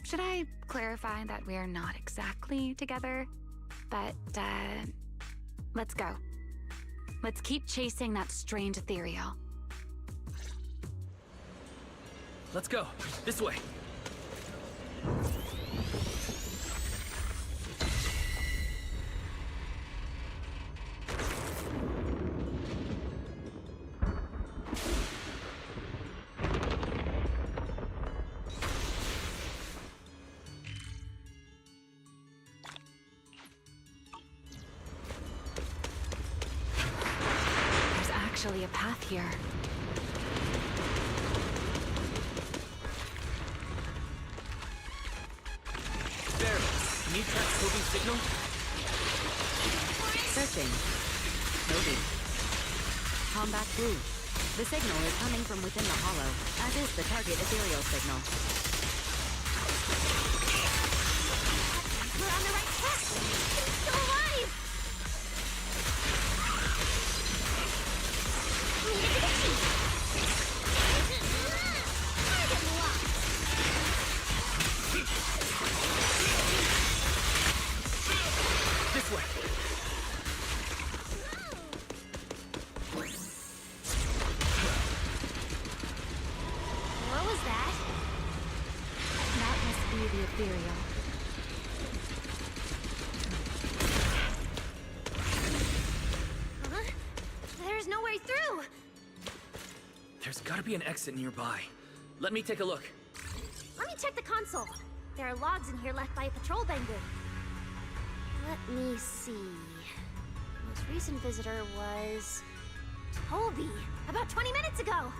Speaker 9: Should I clarify that we're not exactly together? But, let's go. Let's keep chasing that strange ethereal.
Speaker 5: Let's go. This way.
Speaker 9: There's actually a path here.
Speaker 5: There. Can you track Toby's signal?
Speaker 13: Searching. Toby. Combat Blue. The signal is coming from within the hollow, as is the target ethereal signal.
Speaker 7: We're on the right track! He's still alive! Target locked!
Speaker 5: This way.
Speaker 7: What was that?
Speaker 9: That must be the ethereal.
Speaker 7: Huh? There's no way through!
Speaker 5: There's gotta be an exit nearby. Let me take a look.
Speaker 7: Let me check the console. There are logs in here left by a patrol Bangbu. Let me see. The most recent visitor was... Toby, about 20 minutes ago!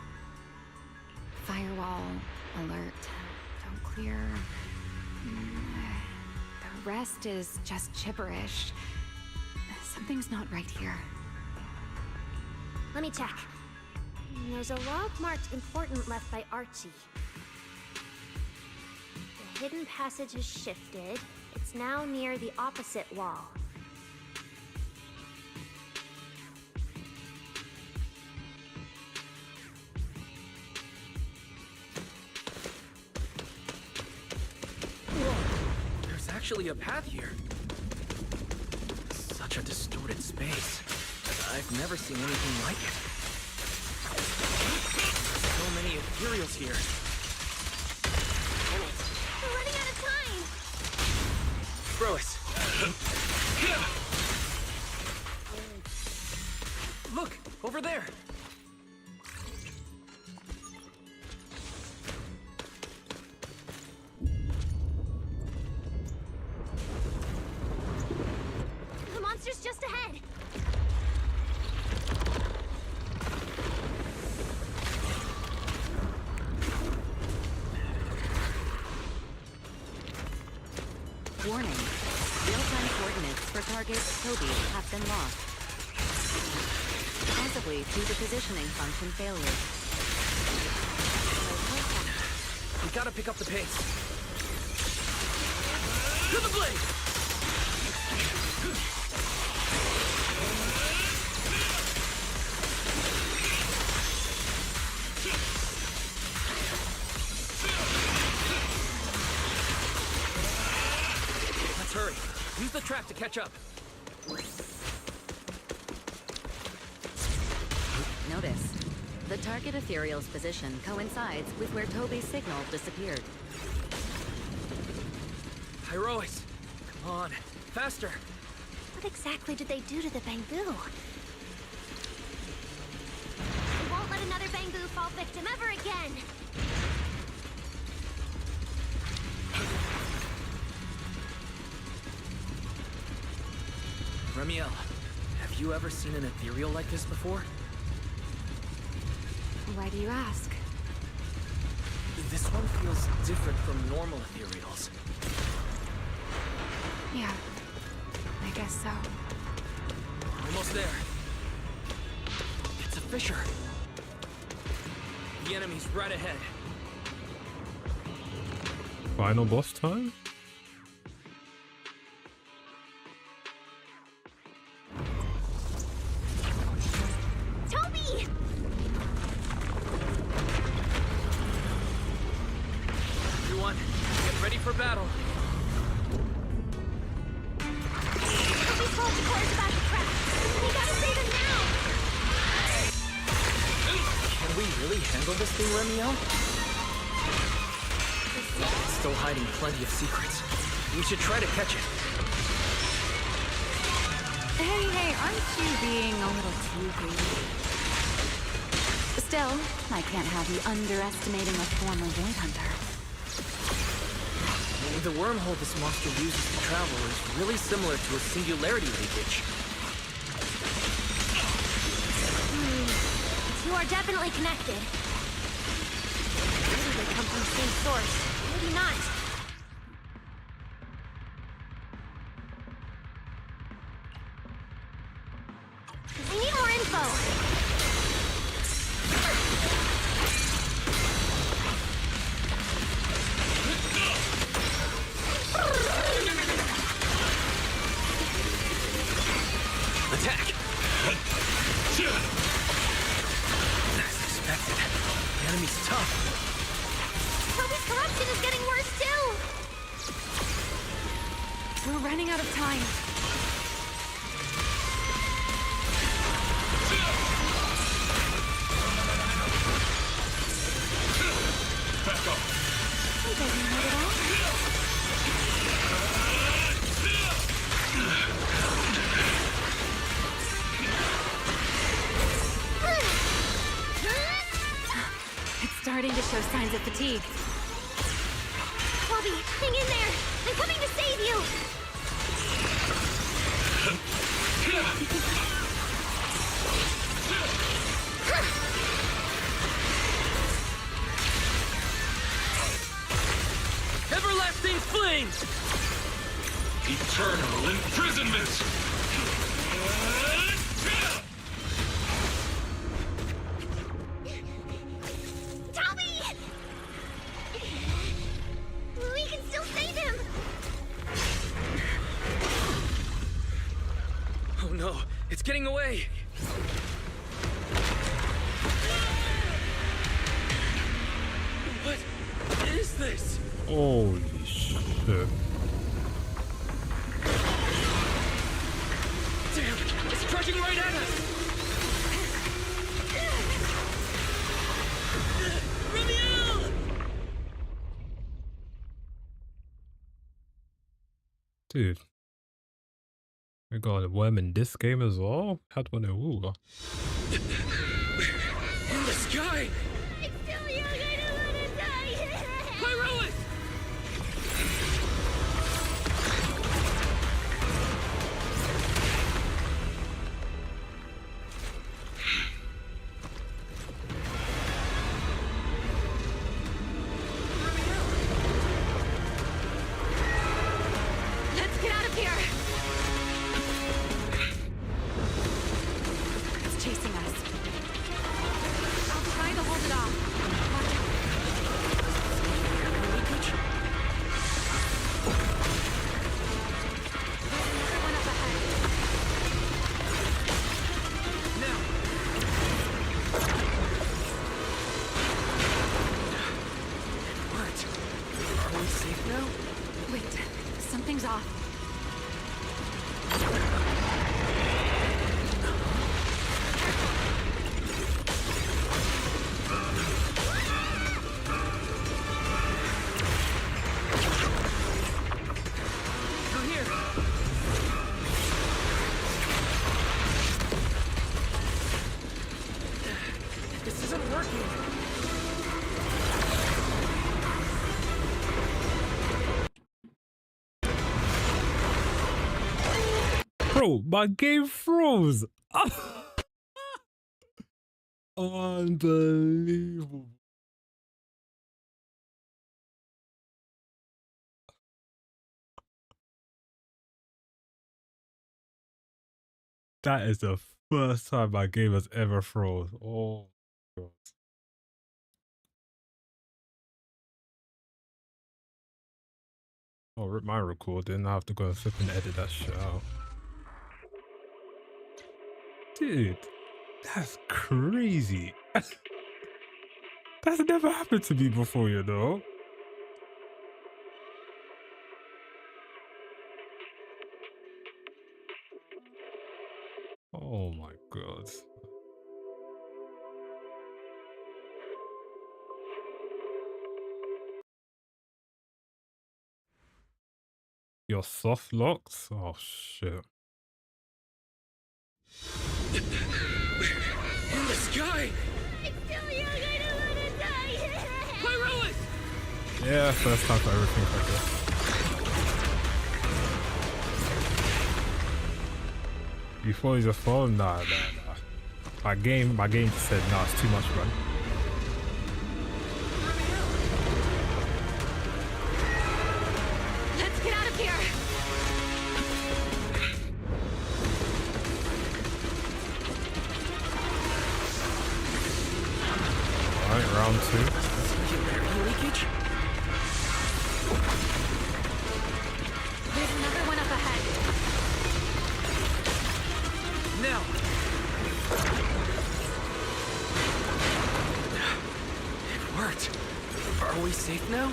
Speaker 9: Firewall alert. Don't clear. The rest is just gibberish. Something's not right here.
Speaker 7: Let me check. There's a log marked important left by Archie. The hidden passage has shifted. It's now near the opposite wall.
Speaker 5: There's actually a path here. Such a distorted space. I've never seen anything like it. So many ethereals here.
Speaker 7: Damn it! We're running out of time!
Speaker 5: Brois. Look! Over there!
Speaker 7: The monster's just ahead!
Speaker 13: Warning. Real-time coordinates for target Toby have been lost. Possibly due to positioning function failure.
Speaker 5: We gotta pick up the pace. To the blade! Let's hurry. Use the track to catch up.
Speaker 13: Notice. The target ethereal's position coincides with where Toby's signal disappeared.
Speaker 5: Hyrois, come on. Faster.
Speaker 7: What exactly did they do to the Bangbu? We won't let another Bangbu fall victim ever again!
Speaker 5: Remiel, have you ever seen an ethereal like this before?
Speaker 9: Why do you ask?
Speaker 5: This one feels different from normal ethereals.
Speaker 9: Yeah, I guess so.
Speaker 5: Almost there. It's a fissure. The enemy's right ahead.
Speaker 1: Final boss time?
Speaker 7: Toby!
Speaker 5: Everyone, get ready for battle.
Speaker 7: Toby's fault core is about to crash. We gotta save him now!
Speaker 5: Can we really handle this thing, Remiel? It's still hiding plenty of secrets. We should try to catch it.
Speaker 9: Hey, aren't you being a little too greedy? Still, I can't have you underestimating a former Void Hunter.
Speaker 5: The wormhole this monster uses to travel is really similar to a singularity leakage.
Speaker 7: You are definitely connected. Maybe they come from the same source. Maybe not. We need more info.
Speaker 5: Attack! As expected, the enemy's tough.
Speaker 7: Toby's corruption is getting worse too.
Speaker 9: We're running out of time.
Speaker 17: Back up.
Speaker 9: He doesn't hurt at all. It's starting to show signs of fatigue.
Speaker 7: Toby, hang in there. I'm coming to save you.
Speaker 5: Everlasting flames!
Speaker 17: Eternal imprisonment!
Speaker 7: Toby! We can still save him.
Speaker 5: Oh no, it's getting away! What is this?
Speaker 1: Holy shit.
Speaker 5: Damn, it's charging right at us! Remiel!
Speaker 1: Dude. We got a worm in this game as well? How do I know? Ooh.
Speaker 5: In the sky!
Speaker 7: It's still young, I don't want to die.
Speaker 5: Pyrolis!
Speaker 7: Let's get out of here.
Speaker 9: It's chasing us. I'll try to hold it off. Watch out.
Speaker 5: Leakage?
Speaker 9: There's another one up ahead.
Speaker 5: Now! It worked. Are we safe now?
Speaker 9: Wait, something's off.
Speaker 5: Through here! This isn't working!
Speaker 1: Bro, my game froze. Unbelievable. That is the first time my game has ever froze. Oh my god. Oh, rip my recording. I have to go and flip and edit that shit out. Dude, that's crazy. That's never happened to me before, you know? Oh my god. You're soft locked? Oh shit.
Speaker 6: In the sky!
Speaker 8: It's still young, I don't wanna die!
Speaker 6: Pyrolis!
Speaker 1: Yeah, first time for everything, I guess. Before he's a phone? Nah. My game just said, nah, it's too much, run.
Speaker 9: Let's get out of here.
Speaker 1: Alright, round 2.
Speaker 5: Singularity leakage?
Speaker 9: There's another one up ahead.
Speaker 5: Now! It worked. Are we safe now?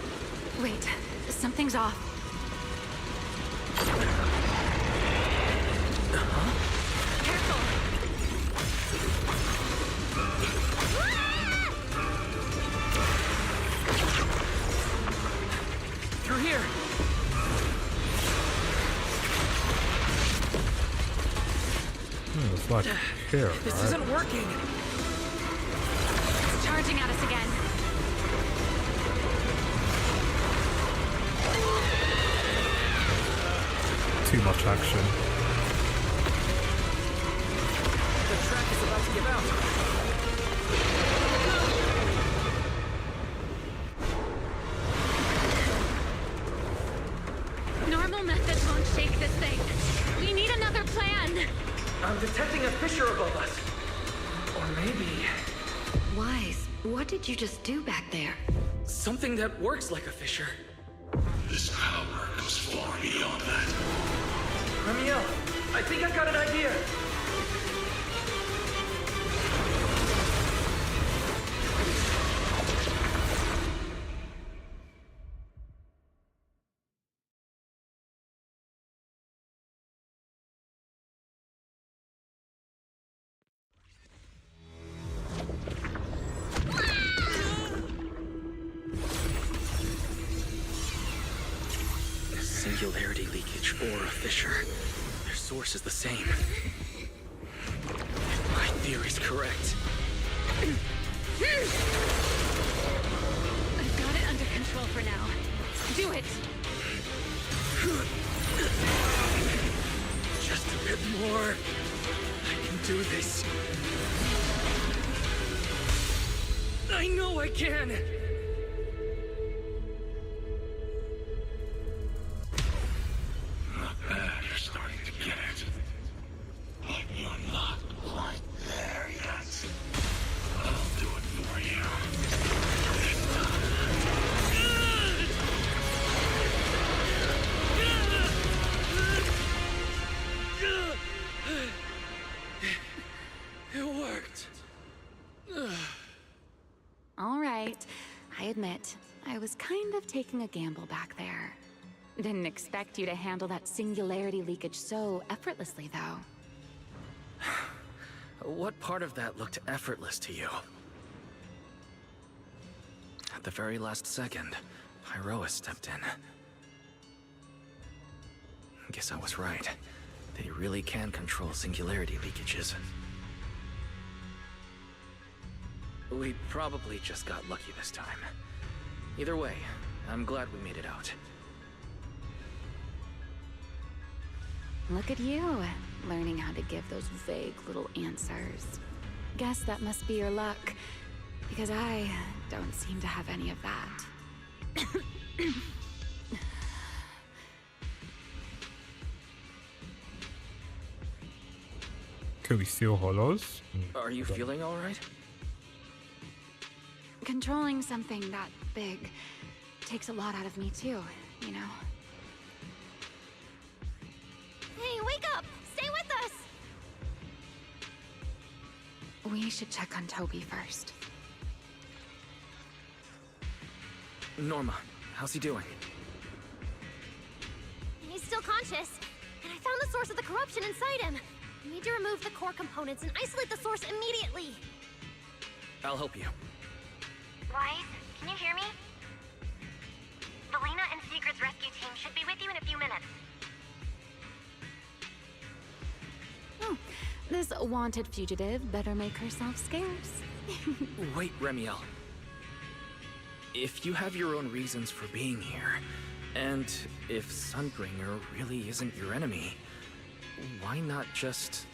Speaker 9: Wait, something's off. Careful!
Speaker 5: Through here!
Speaker 1: It's like here,
Speaker 5: This
Speaker 1: right?
Speaker 5: isn't working!
Speaker 9: It's charging at us again.
Speaker 1: Too much action.
Speaker 5: The track is about to give out.
Speaker 9: Normal methods won't shake this thing. We need another plan.
Speaker 6: I'm detecting a fissure above us. Or maybe...
Speaker 12: Wise, what did you just do back there?
Speaker 5: Something that works like a fissure.
Speaker 17: This power goes far beyond that.
Speaker 6: Ramiel, I think I've got an idea.
Speaker 5: Singularity leakage or a fissure. Their source is the same. My theory's correct.
Speaker 9: I've got it under control for now. Do it!
Speaker 5: Just a bit more. I can do this. I know I can!
Speaker 17: Not bad, you're starting to get it. But you're not quite there yet. I'll do it for you. This
Speaker 5: It worked.
Speaker 9: All right. I admit, I was kind of taking a gamble back there. Didn't expect you to handle that singularity leakage so effortlessly, though.
Speaker 5: What part of that looked effortless to you? At the very last second, Pyrois stepped in. Guess I was right. They really can control singularity leakages. We probably just got lucky this time. Either way, I'm glad we made it out.
Speaker 9: Look at you, learning how to give those vague little answers. Guess that must be your luck, because I don't seem to have any of that.
Speaker 1: Could we steal hollows?
Speaker 5: Are you feeling alright?
Speaker 9: Controlling something that big takes a lot out of me too, you know?
Speaker 7: Hey, wake up! Stay with us!
Speaker 9: We should check on Toby first.
Speaker 5: Norma, how's he doing?
Speaker 7: He's still conscious, and I found the source of the corruption inside him. We need to remove the core components and isolate the source immediately.
Speaker 5: I'll help you.
Speaker 3: Wise, can you hear me? Valina and Sigrid's rescue team should be with you in a few minutes.
Speaker 9: Oh, this wanted fugitive better make herself scarce.
Speaker 5: Wait, Remiel. If you have your own reasons for being here, and if Sunbringer really isn't your enemy, why not just...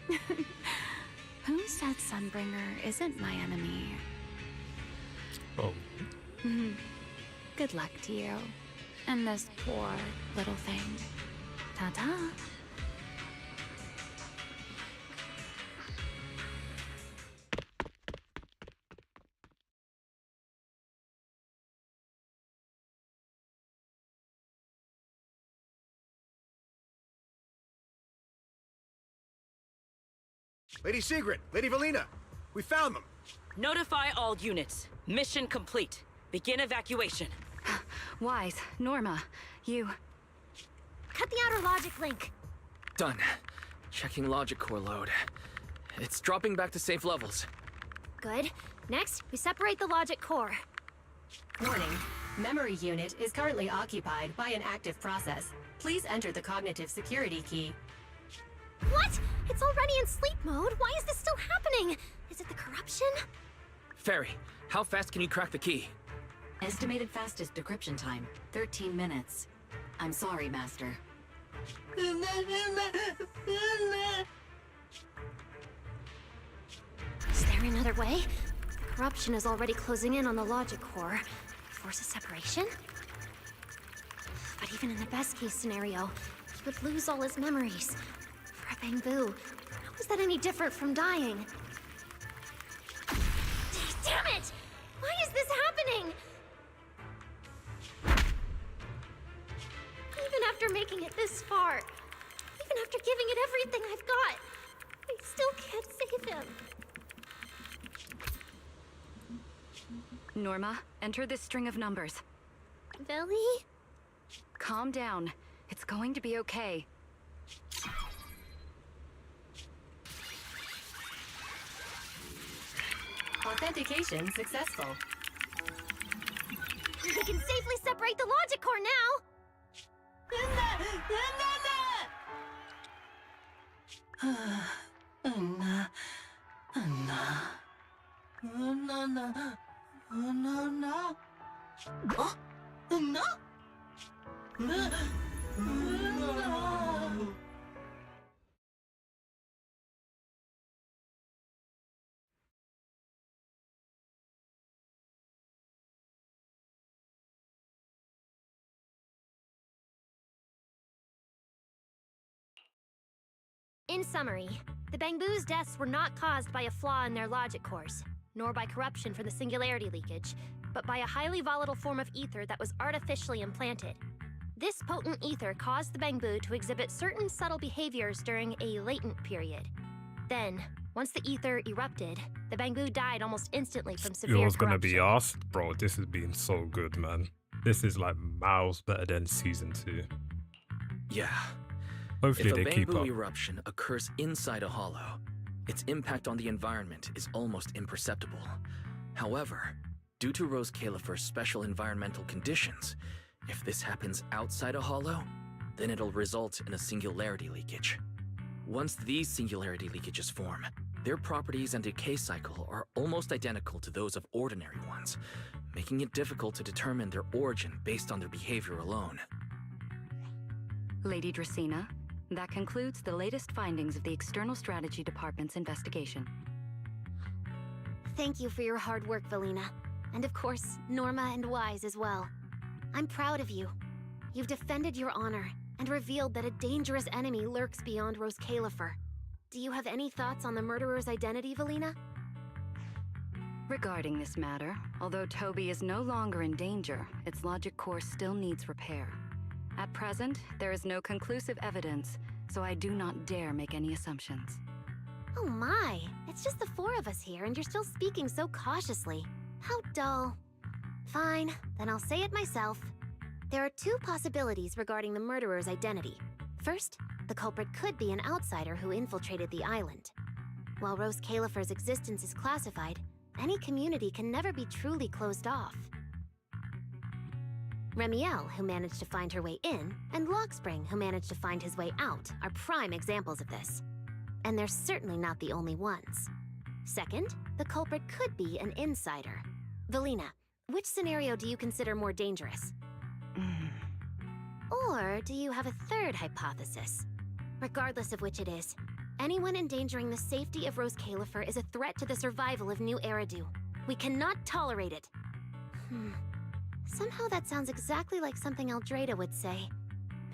Speaker 9: Who said Sunbringer isn't my enemy?
Speaker 1: Oh.
Speaker 9: Good luck to you. And this poor little thing. Ta-ta.
Speaker 21: Lady Sigrid, Lady Valina, we found them.
Speaker 14: Notify all units. Mission complete. Begin evacuation.
Speaker 12: Wise, Norma, you...
Speaker 7: Cut the outer logic link.
Speaker 5: Done. Checking logic core load. It's dropping back to safe levels.
Speaker 7: Good. Next, we separate the logic core.
Speaker 18: Warning. Memory unit is currently occupied by an active process. Please enter the cognitive security key.
Speaker 7: What? It's already in sleep mode. Why is this still happening? Is it the corruption?
Speaker 5: Fairy, how fast can you crack the key?
Speaker 13: Estimated fastest decryption time, 13 minutes. I'm sorry, Master.
Speaker 7: Is there another way? The corruption is already closing in on the logic core. Force a separation? But even in the best case scenario, he would lose all his memories. For a Bangbu, how is that any different from dying? Damn it! Why is this happening? Even after making it this far, even after giving it everything I've got, I still can't save him.
Speaker 12: Norma, enter this string of numbers.
Speaker 7: Billy?
Speaker 12: Calm down. It's going to be okay.
Speaker 18: Authentication successful.
Speaker 7: We can safely separate the logic core now! In summary, the Bangbu's deaths were not caused by a flaw in their logic cores, nor by corruption from the singularity leakage, but by a highly volatile form of ether that was artificially implanted. This potent ether caused the Bangbu to exhibit certain subtle behaviors during a latent period. Then, once the ether erupted, the Bangbu died almost instantly from severe
Speaker 1: Yours gonna
Speaker 7: corruption.
Speaker 1: be asked? Bro, this has been so good, man. This is like miles better than season 2.
Speaker 5: Yeah.
Speaker 1: Hopefully
Speaker 5: if
Speaker 1: they
Speaker 5: a
Speaker 1: keep
Speaker 5: Bangbu
Speaker 1: up.
Speaker 5: eruption occurs inside a hollow, its impact on the environment is almost imperceptible. However, due to Rose Califer's special environmental conditions, if this happens outside a hollow, then it'll result in a singularity leakage. Once these singularity leakages form, their properties and decay cycle are almost identical to those of ordinary ones, making it difficult to determine their origin based on their behavior alone.
Speaker 12: Lady Dracena, that concludes the latest findings of the External Strategy Department's investigation.
Speaker 7: Thank you for your hard work, Valina. And of course, Norma and Wise as well. I'm proud of you. You've defended your honor and revealed that a dangerous enemy lurks beyond Rose Califer. Do you have any thoughts on the murderer's identity, Valina?
Speaker 12: Regarding this matter, although Toby is no longer in danger, its logic core still needs repair. At present, there is no conclusive evidence, so I do not dare make any assumptions.
Speaker 7: Oh my, it's just the four of us here and you're still speaking so cautiously. How dull. Fine, then I'll say it myself. There are two possibilities regarding the murderer's identity. First, the culprit could be an outsider who infiltrated the island. While Rose Califer's existence is classified, any community can never be truly closed off. Remiel, who managed to find her way in, and Lockspring, who managed to find his way out, are prime examples of this. And they're certainly not the only ones. Second, the culprit could be an insider. Valina, which scenario do you consider more dangerous? Or do you have a third hypothesis? Regardless of which it is, anyone endangering the safety of Rose Califer is a threat to the survival of New Eridu. We cannot tolerate it. Somehow that sounds exactly like something Eldrada would say.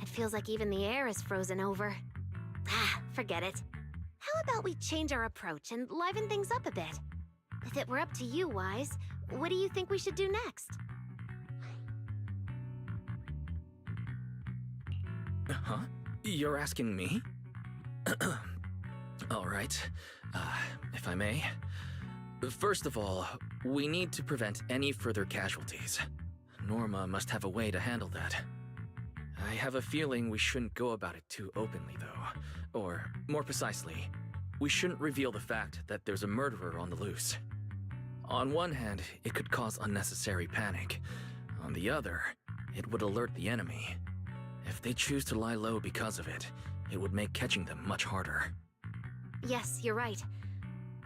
Speaker 7: It feels like even the air is frozen over. Forget it. How about we change our approach and liven things up a bit? If it were up to you, Wise, what do you think we should do next?
Speaker 5: Huh? You're asking me? All right. If I may. First of all, we need to prevent any further casualties. Norma must have a way to handle that. I have a feeling we shouldn't go about it too openly, though. Or, more precisely, we shouldn't reveal the fact that there's a murderer on the loose. On one hand, it could cause unnecessary panic. On the other, it would alert the enemy. If they choose to lie low because of it, it would make catching them much harder.
Speaker 7: Yes, you're right.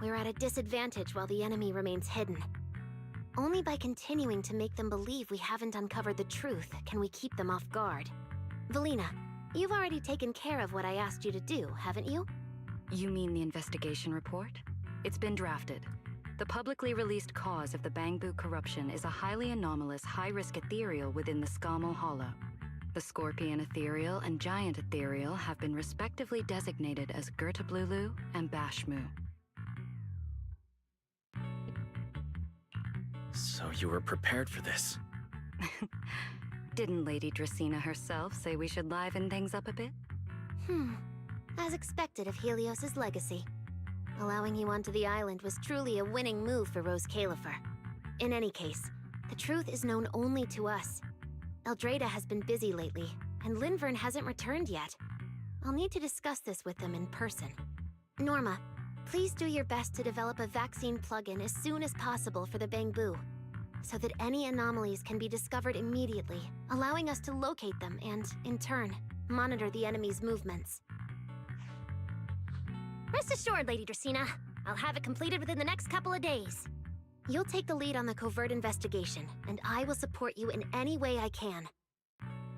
Speaker 7: We're at a disadvantage while the enemy remains hidden. Only by continuing to make them believe we haven't uncovered the truth can we keep them off guard. Valina, you've already taken care of what I asked you to do, haven't you?
Speaker 12: You mean the investigation report? It's been drafted. The publicly released cause of the Bangbu corruption is a highly anomalous, high-risk ethereal within the Scamal Hollow. The Scorpion Ethereal and Giant Ethereal have been respectively designated as Gertablulu and Bashmu.
Speaker 5: So you were prepared for this?
Speaker 12: Didn't Lady Dracena herself say we should liven things up a bit?
Speaker 7: As expected of Helios's legacy. Allowing you onto the island was truly a winning move for Rose Califer. In any case, the truth is known only to us. Eldrada has been busy lately, and Linvern hasn't returned yet. I'll need to discuss this with them in person. Norma, please do your best to develop a vaccine plugin as soon as possible for the Bangbu, so that any anomalies can be discovered immediately, allowing us to locate them and, in turn, monitor the enemy's movements.
Speaker 8: Rest assured, Lady Dracena. I'll have it completed within the next couple of days.
Speaker 7: You'll take the lead on the covert investigation, and I will support you in any way I can.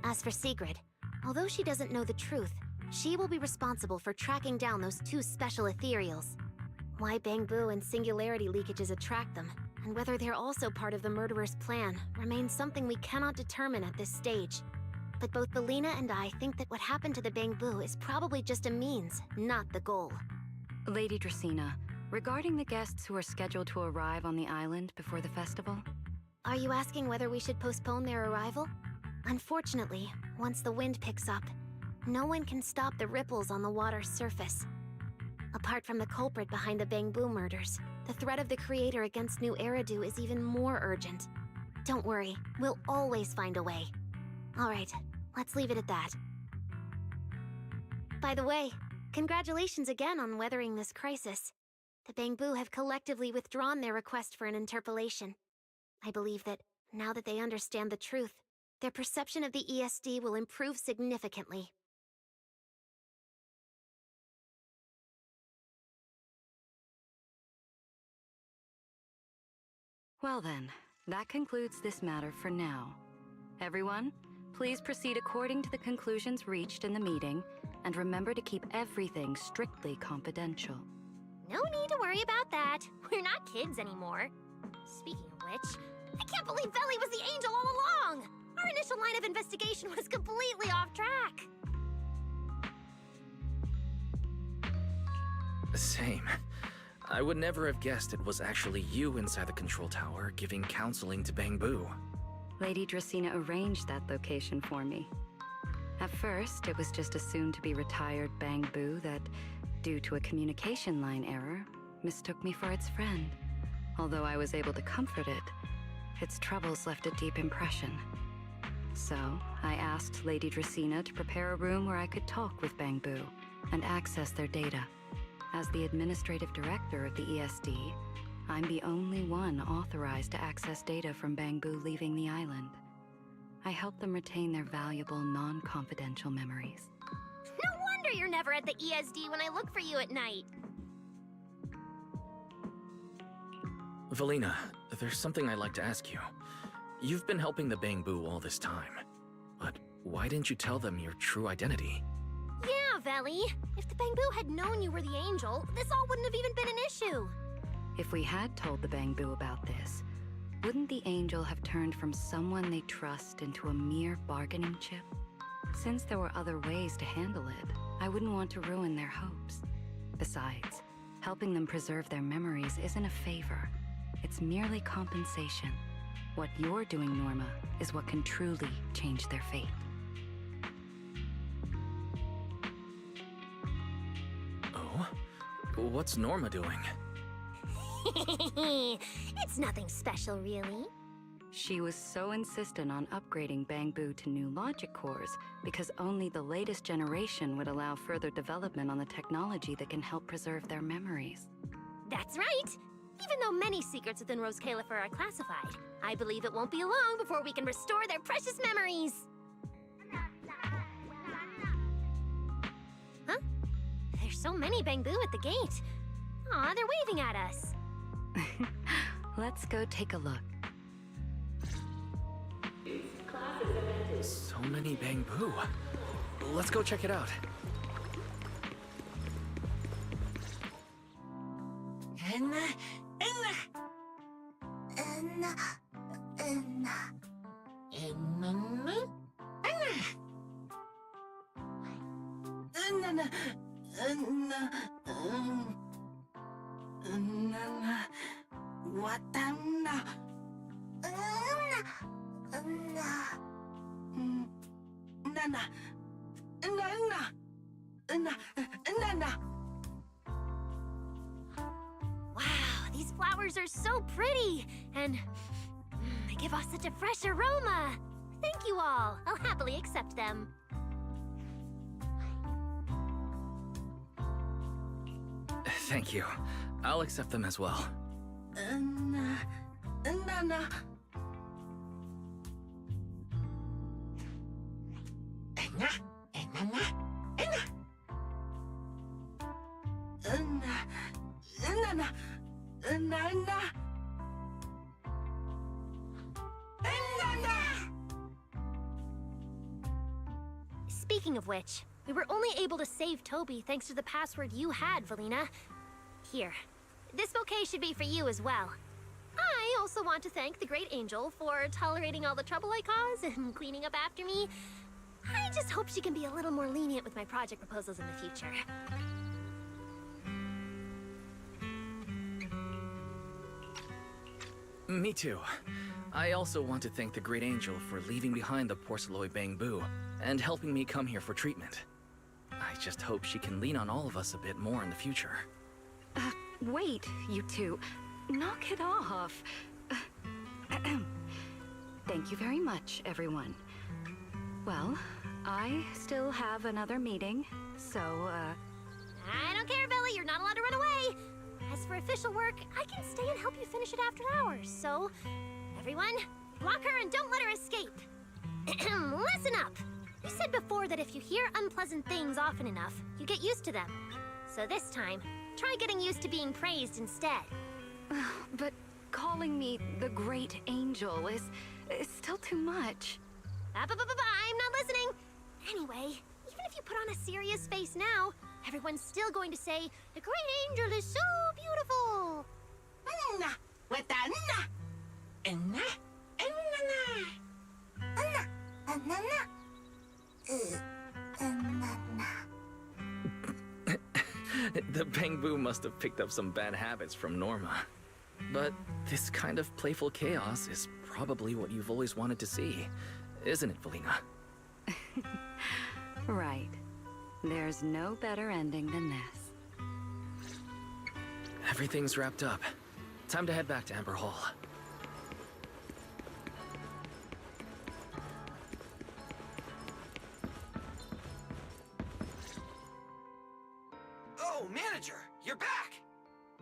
Speaker 7: As for Sigrid, although she doesn't know the truth, she will be responsible for tracking down those two special ethereals. Why Bangbu and singularity leakages attract them, and whether they're also part of the murderer's plan, remains something we cannot determine at this stage. But both Valina and I think that what happened to the Bangbu is probably just a means, not the goal.
Speaker 12: Lady Dracena, regarding the guests who are scheduled to arrive on the island before the festival?
Speaker 7: Are you asking whether we should postpone their arrival? Unfortunately, once the wind picks up, no one can stop the ripples on the water's surface. Apart from the culprit behind the Bangbu murders, the threat of the Creator against New Eridu is even more urgent. Don't worry, we'll always find a way. Alright, let's leave it at that. By the way, congratulations again on weathering this crisis. The Bangbu have collectively withdrawn their request for an interpolation. I believe that, now that they understand the truth, their perception of the ESD will improve significantly.
Speaker 12: Well then, that concludes this matter for now. Everyone, Please proceed according to the conclusions reached in the meeting, and remember to keep everything strictly confidential.
Speaker 7: No need to worry about that. We're not kids anymore. Speaking of which, I can't believe Velly was the angel all along! Our initial line of investigation was completely off track.
Speaker 5: Same. I would never have guessed it was actually you inside the control tower giving counseling to Bangbu.
Speaker 12: Lady Dracena arranged that location for me. At first, it was just a soon-to-be-retired Bangbu that, due to a communication line error, mistook me for its friend. Although I was able to comfort it, its troubles left a deep impression. So, I asked Lady Dracena to prepare a room where I could talk with Bangbu and access their data. As the administrative director of the ESD, I'm the only one authorized to access data from Bangbu leaving the island. I help them retain their valuable, non-confidential memories.
Speaker 7: No wonder you're never at the ESD when I look for you at night.
Speaker 5: Valina, there's something I'd like to ask you. You've been helping the Bangbu all this time, but why didn't you tell them your true identity?
Speaker 7: Yeah, Velly. If the Bangbu had known you were the angel, this all wouldn't have even been an issue.
Speaker 12: If we had told the Bangbu about this, wouldn't the angel have turned from someone they trust into a mere bargaining chip? Since there were other ways to handle it, I wouldn't want to ruin their hopes. Besides, helping them preserve their memories isn't a favor. It's merely compensation. What you're doing, Norma, is what can truly change their fate.
Speaker 5: Oh? What's Norma doing?
Speaker 7: It's nothing special, really.
Speaker 12: She was so insistent on upgrading Bangbu to new logic cores because only the latest generation would allow further development on the technology that can help preserve their memories.
Speaker 7: That's right! Even though many secrets within Rose Califer are classified, I believe it won't be long before we can restore their precious memories! Huh? There's so many Bangbu at the gate. Aw, they're waving at us.
Speaker 12: Let's go take a look.
Speaker 5: So many Bangbu. Let's go check it out.
Speaker 7: Wow, these flowers are so pretty, and they give off such a fresh aroma. Thank you all. I'll happily accept them.
Speaker 5: Thank you. I'll accept them as well.
Speaker 7: Speaking of which, we were only able to save Toby thanks to the password you had, Valina. Here. This bouquet should be for you as well. I also want to thank the Great Angel for tolerating all the trouble I caused and cleaning up after me. I just hope she can be a little more lenient with my project proposals in the future.
Speaker 5: Me too. I also want to thank the Great Angel for leaving behind the Porceloid Bangbu and helping me come here for treatment. I just hope she can lean on all of us a bit more in the future.
Speaker 12: Wait, you two. Knock it off. Thank you very much, everyone. Well, I still have another meeting, so,
Speaker 7: I don't care, Billy. You're not allowed to run away. As for official work, I can stay and help you finish it after hours, so... Everyone, block her and don't let her escape. Listen up. You said before that if you hear unpleasant things often enough, you get used to them. So this time, try getting used to being praised instead.
Speaker 12: But calling me the Great Angel is still too much.
Speaker 7: I'm not listening. Anyway, even if you put on a serious face now, everyone's still going to say, the great angel is so beautiful.
Speaker 11: With the and
Speaker 5: The Bangbu must have picked up some bad habits from Norma. But this kind of playful chaos is probably what you've always wanted to see, isn't it, Valina?
Speaker 12: Right. There's no better ending than this.
Speaker 5: Everything's wrapped up. Time to head back to Amber Hall.
Speaker 6: Oh, manager, you're back!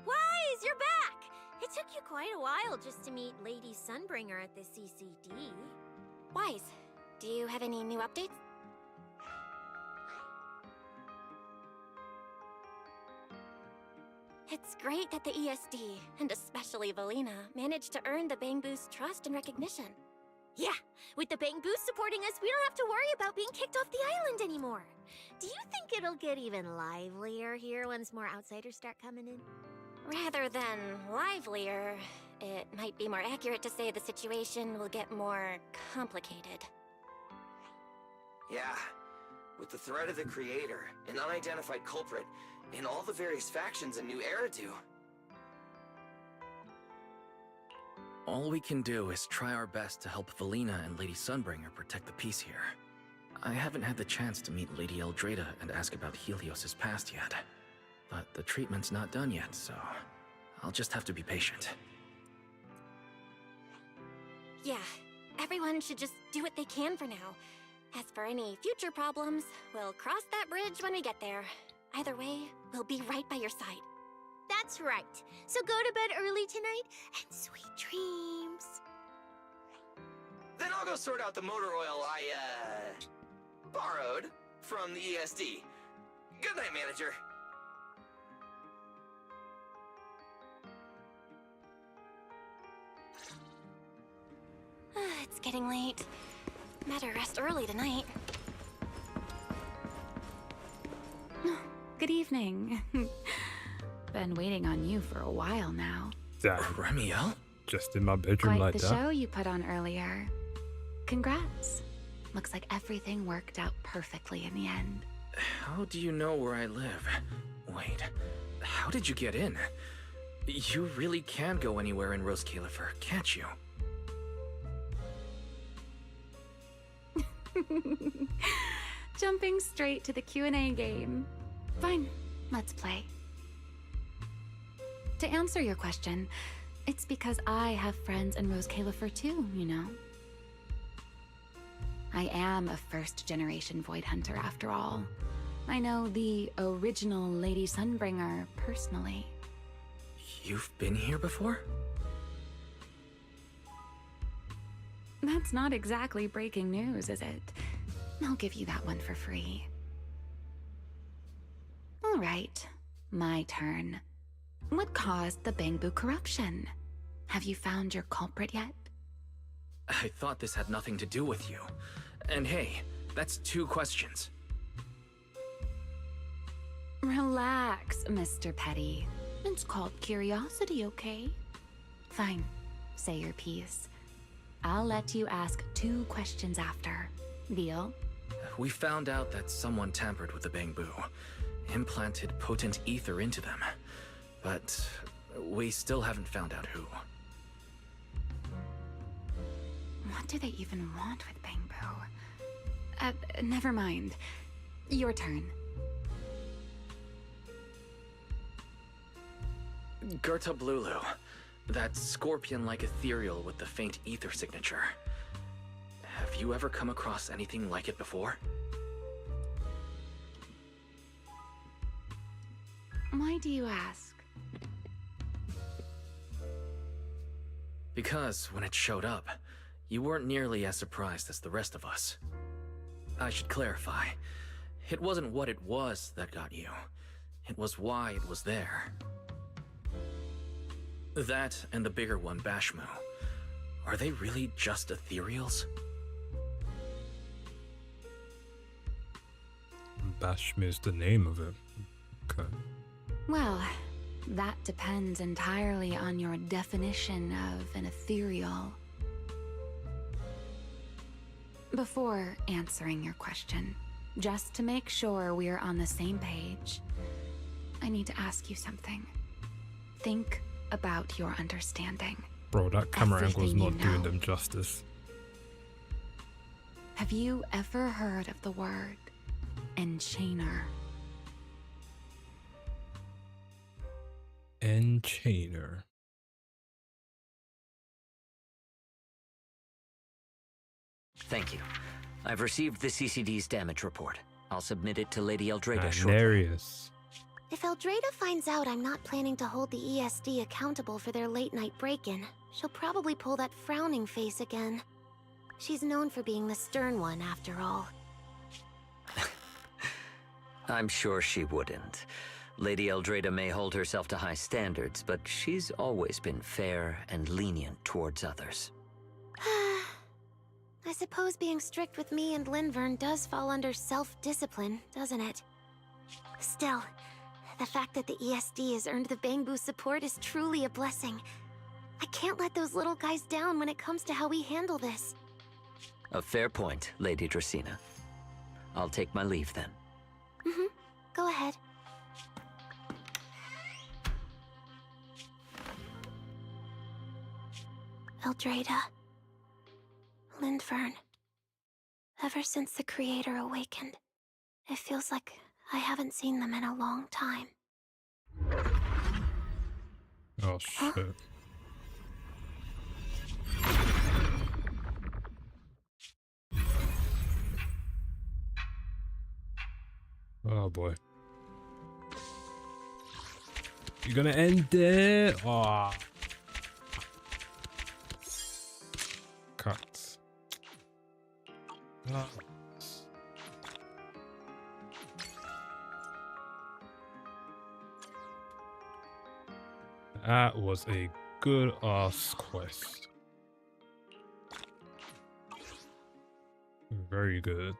Speaker 7: Wise, you're back! It took you quite a while just to meet Lady Sunbringer at the CCD.
Speaker 4: Wise, do you have any new updates? It's great that the ESD, and especially Valina, managed to earn the Bangbu's trust and recognition.
Speaker 7: Yeah, with the Bangbu supporting us, we don't have to worry about being kicked off the island anymore. Do you think it'll get even livelier here once more outsiders start coming in?
Speaker 4: Rather than livelier, it might be more accurate to say the situation will get more complicated.
Speaker 6: Yeah, with the threat of the Creator, an unidentified culprit, and all the various factions in New Eridu.
Speaker 5: All we can do is try our best to help Valina and Lady Sunbringer protect the peace here. I haven't had the chance to meet Lady Eldrada and ask about Helios's past yet. But the treatment's not done yet, so I'll just have to be patient.
Speaker 4: Yeah, everyone should just do what they can for now. As for any future problems, we'll cross that bridge when we get there. Either way, we'll be right by your side.
Speaker 7: That's right. So go to bed early tonight, and sweet dreams.
Speaker 6: Then I'll go sort out the motor oil I, borrowed from the ESD. Good night, manager.
Speaker 4: It's getting late. Better rest early tonight.
Speaker 9: Good evening. Been waiting on you for a while now.
Speaker 1: Damn.
Speaker 5: Remiel?
Speaker 1: Just in my bedroom
Speaker 9: Quite
Speaker 1: like
Speaker 9: the
Speaker 1: that.
Speaker 9: show you put on earlier. Congrats. Looks like everything worked out perfectly in the end.
Speaker 5: How do you know where I live? Wait, how did you get in? You really can go anywhere in Rose Califer, can't you?
Speaker 9: Jumping straight to the Q&A game. Fine, let's play. To answer your question, it's because I have friends in Rose Califer too, you know. I am a first-generation Void Hunter after all. I know the original Lady Sunbringer personally.
Speaker 5: You've been here before?
Speaker 9: That's not exactly breaking news, is it? I'll give you that one for free. All right, my turn. What caused the Bangbu corruption? Have you found your culprit yet?
Speaker 5: I thought this had nothing to do with you. And hey, that's 2 questions.
Speaker 9: Relax, Mr. Petty. It's called curiosity, okay? Fine, say your piece. I'll let you ask 2 questions after. Deal?
Speaker 5: We found out that someone tampered with the Bangbu, implanted potent ether into them. But we still haven't found out who.
Speaker 9: What do they even want with Bangbu? Never mind. Your turn.
Speaker 5: Gerta Blulu, that scorpion-like ethereal with the faint ether signature. Have you ever come across anything like it before?
Speaker 9: Why do you ask?
Speaker 5: Because when it showed up, you weren't nearly as surprised as the rest of us. I should clarify. It wasn't what it was that got you. It was why it was there. That and the bigger one, Bashmu. Are they really just ethereals?
Speaker 1: Bashmi is the name of it. Okay.
Speaker 9: Well, that depends entirely on your definition of an ethereal. Before answering your question, just to make sure we're on the same page, I need to ask you something. Think about your understanding.
Speaker 1: Bro, that camera angle is
Speaker 9: Everything
Speaker 1: not
Speaker 9: you
Speaker 1: doing
Speaker 9: know.
Speaker 1: them justice.
Speaker 9: Have you ever heard of the word enchainer?
Speaker 1: Enchainer.
Speaker 15: Thank you. I've received the CCD's damage report. I'll submit it to Lady Eldrada shortly.
Speaker 1: Hilarious.
Speaker 7: If Eldrada finds out I'm not planning to hold the ESD accountable for their late-night break-in, she'll probably pull that frowning face again. She's known for being the stern one, after all.
Speaker 15: I'm sure she wouldn't. Lady Eldrada may hold herself to high standards, but she's always been fair and lenient towards others.
Speaker 7: I suppose being strict with me and Linvern does fall under self-discipline, doesn't it? Still, the fact that the ESD has earned the Bangbu support is truly a blessing. I can't let those little guys down when it comes to how we handle this.
Speaker 15: A fair point, Lady Dracena. I'll take my leave then.
Speaker 7: Go ahead. Eldrada. Linvern. Ever since the Creator awakened, it feels like I haven't seen them in a long time.
Speaker 1: Oh shit. Oh boy. You're gonna end it? Oh. Cut. Oh. That was a good ass quest. Very good.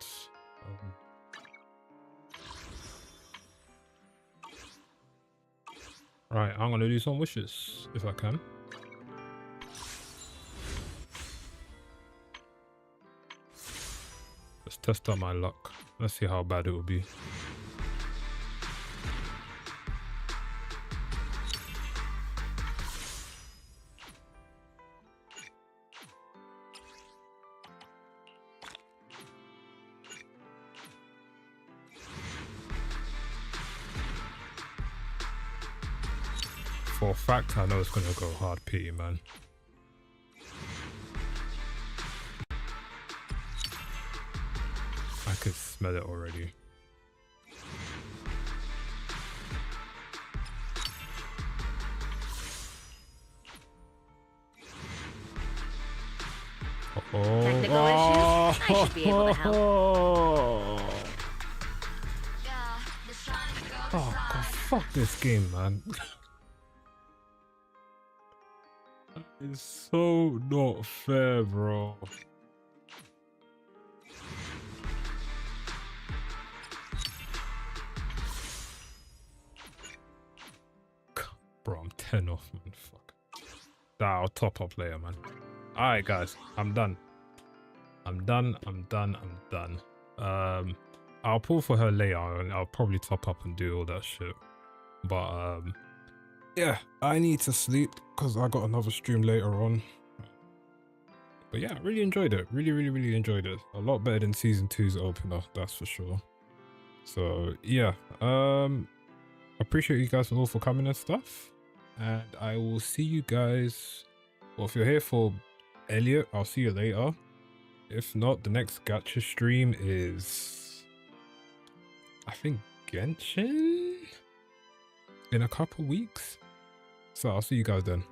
Speaker 1: Right, I'm gonna do some wishes if I can. Let's test out my luck. Let's see how bad it will be. For a fact, I know it's gonna go hard P, man. I could smell it already.
Speaker 11: Technical issues? I should be able to help.
Speaker 1: Oh god, fuck this game, man. It's so not fair, bro. Bro, I'm 10 off, man. Fuck. I'll top up later, man. Alright, guys. I'm done. I'm done. I'll pull for her later and I'll probably top up and do all that shit. But, yeah, I need to sleep because I got another stream later on. But yeah, I really enjoyed it. Really enjoyed it. A lot better than Season 2's opener, that's for sure. So, yeah. Appreciate you guys all for coming and stuff. And I will see you guys. Well, if you're here for Elliot, I'll see you later. If not, the next gacha stream is, I think, Genshin in a couple weeks. So I'll see you guys then.